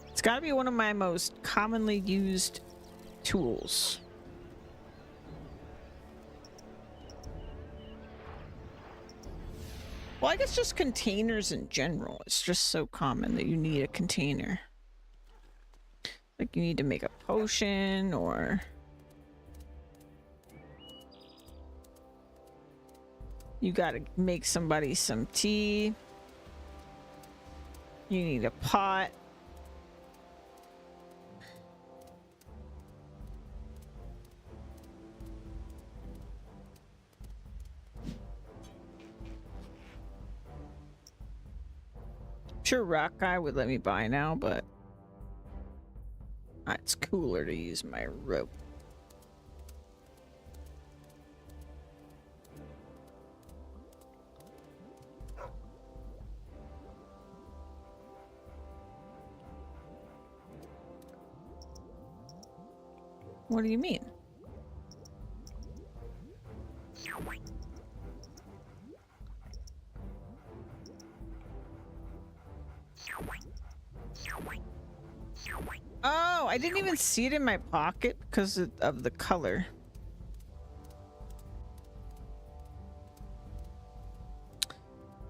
Speaker 1: It's got to be one of my most commonly used tools. Well, I guess just containers in general. It's just so common that you need a container. Like you need to make a potion or... You gotta make somebody some tea. You need a pot. Sure, Rock Guy would let me buy now, but it's cooler to use my rope. What do you mean? Oh, I didn't even see it in my pocket because of the color.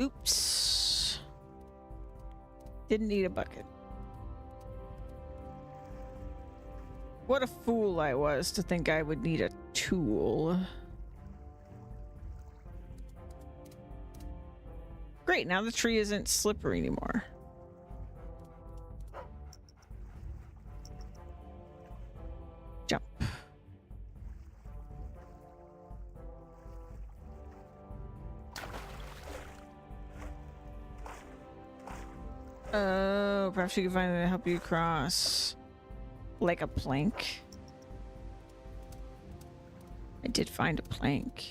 Speaker 1: Oops. Didn't need a bucket. What a fool I was to think I would need a tool. Great, now the tree isn't slippery anymore. Jump. Oh, perhaps you can find it to help you cross. Like a plank. I did find a plank.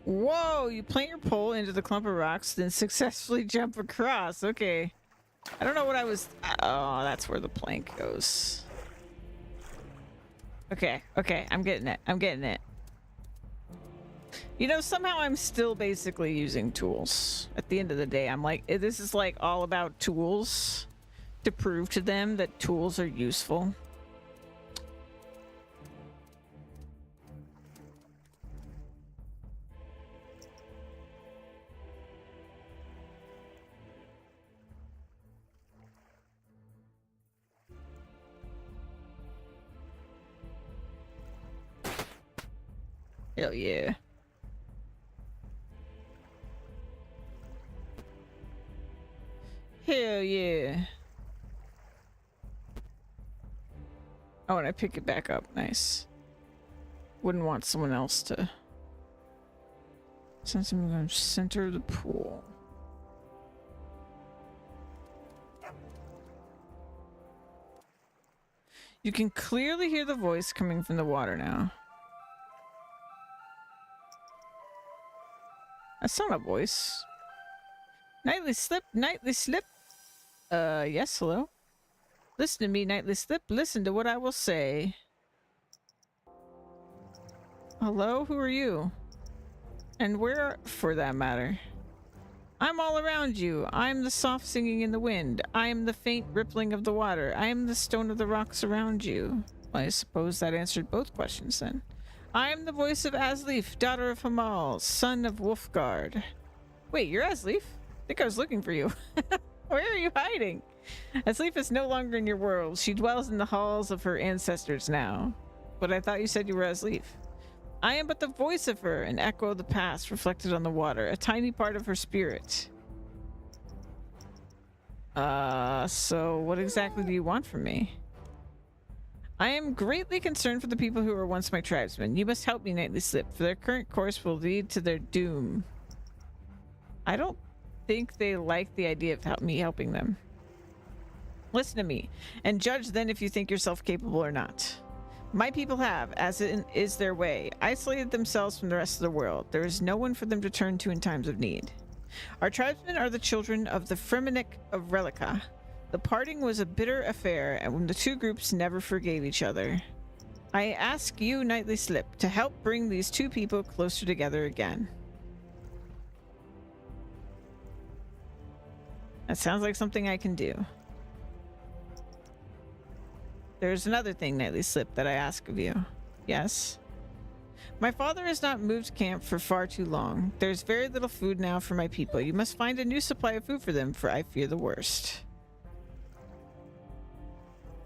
Speaker 1: Whoa, you plant your pole into the clump of rocks, then successfully jump across. Okay. I don't know what I was... Oh, that's where the plank goes. Okay, okay, I'm getting it. I'm getting it. You know, somehow I'm still basically using tools. At the end of the day, I'm like, this is like all about tools to prove to them that tools are useful. Hell yeah. Hell yeah. Oh, and I pick it back up. Nice. Wouldn't want someone else to... Since I'm going to center the pool. You can clearly hear the voice coming from the water now. That's not a voice. Nightly slip, nightly slip. Yes, hello? Listen to me, nightly slip. Listen to what I will say. Hello, who are you? And where, for that matter? I'm all around you. I am the soft singing in the wind. I am the faint rippling of the water. I am the stone of the rocks around you. I suppose that answered both questions then. I am the voice of Asleaf, daughter of Hamal, son of Wolfgard. Wait, you're Asleaf? I think I was looking for you. Where are you hiding? Asleaf is no longer in your world. She dwells in the halls of her ancestors now. But I thought you said you were Asleaf. I am but the voice of her, an echo of the past reflected on the water, a tiny part of her spirit. So what exactly do you want from me? I am greatly concerned for the people who were once my tribesmen. You must help me, Nightly Slip, for their current course will lead to their doom. I don't think they like the idea of me helping them. Listen to me, and judge then if you think yourself capable or not. My people have, as it is their way, isolated themselves from the rest of the world. There is no one for them to turn to in times of need. Our tribesmen are the children of the Fremennik of Relica. The parting was a bitter affair, and when the two groups never forgave each other. I ask you, Nightly Slip, to help bring these two people closer together again. That sounds like something I can do. There's another thing, Nightly Slip, that I ask of you. Yes? My father has not moved camp for far too long. There's very little food now for my people. You must find a new supply of food for them, for I fear the worst.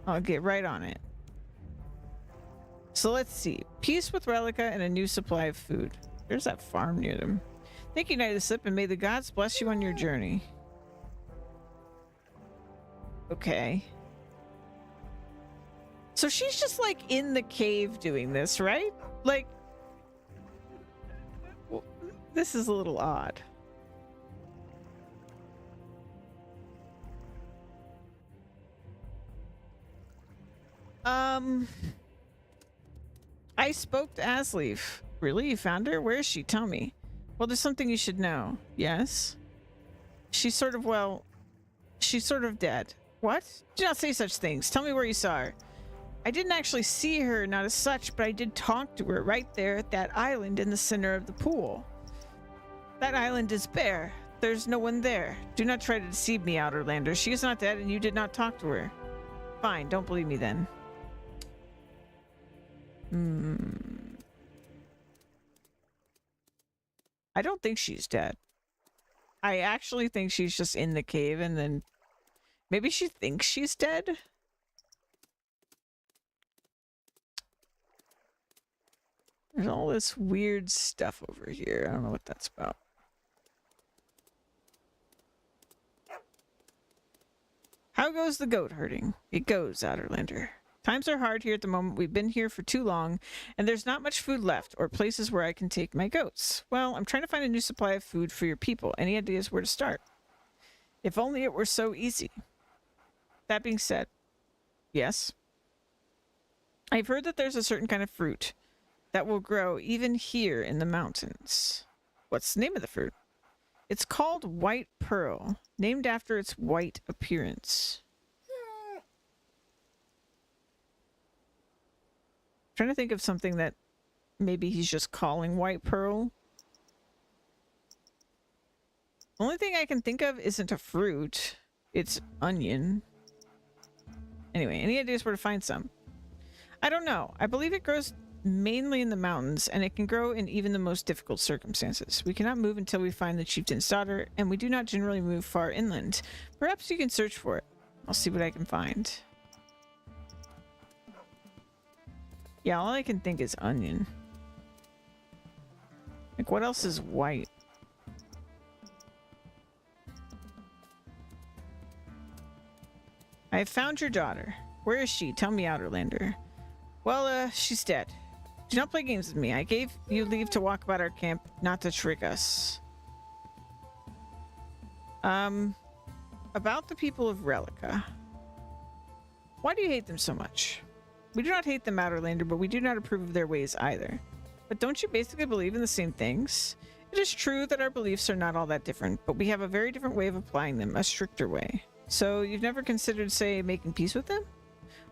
Speaker 1: I'll get right on it. So let's see. Peace with Relica and a new supply of food. There's that farm near them. Thank you, Nightly Slip, and may the gods bless you on your journey. Okay. So she's just like in the cave doing this, right? Like, well, this is a little odd. I spoke to Asleaf. Really? You found her? Where is she? Tell me. Well, there's something you should know. Yes? She's sort of, well, she's sort of dead. What? Do not say such things. Tell me where you saw her. I didn't actually see her, not as such, but I did talk to her right there at that island in the center of the pool. That island is bare. There's no one there. Do not try to deceive me, Outerlander. She is not dead and you did not talk to her. Fine, don't believe me then. I don't think she's dead. I actually think she's just in the cave and then maybe she thinks she's dead? There's all this weird stuff over here. I don't know what that's about. How goes the goat herding? It goes, Outerlander. Times are hard here at the moment. We've been here for too long, and there's not much food left or places where I can take my goats. Well, I'm trying to find a new supply of food for your people. Any ideas where to start? If only it were so easy. That being said, yes. I've heard that there's a certain kind of fruit that will grow even here in the mountains. What's the name of the fruit? It's called White Pearl, named after its white appearance. Trying to think of something that maybe he's just calling White Pearl. The only thing I can think of isn't a fruit. It's onion. Anyway, any ideas where to find some? I don't know. I believe it grows mainly in the mountains, and it can grow in even the most difficult circumstances. We cannot move until we find the chieftain's daughter, and we do not generally move far inland. Perhaps you can search for it. I'll see what I can find. Yeah, all I can think is onion. Like, what else is white? I have found your daughter. Where is she? Tell me, Outerlander. Well, she's dead. Do not play games with me. I gave you leave to walk about our camp, not to trick us. About the people of Relica. Why do you hate them so much? We do not hate them, Outerlander, but we do not approve of their ways either. But don't you basically believe in the same things? It is true that our beliefs are not all that different, but we have a very different way of applying them, a stricter way. So you've never considered, say, making peace with them?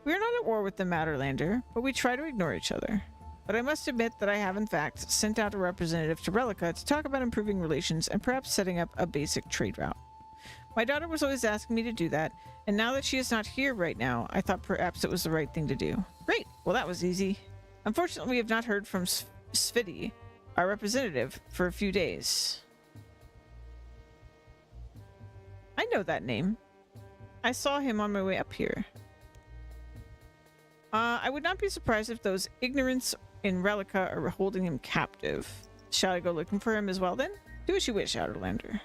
Speaker 1: We are not at war with the Matterlander, but we try to ignore each other. But I must admit that I have in fact sent out a representative to Relica to talk about improving relations and perhaps setting up a basic trade route. My daughter was always asking me to do that, and now that she is not here right now, I thought perhaps it was the right thing to do. Great! Well, that was easy. Unfortunately, we have not heard from Sviti, our representative, for a few days. I know that name. I saw him on my way up here. I would not be surprised if those ignorants in Relica are holding him captive. Shall I go looking for him as well then? Do as you wish, Outerlander.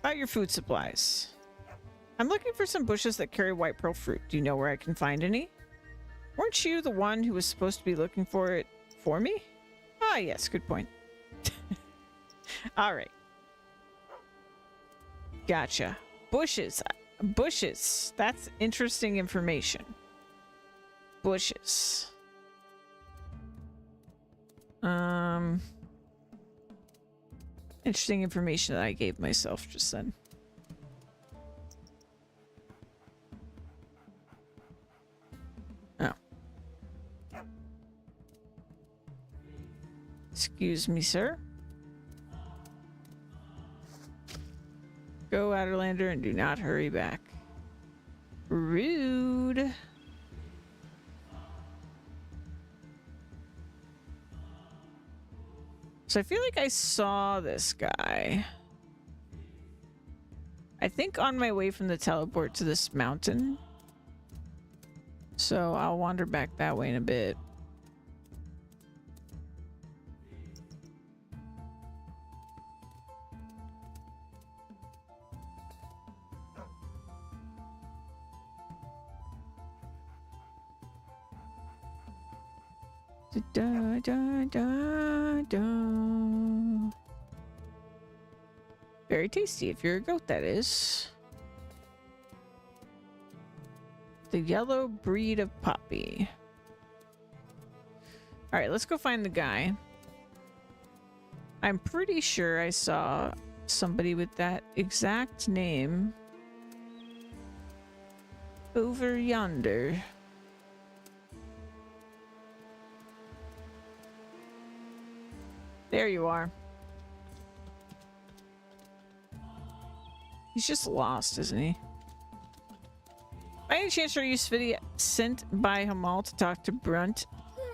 Speaker 1: About your food supplies. I'm looking for some bushes that carry white pearl fruit. Do you know where I can find any? Weren't you the one who was supposed to be looking for it for me? Ah, yes, good point. All right. Gotcha. Bushes. Bushes. That's interesting information. Bushes. Interesting information that I gave myself just then. Oh. Excuse me, sir. Go, Outerlander, and do not hurry back. Rude. So I feel like I saw this guy. I think on my way from the teleport to this mountain. So I'll wander back that way in a bit. Da, da, da, da. Very tasty if you're a goat, that is. The yellow breed of poppy. Alright, let's go find the guy. I'm pretty sure I saw somebody with that exact name over yonder. There you are. He's just lost, isn't he? By any chance are you Sviti sent by Hamal to talk to Brunt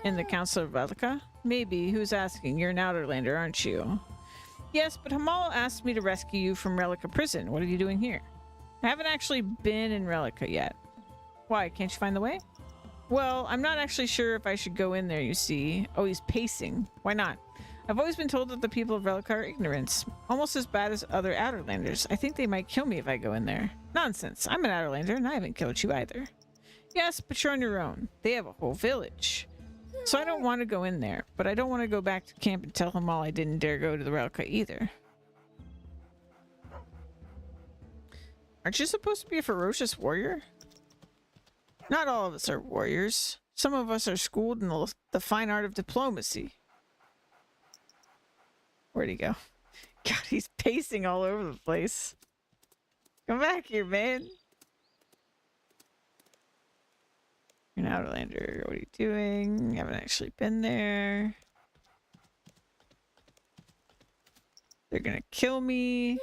Speaker 1: in the Council of Relica? Maybe. Who's asking? You're an Outerlander, aren't you? Yes, but Hamal asked me to rescue you from Relica Prison. What are you doing here? I haven't actually been in Relica yet. Why? Can't you find the way? Well, I'm not actually sure if I should go in there, you see. Oh, he's pacing. Why not? I've always been told that the people of Relica are ignorant, almost as bad as other Outerlanders. I think they might kill me if I go in there. Nonsense. I'm an Outerlander and I haven't killed you either. Yes, but you're on your own. They have a whole village. So I don't want to go in there, but I don't want to go back to camp and tell them all I didn't dare go to the Relica either. Aren't you supposed to be a ferocious warrior? Not all of us are warriors. Some of us are schooled in the fine art of diplomacy. Where'd he go? God, he's pacing all over the place. Come back here, man. You're an Outerlander. What are you doing? Haven't actually been there. They're gonna kill me.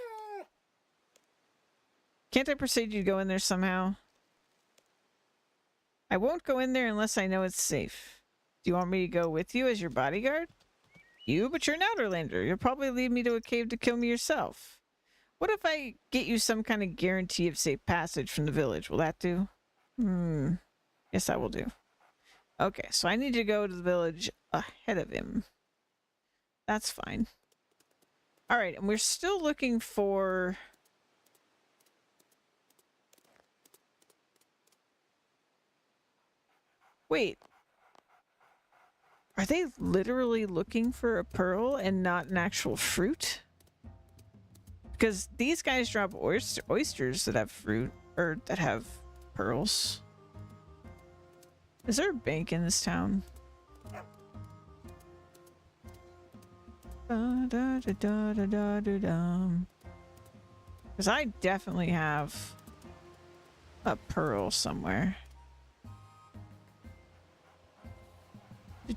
Speaker 1: Can't I persuade you to go in there somehow? I won't go in there unless I know it's safe. Do you want me to go with you as your bodyguard? You? But you're an Outerlander. You'll probably lead me to a cave to kill me yourself. What if I get you some kind of guarantee of safe passage from the village? Will that do? Yes, that will do. Okay, so I need to go to the village ahead of him. That's fine. Alright, and we're still looking for... Wait. Are they literally looking for a pearl and not an actual fruit? Because these guys drop oysters that have fruit, or that have pearls. Is there a bank in this town? Because I definitely have a pearl somewhere.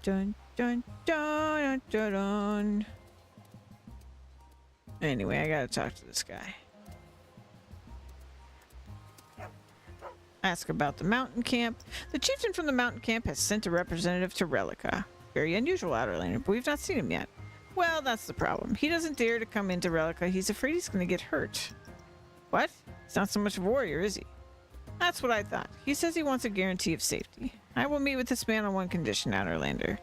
Speaker 1: Dun, dun, dun, dun, dun. Anyway, I gotta talk to this guy. Ask about the mountain camp. The chieftain from the mountain camp has sent a representative to Relica. Very unusual, Outerlander, but we've not seen him yet. Well, that's the problem. He doesn't dare to come into Relica. He's afraid he's going to get hurt. What? He's not so much a warrior, is he? That's what I thought. He says he wants a guarantee of safety. I will meet with this man on one condition, Outerlander.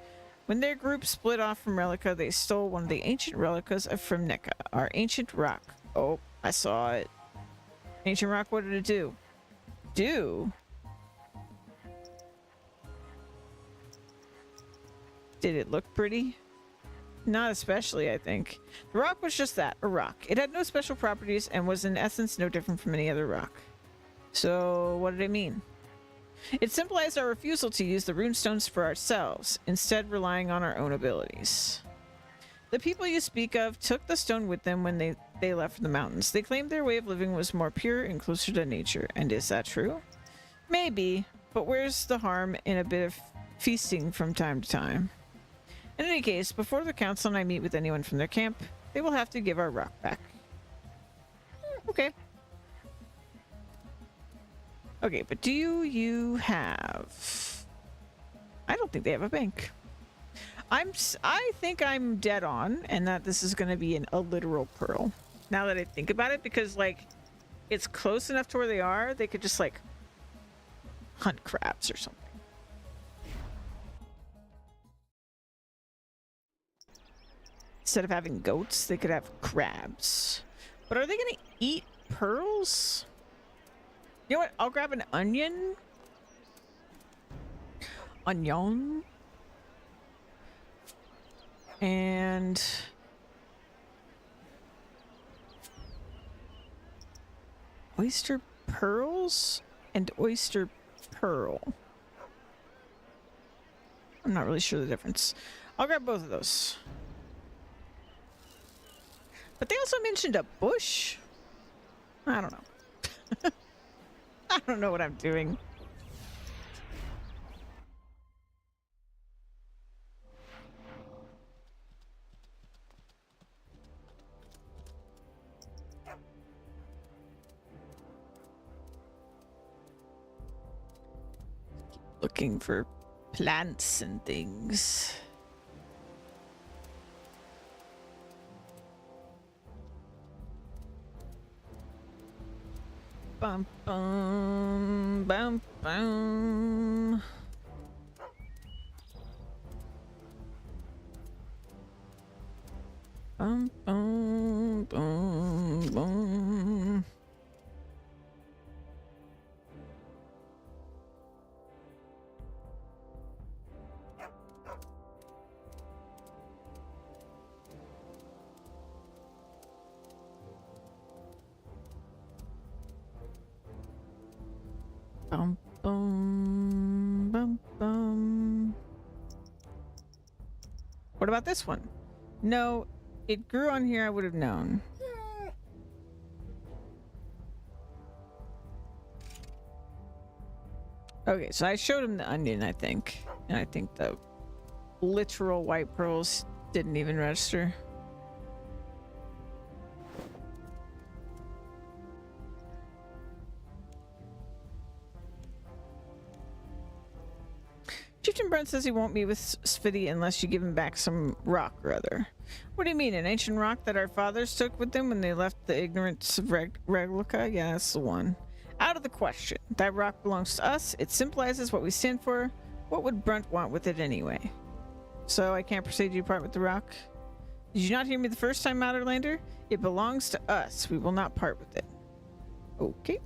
Speaker 1: When their group split off from Relica, they stole one of the ancient relicas of Fremnica, our ancient rock. Oh, I saw it. Ancient rock, what did it do? Did it look pretty? Not especially, I think. The rock was just that, a rock. It had no special properties and was in essence no different from any other rock. So, what did it mean? It symbolized our refusal to use the runestones for ourselves, instead relying on our own abilities. The people you speak of took the stone with them when they left the mountains. They claimed their way of living was more pure and closer to nature. And is that true? Maybe, but where's the harm in a bit of feasting from time to time? In any case, before the council and I meet with anyone from their camp, they will have to give our rock back. Okay. Okay, but do you have... I don't think they have a bank. I think I'm dead on, and that this is going to be a literal pearl. Now that I think about it, because, like, it's close enough to where they are, they could just, like, hunt crabs or something. Instead of having goats, they could have crabs. But are they going to eat pearls? You know what? I'll grab an onion. Onion. And... oyster pearls and oyster pearl. I'm not really sure the difference. I'll grab both of those. But they also mentioned a bush. I don't know. I don't know what I'm doing. Looking for plants and things. Bum bum bum bum. Bum bum bum bum. Bum bum bum bum. What about this one? No, it grew on here. I would have known. Okay, so I showed him the onion, I think, and I think the literal white pearls didn't even register. Chieftain Brent says he won't meet with Sviti unless you give him back some rock or other. What do you mean, an ancient rock that our fathers took with them when they left the ignorance of Reglica? Yeah, that's the one. Out of the question. That rock belongs to us. It symbolizes what we stand for. What would Brunt want with it anyway? So I can't persuade you to part with the rock? Did you not hear me the first time, Outerlander? It belongs to us. We will not part with it. Okay.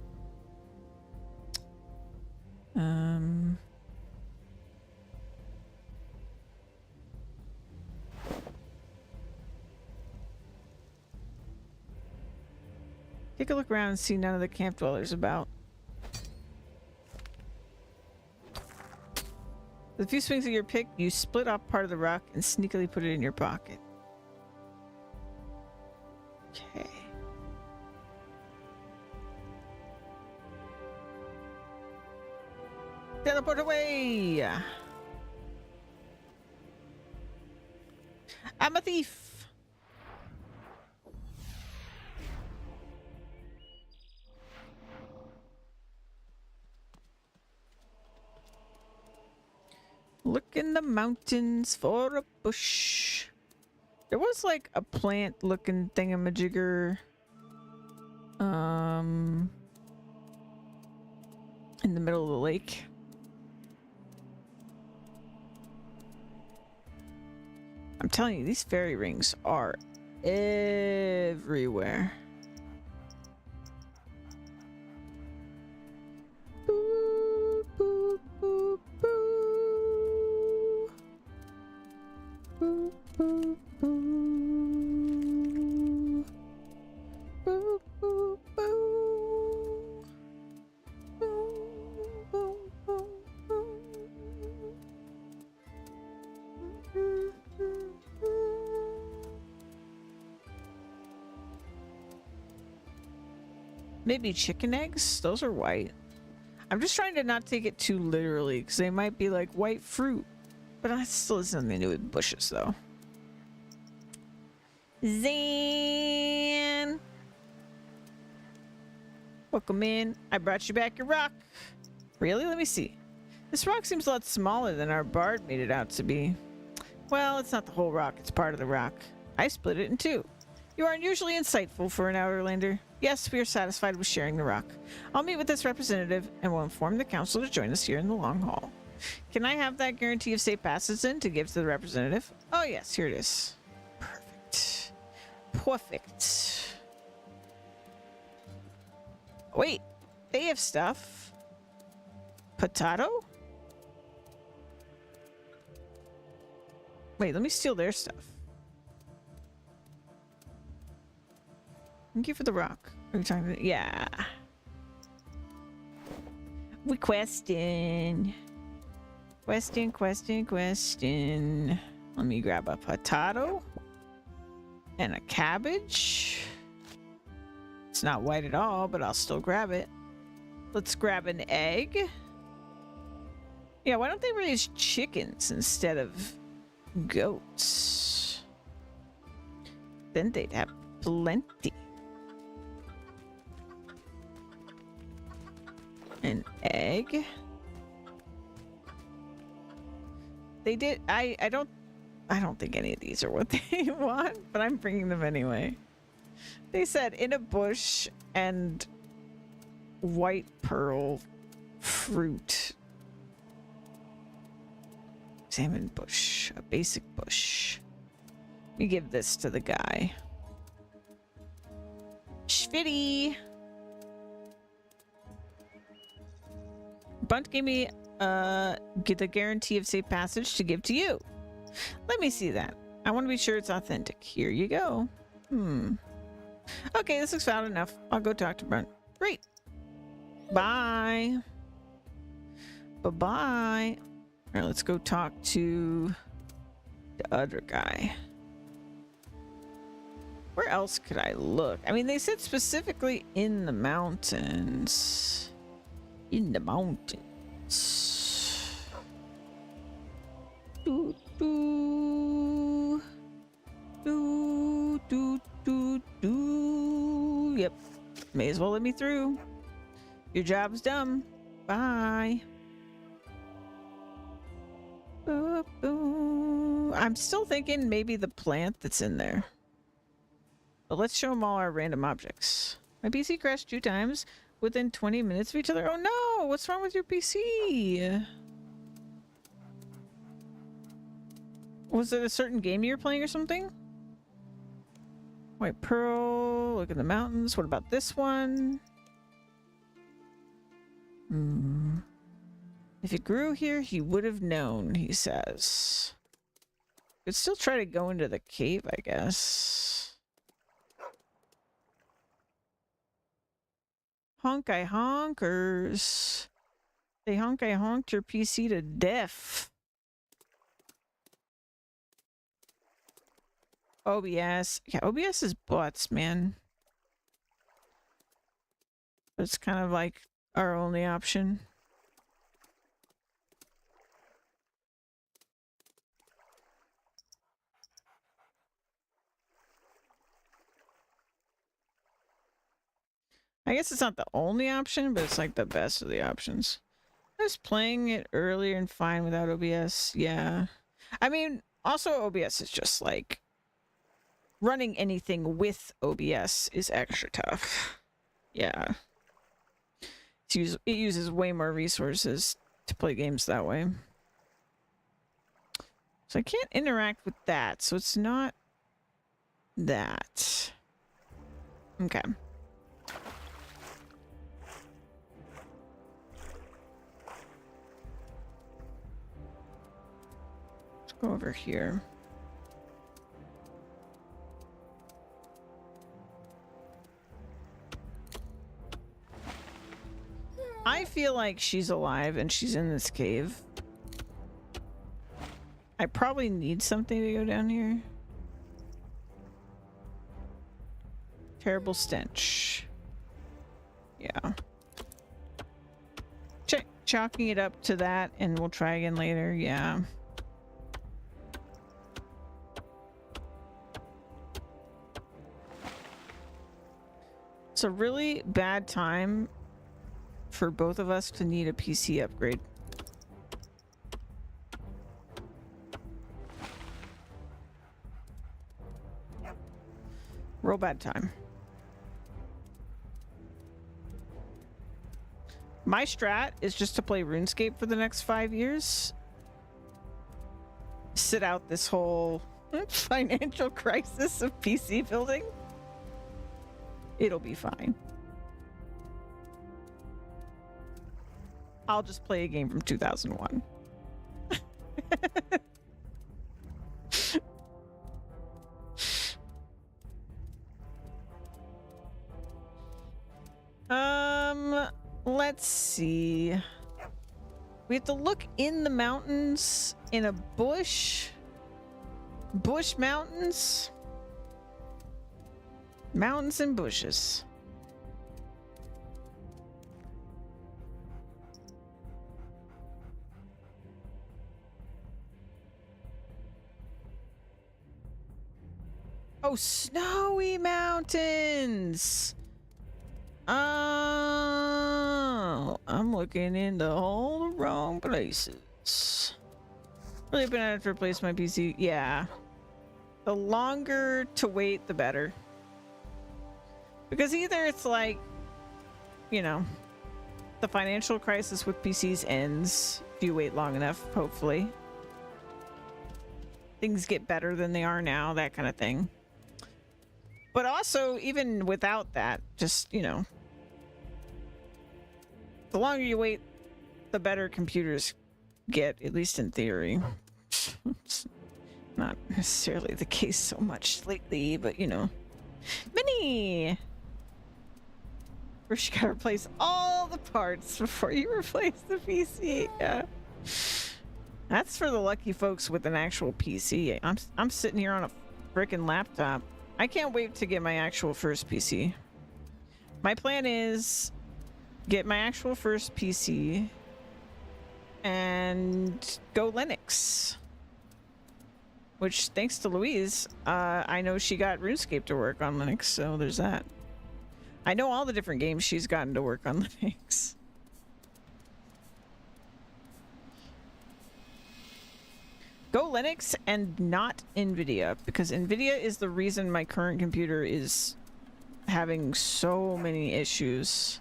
Speaker 1: Take a look around and see none of the camp dwellers about. With a few swings of your pick, you split off part of the rock and sneakily put it in your pocket. Okay. Teleport away! I'm a thief! Look in the mountains for a bush. There was like a plant looking thingamajigger. In the middle of the lake. I'm telling you, these fairy rings are everywhere. Boo, boo, boo, boo. Boo, boo, boo. Boo, boo, boo. Boo, boo, boo, boo. Maybe chicken eggs? Those are white. I'm just trying to not take it too literally because they might be like white fruit. But that still has nothing to do with bushes though. Zan! Welcome in. I brought you back your rock. Really? Let me see. This rock seems a lot smaller than our bard made it out to be. Well, it's not the whole rock. It's part of the rock. I split it in two. You are unusually insightful for an Outerlander. Yes, we are satisfied with sharing the rock. I'll meet with this representative and will inform the council to join us here in the long hall. Can I have that guarantee of safe passage then to give to the representative? Oh yes, here it is. Perfect. Perfect. Wait, they have stuff. Potato? Wait, let me steal their stuff. Thank you for the rock. Are you talking about? Yeah. We question. Question. Let me grab a potato. And a cabbage. It's not white at all, but I'll still grab it. Let's grab an egg. Yeah, why don't they raise chickens instead of goats? Then they'd have plenty. An egg. They did. I don't think any of these are what they want, but I'm bringing them anyway. They said in a bush and white pearl fruit. Salmon bush, a basic bush. Let me give this to the guy. Schvitty. Bunt gave me get a guarantee of safe passage to give to you. Let me see that. I want to be sure it's authentic. Here you go. Okay, this looks valid enough. I'll go talk to Brunt. Great. Bye. Bye-bye. All right, let's go talk to the other guy. Where else could I look? I mean, they said specifically in the mountains. In the mountains. Doo, doo. Doo, doo, doo, doo. Yep. May as well let me through. Your job's done. Bye. Boo, boo. I'm still thinking maybe the plant that's in there. But let's show them all our random objects. My PC crashed 2 times within 20 minutes of each other. Oh no! What's wrong with your PC? Was it a certain game you were playing or something? White pearl. Look at the mountains. What about this one? If it grew here, he would have known, he says. Could still try to go into the cave, I guess. Honk-I honkers. They honk-I honked your PC to death. OBS. Yeah, OBS is butts, man. It's kind of like our only option. I guess it's not the only option, but it's like the best of the options. I was playing it earlier and fine without OBS. Yeah. I mean, also OBS is just like running anything with OBS is extra tough. Yeah. It uses way more resources to play games that way. So I can't interact with that, so it's not that. Okay. Let's go over here. I feel like she's alive and she's in this cave. I probably need something to go down here. Terrible stench. Yeah. Chalking it up to that and we'll try again later. Yeah. It's a really bad time for both of us to need a PC upgrade. Real bad time. My strat is just to play Runescape for the next 5 years. Sit out this whole financial crisis of PC building. It'll be fine. I'll just play a game from 2001. Let's see. We have to look in the mountains in a bush. Bush mountains. Mountains and bushes. Oh, snowy mountains. Oh, I'm looking into all the wrong places. Really been out to replace my PC. Yeah. The longer to wait, the better. Because either it's like, you know, the financial crisis with PCs ends if you wait long enough, hopefully. Things get better than they are now, that kind of thing. But also, even without that, just, you know, the longer you wait, the better computers get, at least in theory. It's not necessarily the case so much lately, but, you know. Minnie! First, you gotta replace all the parts before you replace the PC. Yeah. That's for the lucky folks with an actual PC. I'm sitting here on a frickin' laptop. I can't wait to get my actual first PC. My plan is get my actual first PC and go Linux. Which, thanks to Louise, I know she got Runescape to work on Linux, so there's that. I know all the different games she's gotten to work on Linux. Go Linux and not NVIDIA, because NVIDIA is the reason my current computer is having so many issues.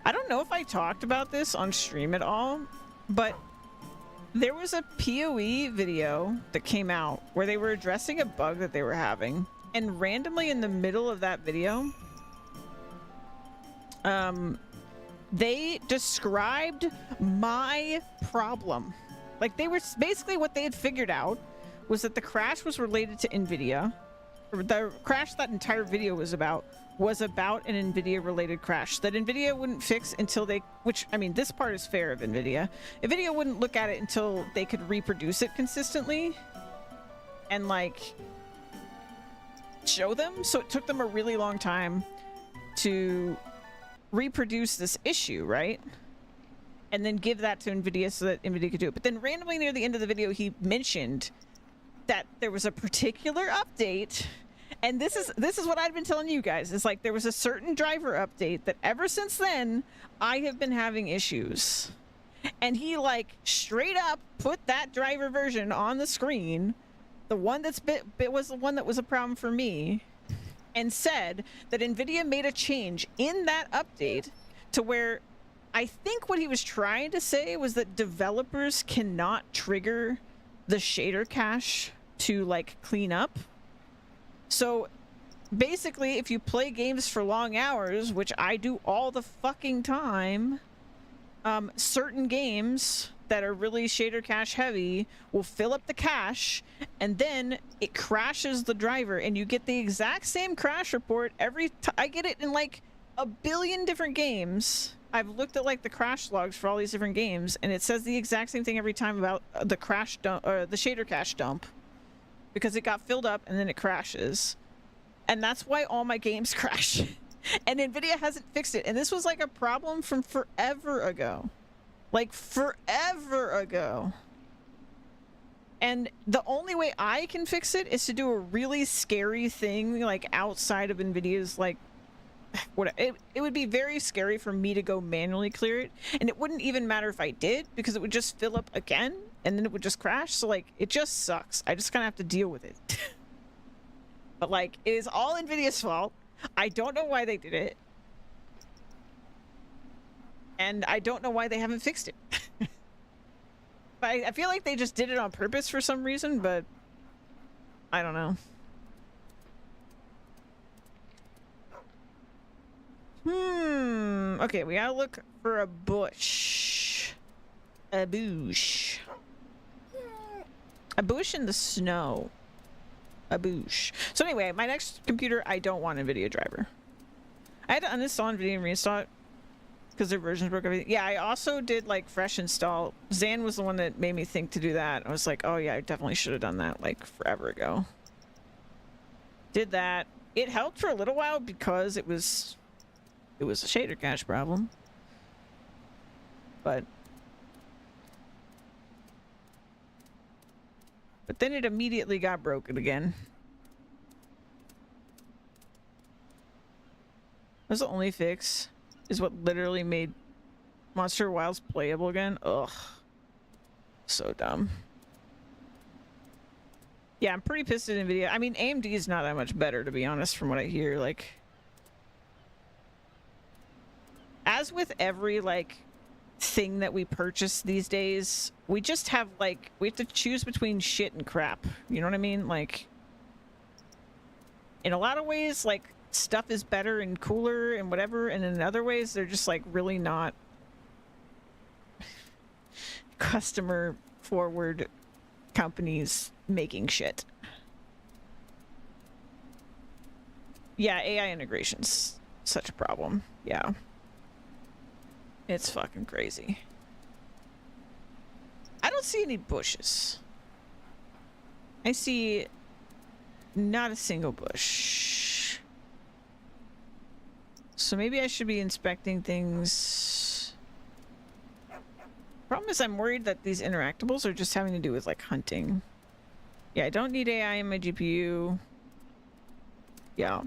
Speaker 1: I don't know if I talked about this on stream at all, but there was a PoE video that came out where they were addressing a bug that they were having, and randomly in the middle of that video, they described my problem. Like, they were basically, what they had figured out was that the crash was related to NVIDIA, the crash that entire video was about an NVIDIA related crash that NVIDIA wouldn't fix until they, which, I mean, this part is fair of NVIDIA. NVIDIA wouldn't look at it until they could reproduce it consistently and like show them. So it took them a really long time to reproduce this issue, right? And then give that to NVIDIA so that NVIDIA could do it. But then randomly near the end of the video, he mentioned that there was a particular update, and this is what I've been telling you guys. It's like there was a certain driver update that ever since then I have been having issues. And he like straight up put that driver version on the screen, the one that's was the one that was a problem for me, and said that NVIDIA made a change in that update to where I think what he was trying to say was that developers cannot trigger the shader cache to like clean up. So basically, if you play games for long hours, which I do all the fucking time, certain games that are really shader cache heavy will fill up the cache, and then it crashes the driver, and you get the exact same crash report every time. I get it in like a billion different games. I've looked at like the crash logs for all these different games, and it says the exact same thing every time about the crash dump or the shader cache dump, because it got filled up and then it crashes. And that's why all my games crash. And NVIDIA hasn't fixed it. And this was like a problem from forever ago. Like forever ago. And the only way I can fix it is to do a really scary thing like outside of NVIDIA's like what it would be very scary for me to go manually clear it, and it wouldn't even matter if I did, because it would just fill up again and then it would just crash. So like it just sucks. I just kind of have to deal with it. But like it is all NVIDIA's fault. I don't know why they did it, and I don't know why they haven't fixed it. But I feel like they just did it on purpose for some reason, but I don't know. Okay, we gotta look for a bush. A bush. A bush in the snow. A bush. So anyway, my next computer, I don't want NVIDIA driver. I had to uninstall NVIDIA and reinstall it because their versions broke everything. Yeah, I also did like fresh install. Zan was the one that made me think to do that. I was like, oh yeah, I definitely should have done that like forever ago. Did that. It helped for a little while because it was a shader cache problem. But then it immediately got broken again. That's the only fix, is what literally made Monster Wilds playable again. Ugh. So dumb. Yeah, I'm pretty pissed at NVIDIA. I mean, AMD is not that much better, to be honest, from what I hear. Like, as with every, like, thing that we purchase these days, we just have, like, we have to choose between shit and crap. You know what I mean? Like, in a lot of ways, like, stuff is better and cooler and whatever, and in other ways, they're just, like, really not customer-forward companies making shit. Yeah, AI integration's such a problem. Yeah. It's fucking crazy. I don't see any bushes. I see not a single bush. So maybe I should be inspecting things. Problem is, I'm worried that these interactables are just having to do with like hunting. Yeah, I don't need AI in my GPU. Yeah.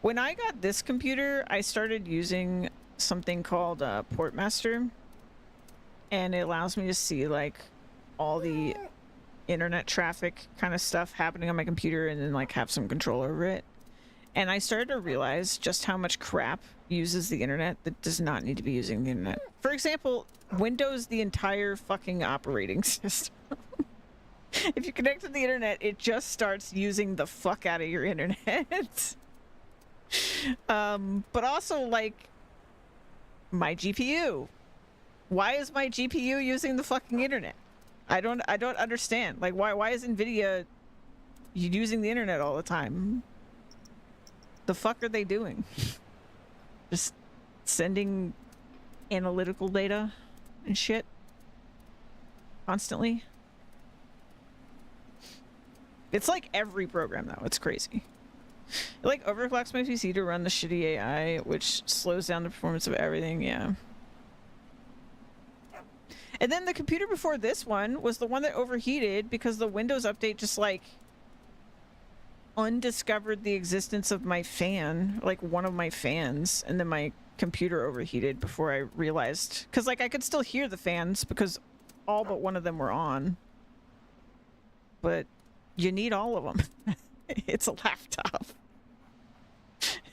Speaker 1: When I got this computer, I started using something called Portmaster, and it allows me to see like all the internet traffic kind of stuff happening on my computer and then like have some control over it. And I started to realize just how much crap uses the internet that does not need to be using the internet. For example, Windows, the entire fucking operating system. If you connect to the internet, it just starts using the fuck out of your internet. But also like my GPU. Why is my GPU using the fucking internet? I don't understand. Like why is NVIDIA using the internet all the time. The fuck are they doing? Just sending analytical data and shit constantly. It's like every program though. It's crazy. It like overclocks my PC to run the shitty AI, which slows down the performance of everything. Yeah. And then the computer before this one was the one that overheated because the Windows update just like undiscovered the existence of my fan, like one of my fans, and then my computer overheated before I realized, because like I could still hear the fans because all but one of them were on, but you need all of them. It's a laptop.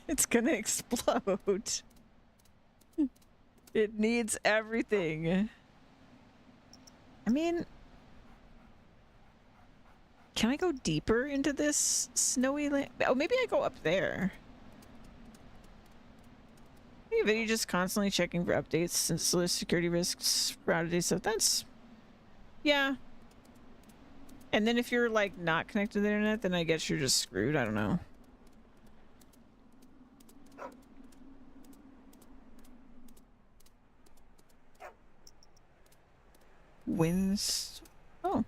Speaker 1: It's gonna explode. It needs everything. I mean, can I go deeper into this snowy land? Oh, maybe I go up there. Maybe just constantly checking for updates since the security risks for out-of-date stuff. That's... yeah. And then if you're, like, not connected to the internet, then I guess you're just screwed. I don't know. Winds... oh.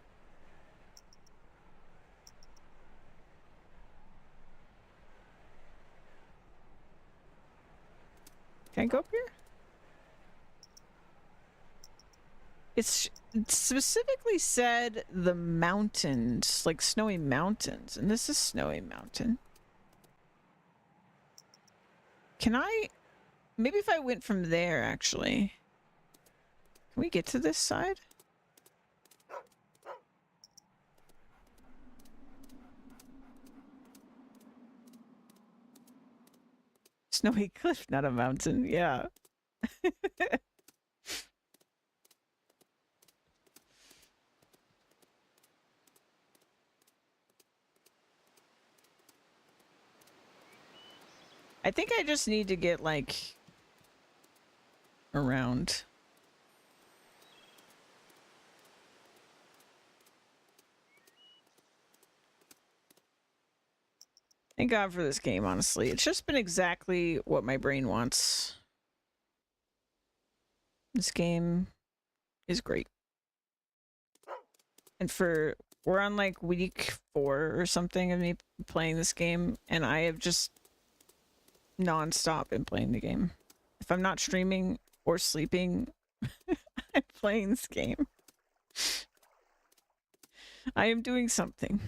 Speaker 1: Can I go up here? It specifically said the mountains, like snowy mountains, and this is snowy mountain. Can I... maybe if I went from there, actually. Can we get to this side? Snowy cliff, not a mountain. Yeah. I think I just need to get, like, around. Thank God for this game, honestly. It's just been exactly what my brain wants. This game is great. And we're on like week 4 or something of me playing this game, and I have just non-stop been playing the game. If I'm not streaming or sleeping, I'm playing this game. I am doing something.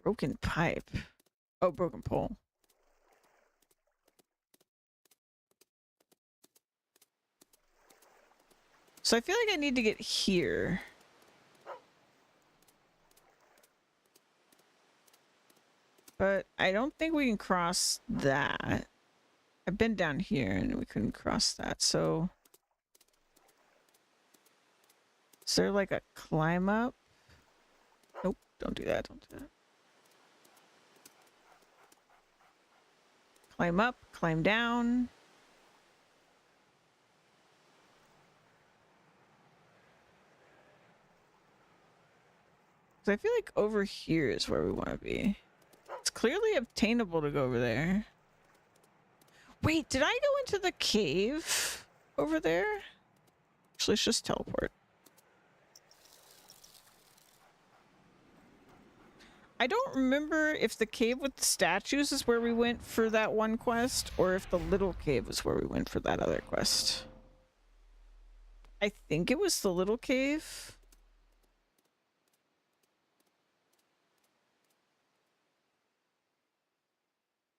Speaker 1: Broken pipe. Oh, broken pole. So I feel like I need to get here. But I don't think we can cross that. I've been down here and we couldn't cross that, so... is there like a climb up? Nope, don't do that, don't do that. Climb up, climb down. So I feel like over here is where we want to be. It's clearly obtainable to go over there. Wait, did I go into the cave over there? Actually, let's just teleport. I don't remember if the cave with the statues is where we went for that one quest, or if the little cave is where we went for that other quest. I think it was the little cave.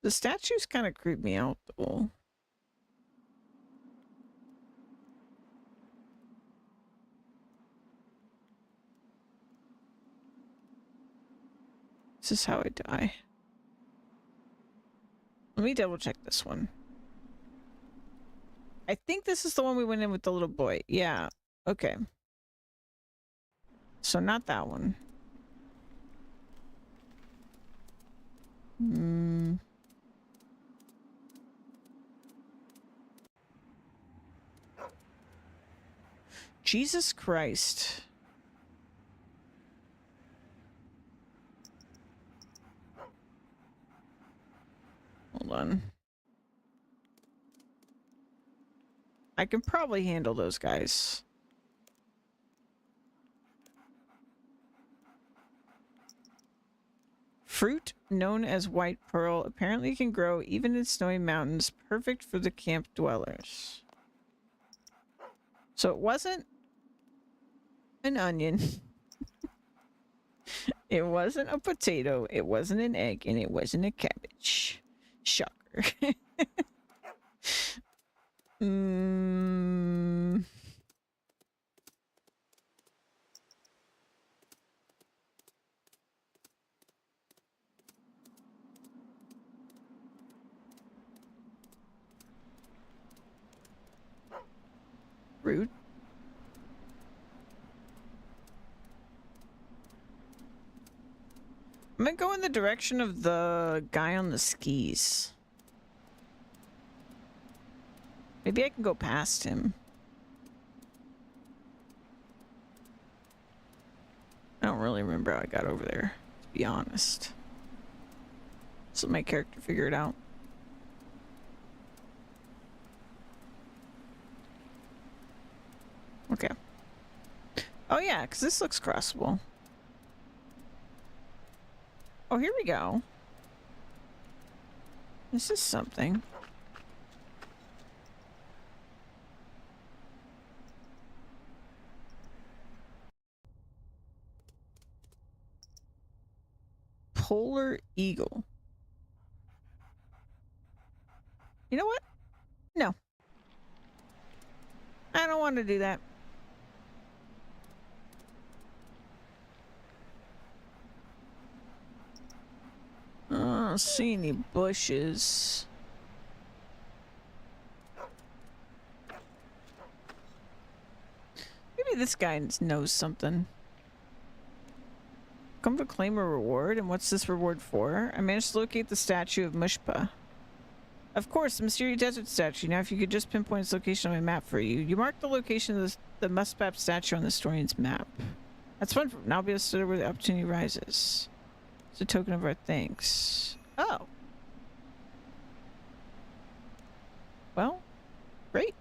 Speaker 1: The statues kind of creep me out, though. This is how I die. Let me double check this one. I think this is the one we went in with the little boy. Yeah. Okay. So not that one. Jesus Christ. I can probably handle those guys. Fruit known as white pearl apparently can grow even in snowy mountains, perfect for the camp dwellers. So it wasn't an onion. It wasn't a potato. It wasn't an egg. And it wasn't a cabbage. Shocker. mm. Rude. I'm gonna go in the direction of the guy on the skis. Maybe I can go past him. I don't really remember how I got over there, to be honest. So my character figure it out. Okay. Oh yeah, because this looks crossable. Oh, here we go. This is something. Polar eagle. You know what? No. I don't want to do that. I don't see any bushes. Maybe this guy knows something. Come to claim a reward, and what's this reward for? I managed to locate the statue of Mushpa. Of course, the mysterious desert statue. Now, if you could just pinpoint its location on my map for you. You marked the location of the Muspap statue on the historian's map. That's fun. Now I'll be able to study where the opportunity rises. It's a token of our thanks. Oh. Well, great.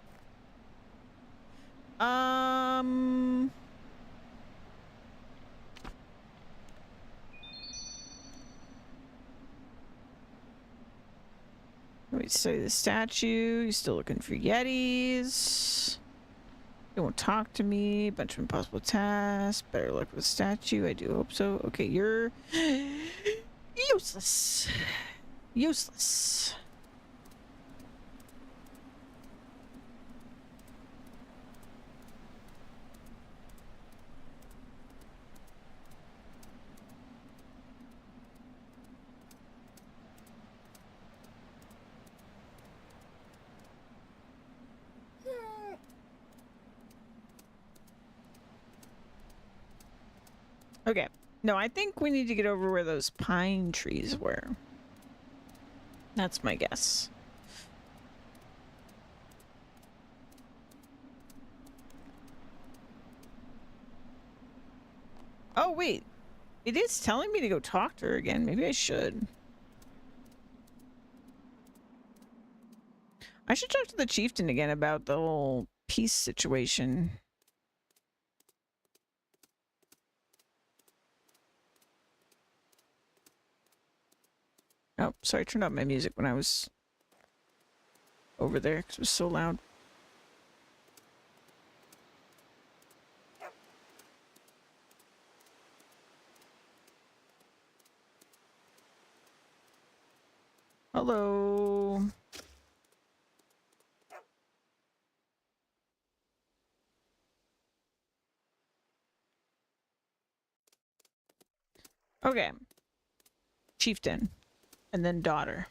Speaker 1: Let me study the statue. You're still looking for Yetis. You won't talk to me. Bunch of impossible tasks. Better luck with the statue. I do hope so. Okay, you're useless. Useless. Okay. No, I think we need to get over where those pine trees were. That's my guess. Oh, wait. It is telling me to go talk to her again. Maybe I should. I should talk to the chieftain again about the whole peace situation. Oh, sorry, I turned off my music when I was over there because it was so loud. Hello. Okay. Chieftain. And then daughter.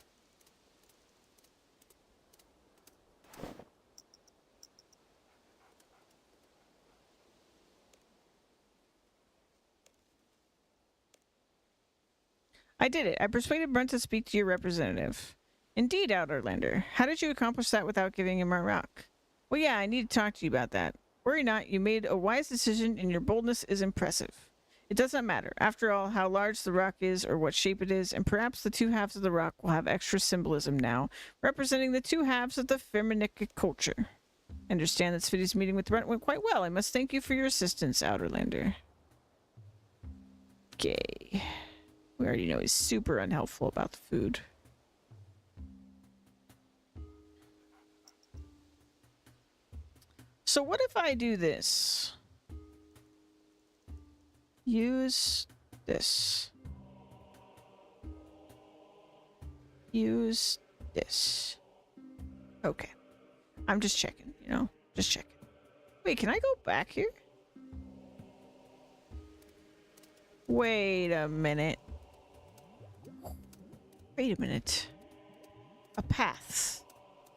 Speaker 1: I did it. I persuaded Brent to speak to your representative. Indeed, Outerlander. How did you accomplish that without giving him our rock? Well, yeah, I need to talk to you about that. Worry not, you made a wise decision and your boldness is impressive. It does not matter, after all, how large the rock is or what shape it is, and perhaps the two halves of the rock will have extra symbolism now, representing the two halves of the Fermanica culture. I understand that Sviddy's meeting with Brent went quite well. I must thank you for your assistance, Outerlander. Okay. We already know he's super unhelpful about the food. So what if I do this? Use this. Use this. Okay. I'm just checking, you know? Just checking. Wait, can I go back here? Wait a minute. Wait a minute. A path.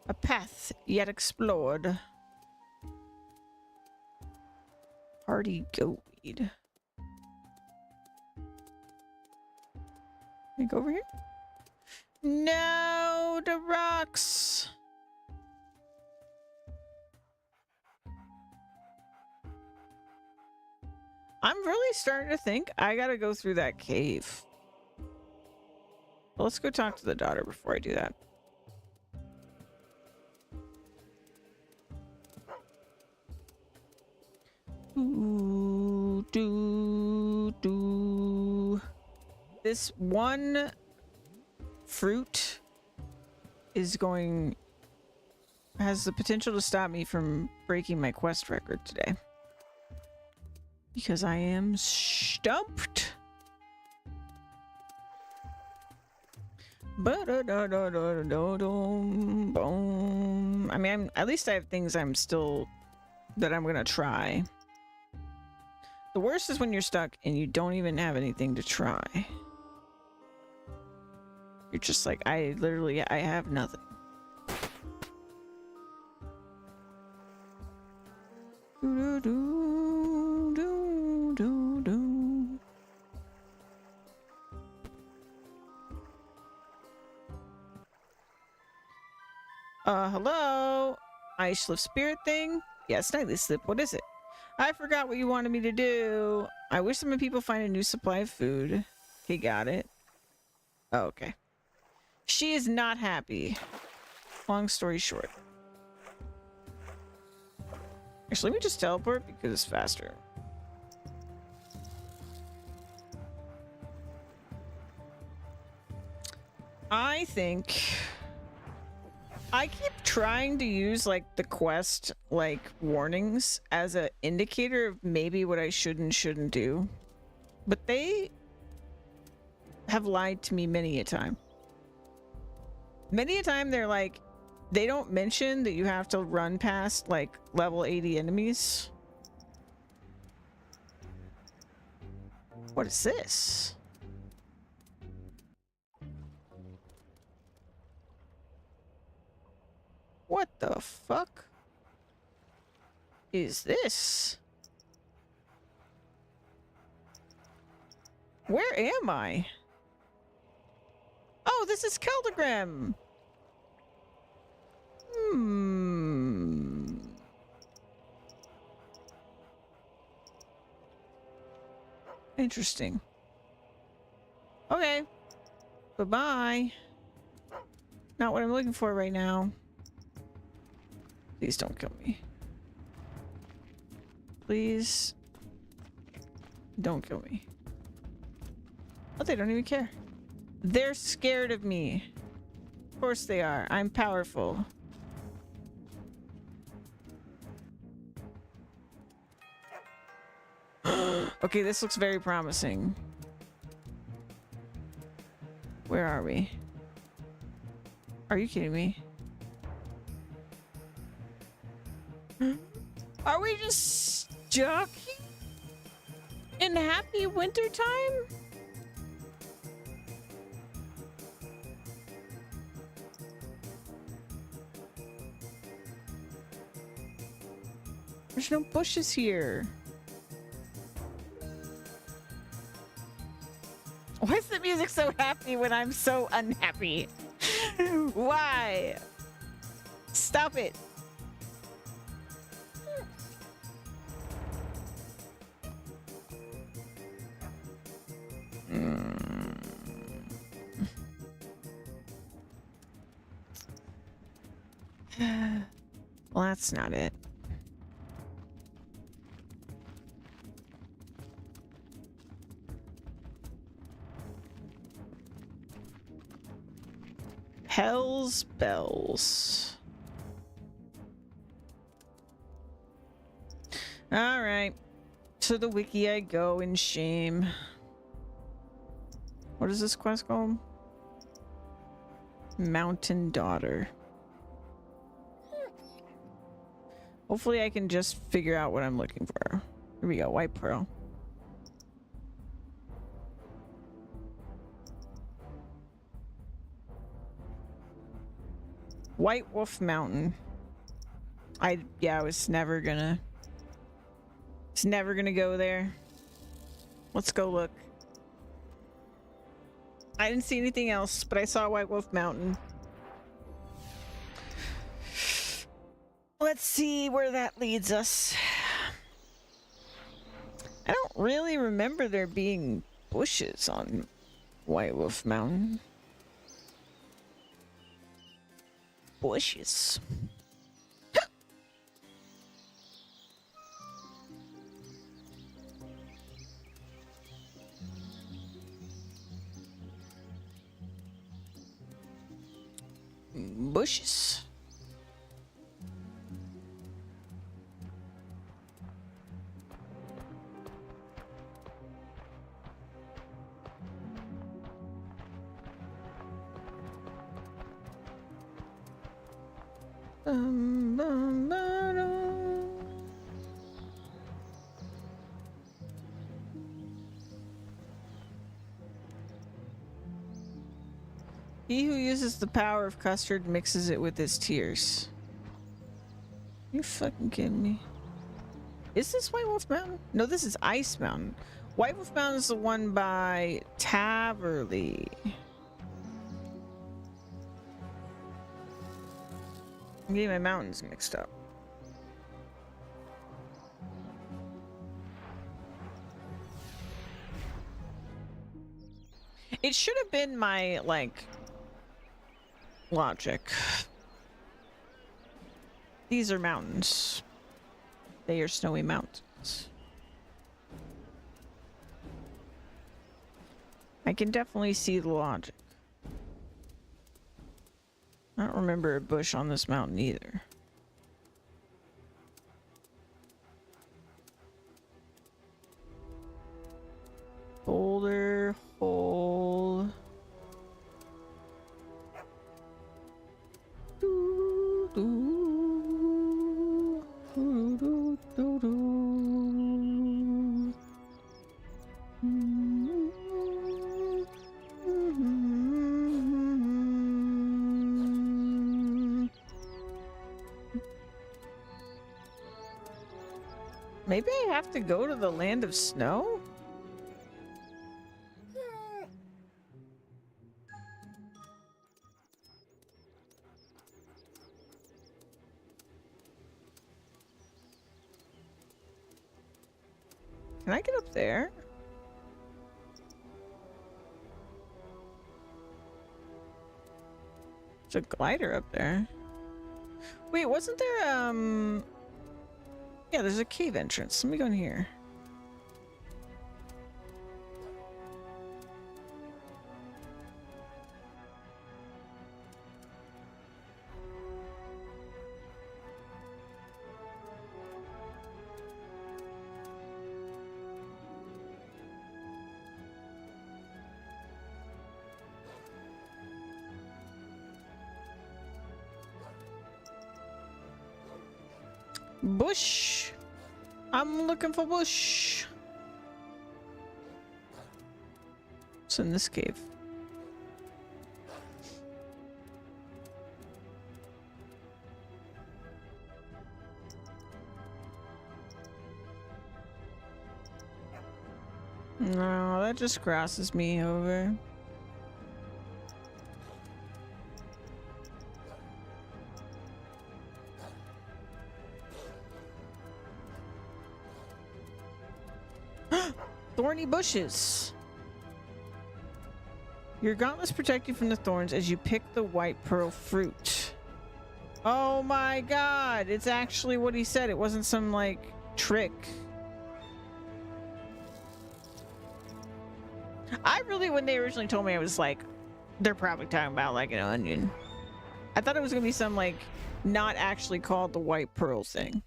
Speaker 1: A path yet explored. Hardy goatweed. Can I go over here? No, the rocks. I'm really starting to think I gotta go through that cave. Well, let's go talk to the daughter before I do that. This one fruit has the potential to stop me from breaking my quest record today. Because I am stumped. I mean, at least I have things that I'm gonna try. The worst is when you're stuck and you don't even have anything to try. You're just like, I have nothing. Hello? Ice lift spirit thing? Yes, nightly slip. What is it? I forgot what you wanted me to do. I wish some people find a new supply of food. Okay, got it. Oh, okay. She is not happy. Long story short. Actually, let me just teleport because it's faster. I think I keep trying to use like the quest like warnings as an indicator of maybe what I should and shouldn't do. But they have lied to me many a time. Many a time they're like, they don't mention that you have to run past like level 80 enemies. What is this? What the fuck is this? Where am I? Oh, this is Keldagram. Interesting. Okay. Bye-bye. Not what I'm looking for right now. Please don't kill me. Please don't kill me. Oh, they don't even care. They're scared of me. Of course they are. I'm powerful. Okay, this looks very promising. Where are we? Are you kidding me? Are we just stuck in happy winter time? There's no bushes here. Why is the music so happy when I'm so unhappy? Why? Stop it. Well, that's not it. Hell's Bells. All right. To the wiki I go in shame. What is this quest called? Mountain Daughter. Hopefully I can just figure out what I'm looking for. Here we go, White Pearl. White Wolf Mountain. I was never gonna... It's never gonna go there. Let's go look. I didn't see anything else, but I saw White Wolf Mountain. Let's see where that leads us. I don't really remember there being bushes on White Wolf Mountain. Bushes. Bushes. He who uses the power of custard mixes it with his tears. You fucking kidding me? Is this White Wolf Mountain? No, this is Ice Mountain. White Wolf Mountain is the one by Taverley. I'm getting my mountains mixed up. It should have been my, like, logic. These are mountains. They are snowy mountains. I can definitely see the logic. I don't remember a bush on this mountain either. Boulder hole. Do, do, do, do, do, do. Maybe I have to go to the land of snow? Can I get up there? There's a glider up there. Wait, wasn't there, yeah, there's a cave entrance. Let me go in here. Bush. I'm looking for bush. What's in this cave? No, that just crosses me over. Thorny bushes. Your gauntlets protect you from the thorns as you pick the white pearl fruit. Oh my god, it's actually what he said. It wasn't some, like, trick. I really, when they originally told me, I was like, they're probably talking about, like, an onion. I thought it was gonna be some, like, not actually called the white pearl thing.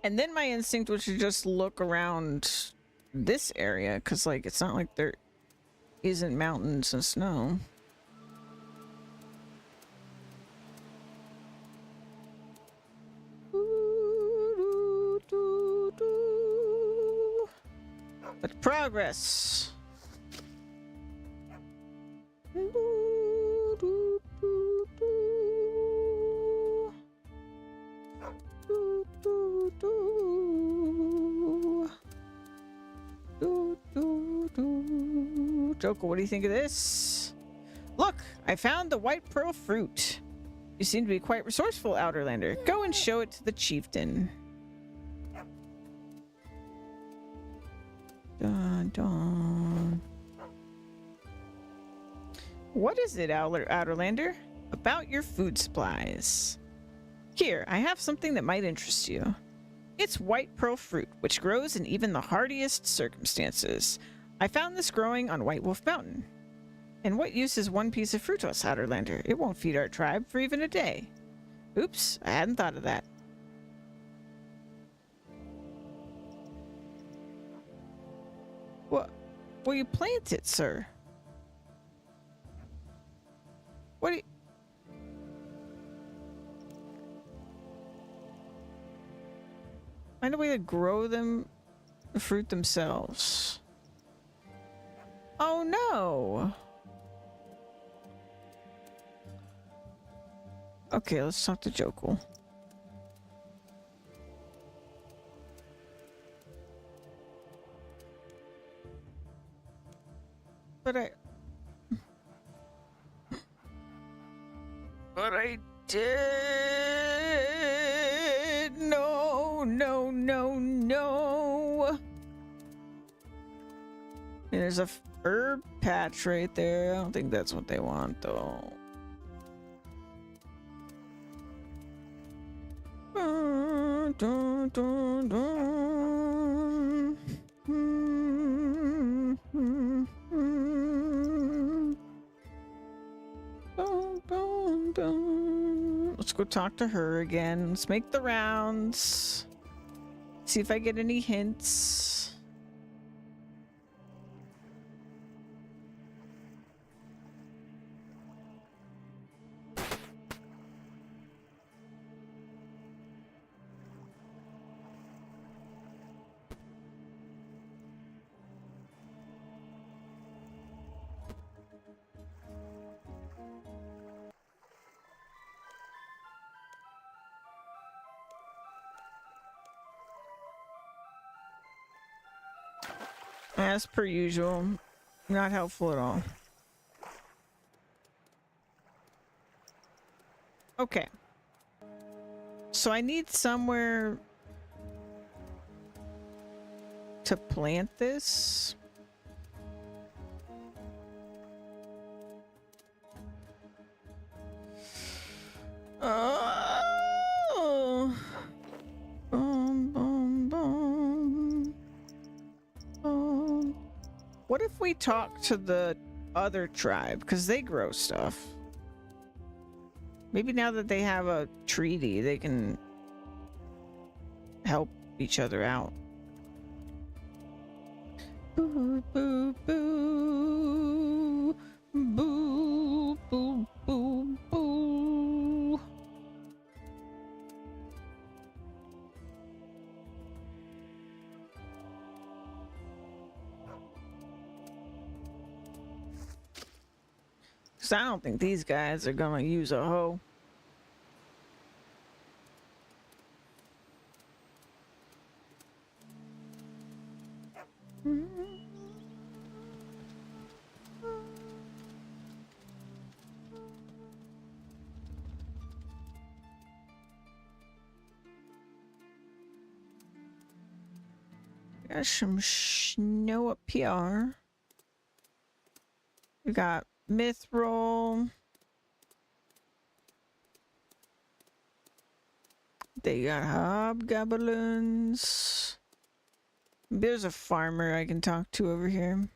Speaker 1: And then my instinct was to just look around this area, because, like, it's not like there isn't mountains and snow. But progress. Joker, what do you think of this? Look, I found the white pearl fruit. You seem to be quite resourceful, Outerlander. Go and show it to the chieftain. Dun, dun. What is it, Outerlander? About your food supplies. Here, I have something that might interest you. It's white pearl fruit, which grows in even the hardiest circumstances. I found this growing on White Wolf Mountain. And what use is one piece of fruit to us, Outerlander? It won't feed our tribe for even a day. Oops, I hadn't thought of that. What? Will you plant it, sir? What do you... Find a way to grow them, the fruit themselves. Oh no! Okay, let's talk to Jokul. But I did. No, no, no, no. And there's a herb patch right there. I don't think that's what they want, though. Dun, dun, dun, dun. Dun, dun, dun. Let's go talk to her again. Let's make the rounds. See if I get any hints. As per usual, not helpful at all. Okay. So I need somewhere to plant this. Oh. Boom, boom, boom. What if we talk to the other tribe? Because they grow stuff. Maybe now that they have a treaty, they can help each other out. Boo, boo, boo. Boo, boo, boo, boo. Because I don't think these guys are gonna use a hoe. Got some snow up here. We got Mithril. They got hobgoblins. There's a farmer I can talk to over here.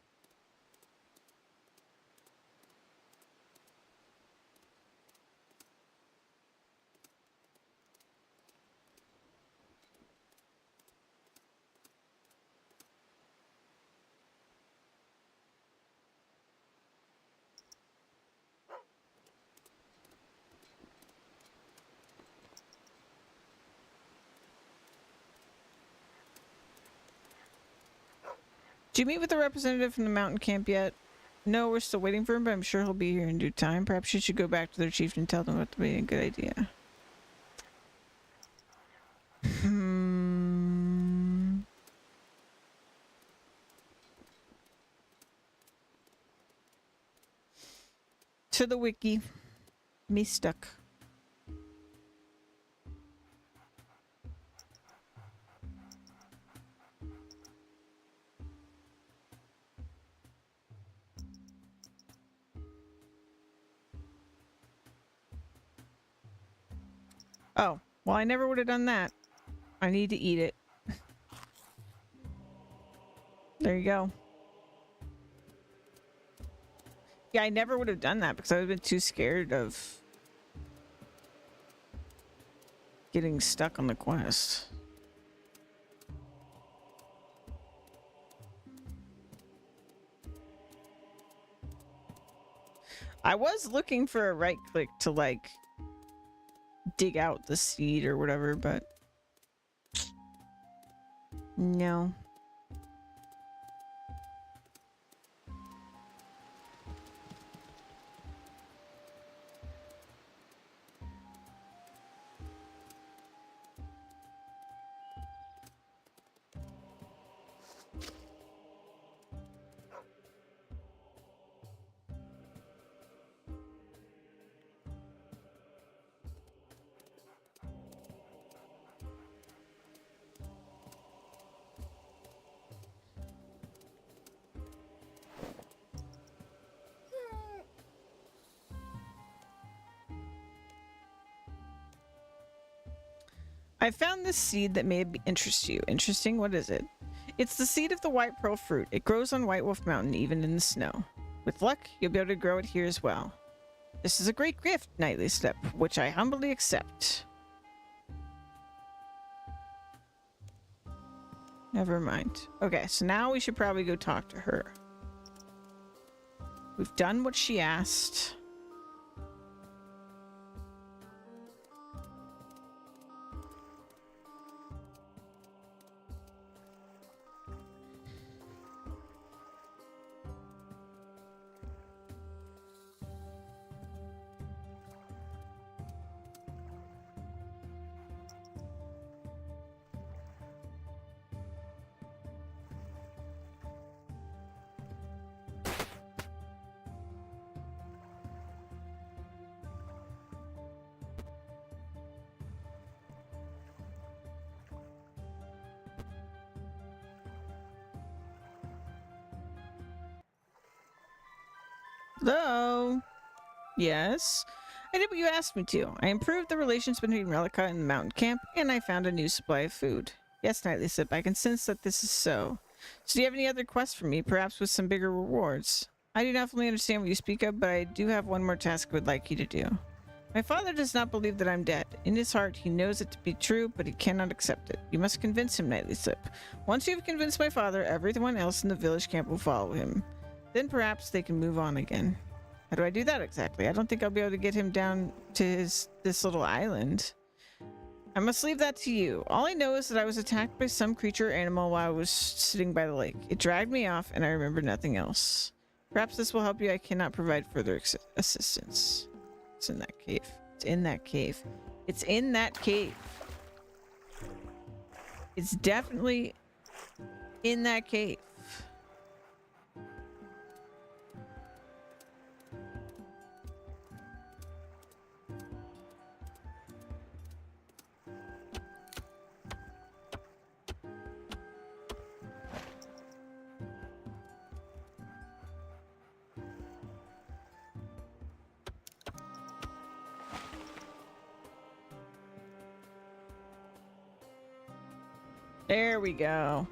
Speaker 1: Did you meet with a representative from the mountain camp yet? No, we're still waiting for him, but I'm sure he'll be here in due time. Perhaps you should go back to their chief and tell them what would be a good idea. To the wiki. Me stuck. Oh, well, I never would have done that. I need to eat it. There you go. Yeah, I never would have done that because I would have been too scared of getting stuck on the quest. I was looking for a right click to like dig out the seed or whatever, but no. I found this seed that may interest you. Interesting? What is it? It's the seed of the white pearl fruit. It grows on White Wolf Mountain, even in the snow. With luck, you'll be able to grow it here as well. This is a great gift, Knightly Step, which I humbly accept. Never mind. Okay, so now we should probably go talk to her. We've done what she asked. Hello? Yes? I did what you asked me to. I improved the relations between Relica and the mountain camp, and I found a new supply of food. Yes, Nightly Sip, I can sense that this is so. So do you have any other quests for me, perhaps with some bigger rewards? I do not fully understand what you speak of, but I do have one more task I would like you to do. My father does not believe that I'm dead. In his heart, he knows it to be true, but he cannot accept it. You must convince him, Nightly Sip. Once you have convinced my father, everyone else in the village camp will follow him. Then perhaps they can move on again. How do I do that exactly? I don't think I'll be able to get him down to this little island. I must leave that to you. All I know is that I was attacked by some creature or animal while I was sitting by the lake. It dragged me off, and I remember nothing else. Perhaps this will help you. I cannot provide further assistance. It's in that cave. It's in that cave. It's in that cave. It's definitely in that cave. There we go.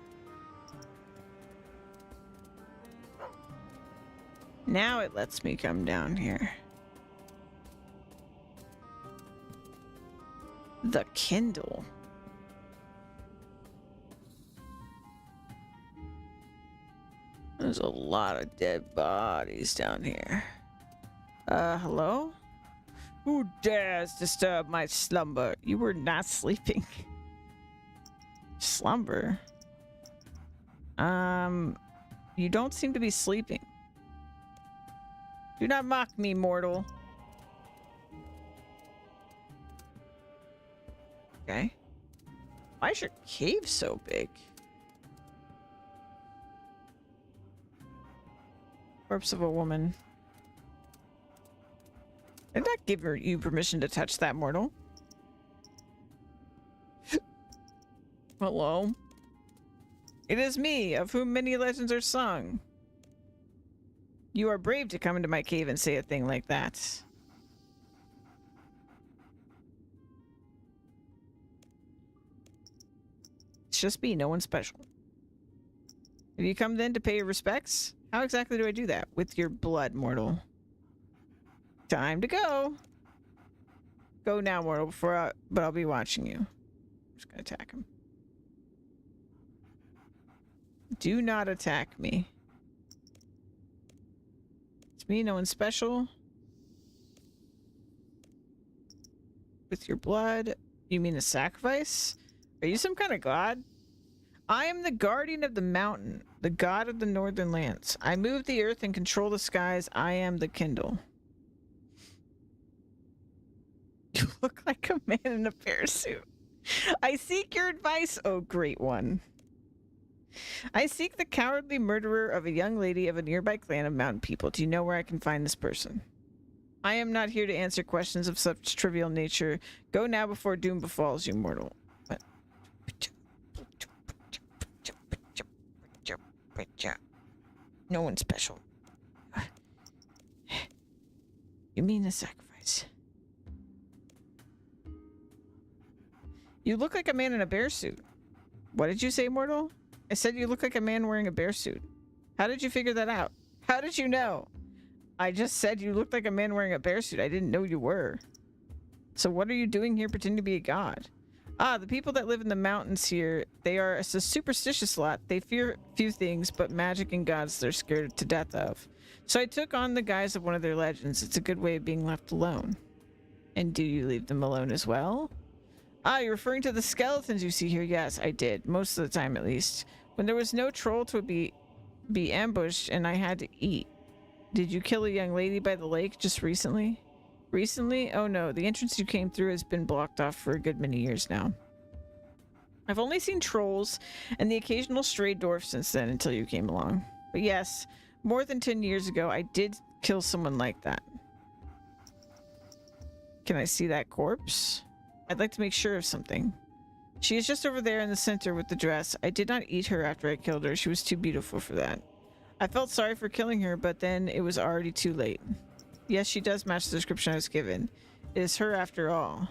Speaker 1: Now it lets me come down here. The Kindle. There's a lot of dead bodies down here. Hello? Who dares disturb my slumber? You were not sleeping. Slumber? You don't seem to be sleeping. Do not mock me, mortal. Okay. Why is your cave so big? Corpse of a woman. Did not give you permission to touch that, mortal. Hello? It is me, of whom many legends are sung. You are brave to come into my cave and say a thing like that. It's just me, no one special. Have you come then to pay your respects? How exactly do I do that? With your blood, mortal. Time to go. Go now, mortal, but I'll be watching you. I'm just gonna attack him. Do not attack me. It's me, no one special. With your blood? You mean a sacrifice? Are you some kind of god? I am the guardian of the mountain, the god of the northern lands. I move the earth and control the skies. I am the Kindle. You look like a man in a parasuit. I seek your advice, oh great one. I seek the cowardly murderer of a young lady of a nearby clan of mountain people. Do you know where I can find this person? I am not here to answer questions of such trivial nature. Go now before doom befalls you, mortal. No one special. You mean a sacrifice? You look like a man in a bear suit. What did you say, mortal? I said you look like a man wearing a bear suit. How did you figure that out? How did you know? I just said you looked like a man wearing a bear suit. I didn't know you were. So what are you doing here pretending to be a god? Ah, the people that live in the mountains here, they are a superstitious lot. They fear few things, but magic and gods they're scared to death of. So I took on the guise of one of their legends. It's a good way of being left alone. And do you leave them alone as well? Ah, you're referring to the skeletons you see here? Yes, I did. Most of the time, at least. When there was no troll to be ambushed and I had to eat. Did you kill a young lady by the lake just recently? Recently? Oh no, the entrance you came through has been blocked off for a good many years now. I've only seen trolls and the occasional stray dwarf since then until you came along. But yes, more than 10 years ago, I did kill someone like that. Can I see that corpse? I'd like to make sure of something. She is just over there in the center with the dress. I did not eat her after I killed her. She was too beautiful for that. I felt sorry for killing her, but then it was already too late. Yes, she does match the description I was given. It is her after all.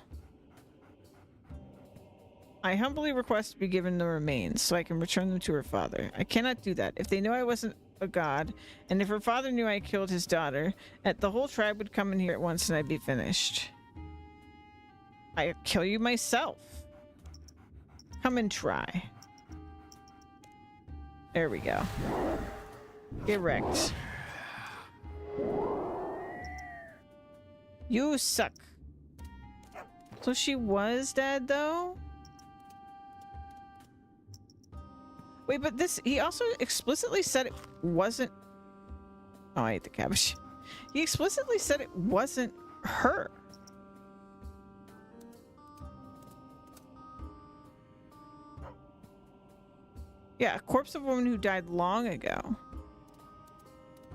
Speaker 1: I humbly request to be given the remains so I can return them to her father. I cannot do that. If they know I wasn't a god, and if her father knew I killed his daughter, the whole tribe would come in here at once and I'd be finished. I'd kill you myself. Come and try. There we go. Get wrecked. You suck. So she was dead, though? Wait, but this... He also explicitly said it wasn't... Oh, I ate the cabbage. He explicitly said it wasn't her. Yeah, a corpse of a woman who died long ago.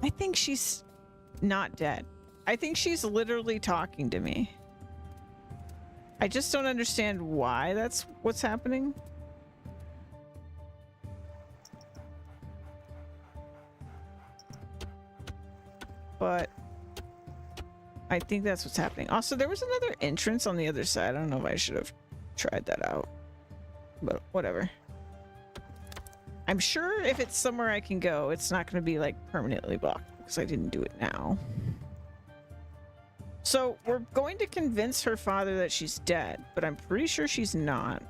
Speaker 1: I think she's not dead. I think she's literally talking to me. I just don't understand why that's what's happening. But I think that's what's happening. Also, there was another entrance on the other side. I don't know if I should have tried that out, but whatever. I'm sure if it's somewhere I can go, it's not going to be like permanently blocked because I didn't do it now. So we're going to convince her father that she's dead, but I'm pretty sure she's not.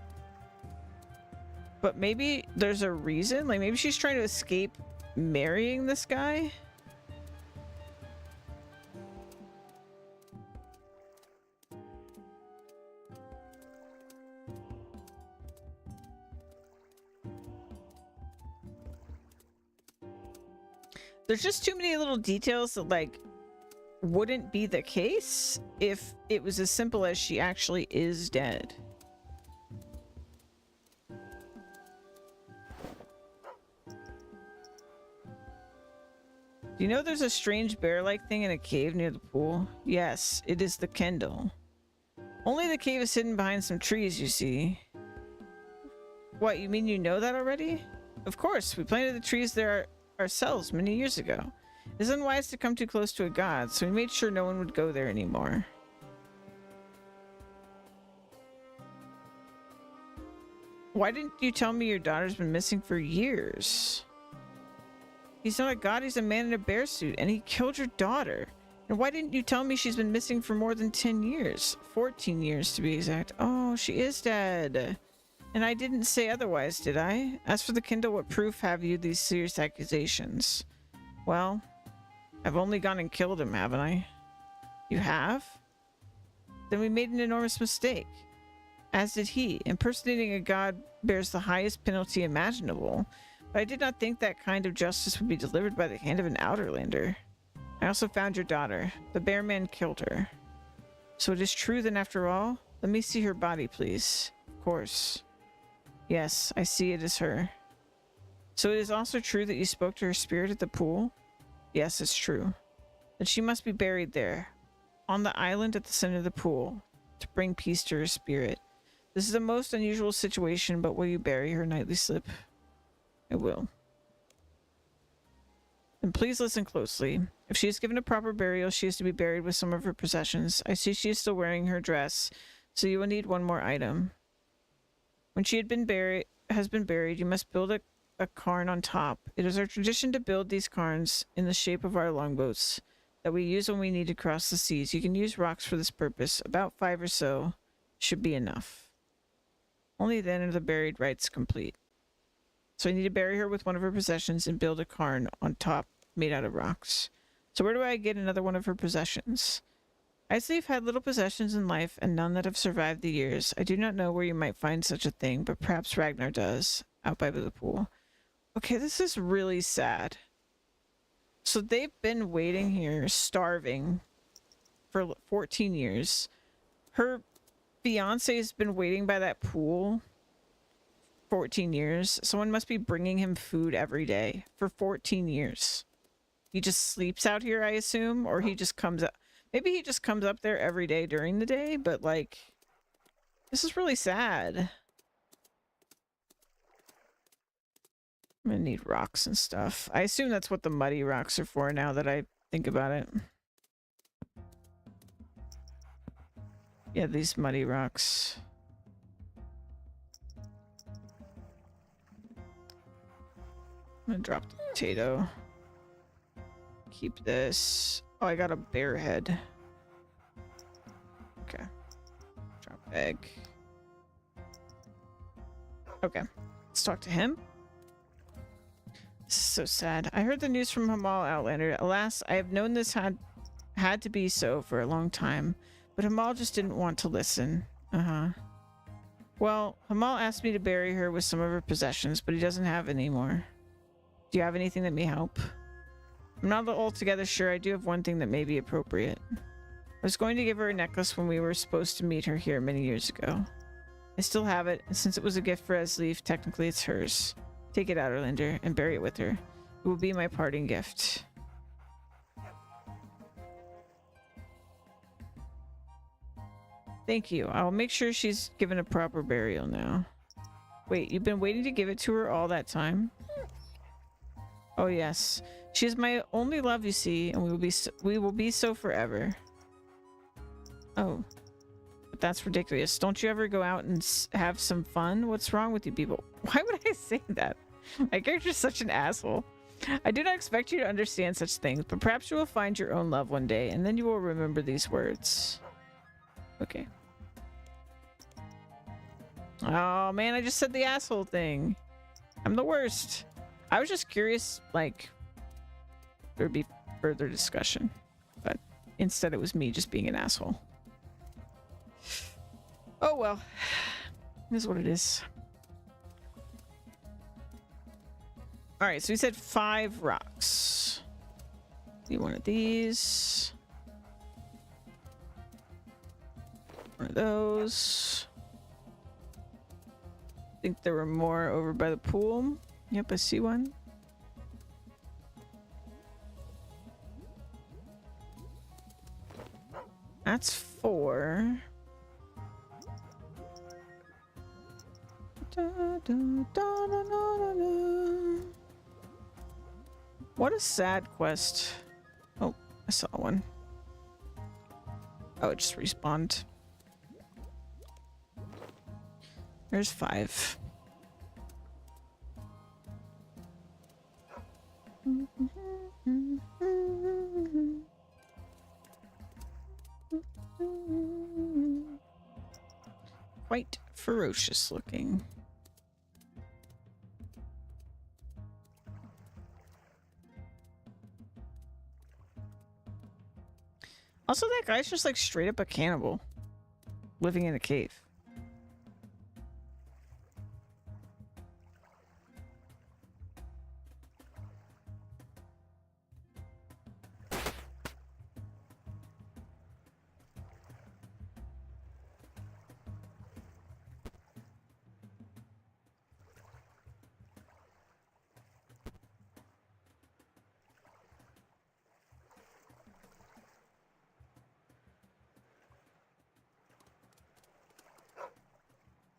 Speaker 1: But maybe there's a reason, like maybe she's trying to escape marrying this guy. There's just too many little details that like wouldn't be the case if it was as simple as she actually is dead. Do you know there's a strange bear-like thing in a cave near the pool? Yes, it is the Kendall. Only the cave is hidden behind some trees, you see. What, you mean you know that already? Of course, we planted the trees there ourselves many years ago. It is unwise to come too close to a god, so we made sure no one would go there anymore. Why didn't you tell me your daughter's been missing for years? He's not a god, he's a man in a bear suit, and he killed your daughter. And why didn't you tell me she's been missing for more than 10 years? 14 years to be exact. Oh, she is dead. And I didn't say otherwise, did I? As for the Kindle, what proof have you these serious accusations? Well, I've only gone and killed him, haven't I? You have? Then we made an enormous mistake. As did he. Impersonating a god bears the highest penalty imaginable. But I did not think that kind of justice would be delivered by the hand of an Outerlander. I also found your daughter. The bear man killed her. So it is true then after all? Let me see her body, please. Of course. Yes, I see it is her. So it is also true that you spoke to her spirit at the pool? Yes, it's true. Then she must be buried there, on the island at the center of the pool, to bring peace to her spirit. This is a most unusual situation, but will you bury her nightly slip? I will. And please listen closely. If she is given a proper burial, she is to be buried with some of her possessions. I see she is still wearing her dress, so you will need one more item. When she has been buried, you must build a cairn on top. It is our tradition to build these cairns in the shape of our longboats that we use when we need to cross the seas. You can use rocks for this purpose. About 5 or so should be enough. Only then are the buried rites complete. So I need to bury her with one of her possessions and build a cairn on top made out of rocks. So where do I get another one of her possessions? Iceleaf had little possessions in life and none that have survived the years. I do not know where you might find such a thing, but perhaps Ragnar does, out by the pool. Okay, this is really sad. So they've been waiting here, starving, for 14 years. Her fiance has been waiting by that pool 14 years. Someone must be bringing him food every day for 14 years. He just sleeps out here, I assume, or he just comes up. Maybe he just comes up there every day during the day, but like, this is really sad. I'm gonna need rocks and stuff. I assume that's what the muddy rocks are for now that I think about it. Yeah, these muddy rocks. I'm gonna drop the potato. Keep this. Oh, I got a bear head. Okay. Drop egg. Okay. Let's talk to him. This is so sad. I heard the news from Hamal Outlander. Alas, I have known this had to be so for a long time. But Hamal just didn't want to listen. Well, Hamal asked me to bury her with some of her possessions, but he doesn't have any more. Do you have anything that may help? I'm not altogether sure. I do have one thing that may be appropriate. I was going to give her a necklace when we were supposed to meet her here many years ago. I still have it, and since it was a gift for Esleaf, technically it's hers. Take it, Outerlander, and bury it with her. It will be my parting gift. Thank you. I'll make sure she's given a proper burial now. Wait, you've been waiting to give it to her all that time? Oh yes. She is my only love, you see, and we will be so forever. Oh. But that's ridiculous. Don't you ever go out and have some fun? What's wrong with you people? Why would I say that? My character's such an asshole. I do not expect you to understand such things, but perhaps you will find your own love one day, and then you will remember these words. Okay. Oh man, I just said the asshole thing. I'm the worst. I was just curious, like, there'd be further discussion, but instead it was me just being an asshole. Oh well, it is what it is. All right, so we said 5 rocks. Do one of these. One of those. I think there were more over by the pool. Yep, I see one. That's 4. Da, da, da, da, da, da, da. What a sad quest. Oh, I saw one. Oh, it just respawned. There's 5. Quite ferocious looking. Also, that guy's just like straight up a cannibal living in a cave.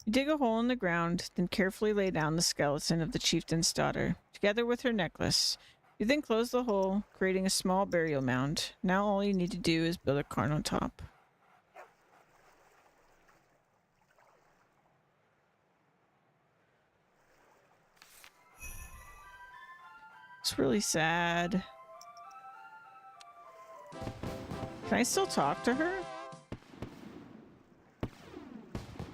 Speaker 1: You dig a hole in the ground, then carefully lay down the skeleton of the chieftain's daughter, together with her necklace. You then close the hole, creating a small burial mound. Now all you need to do is build a cairn on top. It's really sad. Can I still talk to her?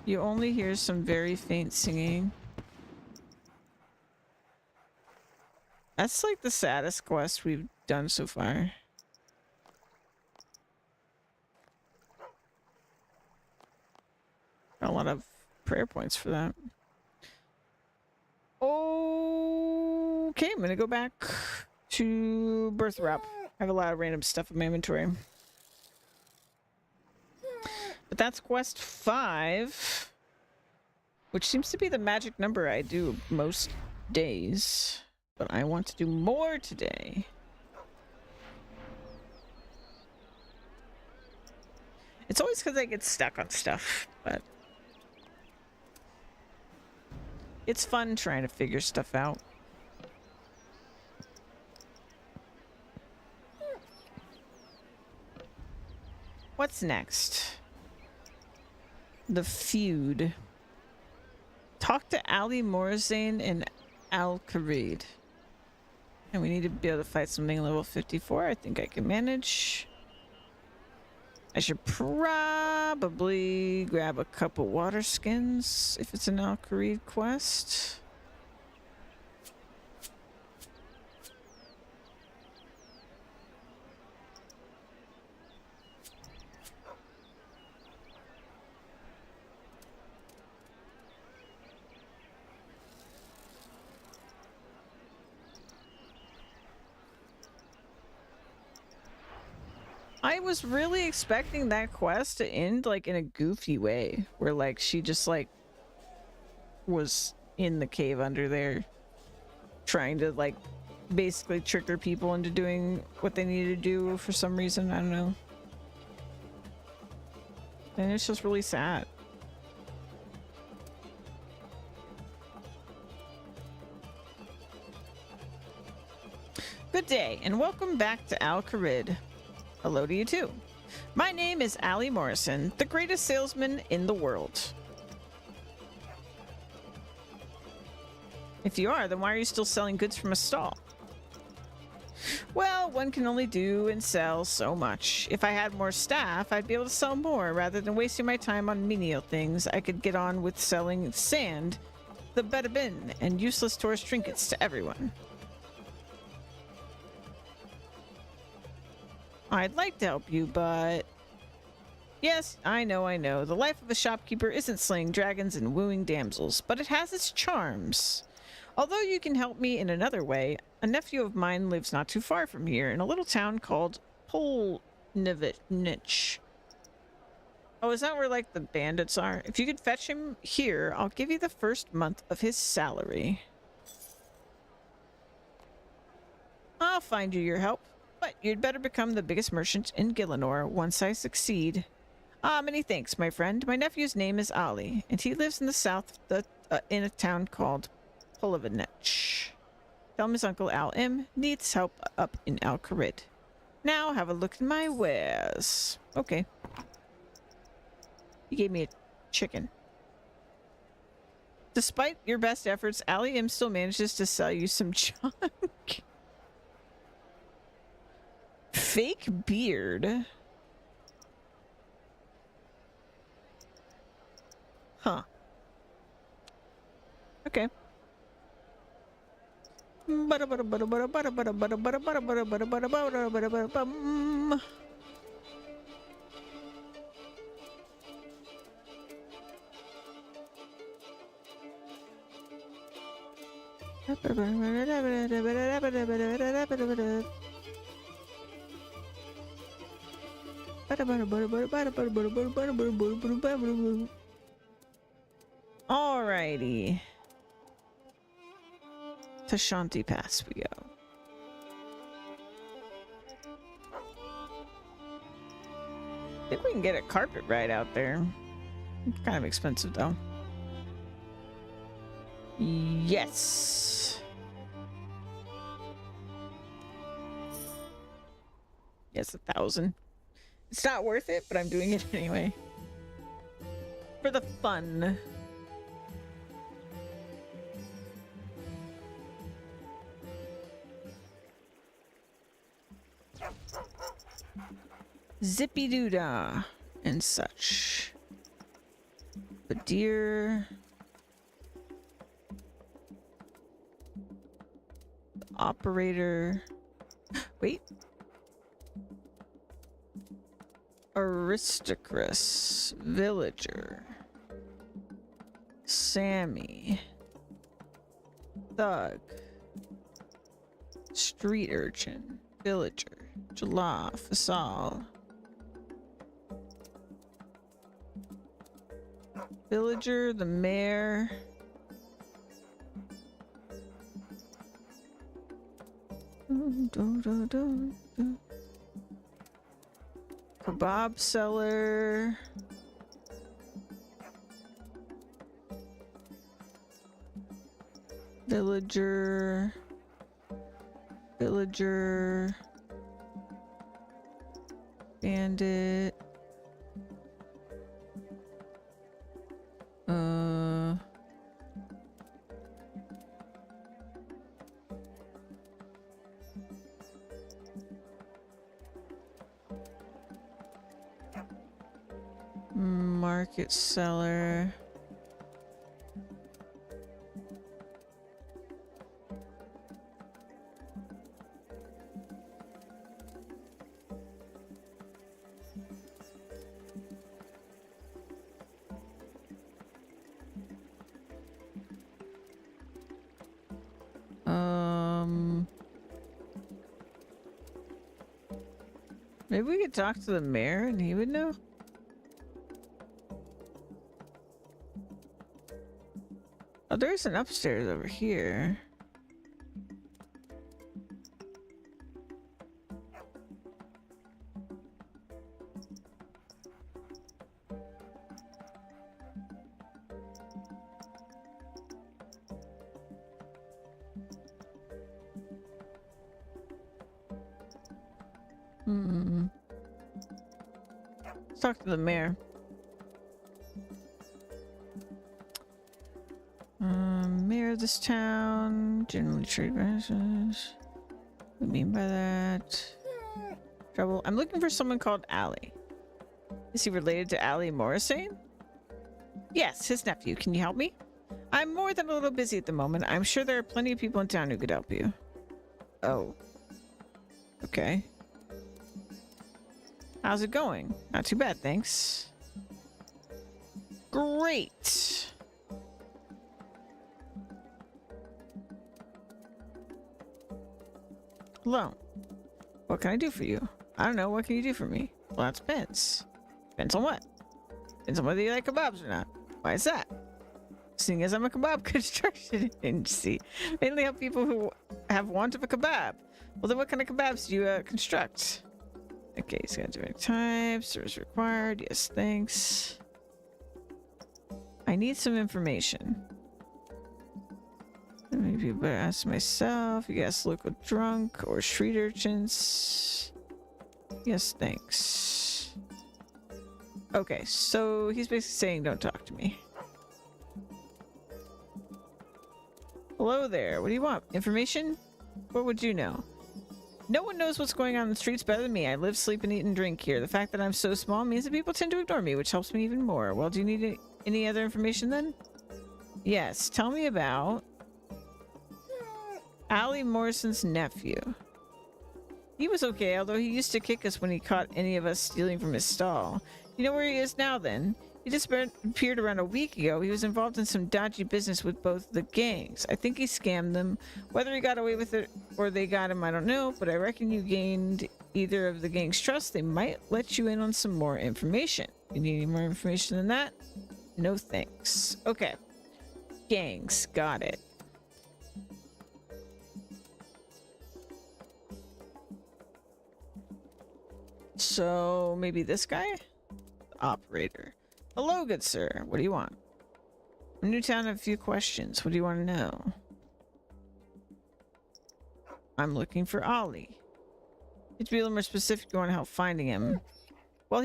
Speaker 1: You only hear some very faint singing. That's like the saddest quest we've done so far. Got a lot of prayer points for that. Okay, I'm gonna go back to Birth Wrap. I have a lot of random stuff in my inventory. But that's quest 5, which seems to be the magic number I do most days. But I want to do more today. It's always because I get stuck on stuff, but it's fun trying to figure stuff out. What's next? The feud. Talk to Ali Morazane and Al-Kharid. And we need to be able to fight something level 54. I think I can manage. I should probably grab a couple water skins if it's an Al-Kharid quest. I was really expecting that quest to end like in a goofy way, where like she just like was in the cave under there trying to like basically trigger people into doing what they needed to do for some reason. I don't know. And it's just really sad. Good day and welcome back to Al-Kharid. Hello to you too. My name is Ali Morrison, the greatest salesman in the world. If you are, then why are you still selling goods from a stall? Well, one can only do and sell so much. If I had more staff, I'd be able to sell more. Rather than wasting my time on menial things, I could get on with selling sand, the bada bin, and useless tourist trinkets to everyone. I'd like to help you, but... Yes, I know. The life of a shopkeeper isn't slaying dragons and wooing damsels, but it has its charms. Although you can help me in another way, a nephew of mine lives not too far from here in a little town called Polnivich. Oh, is that where, like, the bandits are? If you could fetch him here, I'll give you the first month of his salary. I'll find you your help, but you'd better become the biggest merchant in Gillinor once I succeed. Ah, many thanks, my friend. My nephew's name is Ali, and he lives in the south in a town called Polivinich. Tell him his uncle Al M needs help up in Al Kharid. Now have a look at my wares. Okay. He gave me a chicken. Despite your best efforts, Ali M still manages to sell you some junk. Fake beard. Huh. Okay. Alrighty. To Shanti Pass we go. I think we can get a carpet ride out there. It's kind of expensive though. Yes. Yes, 1,000. It's not worth it, but I'm doing it anyway. For the fun. Zippy doo-dah and such. The deer. The operator. Wait. Aristocrat. Villager. Sammy. Thug. Street urchin. Villager. Jala. Fasal. Villager, the mayor. Kebab seller. Villager. Villager. Bandit. Market seller. Maybe we could talk to the mayor and he would know. Oh, there's an upstairs over here. Let's talk to the mayor. Mayor of this town. Generally trade business. What do you mean by that? Trouble. I'm looking for someone called Allie. Is he related to Allie Morrison? Yes, his nephew. Can you help me? I'm more than a little busy at the moment. I'm sure there are plenty of people in town who could help you. Oh. Okay. How's it going? Not too bad, thanks. Great. Hello. What can I do for you? I don't know. What can you do for me? Well, that depends. Depends on what? Depends on whether you like kebabs or not. Why is that? Seeing as I'm a kebab construction agency, mainly help people who have want of a kebab. Well, then what kind of kebabs do you construct? Okay, he's got different types. Service required. Yes, thanks. I need some information. Maybe you better ask myself. You guess local drunk or street urchins. Yes, thanks. Okay, so he's basically saying don't talk to me. Hello there. What do you want? Information? What would you know? No one knows what's going on in the streets better than me. I live, sleep, and eat and drink here. The fact that I'm so small means that people tend to ignore me, which helps me even more. Well, do you need any other information then? Yes. Tell me about Allie Morrison's nephew. He was okay, although he used to kick us when he caught any of us stealing from his stall. You know where he is now then? He disappeared around a week ago. He was involved in some dodgy business with both the gangs. I think he scammed them. Whether he got away with it or they got him, I don't know, but I reckon you gained either of the gang's trust. They might let you in on some more information. You need any more information than that? No thanks. Okay. Gangs. Got it. So maybe this guy? Operator. Hello, good sir. What do you want? I'm new town. I have a few questions. What do you want to know? I'm looking for Ollie. To be a little more specific, you want help finding him. Well,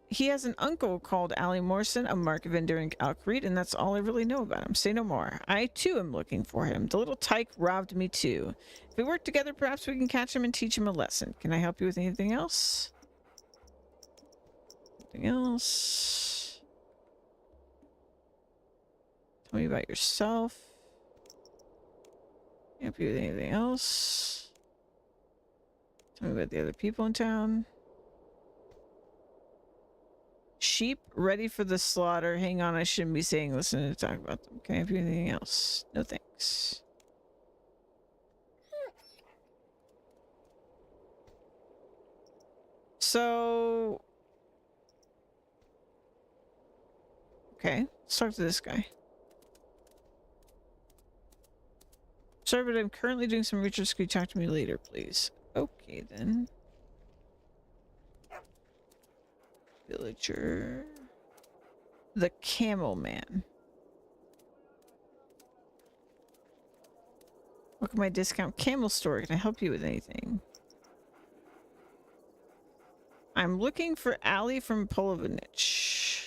Speaker 1: he has an uncle called Allie Morrison, a mark of enduring Alcrete, and that's all I really know about him. Say no more. I too am looking for him. The little tyke robbed me too. If we work together, perhaps we can catch him and teach him a lesson. Can I help you with anything else? Anything else? Tell me about yourself. Help you with anything else? Tell me about the other people in town. Sheep ready for the slaughter. Hang on, I shouldn't be saying listen to talk about them. Can I help you with anything else? No thanks. So... okay, let's talk to this guy. Sorry, but I'm currently doing some research. Could you talk to me later, please? Okay, then. Villager. The Camel Man. Look at my discount camel store. Can I help you with anything? I'm looking for Ali from Polovanich.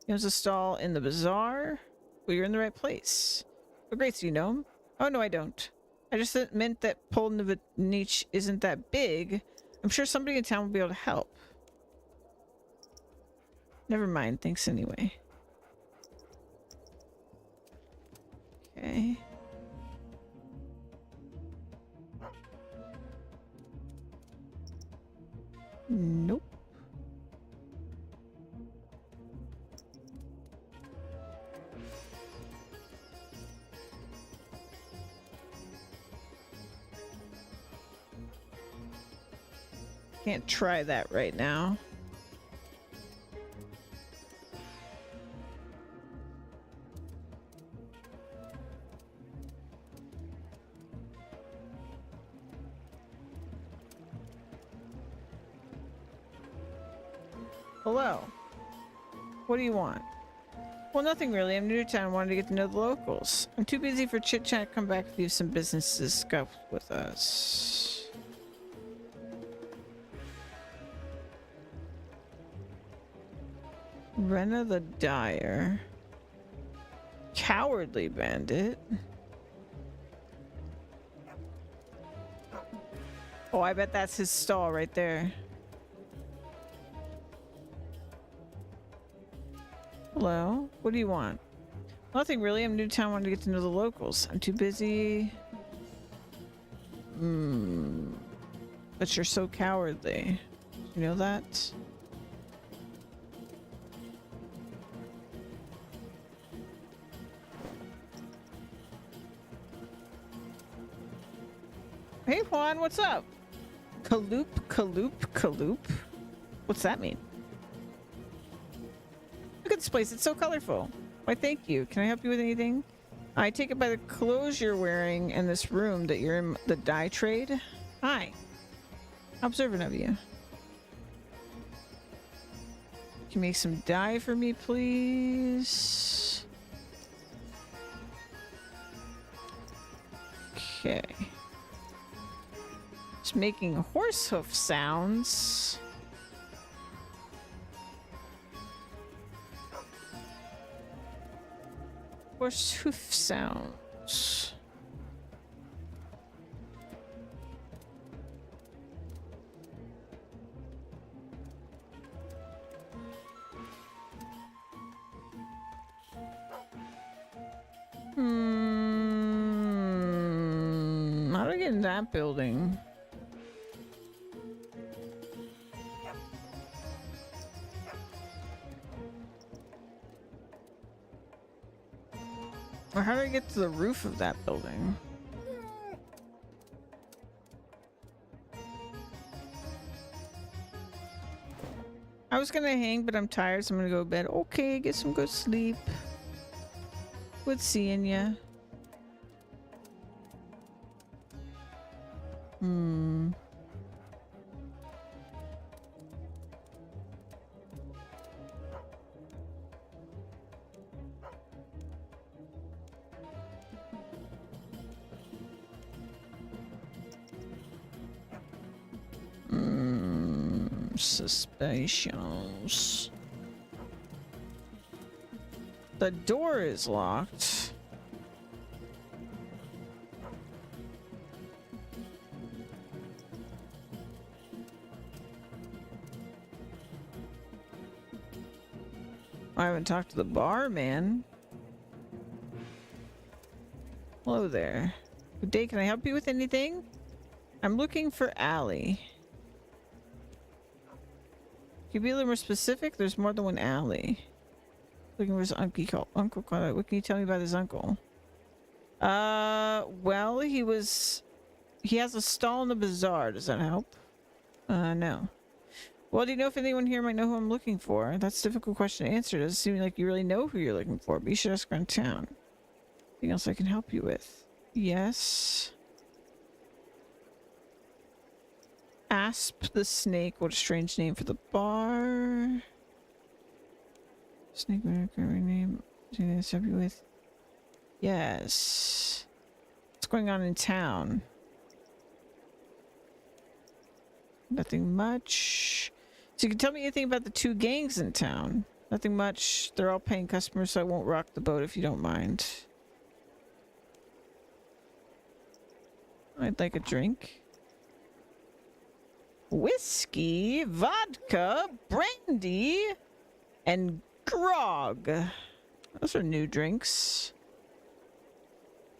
Speaker 1: He owns a stall in the bazaar. Well, you're in the right place. Oh, great, so you know him? Oh, no, I don't. I just meant that Polovanich isn't that big. I'm sure somebody in town will be able to help. Never mind, thanks anyway. Okay. Nope. Can't try that right now. Hello. What do you want? Well, nothing really. I'm new to town. Wanted to get to know the locals. I'm too busy for chit chat. Come back if you have some business to discuss with us. Rena the Dyer. Cowardly bandit. Oh, I bet that's his stall right there. Hello? What do you want? Nothing really. I'm new to town. Wanted to get to know the locals. I'm too busy. But you're so cowardly. You know that? Hey Juan, what's up? Kaloop, Kaloop, Kaloop. What's that mean? Look at this place. It's so colorful. Why, thank you. Can I help you with anything? I take it by the clothes you're wearing in this room that you're in the dye trade. Hi. Observant of you. Can you make some dye for me, please? Okay. Just making horse hoof sounds. Horse hoof sounds. How do I get in that building? Or how do I get to the roof of that building? I was gonna hang, but I'm tired, so I'm gonna go to bed. Okay, get some good sleep. Good seeing ya. Suspicions. The door is locked. I haven't talked to the barman. Hello there. Good day, can I help you with anything? I'm looking for Allie. Can you be a little more specific? There's more than one Alley. Looking for his uncle. What can you tell me about his uncle? Well, he has a stall in the bazaar. Does that help? No. Well, do you know if anyone here might know who I'm looking for? That's a difficult question to answer. It doesn't seem like you really know who you're looking for, but you should ask around town. Anything else I can help you with? Yes. Asp the Snake. What a strange name for the bar. Snake name. Anything to help you with? Yes. What's going on in town? Nothing much. So you can tell me anything about the two gangs in town? Nothing much. They're all paying customers, so I won't rock the boat if you don't mind. I'd like a drink. Whiskey, vodka, brandy, and grog. Those are new drinks.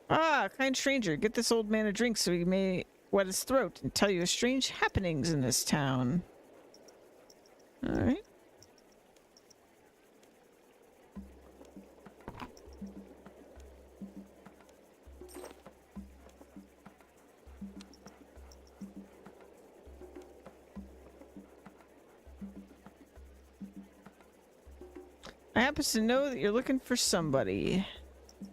Speaker 1: Ah, kind stranger, get this old man a drink so he may wet his throat and tell you of strange happenings in this town. Alright. I happen to know that you're looking for somebody.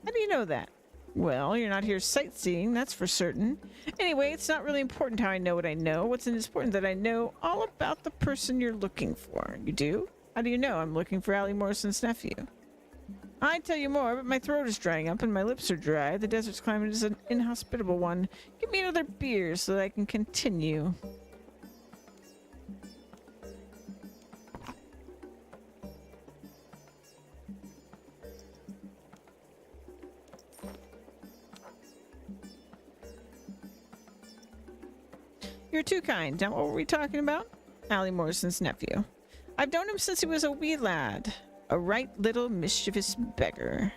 Speaker 1: How do you know that? Well, you're not here sightseeing, that's for certain. Anyway, it's not really important how I know what I know. What's important that I know all about the person you're looking for. You do? How do you know I'm looking for Allie Morrison's nephew? I'd tell you more, but my throat is drying up and my lips are dry. The desert's climate is an inhospitable one. Give me another beer so that I can continue. You're too kind. Now, what were we talking about? Allie Morrison's nephew. I've known him since he was a wee lad. A right little mischievous beggar.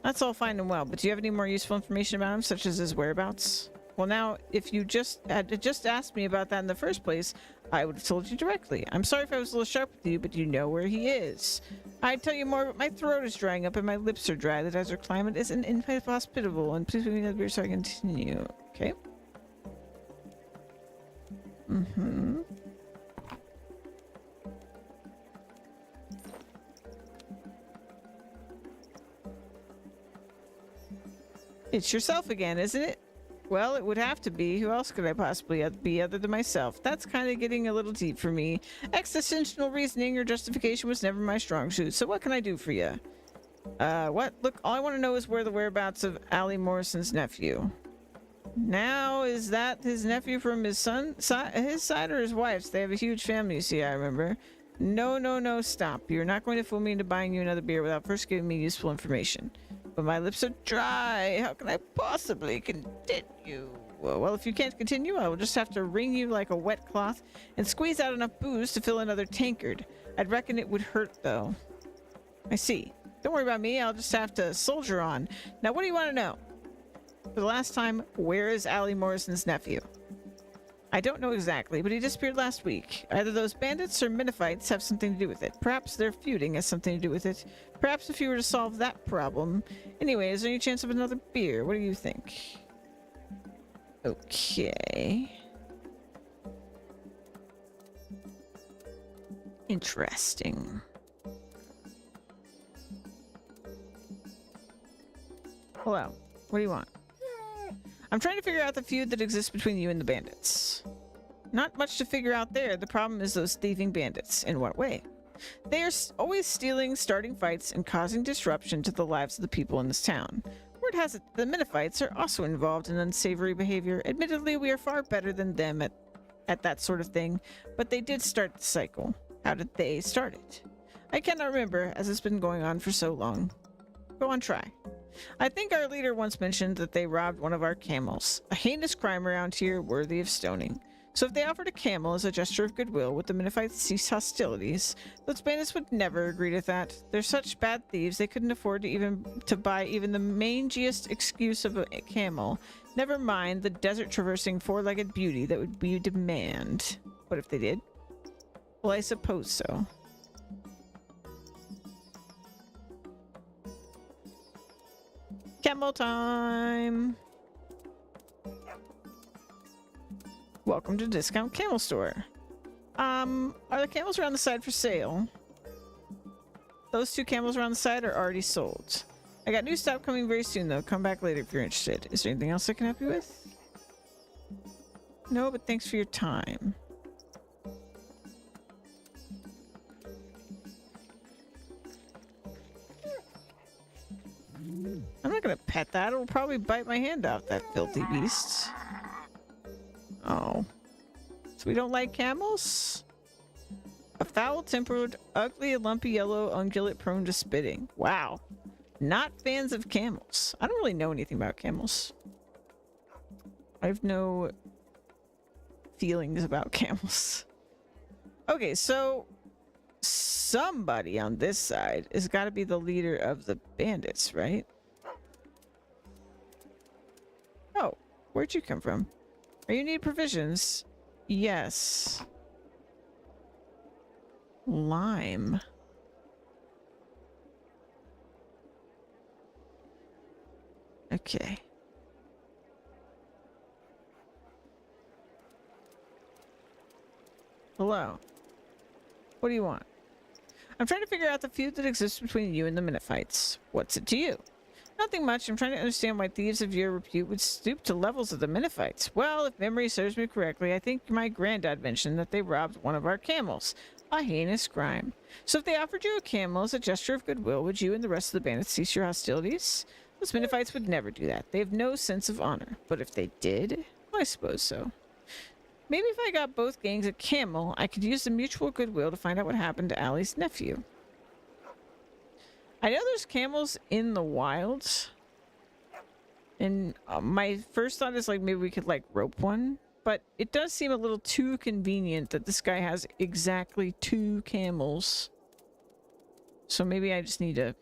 Speaker 1: That's all fine and well, but do you have any more useful information about him, such as his whereabouts? Well, now, if you had just asked me about that in the first place, I would have told you directly. I'm sorry if I was a little sharp with you, but you know where he is. I'd tell you more, but my throat is drying up and my lips are dry. The desert climate is inhospitable, and please leave me that beer so I can continue. Okay. Mm-hmm. It's yourself again, isn't it? Well, it would have to be. Who else could I possibly be other than myself? That's kind of getting a little deep for me. Existential reasoning or justification was never my strong suit, so what can I do for you? What? Look, all I want to know is where the whereabouts of Allie Morrison's nephew. Now, is that his nephew from his his side or his wife's? They have a huge family, you see, I remember. No, no, no, stop. You're not going to fool me into buying you another beer without first giving me useful information. But my lips are dry. How can I possibly continue? Well, if you can't continue, I will just have to wring you like a wet cloth and squeeze out enough booze to fill another tankard. I'd reckon it would hurt, though. I see. Don't worry about me. I'll just have to soldier on. Now, what do you want to know? For the last time, where is Allie Morrison's nephew? I don't know exactly, but he disappeared last week. Either those bandits or Minophites have something to do with it. Perhaps their feuding has something to do with it. Perhaps if you were to solve that problem. Anyway, is there any chance of another beer? What do you think? Okay. Interesting. Hello. What do you want? I'm trying to figure out the feud that exists between you and the bandits. Not much to figure out there. The problem is those thieving bandits. In what way? They are always stealing, starting fights, and causing disruption to the lives of the people in this town. Word has it the Minophites are also involved in unsavory behavior. Admittedly, we are far better than them at that sort of thing, but they did start the cycle. How did they start it? I cannot remember, as it's been going on for so long. Go on, try. I think our leader once mentioned that they robbed one of our camels, a heinous crime around here worthy of stoning. So if they offered a camel as a gesture of goodwill, would the Minophites cease hostilities? Those bandits would never agree to that. They're such bad thieves they couldn't afford to buy even the mangiest excuse of a camel. Never mind the desert-traversing four-legged beauty that would be demand. What if they did? Well, I suppose so. Camel time! Welcome to Discount Camel Store. Are the camels around the side for sale? Those two camels around the side are already sold. I got new stock coming very soon though. Come back later if you're interested. Is there anything else I can help you with? No, but thanks for your time. I'm not gonna pet that. It'll probably bite my hand off, that filthy beast. Oh. So we don't like camels? A foul-tempered, ugly, and lumpy yellow ungulate prone to spitting. Wow. Not fans of camels. I don't really know anything about camels. I have no feelings about camels. Okay, so somebody on this side has got to be the leader of the bandits, right? Oh, where'd you come from? Are you need provisions? Yes. Lime. Okay. Hello. What do you want? I'm trying to figure out the feud that exists between you and the Minophites. What's it to you? Nothing much. I'm trying to understand why thieves of your repute would stoop to levels of the Minophites. Well, if memory serves me correctly, I think my granddad mentioned that they robbed one of our camels. A heinous crime. So if they offered you a camel as a gesture of goodwill, would you and the rest of the bandits cease your hostilities? Those Minophites would never do that. They have no sense of honor. But if they did, well, I suppose so. Maybe if I got both gangs a camel, I could use the mutual goodwill to find out what happened to Allie's nephew. I know there's camels in the wilds. And my first thought is like maybe we could like rope one but it does seem a little too convenient that this guy has exactly 2 camels. So maybe I just need to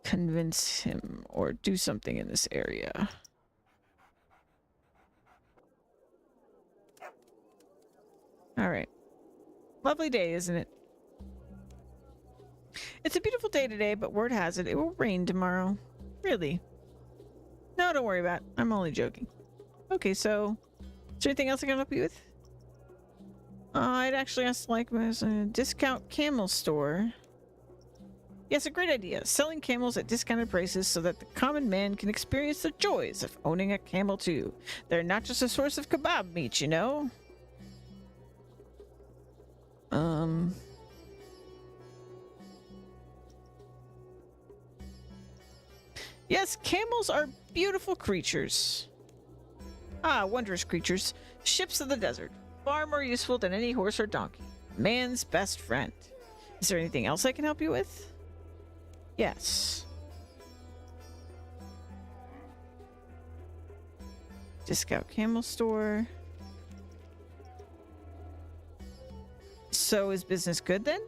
Speaker 1: convince him or do something in this area. All right. Lovely day, isn't it? It's a beautiful day today, but word has it will rain tomorrow. Really? No, don't worry about it. I'm only joking. Okay, so is there anything else I can help you with? I'd actually ask like a discount camel store. Yes, a great idea. Selling camels at discounted prices so that the common man can experience the joys of owning a camel too. They're not just a source of kebab meat, you know? Yes, camels are beautiful creatures. Ah, wondrous creatures. Ships of the desert. Far more useful than any horse or donkey. Man's best friend. Is there anything else I can help you with? Yes. Discount camel store. So is business good then?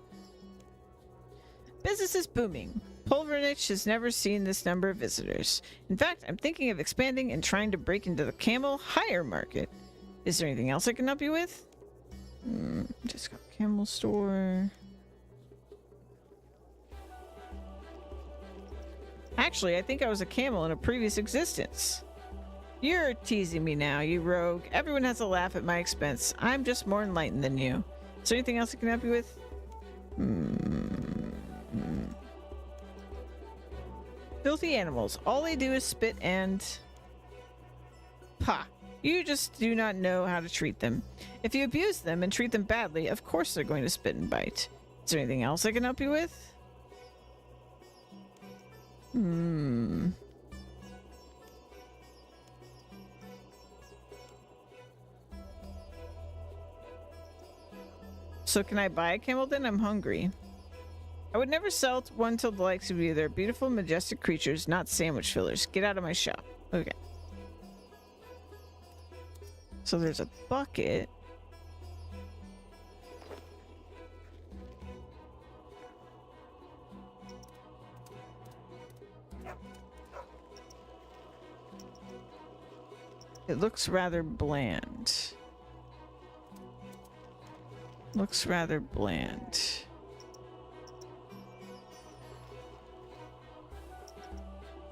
Speaker 1: Business is booming. Pulvernich has never seen this number of visitors. In fact, I'm thinking of expanding and trying to break into the camel hire market. Is there anything else I can help you with? Discount camel store. Actually, I think I was a camel in a previous existence. You're teasing me now, you rogue. Everyone has a laugh at my expense. I'm just more enlightened than you. Is there anything else I can help you with? Filthy animals. All they do is spit and... Ha! You just do not know how to treat them. If you abuse them and treat them badly, of course they're going to spit and bite. Is there anything else I can help you with? So can I buy a camel then? I'm hungry. I would never sell one to the likes of you. They're beautiful, majestic creatures, not sandwich fillers. Get out of my shop. Okay. So there's a bucket. It looks rather bland. Looks rather bland.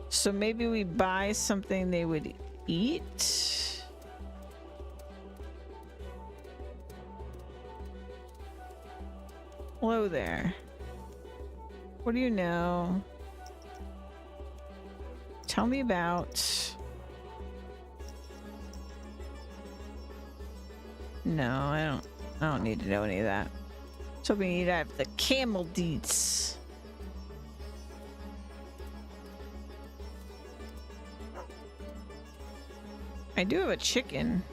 Speaker 1: So maybe we buy something they would eat? Hello there. What do you know? Tell me about... No, I don't need to know any of that. So we need to have the camel deets. I do have a chicken.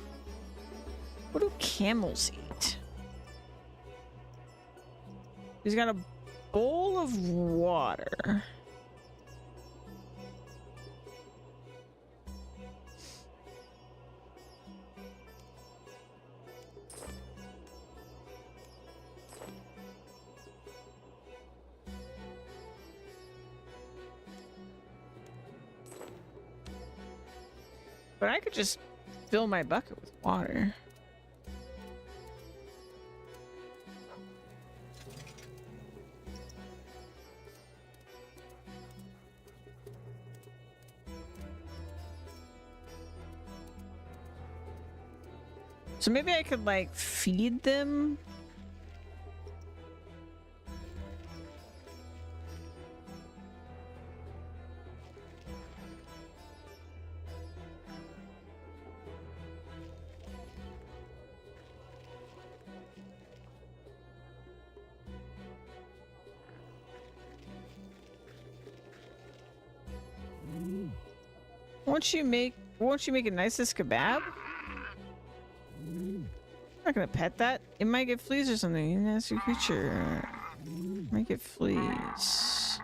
Speaker 1: What do camels eat? He's got a bowl of water. But I could just fill my bucket with water. So maybe I could like feed them. Won't you make it nice as kebab? I'm not gonna pet that. It might get fleas or something. You nasty creature. Might get fleas.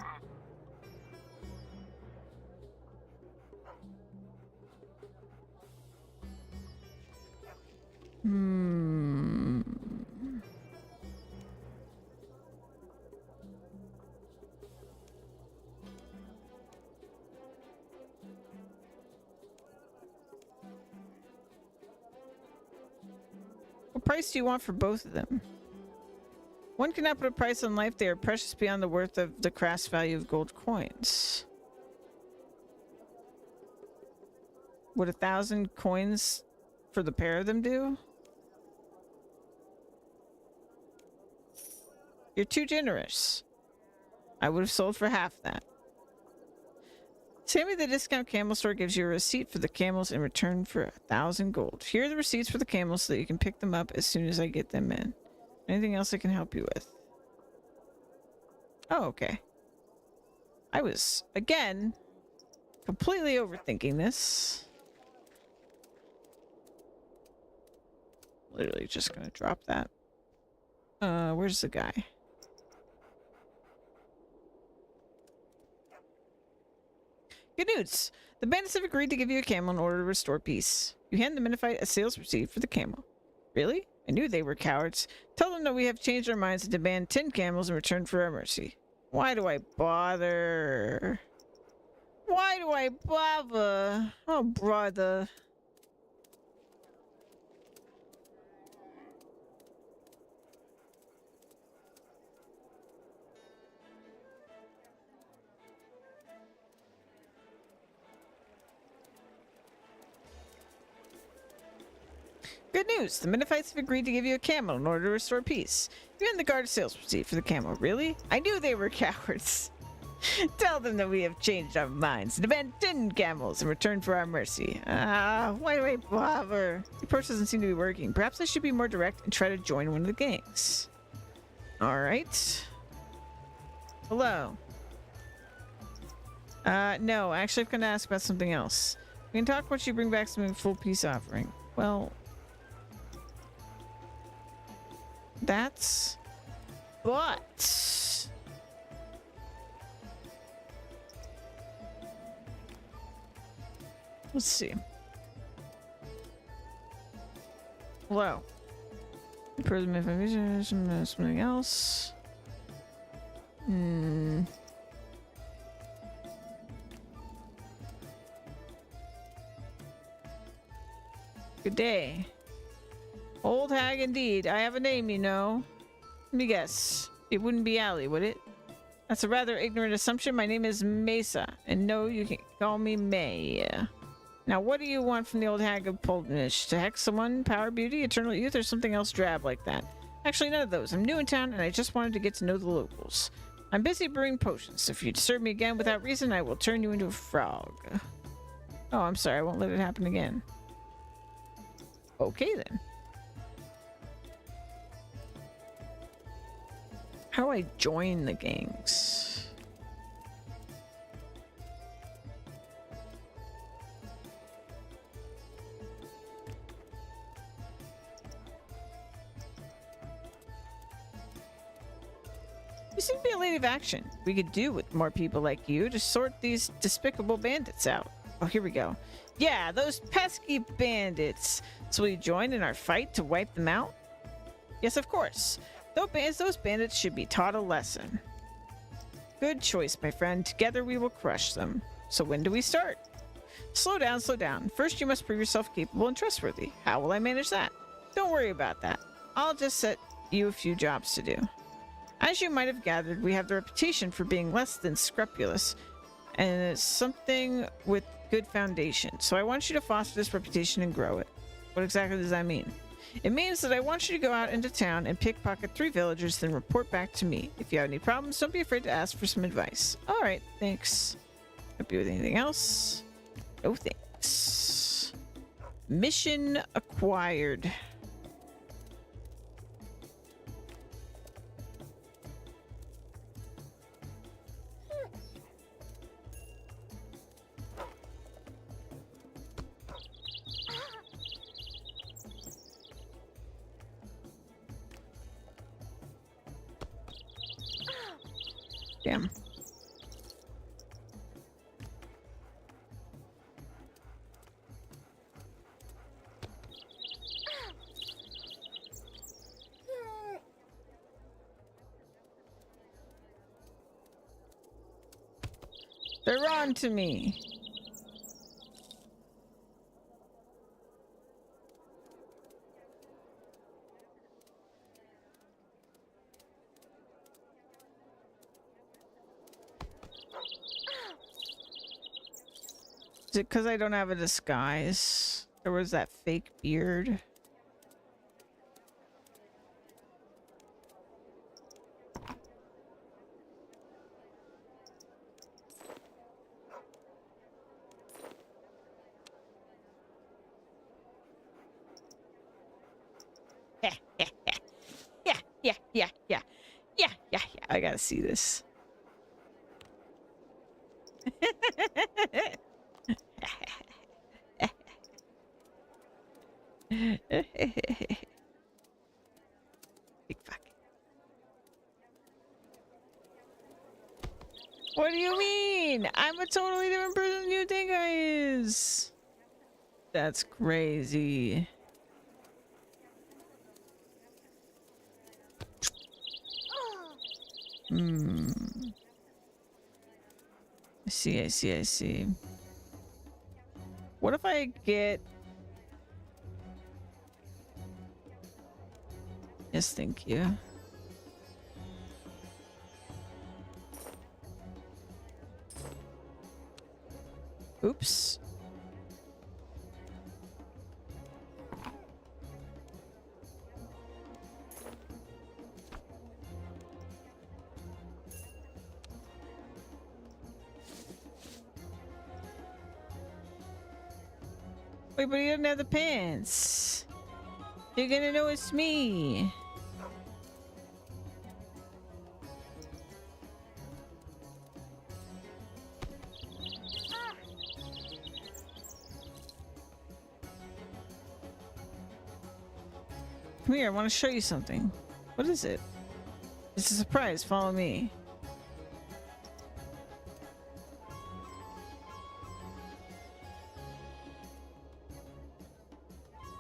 Speaker 1: price do you want for both of them? One cannot put a price on life. They are precious beyond the worth of the crass value of gold coins. Would 1,000 coins for the pair of them do? You're too generous. I would have sold for half that. Sammy the discount camel store gives you a receipt for the camels in return for 1,000 gold. Here are the receipts for the camels so that you can pick them up as soon as I get them in. Anything else I can help you with? Oh, okay. I was, again, completely overthinking this. Literally just gonna drop that. Where's the guy? Good news! The bandits have agreed to give you a camel in order to restore peace. You hand the Menifite a sales receipt for the camel. Really? I knew they were cowards. Tell them that we have changed our minds and demand 10 camels in return for our mercy. Why do I bother? Why do I bother? Oh, brother. Good news! The Menifites have agreed to give you a camel in order to restore peace. You hand the guard a sales receipt for the camel. Really? I knew they were cowards. Tell them that we have changed our minds and demand 10 camels in return for our mercy. Why do I bother? The approach doesn't seem to be working. Perhaps I should be more direct and try to join one of the gangs. Alright. Hello. No, actually I'm gonna ask about something else. We can talk once you bring back some full peace offering. Well... That's... But... Let's see. Hello. Improvement of vision, something else. Good day. Old hag indeed. I have a name, you know. Let me guess. It wouldn't be Allie, would it? That's a rather ignorant assumption. My name is Mesa, and no, you can call me May. Now, what do you want from the old hag of Poldnish? To hex someone, power, beauty, eternal youth, or something else drab like that? Actually, none of those. I'm new in town, and I just wanted to get to know the locals. I'm busy brewing potions. If you disturb me again without reason, I will turn you into a frog. Oh, I'm sorry. I won't let it happen again. Okay, then. How do I join the gangs? You seem to be a lady of action. We could do with more people like you to sort these despicable bandits out. Oh, here we go. Yeah, those pesky bandits. So will you join in our fight to wipe them out? Yes, of course. Those bandits should be taught a lesson. Good choice, my friend. Together we will crush them. So when do we start? Slow down, slow down. First you must prove yourself capable and trustworthy. How will I manage that? Don't worry about that. I'll just set you a few jobs to do. As you might have gathered, we have the reputation for being less than scrupulous, and it's something with good foundation. So I want you to foster this reputation and grow it. What exactly does that mean? It means that I want you to go out into town and pickpocket 3 villagers, then report back to me. If you have any problems, don't be afraid to ask for some advice. Alright, thanks. Help you with anything else? No thanks. Mission acquired. Damn. They're on to me. Is it because I don't have a disguise? There was that fake beard. Yeah. I gotta see this. Big fuck. What do you mean? I'm a totally different person than you think I is. That's crazy. I see. What if I get... Yes, thank you. Oops. Wait, but he doesn't have the pants. You're gonna know it's me. Come here, I want to show you something. What is it? It's a surprise. Follow me.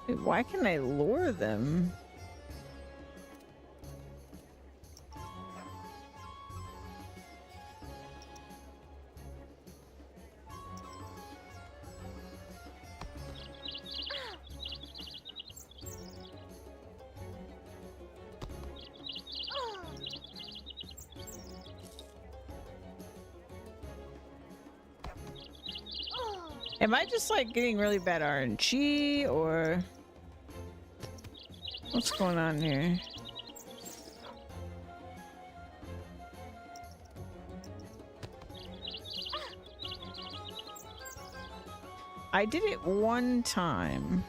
Speaker 1: Wait, why can I lure them? Am I just like getting really bad RNG or what's going on here? I did it one time.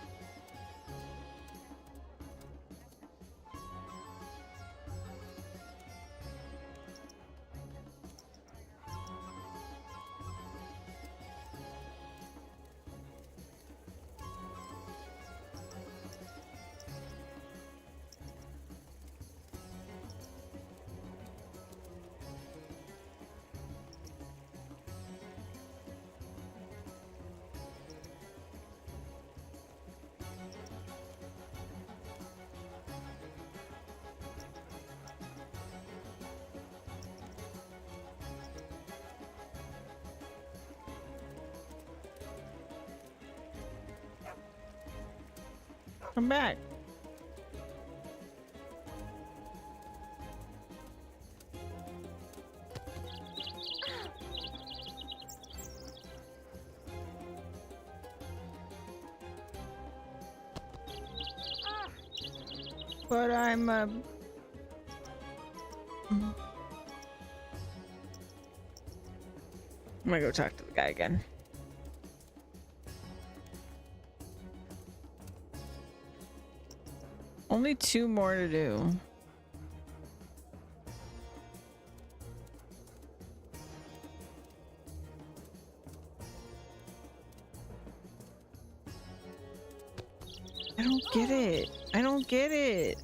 Speaker 1: Come back. But I'm I'm gonna go talk to the guy again. Only 2 more to do. I don't get it. I don't get it.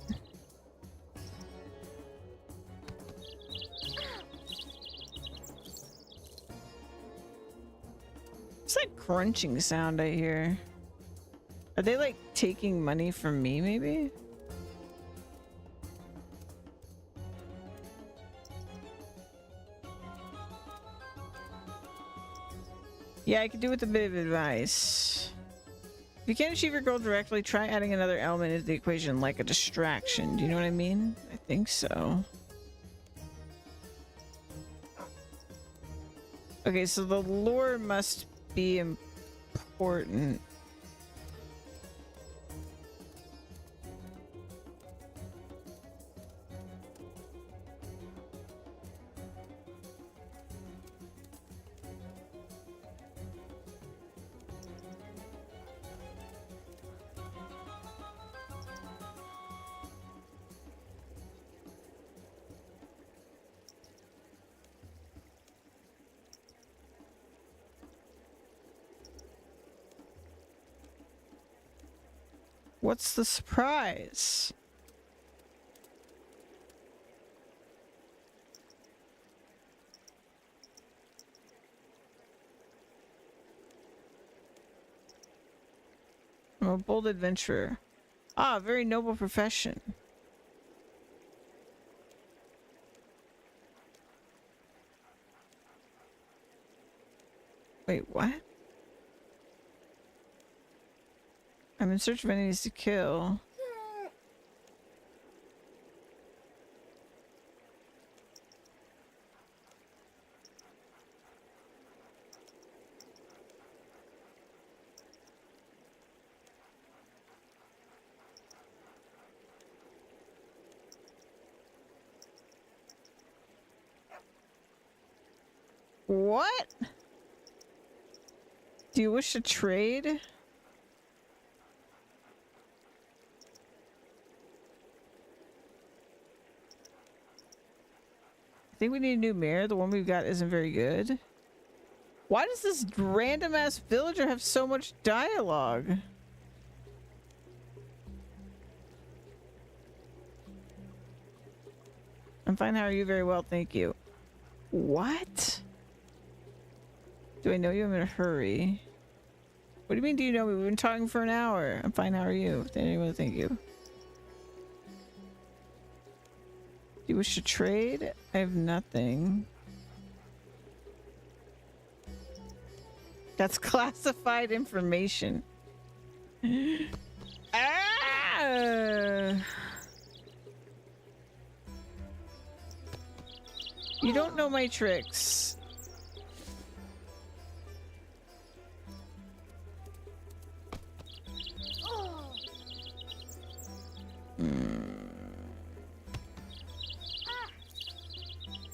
Speaker 1: It's that crunching sound I hear. Are they like taking money from me maybe? Yeah, I could do with a bit of advice. If you can't achieve your goal directly, try adding another element into the equation, like a distraction. Do you know what I mean? I think so. Okay, so the lure must be important. What's the surprise? I'm a bold adventurer. Ah, very noble profession. Wait, what? I'm in search of enemies to kill. What? Do you wish to trade? I think we need a new mayor. The one we've got isn't very good. Why does this random ass villager have so much dialogue? I'm fine. How are you? Very well, thank you. What? Do I know you? I'm in a hurry. What do you mean, do you know me? We've been talking for an hour. I'm fine. How are you? Anyway, thank you. Do you wish to trade? I have nothing. That's classified information. Ah! You don't know my tricks.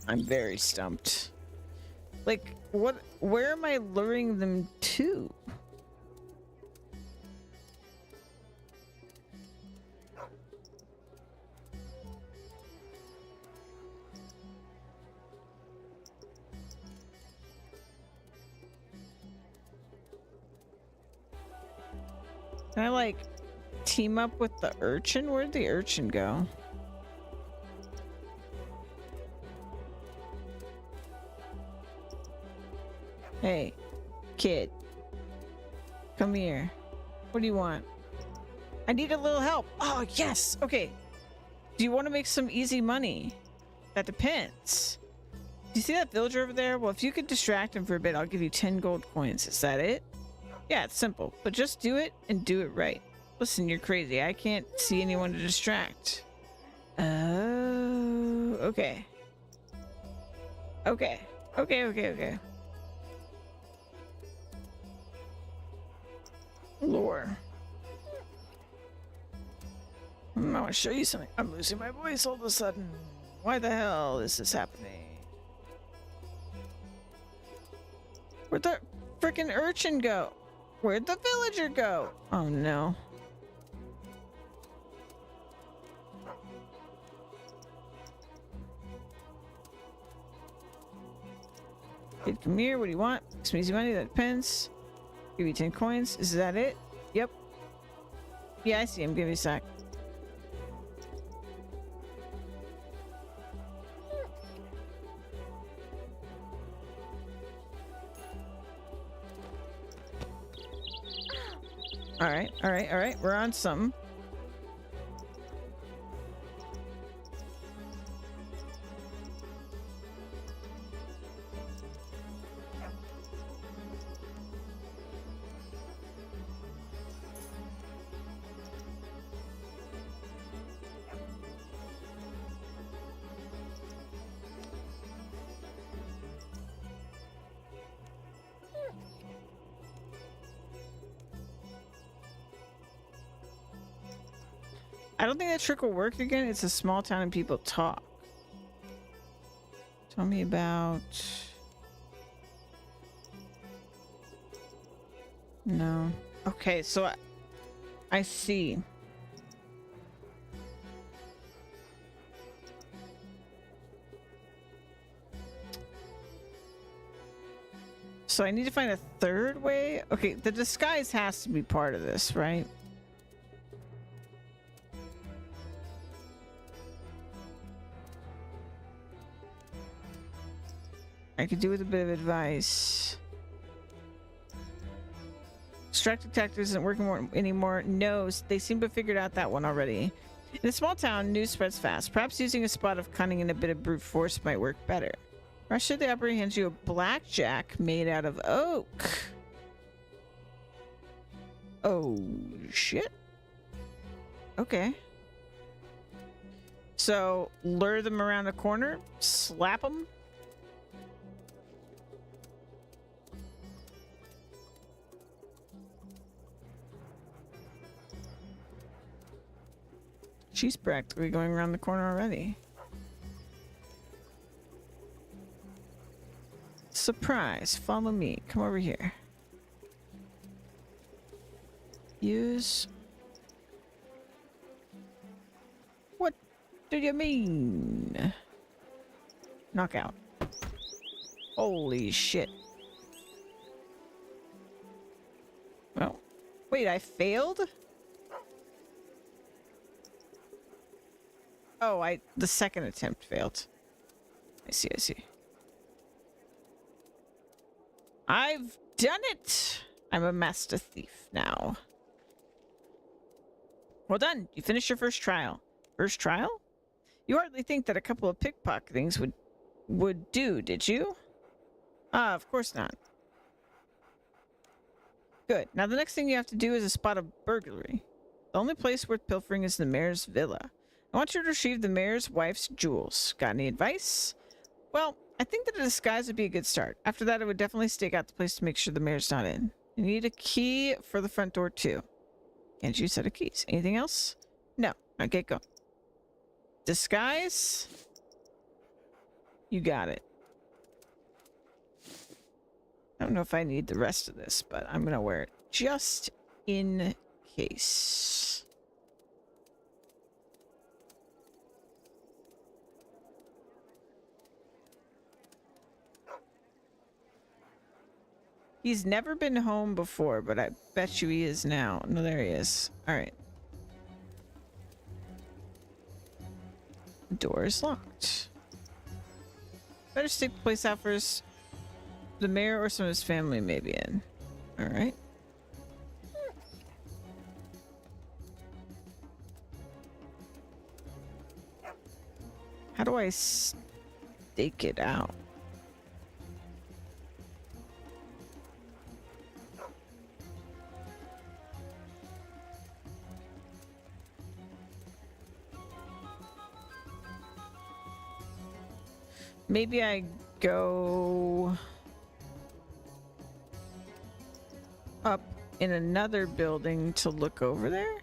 Speaker 1: I'm very stumped. Like, what? Where am I luring them to? Can I, like, team up with the urchin? Where'd the urchin go? Hey, kid. Come here. What do you want? I need a little help. Oh, yes. Okay. Do you want to make some easy money? That depends. Do you see that villager over there? Well, if you could distract him for a bit, I'll give you 10 gold coins. Is that it? Yeah, it's simple. But just do it and do it right. Listen, you're crazy. I can't see anyone to distract. Oh, okay. Okay. Okay. Lore. I want to show you something. I'm losing my voice all of a sudden. Why the hell is this happening? Where'd the frickin' urchin go? Where'd the villager go? Oh no. Kid, come here. What do you want? Some easy money. That depends. Give you 10 coins. Is that it? Yep. Yeah, I see him. Give me a sec. All right. We're on something. don't think that trick will work again. It's a small town and people talk. Tell me about... No. Okay, so I see. So I need to find a third way? Okay, the disguise has to be part of this, right? I could do with a bit of advice. Extractive tactics isn't working anymore. No, they seem to have figured out that one already. In a small town, news spreads fast. Perhaps using a spot of cunning and a bit of brute force might work better. Russia, the operator hands you a blackjack made out of oak. Oh, shit. Okay. So, lure them around the corner, slap them. She's practically going around the corner already. Surprise. Follow me. Come over here. Use... What do you mean? Knockout. Holy shit. Well, wait, I failed? Oh, the second attempt failed. I see, I see. I've done it! I'm a master thief now. Well done. You finished your first trial. First trial? You hardly think that a couple of pickpocketings would do, did you? Ah, of course not. Good. Now the next thing you have to do is a spot of burglary. The only place worth pilfering is the mayor's villa. I want you to retrieve the mayor's wife's jewels. Got any advice? Well, I think that a disguise would be a good start. After that, I would definitely stake out the place to make sure the mayor's not in. You need a key for the front door, too. And you a set of keys. Anything else? No. Okay, go. Disguise? You got it. I don't know if I need the rest of this, but I'm going to wear it just in case. He's never been home before, but I bet you he is now. No, there he is. All right. The door is locked. Better stake the place out first. The mayor or some of his family may be in. All right. How do I stake it out? Maybe I go up in another building to look over there?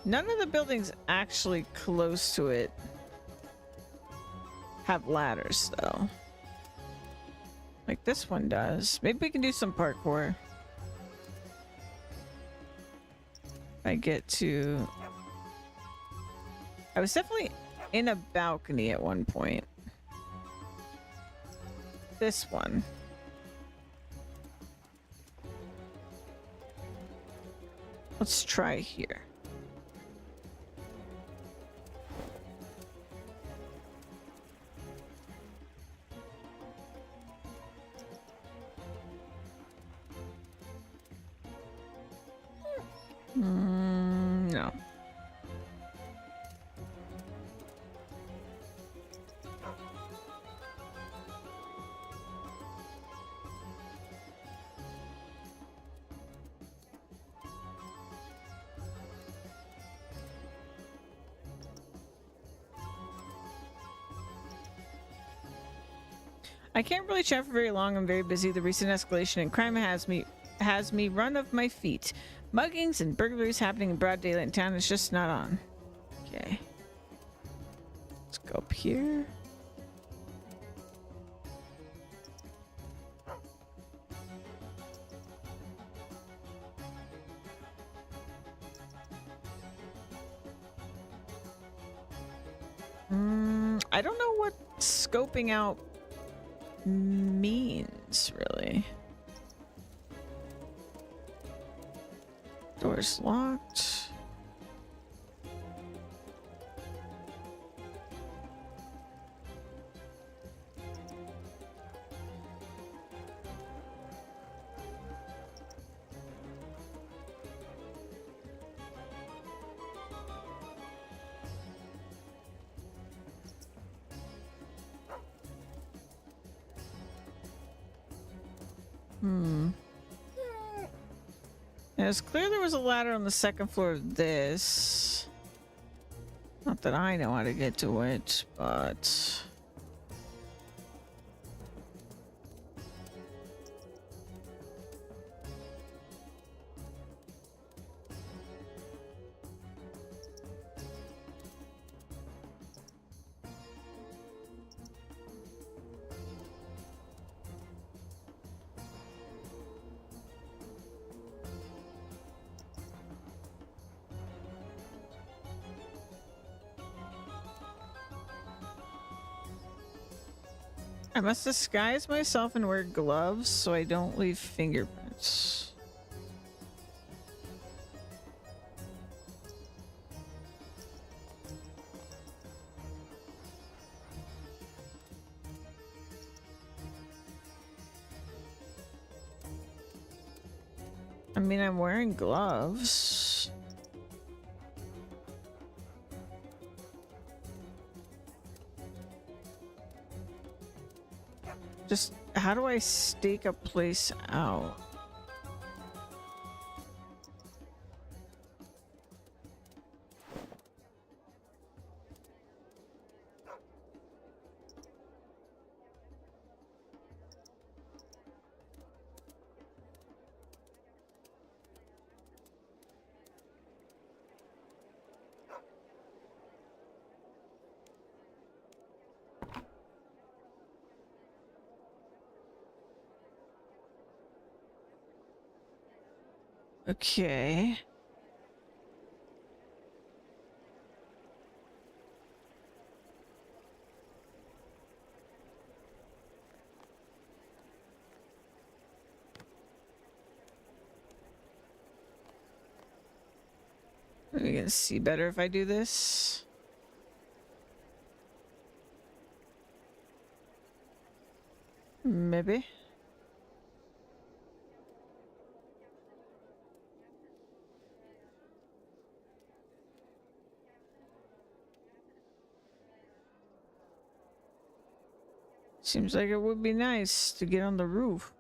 Speaker 1: None of the buildings actually close to it have ladders, though. Like this one does. Maybe we can do some parkour. I get to... I was definitely in a balcony at one point. This one. Let's try here. No. I can't really chat for very long. I'm very busy. The recent escalation in crime has me run off my feet. Muggings and burglaries happening in broad daylight in town is just not on. Okay. Let's go up here. I don't know what scoping out means, really. Door's locked. It's clear there was a ladder on the second floor of this. Not that I know how to get to it, but... I must disguise myself and wear gloves so I don't leave fingerprints. I mean, I'm wearing gloves. Just, how do I stake a place out? Okay. Are we gonna see better if I do this? Maybe. Seems like it would be nice to get on the roof.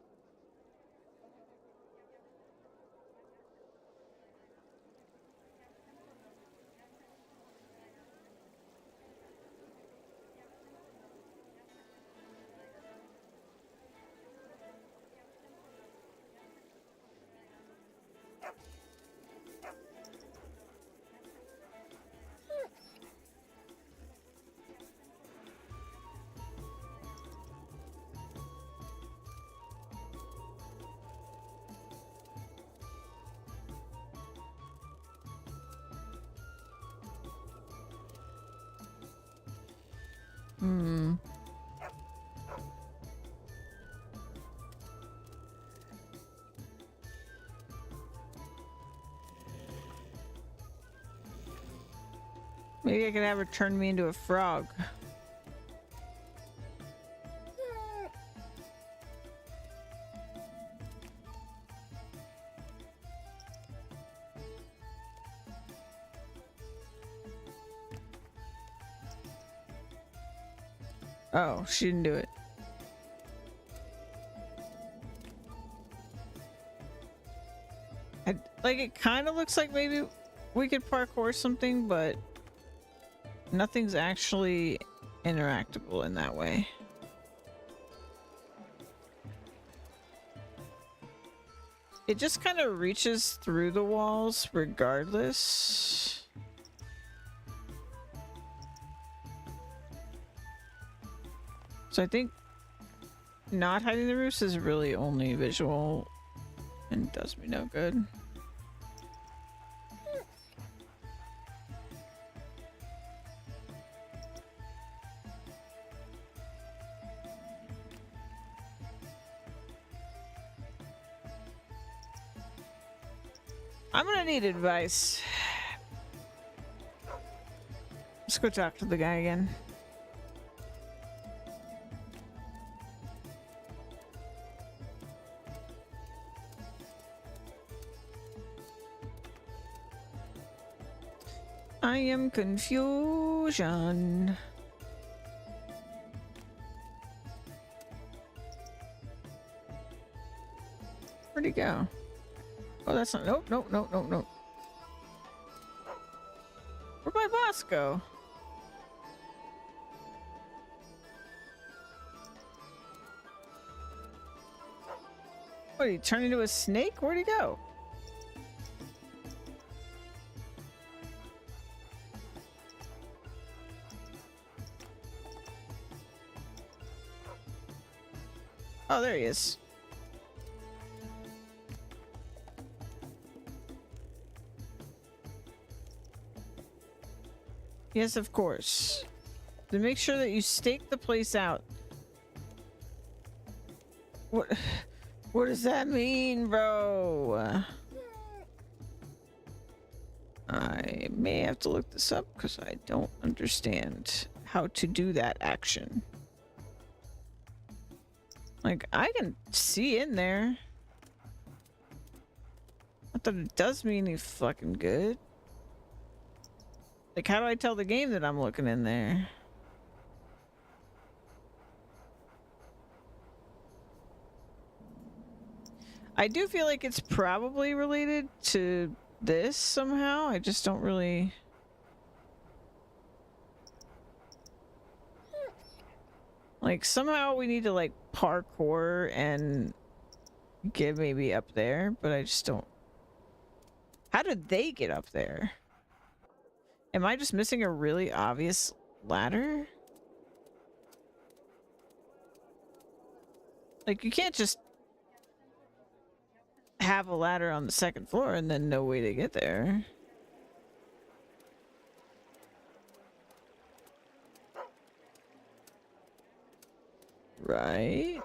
Speaker 1: Maybe I could have her turn me into a frog. Oh, she didn't do it. Like, it kind of looks like maybe we could parkour something, but nothing's actually interactable in that way. It just kind of reaches through the walls regardless. So I think not hiding the roofs is really only visual and does me no good. I'm gonna need advice. Let's go talk to the guy again. I am confusion. Where'd he go? Oh, that's not. Nope, nope, nope, nope, nope. Where'd my boss go? What, did he turn into a snake? Where'd he go? Oh, there he is. Yes, of course. To make sure that you stake the place out. What does that mean, bro? I may have to look this up because I don't understand how to do that action. Like, I can see in there. Not that it does me any fucking good. Like, how do I tell the game that I'm looking in there? I do feel like it's probably related to this somehow. I just don't really... Like, somehow we need to, like, parkour and get maybe up there, but I just don't... How did they get up there? Am I just missing a really obvious ladder? Like, you can't just have a ladder on the second floor and then no way to get there. Right?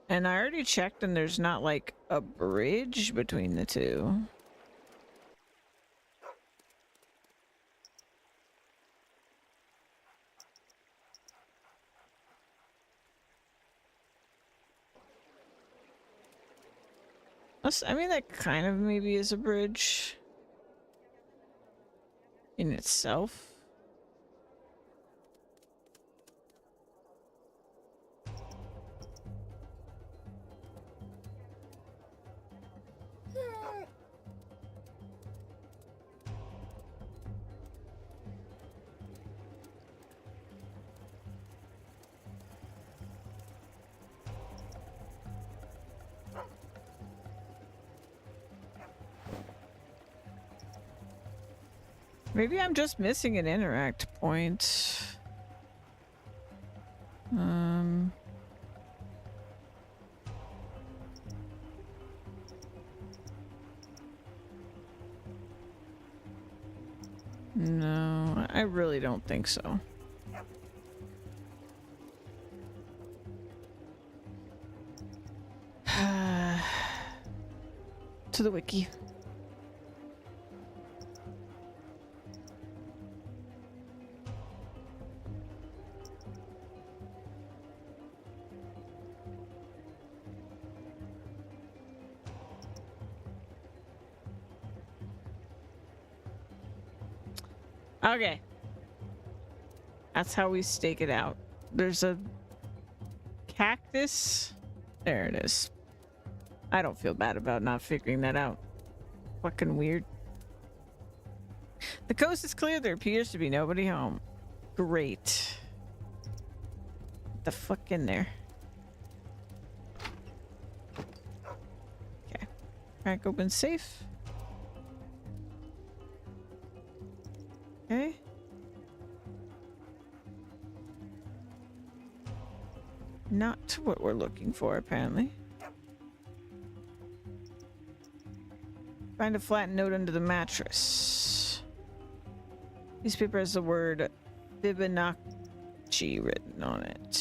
Speaker 1: And I already checked and there's not like a bridge between the two. I mean, that kind of maybe is a bridge in itself. Maybe I'm just missing an interact point. No, I really don't think so. To the wiki. Okay. That's how we stake it out. There's a cactus. There it is. I don't feel bad about not figuring that out. Fucking weird. The coast is clear. There appears to be nobody home. Great. Get the fuck in there. Crack open safe. Okay. Not what we're looking for, apparently. Find a flat note under the mattress. Newspaper has the word Fibonacci written on it.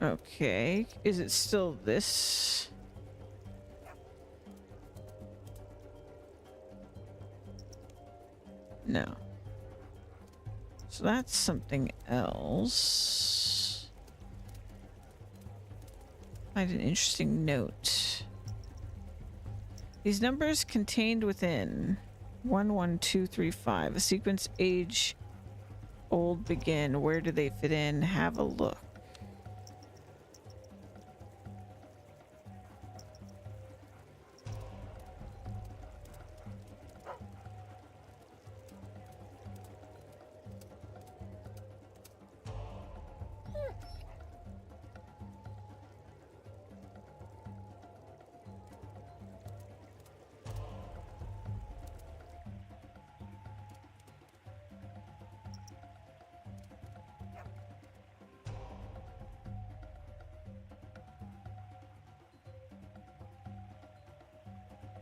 Speaker 1: Okay, is it still this? No. So that's something else. Find an interesting note. These numbers contained within 11235. A sequence age old begin. Where do they fit in? Have a look.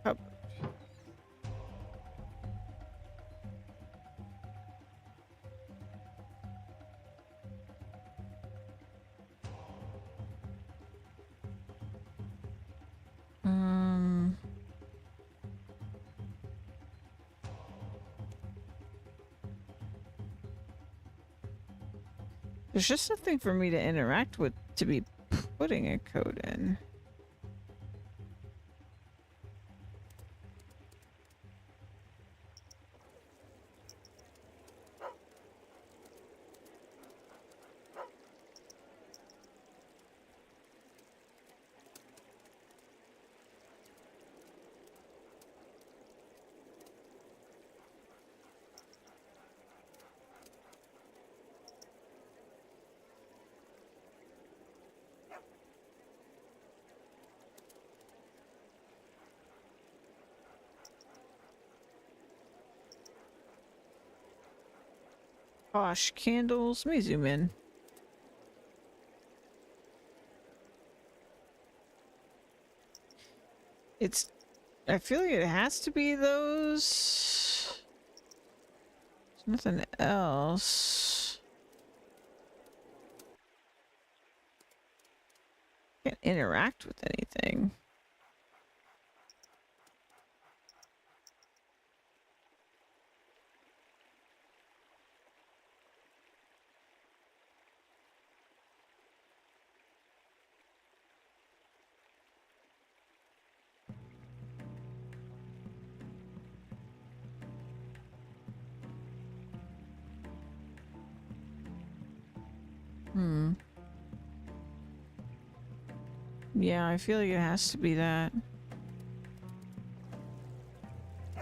Speaker 1: Oh. There's just nothing for me to interact with to be putting a code in. Gosh, candles. Let me zoom in. I feel like it has to be those. There's nothing else. Can't interact with anything. Yeah, I feel like it has to be that. It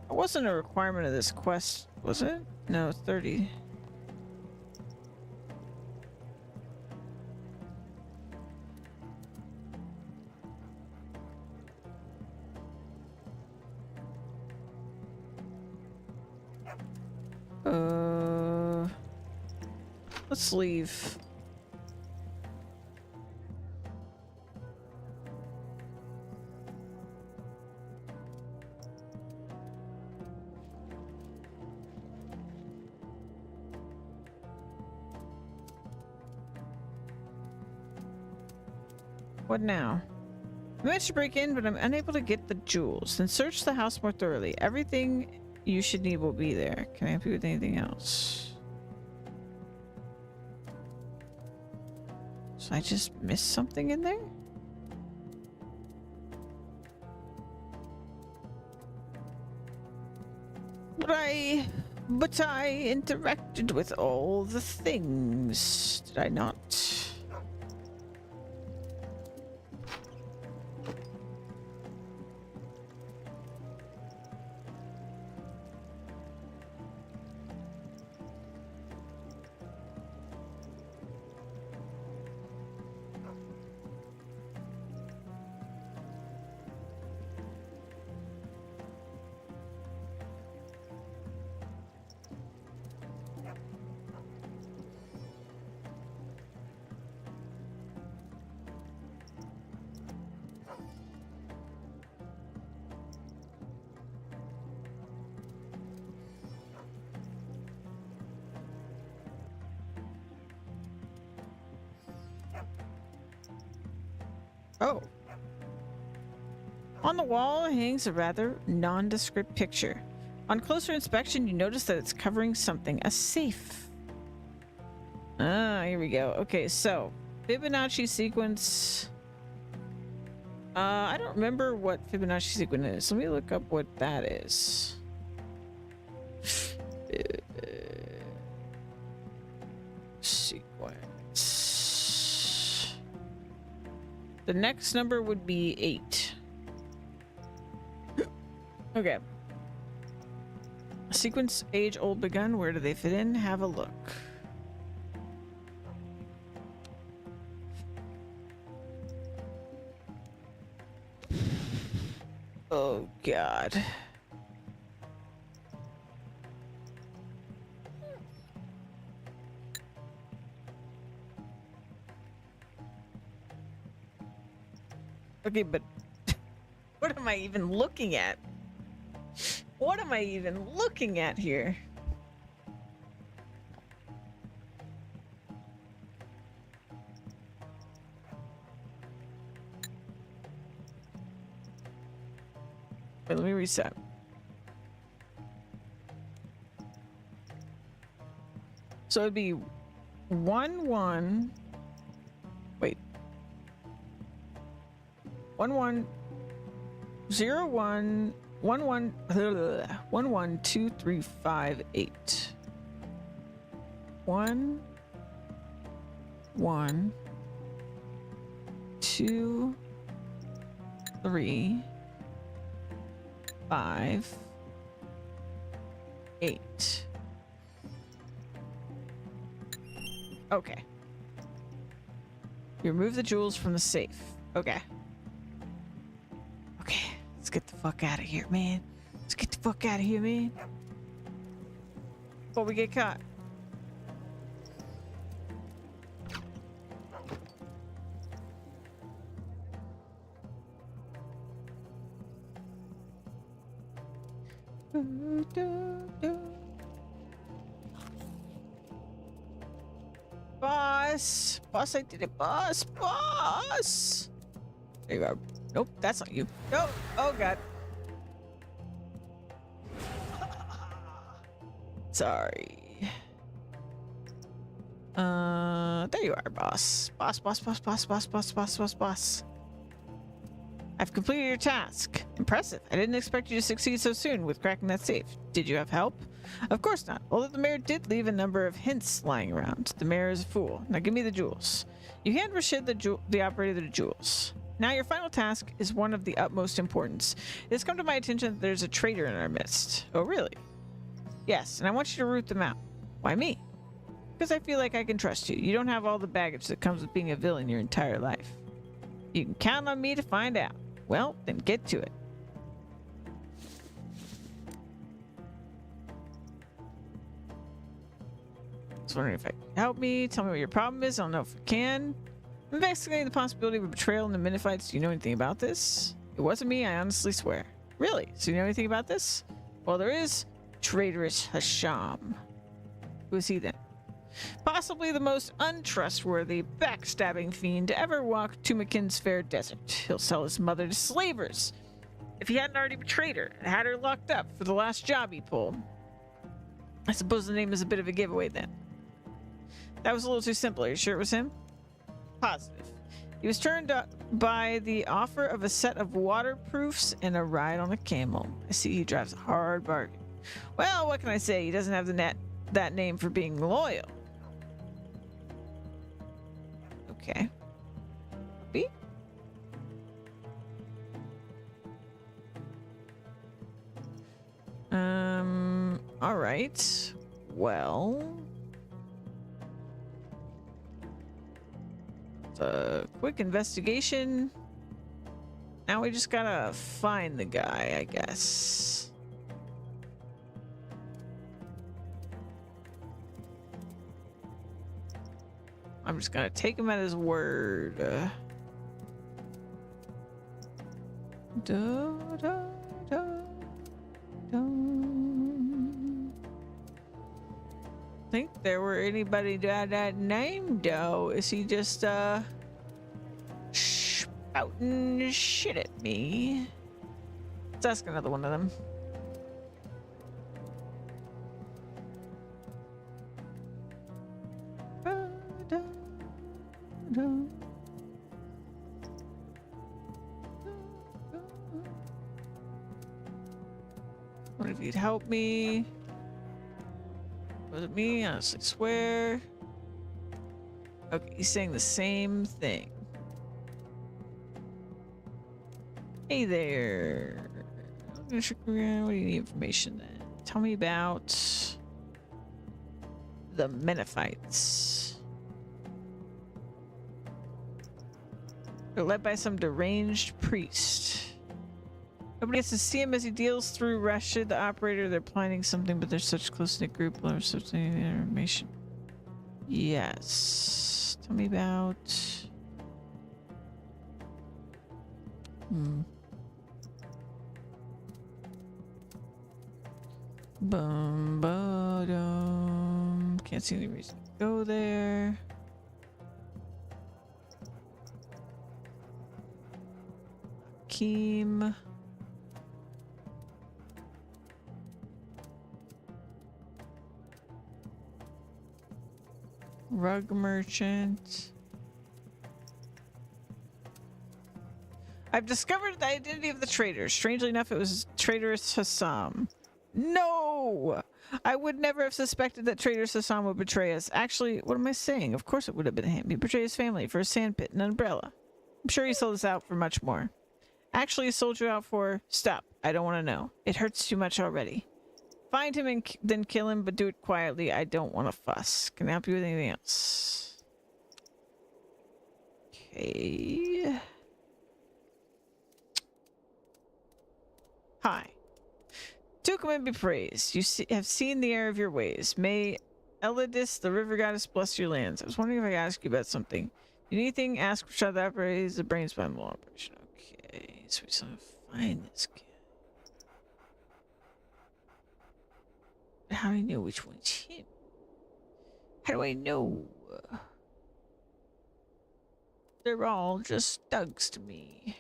Speaker 1: wasn't a requirement of this quest, was it? No, 30. Let's leave. What now? I managed to break in, but I'm unable to get the jewels. Then search the house more thoroughly. Everything you should need will be there. Can I help you with anything else? So I just missed something in there? But I interacted with all the things, did I not? Oh. On the wall hangs a rather nondescript picture. On closer inspection, you notice that it's covering something, a safe. Ah, here we go. Okay, so Fibonacci sequence. I don't remember what Fibonacci sequence is. Let me look up what that is. Sequence. The next number would be 8. Okay. Sequence age old begun. Where do they fit in? Have a look. Oh, God. Okay, but what am I even looking at? What am I even looking at here? Wait, let me reset. So it'd be 1 1. Wait. 1 1 0 1 1 1 1 1 2 3 5 8. 1 1 2 3 5 8. Okay. You remove the jewels from the safe. Okay. Okay. Let's get the fuck out of here, man. Let's get the fuck out of here, man. Before we get caught. Boss! Boss, I did it, boss! Boss! There you are. Nope, that's not you. No! Oh, God. Sorry. There you are, boss. Boss, boss, boss, boss, boss, boss, boss, boss, boss. I've completed your task. Impressive. I didn't expect you to succeed so soon with cracking that safe. Did you have help? Of course not. Although the mayor did leave a number of hints lying around. The mayor is a fool. Now give me the jewels. You hand Rashid the operator the jewels. Now your final task is one of the utmost importance. It has come to my attention that there's a traitor in our midst. Oh, really? Yes, and I want you to root them out. Why me? Because I feel like I can trust you. You don't have all the baggage that comes with being a villain your entire life. You can count on me to find out. Well, then get to it. I was wondering if I can help me. Tell me what your problem is. I don't know if I can. I'm investigating the possibility of a betrayal in the Minifights. Do you know anything about this? It wasn't me, I honestly swear. Really? So you know anything about this? Well, there is traitorous Hasham. Who is he then? Possibly the most untrustworthy, backstabbing fiend to ever walk Tumakin's fair desert. He'll sell his mother to slavers. If he hadn't already betrayed her and had her locked up for the last job he pulled. I suppose the name is a bit of a giveaway then. That was a little too simple. Are you sure it was him? Positive. He was turned up by the offer of a set of waterproofs and a ride on a camel. I see he drives a hard bargain. Well, what can I say? He doesn't have that name for being loyal. Okay. B? All right. Well, a quick investigation. Now we just gotta find the guy, I guess. I'm just gonna take him at his word. Think there were anybody that name though. Is he just spout? shit at me. Let's ask another one of them. What if you'd help me? Was it me? I honestly swear. Okay, he's saying the same thing. Hey there. What do you need information then? Tell me about the Menophites. They're led by some deranged priest. Nobody gets to see him as he deals through Rashid, the operator. They're planning something, but they're such a close-knit group. There's such information. Yes. Tell me about... Boom, ba-dum. Can't see any reason to go there. Keem. Rug merchant. I've discovered the identity of the traitor. Strangely enough, it was traitorous Hassam. No! I would never have suspected that traitorous Hassam would betray us. Actually, what am I saying? Of course it would have been him. He betrayed his family for a sandpit and an umbrella. I'm sure he sold us out for much more. Actually, he sold you out for... Stop. I don't want to know. It hurts too much already. Find him and then kill him, but do it quietly. I don't want to fuss. Can I help you with anything else? Okay. Hi. Tukuman be praised. You have seen the error of your ways. May Elidis, the river goddess, bless your lands. I was wondering if I could ask you about something. Anything? Ask Rashad the operator. He's the brains behind the operation. Okay, so we still have to find this kid. How do I know which one's him? How do I know? They're all just thugs to me.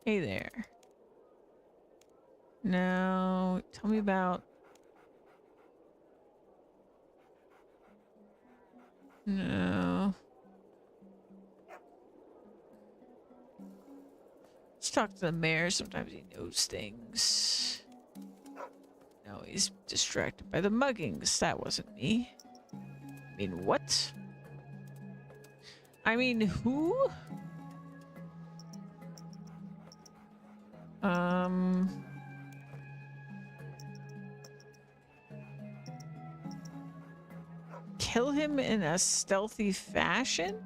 Speaker 1: Hey there. Now, tell me about... No. Let's talk to the mayor. Sometimes he knows things. No, he's distracted by the muggings. That wasn't me. I mean, what? I mean, who? Kill him in a stealthy fashion?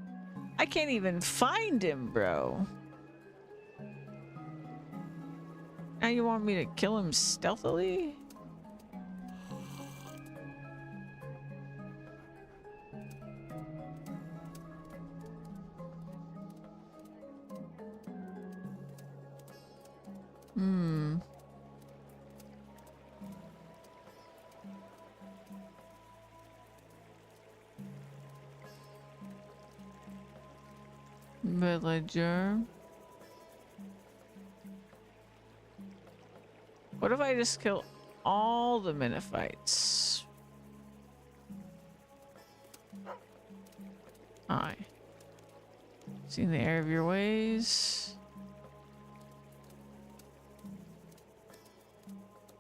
Speaker 1: I can't even find him, bro. Now you want me to kill him stealthily? Villager. What if I just kill all the Menophites? Hi. Seen the error of your ways.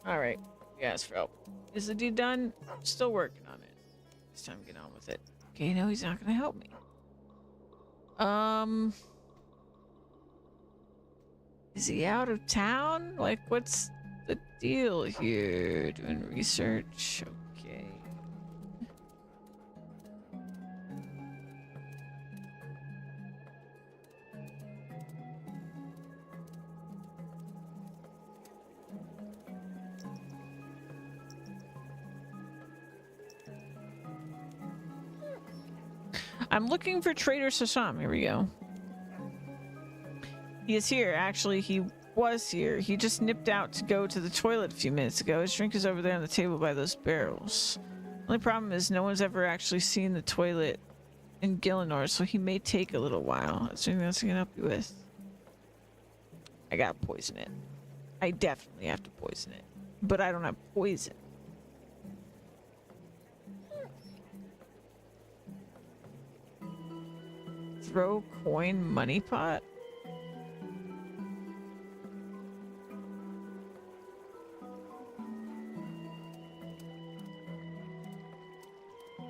Speaker 1: Alright. Yes, for help. Is the deed done? Still working on it. It's time to get on with it. Okay, no, he's not gonna help me. Is he out of town? Like, what's the deal here? Doing research? Okay. I'm looking for Trader Sasham. Here we go. He is here. Actually, he was here. He just nipped out to go to the toilet a few minutes ago. His drink is over there on the table by those barrels. Only problem is no one's ever actually seen the toilet in Gillinor, so he may take a little while. That's anything else I can help you with? I gotta poison it. I definitely have to poison it. But I don't have poison. Throw coin money pot?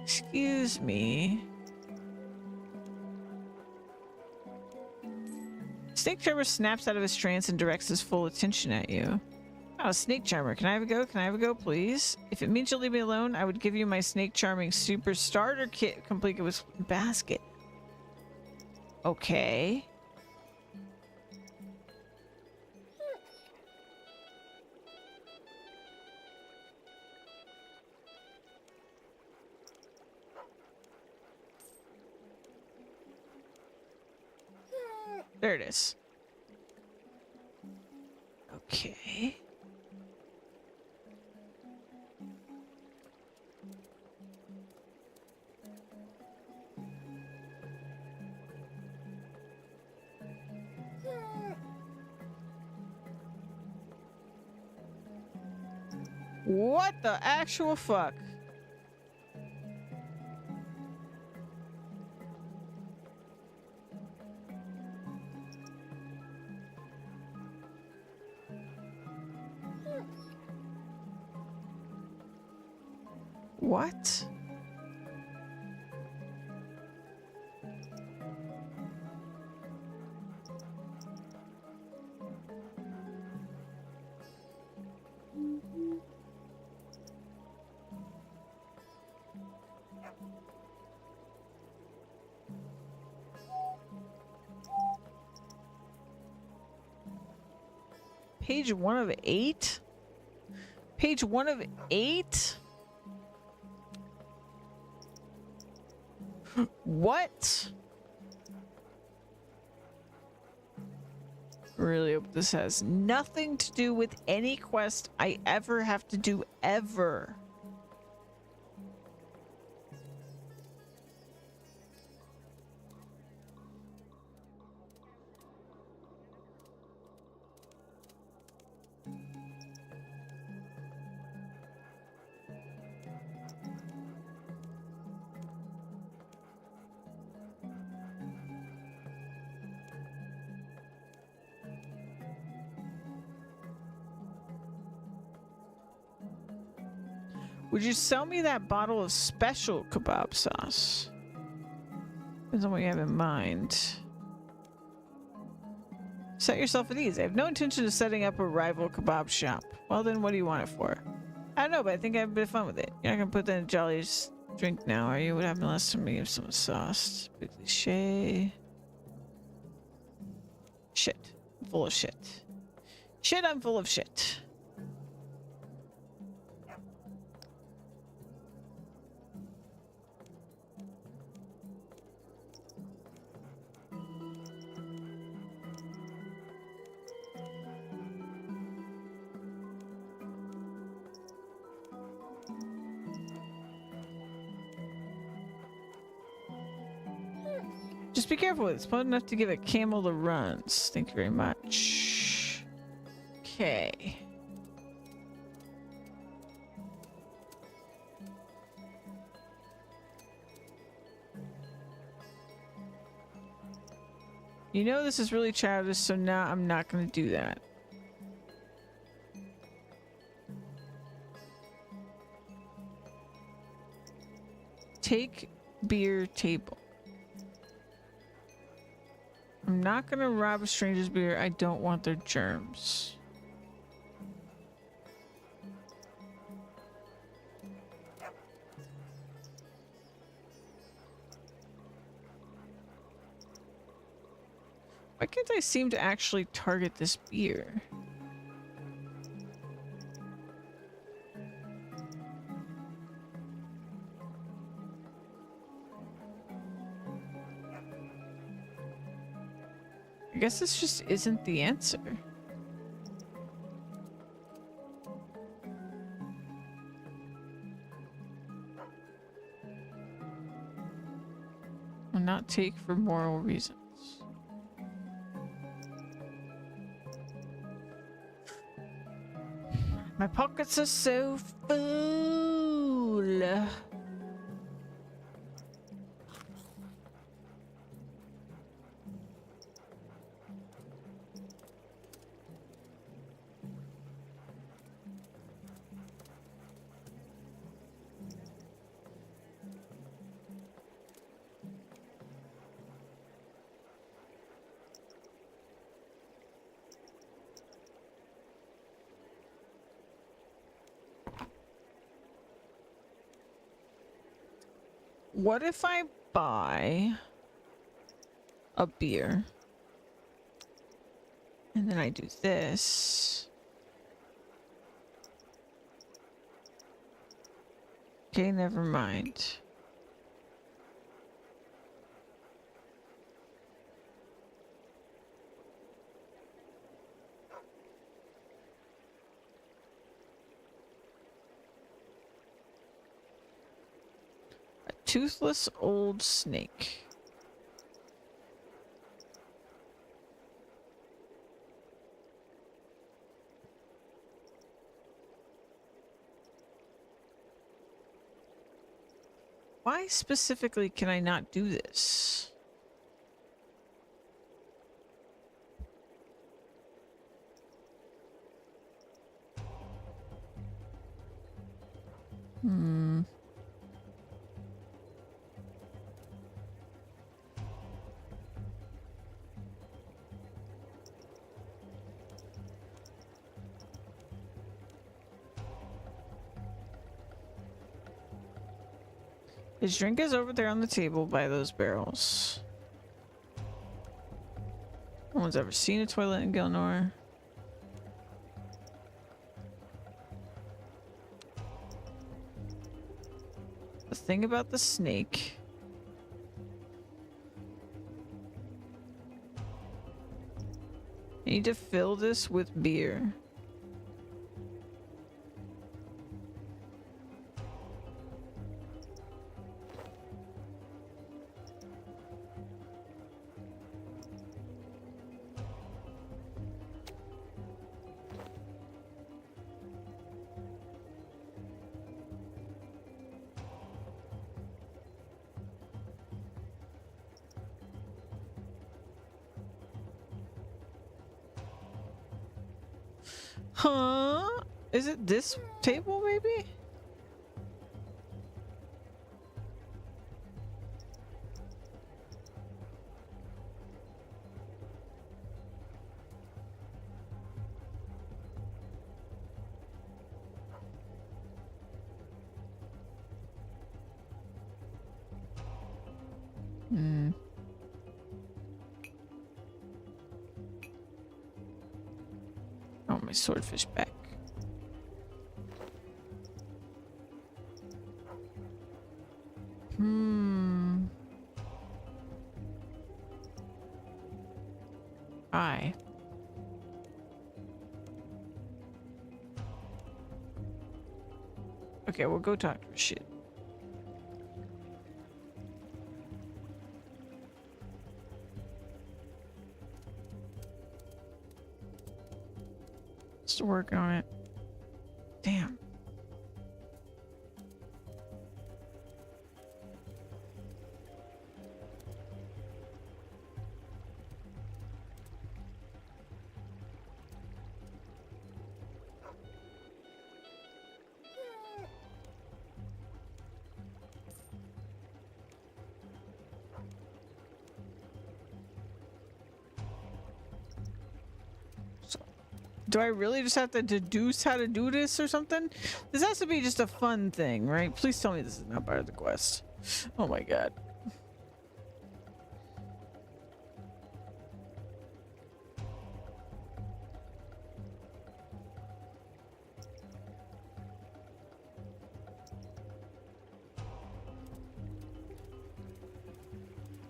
Speaker 1: Excuse me. Snake Charmer snaps out of his trance and directs his full attention at you. Oh, Snake Charmer, can I have a go? Can I have a go, please? If it means you'll leave me alone, I would give you my Snake Charming Super Starter Kit complete with basket. Okay. There it is. Okay. What the actual fuck? What? Page 1 of 8? Page 1 of 8? What? Really hope this has nothing to do with any quest I ever have to do ever. Would you sell me that bottle of special kebab sauce? Depends on what you have in mind. Set yourself at ease. I have no intention of setting up a rival kebab shop. Well then, what do you want it for? I don't know, but I think I have a bit of fun with it. You're not gonna put that in Jolly's drink now, are you? What happened last time we gave some sauce? Big cliche. Shit. I'm full of shit. Shit, I'm full of shit. Just be careful with it. It's potent enough to give a camel the runs. Thank you very much. Okay. You know this is really childish, so now I'm not going to do that. Take beer table. I'm not gonna rob a stranger's beer. I don't want their germs. Why can't I seem to actually target this beer? I guess this just isn't the answer. not take for moral reasons. My pockets are so full. What if I buy a beer and then I do this? Okay, never mind. A toothless old snake. Why specifically can I not do this? Hmm. His drink is over there on the table by those barrels. No one's ever seen a toilet in Gilnor. The thing about the snake. I need to fill this with beer. Huh? Is it this table, maybe? Hmm. Oh, my swordfish back. Hmm. Aye. Okay, we'll go talk to her shit. Still working on it. Damn. Do I really just have to deduce how to do this or something? This has to be just a fun thing, right? Please tell me this is not part of the quest. Oh my god.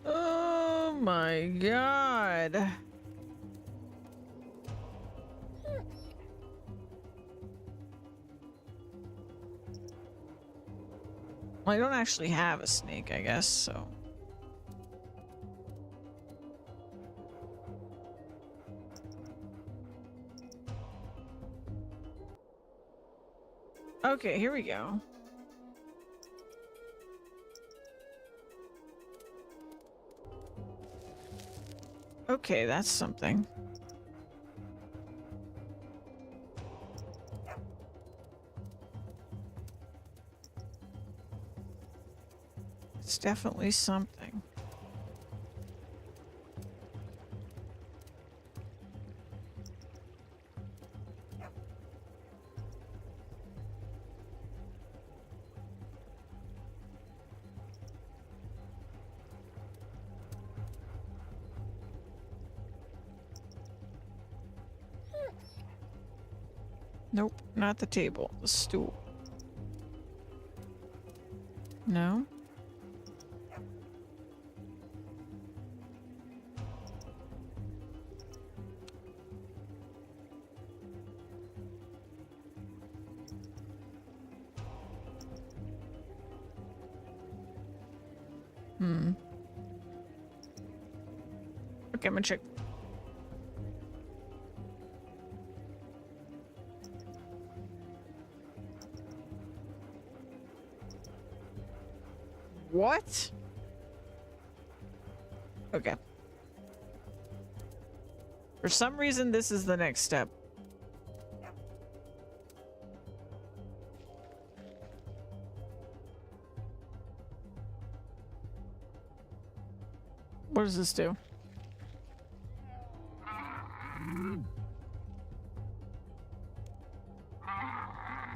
Speaker 1: Oh my god. Well, I don't actually have a snake, I guess, so. Okay, here we go. Okay, that's something. It's definitely something. Nope, not the table. The stool. No? Okay, I'm gonna check. What? Okay. For some reason, this is the next step. What does this do?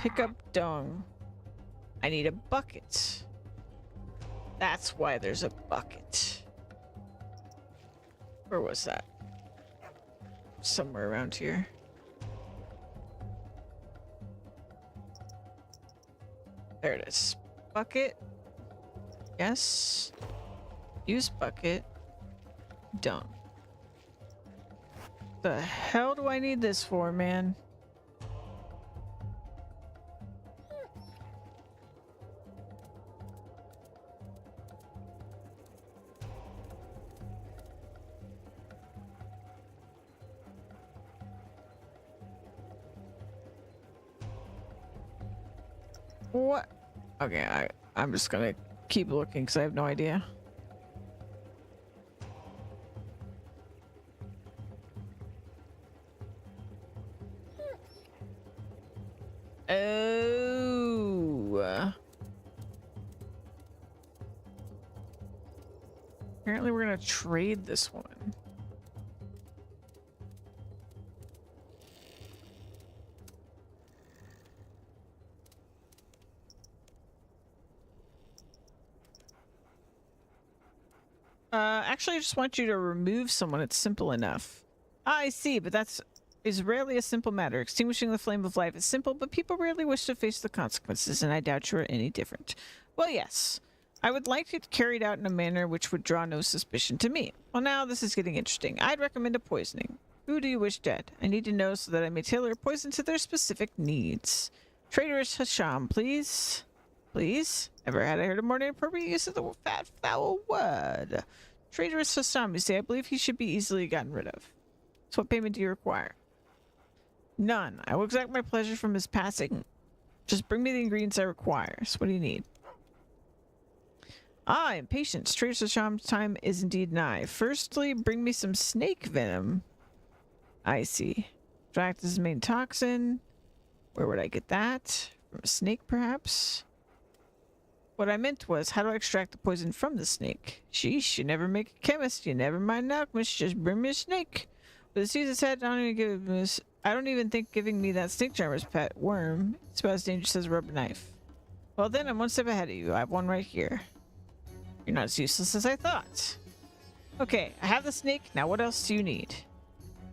Speaker 1: Pick up dung. I need a bucket. That's why there's a bucket. Where was that? Somewhere around here. There it is. Bucket. Yes. Use bucket. Dung. The hell do I need this for, man? What? Okay, I'm just gonna keep looking because I have no idea. Oh. Apparently we're gonna trade this one. Actually, I just want you to remove someone. It's simple enough. I see, but that's is rarely a simple matter. Extinguishing the flame of life is simple, but people rarely wish to face the consequences, and I doubt you are any different. Well, yes. I would like it carried out in a manner which would draw no suspicion to me. Well, now this is getting interesting. I'd recommend a poisoning. Who do you wish dead? I need to know so that I may tailor a poison to their specific needs. Traitorous Hasham, please. Please? Ever had I heard a more inappropriate use of the fat, foul word? Traitorous Hasham, you say, I believe he should be easily gotten rid of. So what payment do you require? None. I will exact my pleasure from his passing. Just bring me the ingredients I require. So what do you need? Ah, impatience. Traitorous Hasham's time is indeed nigh. Firstly, bring me some snake venom. I see. Extract his main toxin. Where would I get that? From a snake, perhaps? What I meant was, how do I extract the poison from the snake? Sheesh, you never make a chemist. You never mind an alchemist. Just bring me a snake. With a Caesar's head, I don't even think giving me that snake charmer's pet worm. It's about as dangerous as a rubber knife. Well then, I'm one step ahead of you. I have one right here. You're not as useless as I thought. Okay, I have the snake. Now what else do you need?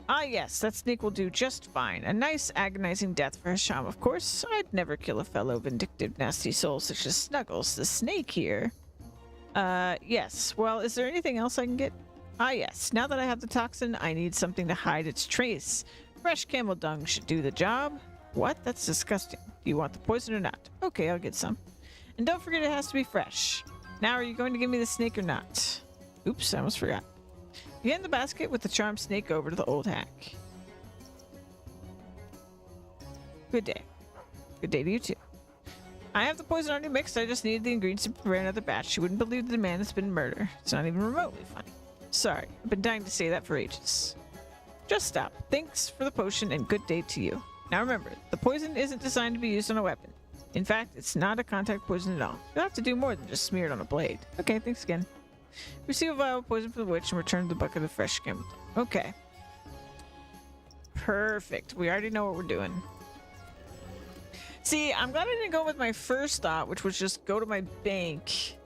Speaker 1: Ah yes, that snake will do just fine. A nice agonizing death for Hasham, of course. I'd never kill a fellow vindictive nasty soul such as Snuggles, the snake here. Yes. Well, is there anything else I can get? Ah yes, now that I have the toxin, I need something to hide its trace. Fresh camel dung should do the job. What? That's disgusting. Do you want the poison or not? Okay, I'll get some. And don't forget it has to be fresh. Now, are you going to give me the snake or not? Oops, I almost forgot. You hand the basket with the charmed snake over to the old hack. Good day. Good day to you too. I have the poison already mixed. I just needed the ingredients to prepare another batch. You wouldn't believe the demand has been murder. It's not even remotely funny. Sorry, I've been dying to say that for ages. Just stop. Thanks for the potion and good day to you. Now remember, the poison isn't designed to be used on a weapon. In fact, it's not a contact poison at all. You'll have to do more than just smear it on a blade. Okay, thanks again. Receive a vial of poison for the witch and return the bucket of fresh skin. Okay. Perfect. We already know what we're doing. See, I'm glad I didn't go with my first thought, which was just go to my bank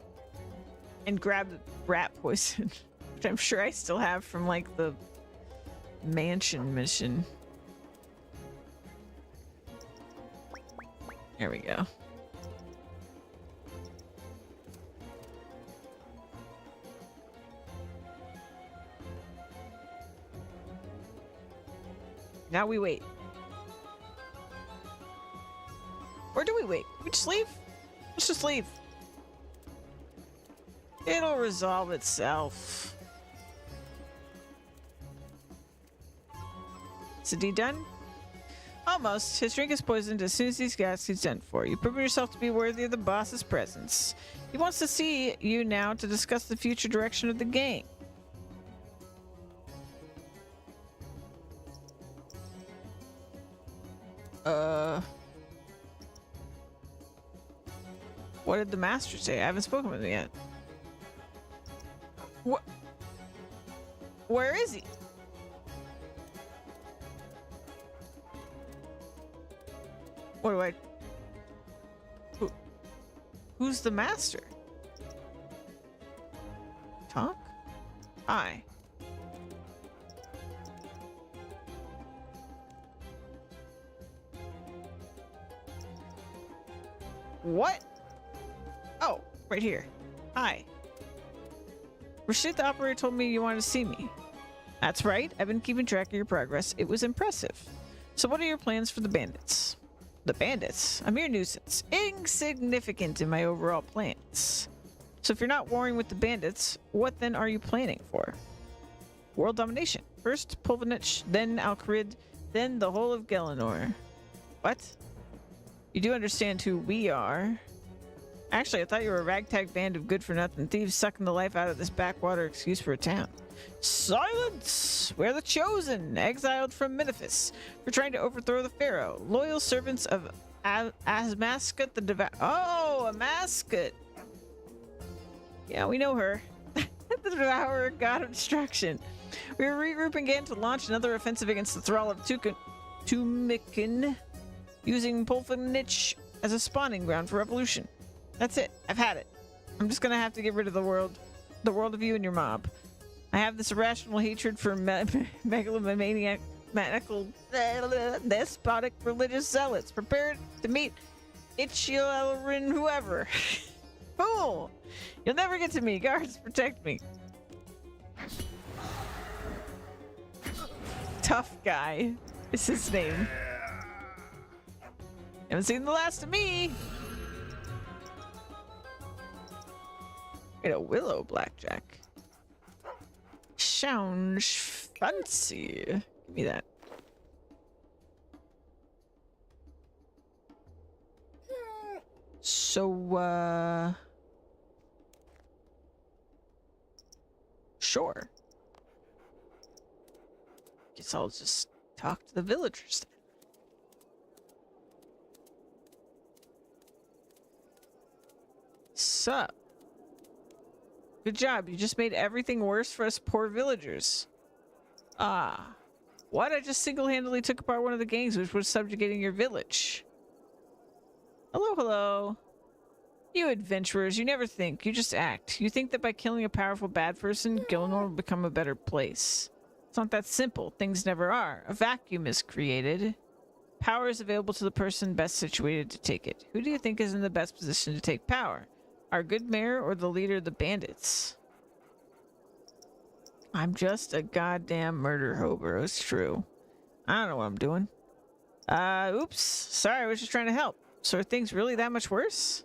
Speaker 1: and grab the rat poison, which I'm sure I still have from like the mansion mission. There we go. Now we wait. Or do we wait? We just leave? Let's just leave. It'll resolve itself. Is the deed done? Almost. His drink is poisoned as soon as he's got he's done for. You prove yourself to be worthy of the boss's presence. He wants to see you now to discuss the future direction of the gang. What did the master say? I haven't spoken with him yet. What? Where is he? What do I... Who's the master? Talk? Hi. What? Oh, right here. Hi. Rashid, the operator, told me you wanted to see me. That's right. I've been keeping track of your progress. It was impressive. So what are your plans for the bandits? The bandits? A mere nuisance. Insignificant in my overall plans. So if you're not warring with the bandits, what then are you planning for? World domination. First Pulvanich, then Alcarid, then the whole of Gelinor. What? You do understand who we are. Actually, I thought you were a ragtag band of good-for-nothing thieves sucking the life out of this backwater excuse for a town. Silence! We're the chosen, exiled from Menethys. We're trying to overthrow the Pharaoh. Loyal servants of Asmascut the Devout. Oh, Amascut! Yeah, we know her. The Devourer, god of destruction. We are regrouping again to launch another offensive against the thrall of Tumikin, using Pulvanich as a spawning ground for revolution. That's it. I've had it. I'm just gonna have to get rid of the world of you and your mob. I have this irrational hatred for megalomaniac, maniacal, despotic religious zealots prepared to meet Ichielrin whoever. Fool! You'll never get to me. Guards, protect me. Tough guy is his name. Haven't seen the last of me. Wait, a willow blackjack. Sounds fancy. Give me that. So, sure. Guess I'll just talk to the villagers then. Sup? Good job. You just made everything worse for us poor villagers. Ah. What? I just single-handedly took apart one of the gangs which was subjugating your village. Hello, hello. You adventurers, you never think. You just act. You think that by killing a powerful bad person, Gilnor will become a better place. It's not that simple. Things never are. A vacuum is created. Power is available to the person best situated to take it. Who do you think is in the best position to take power? Our good mayor or the leader of the bandits? I'm just a goddamn murder hobo, it's true. I don't know what I'm doing. Oops. Sorry, I was just trying to help. So are things really that much worse?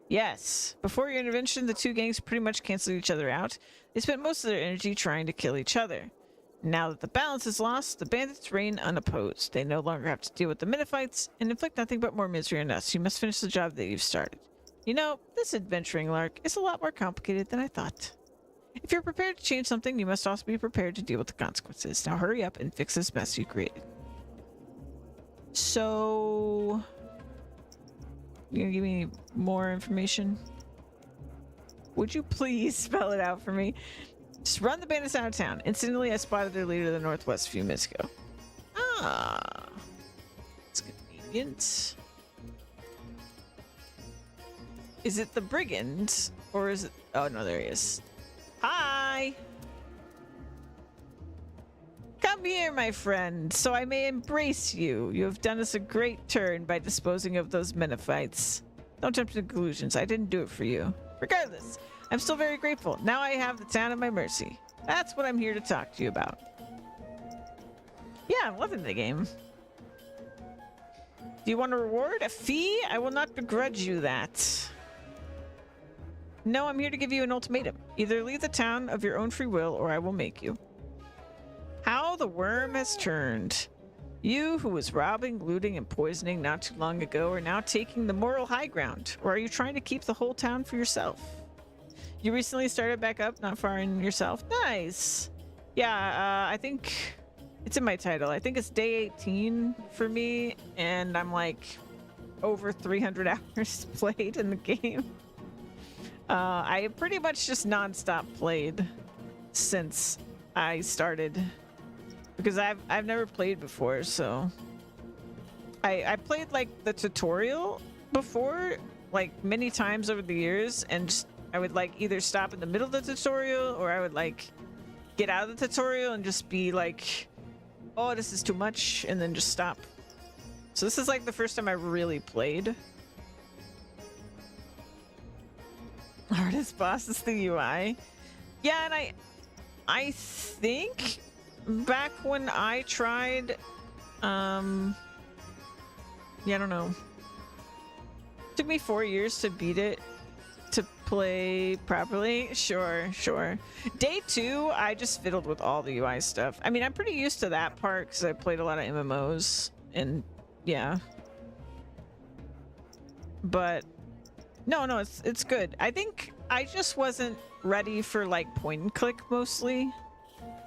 Speaker 1: Yes. Before your intervention, the two gangs pretty much canceled each other out. They spent most of their energy trying to kill each other. Now that the balance is lost, the bandits reign unopposed. They no longer have to deal with the Minifights and inflict nothing but more misery on us. You must finish the job that you've started. You know, this adventuring lark is a lot more complicated than I thought. If you're prepared to change something, you must also be prepared to deal with the consequences. Now hurry up and fix this mess you created. So... you gonna give me more information? Would you please spell it out for me? Just run the bandits out of town. Instantly, I spotted their leader to the northwest a few minutes ago. Ah. It's convenient. Is it the brigand? Or is it... oh, no, there he is. Hi! Come here, my friend, so I may embrace you. You have done us a great turn by disposing of those Minifights. Don't jump to conclusions. I didn't do it for you. Regardless, I'm still very grateful. Now I have the town at my mercy. That's what I'm here to talk to you about. Yeah, I'm loving the game. Do you want a reward? A fee? I will not begrudge you that. No, I'm here to give you an ultimatum. Either leave the town of your own free will, or I will make you. How the worm has turned. You, who was robbing, looting, and poisoning not too long ago, are now taking the moral high ground. Or are you trying to keep the whole town for yourself? You recently started back up, not far in yourself. Nice. Yeah, I think it's in my title. I think it's day 18 for me, and I'm like over 300 hours played in the game. I pretty much just non-stop played since I started, because I've never played before, so I played like the tutorial before, like many times over the years, and just, I would like either stop in the middle of the tutorial, or I would like get out of the tutorial and just be like, oh, this is too much, and then just stop. So this is like the first time I really played. Hardest boss is the UI. Yeah, and I think back when I tried, yeah, I don't know. It took me 4 years to beat it, to play properly. Sure. Day 2, I just fiddled with all the UI stuff. I mean, I'm pretty used to that part because I played a lot of MMOs, and yeah. But no, it's good. I think I just wasn't ready for like point and click mostly.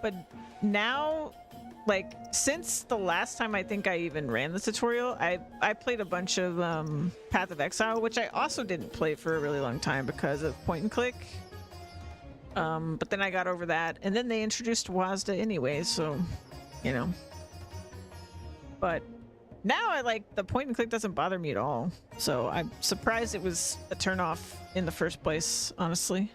Speaker 1: But now, like, since the last time I think I even ran the tutorial, I played a bunch of Path of Exile, which I also didn't play for a really long time because of point and click. But then I got over that, and then they introduced WASD anyway, so, you know. But now I like the point and click doesn't bother me at all. So I'm surprised it was a turnoff in the first place, honestly.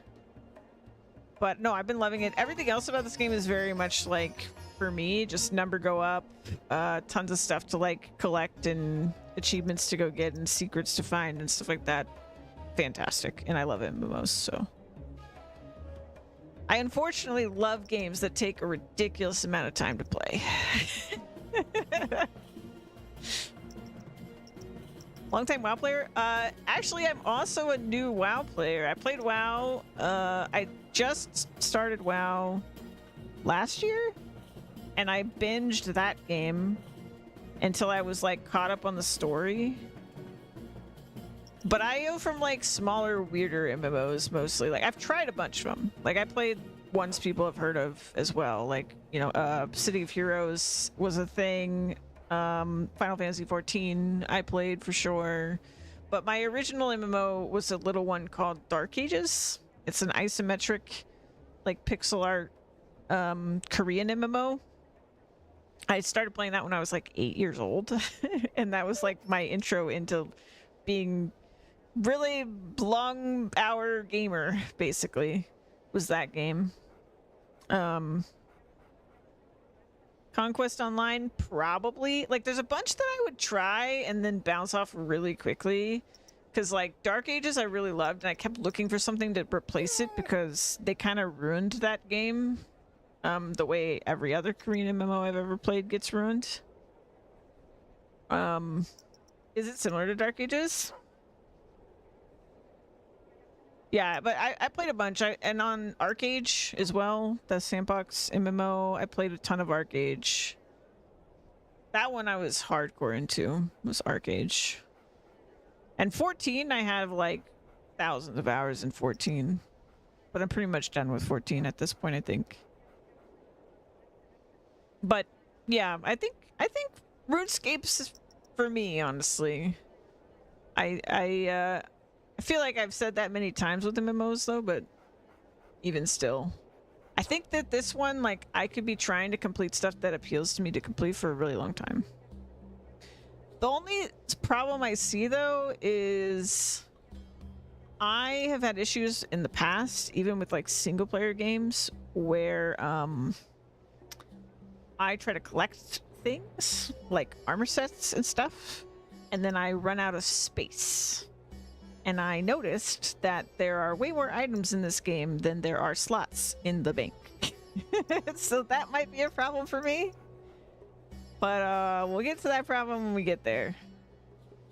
Speaker 1: But no, I've been loving it. Everything else about this game is very much like, for me, just number go up, tons of stuff to like collect and achievements to go get and secrets to find and stuff like that. Fantastic. And I love MMOs, so. I unfortunately love games that take a ridiculous amount of time to play. Long-time WoW player? Actually, I'm also a new WoW player. I played WoW. I just started WoW last year, and I binged that game until I was like caught up on the story. But I go from like smaller, weirder MMOs mostly. Like I've tried a bunch of them. Like I played ones people have heard of as well. Like, you know, City of Heroes was a thing. Final Fantasy 14 I played for sure. But my original MMO was a little one called Dark Ages. It's an isometric, like pixel art, Korean MMO. I started playing that when I was like 8 years old. And that was like my intro into being really long hour gamer, basically, was that game. Conquest Online, probably. Like, there's a bunch that I would try and then bounce off really quickly. Because, like, Dark Ages I really loved, and I kept looking for something to replace it because they kind of ruined that game. The way every other Korean MMO I've ever played gets ruined. Is it similar to Dark Ages? Yeah, but I played a bunch. And on ArcAge as well, the Sandbox MMO, I played a ton of ArcAge. That one I was hardcore into, was ArcAge. And 14, I have like thousands of hours in 14. But I'm pretty much done with 14 at this point, I think. But yeah, I think RuneScape's for me, honestly. I feel like I've said that many times with MMOs though, but even still. I think that this one, like, I could be trying to complete stuff that appeals to me to complete for a really long time. The only problem I see though is I have had issues in the past, even with like single player games, where I try to collect things like armor sets and stuff, and then I run out of space. And I noticed that there are way more items in this game than there are slots in the bank. So that might be a problem for me. But we'll get to that problem when we get there.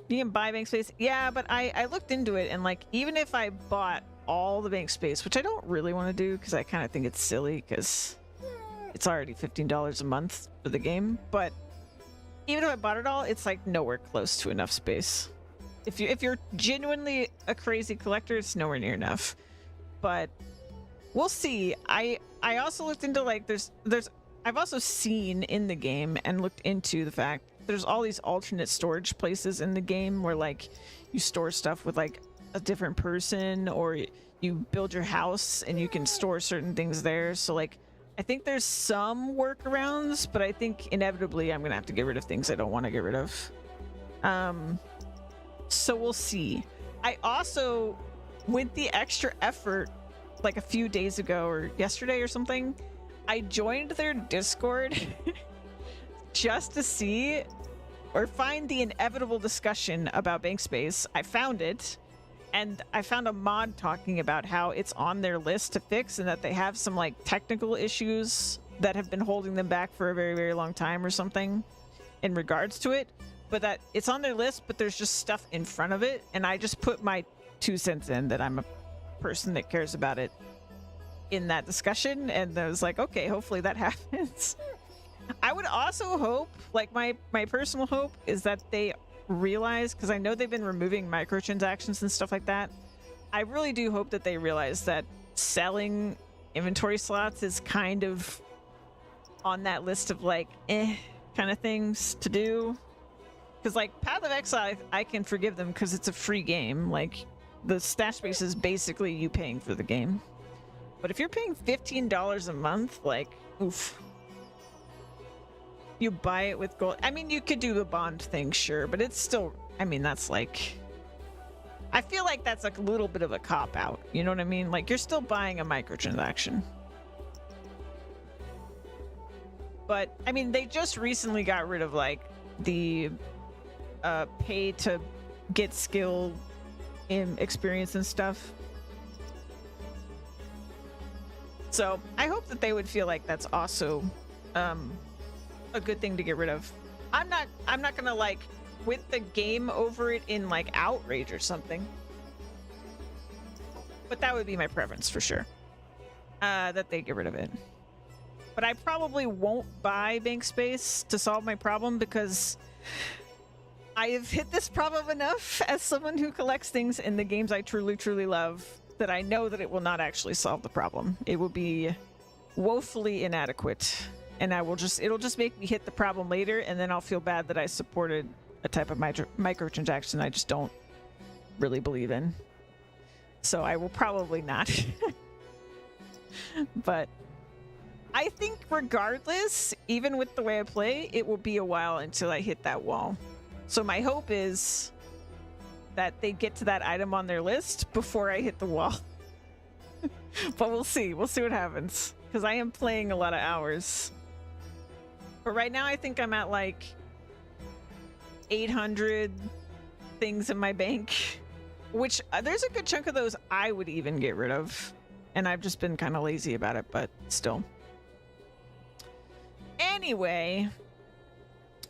Speaker 1: You can buy bank space. Yeah, but I looked into it, and like, even if I bought all the bank space, which I don't really want to do because I kind of think it's silly because it's already $15 a month for the game. But even if I bought it all, it's like nowhere close to enough space. If you're genuinely a crazy collector, it's nowhere near enough. But we'll see. I also looked into like I've also seen in the game and looked into the fact there's all these alternate storage places in the game where like you store stuff with like a different person, or you build your house and you can store certain things there. So like I think there's some workarounds, but I think inevitably I'm gonna have to get rid of things I don't want to get rid of. So we'll see. I also, with the extra effort, like a few days ago or yesterday or something, I joined their Discord just to see or find the inevitable discussion about bank space. I found it, and I found a mod talking about how it's on their list to fix and that they have some like technical issues that have been holding them back for a very, very long time or something in regards to it. But that it's on their list, but there's just stuff in front of it. And I just put my 2 cents in that I'm a person that cares about it in that discussion. And I was like, okay, hopefully that happens. I would also hope, like my personal hope is that they realize, because I know they've been removing microtransactions and stuff like that. I really do hope that they realize that selling inventory slots is kind of on that list of like, kind of things to do. Because, like, Path of Exile, I can forgive them because it's a free game. Like, the stash space is basically you paying for the game. But if you're paying $15 a month, like, oof. You buy it with gold. I mean, you could do the bond thing, sure, but it's still... I mean, that's like... I feel like that's a little bit of a cop-out. You know what I mean? Like, you're still buying a microtransaction. But, I mean, they just recently got rid of, like, the... pay to get skill in experience and stuff. So I hope that they would feel like that's also a good thing to get rid of. I'm not gonna like with the game over it in like outrage or something, but that would be my preference for sure, that they get rid of it. But I probably won't buy bank space to solve my problem because I have hit this problem enough as someone who collects things in the games I truly, truly love that I know that it will not actually solve the problem. It will be woefully inadequate, and it'll just make me hit the problem later, and then I'll feel bad that I supported a type of microtransaction I just don't really believe in. So I will probably not. But I think regardless, even with the way I play, it will be a while until I hit that wall. So my hope is that they get to that item on their list before I hit the wall. But we'll see. We'll see what happens. Because I am playing a lot of hours. But right now I think I'm at like 800 things in my bank. Which there's a good chunk of those I would even get rid of. And I've just been kind of lazy about it, but still. Anyway...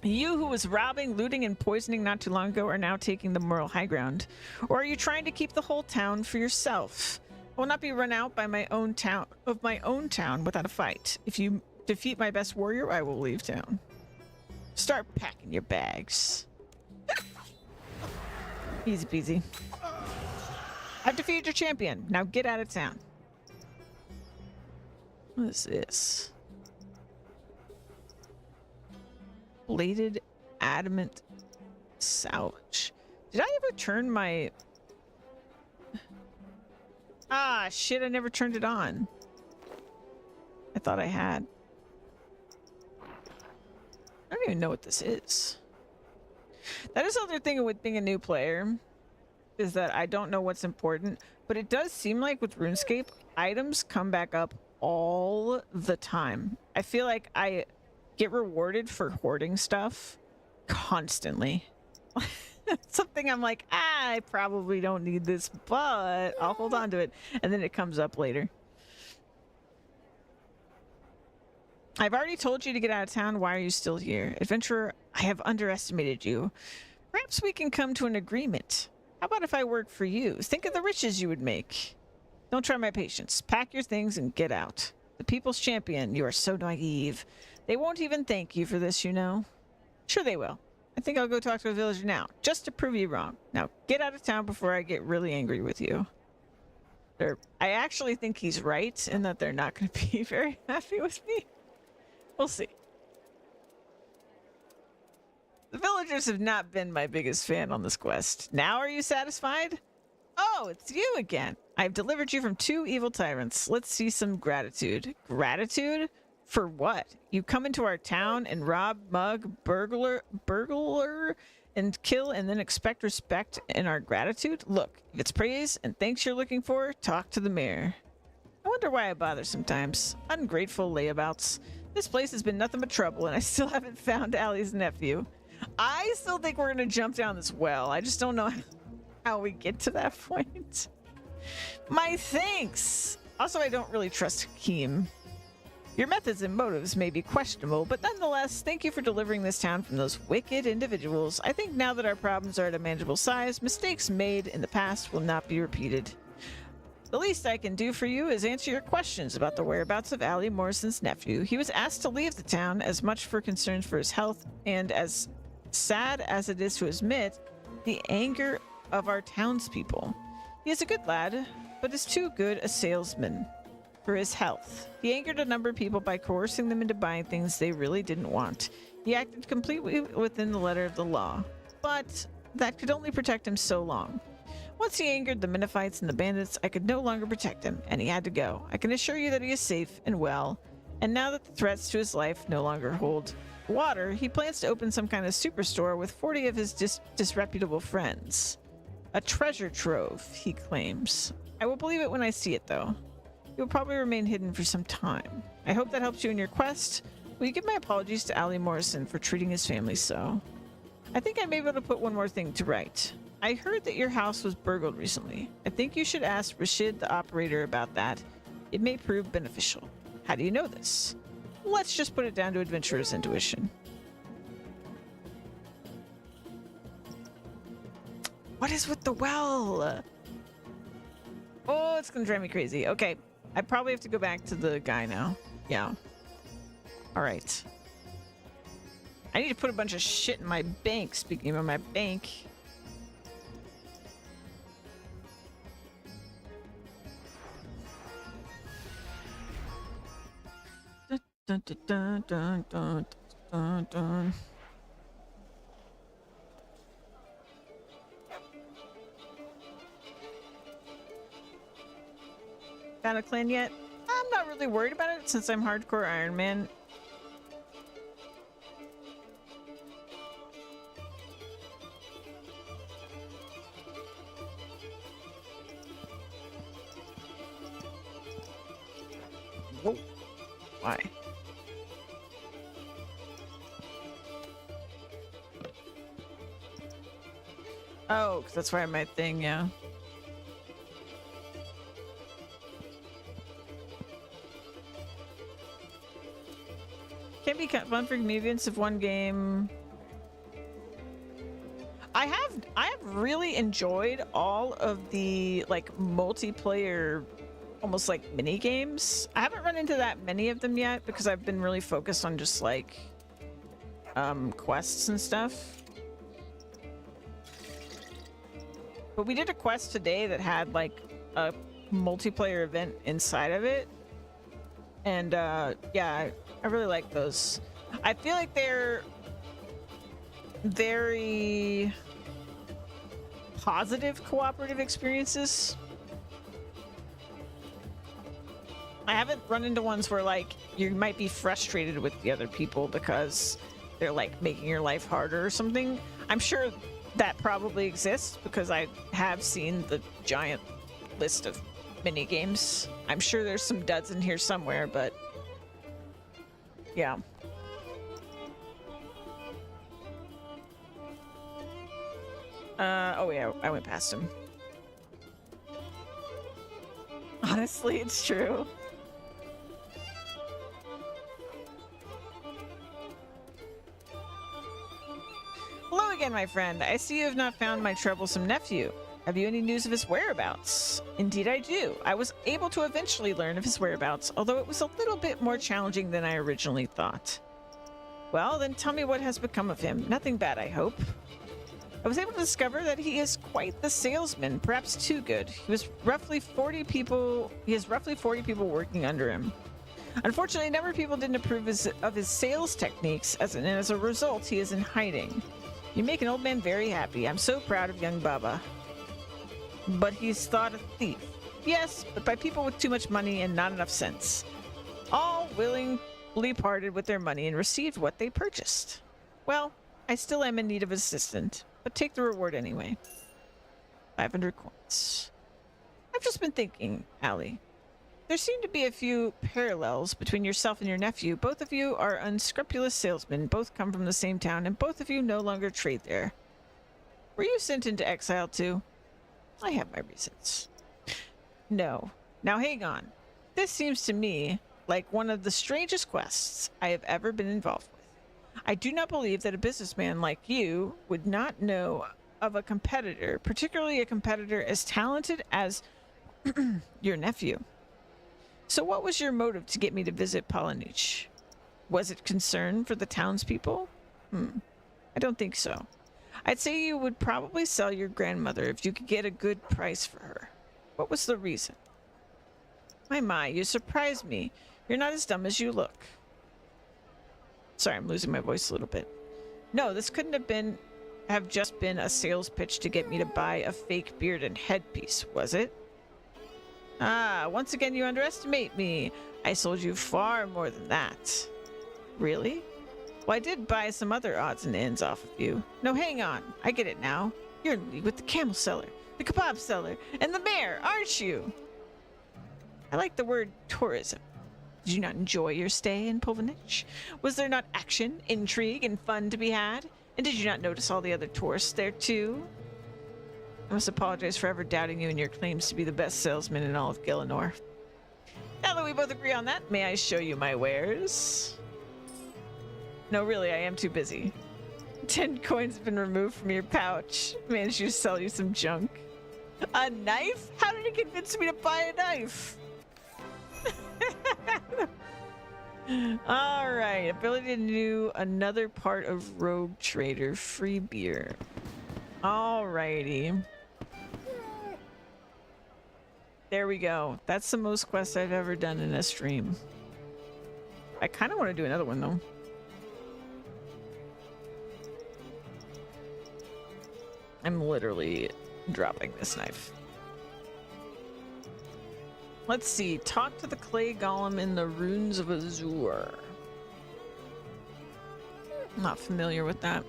Speaker 1: You who was robbing, looting, and poisoning not too long ago are now taking the moral high ground. Or are you trying to keep the whole town for yourself? I will not be run out by my own town without a fight. If you defeat my best warrior, I will leave town. Start packing your bags. Easy peasy. I've defeated your champion. Now get out of town. What is this? Bladed adamant salvage. Did I ever turn my... Ah, shit, I never turned it on. I thought I had. I don't even know what this is. That is the other thing with being a new player, is that I don't know what's important, but it does seem like with RuneScape, items come back up all the time. I feel like I get rewarded for hoarding stuff constantly. Something I'm like, I probably don't need this, but I'll hold on to it. And then it comes up later. I've already told you to get out of town. Why are you still here? Adventurer, I have underestimated you. Perhaps we can come to an agreement. How about if I work for you? Think of the riches you would make. Don't try my patience. Pack your things and get out. The people's champion, you are so naive. They won't even thank you for this, you know. Sure they will. I think I'll go talk to a villager now, just to prove you wrong. Now, get out of town before I get really angry with you. I actually think he's right in that they're not going to be very happy with me. We'll see. The villagers have not been my biggest fan on this quest. Now are you satisfied? Oh, it's you again. I've delivered you from 2 evil tyrants. Let's see some gratitude. Gratitude? For what? You come into our town and rob, mug, burglar, and kill and then expect respect and our gratitude? Look, if it's praise and thanks you're looking for, talk to the mayor. I wonder why I bother sometimes. Ungrateful layabouts. This place has been nothing but trouble and I still haven't found Allie's nephew. I still think we're gonna jump down this well. I just don't know how we get to that point. My thanks! Also, I don't really trust Hakeem. Your methods and motives may be questionable, but nonetheless, thank you for delivering this town from those wicked individuals. I think now that our problems are at a manageable size, mistakes made in the past will not be repeated. The least I can do for you is answer your questions about the whereabouts of Allie Morrison's nephew. He was asked to leave the town as much for concerns for his health, and as sad as it is to admit, the anger of our townspeople. He is a good lad, but is too good a salesman for his health. He angered a number of people by coercing them into buying things they really didn't want. He acted completely within the letter of the law, but that could only protect him so long. Once he angered the Menophites and the bandits, I could no longer protect him, and he had to go. I can assure you that he is safe and well, and now that the threats to his life no longer hold water, he plans to open some kind of superstore with 40 of his disreputable friends. A treasure trove, he claims. I will believe it when I see it, though. He will probably remain hidden for some time. I hope that helps you in your quest. Will you give my apologies to Allie Morrison for treating his family so? I think I may be able to put one more thing to right. I heard that your house was burgled recently. I think you should ask Rashid, the operator, about that. It may prove beneficial. How do you know this? Let's just put it down to adventurer's intuition. What is with the well? Oh, it's gonna drive me crazy. Okay, I probably have to go back to the guy now. Yeah. All right. I need to put a bunch of shit in my bank. Speaking of my bank. Dun, dun, dun, dun, dun, dun, dun. Found a clan yet? I'm not really worried about it since I'm hardcore Ironman. Whoa. Why? Oh, 'cause that's why my thing, yeah. Can be fun for convenience if one game I have really enjoyed all of the like multiplayer, almost like mini games. I haven't run into that many of them yet because I've been really focused on just like quests and stuff. But we did a quest today that had like a multiplayer event inside of it. And yeah, I really like those. I feel like they're very positive cooperative experiences. I haven't run into ones where like you might be frustrated with the other people because they're like making your life harder or something. I'm sure that probably exists because I have seen the giant list of mini games. I'm sure there's some duds in here somewhere, but yeah. Oh yeah, I went past him. Honestly, it's true. Hello again, my friend. I see you have not found my troublesome nephew. Have you any news of his whereabouts? Indeed I do. I was able to eventually learn of his whereabouts, although it was a little bit more challenging than I originally thought. Well, then tell me what has become of him. Nothing bad, I hope. I was able to discover that he is quite the salesman, perhaps too good. He has roughly 40 people working under him. Unfortunately, a number of people didn't approve of his sales techniques, and as a result, he is in hiding. You make an old man very happy. I'm so proud of young Baba. But he's thought a thief. Yes, but by people with too much money and not enough sense. All willingly parted with their money and received what they purchased. Well, I still am in need of an assistant, but take the reward anyway. 500 coins. I've just been thinking, Allie. There seem to be a few parallels between yourself and your nephew. Both of you are unscrupulous salesmen, both come from the same town, and both of you no longer trade there. Were you sent into exile too? I have my reasons. No. Now hang on. This seems to me like one of the strangest quests I have ever been involved with. I do not believe that a businessman like you would not know of a competitor, particularly a competitor as talented as your nephew. So what was your motive to get me to visit Polynich? Was it concern for the townspeople? I don't think so. I'd say you would probably sell your grandmother if you could get a good price for her. What was the reason? My, you surprised me. You're not as dumb as you look. Sorry, I'm losing my voice a little bit. No, this couldn't have just been a sales pitch to get me to buy a fake beard and headpiece, was it? Ah, once again you underestimate me. I sold you far more than that. Really? Well, I did buy some other odds and ends off of you. No, hang on. I get it now. You're in league with the camel seller, the kebab seller, and the mayor, aren't you? I like the word tourism. Did you not enjoy your stay in Polynich? Was there not action, intrigue, and fun to be had? And did you not notice all the other tourists there too? I must apologize for ever doubting you and your claims to be the best salesman in all of Gielinor. Now that we both agree on that, may I show you my wares? No, really, I am too busy. 10 coins have been removed from your pouch. Managed to sell you some junk. A knife? How did it convince me to buy a knife? Alright, ability to do another part of Rogue Trader. Free beer. Alrighty. There we go. That's the most quests I've ever done in a stream. I kind of want to do another one though. I'm literally dropping this knife. Let's see. Talk to the clay golem in the runes of Azure. I'm not familiar with that.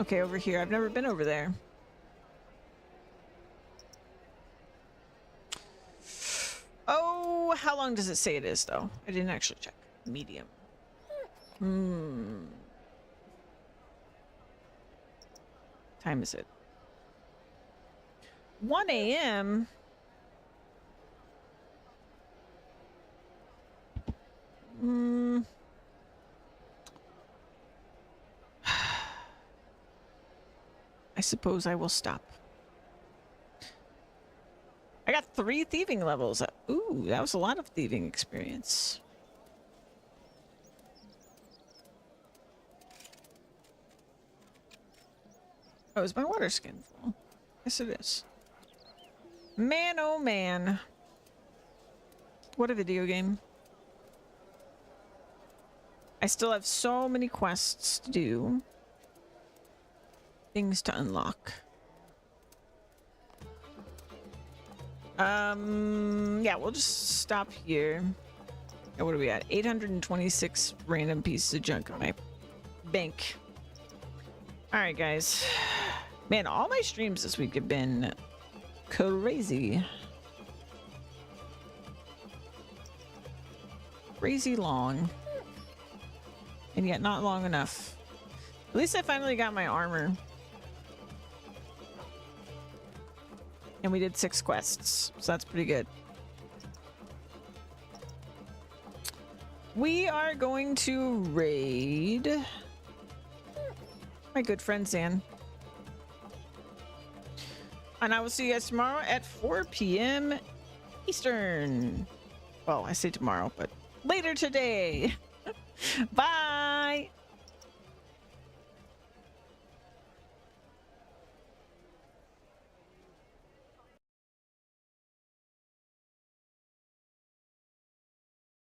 Speaker 1: Okay, over here. I've never been over there. Oh, how long does it say it is, though? I didn't actually check. Medium. Time is it? 1 a.m. I suppose I will stop. I got 3 thieving levels. Ooh, that was a lot of thieving experience. Oh, is my water skin full? Yes, it is. Man, oh man. What a video game. I still have so many quests to do. Things to unlock. Yeah, we'll just stop here. Oh, what are we at? 826 random pieces of junk in my bank. All right, guys. Man, all my streams this week have been crazy. Crazy long. And yet not long enough. At least I finally got my armor. And we did 6 quests, so that's pretty good. We are going to raid my good friend Zan. And I will see you guys tomorrow at 4 p.m. Eastern. Well, I say tomorrow, but later today. Bye!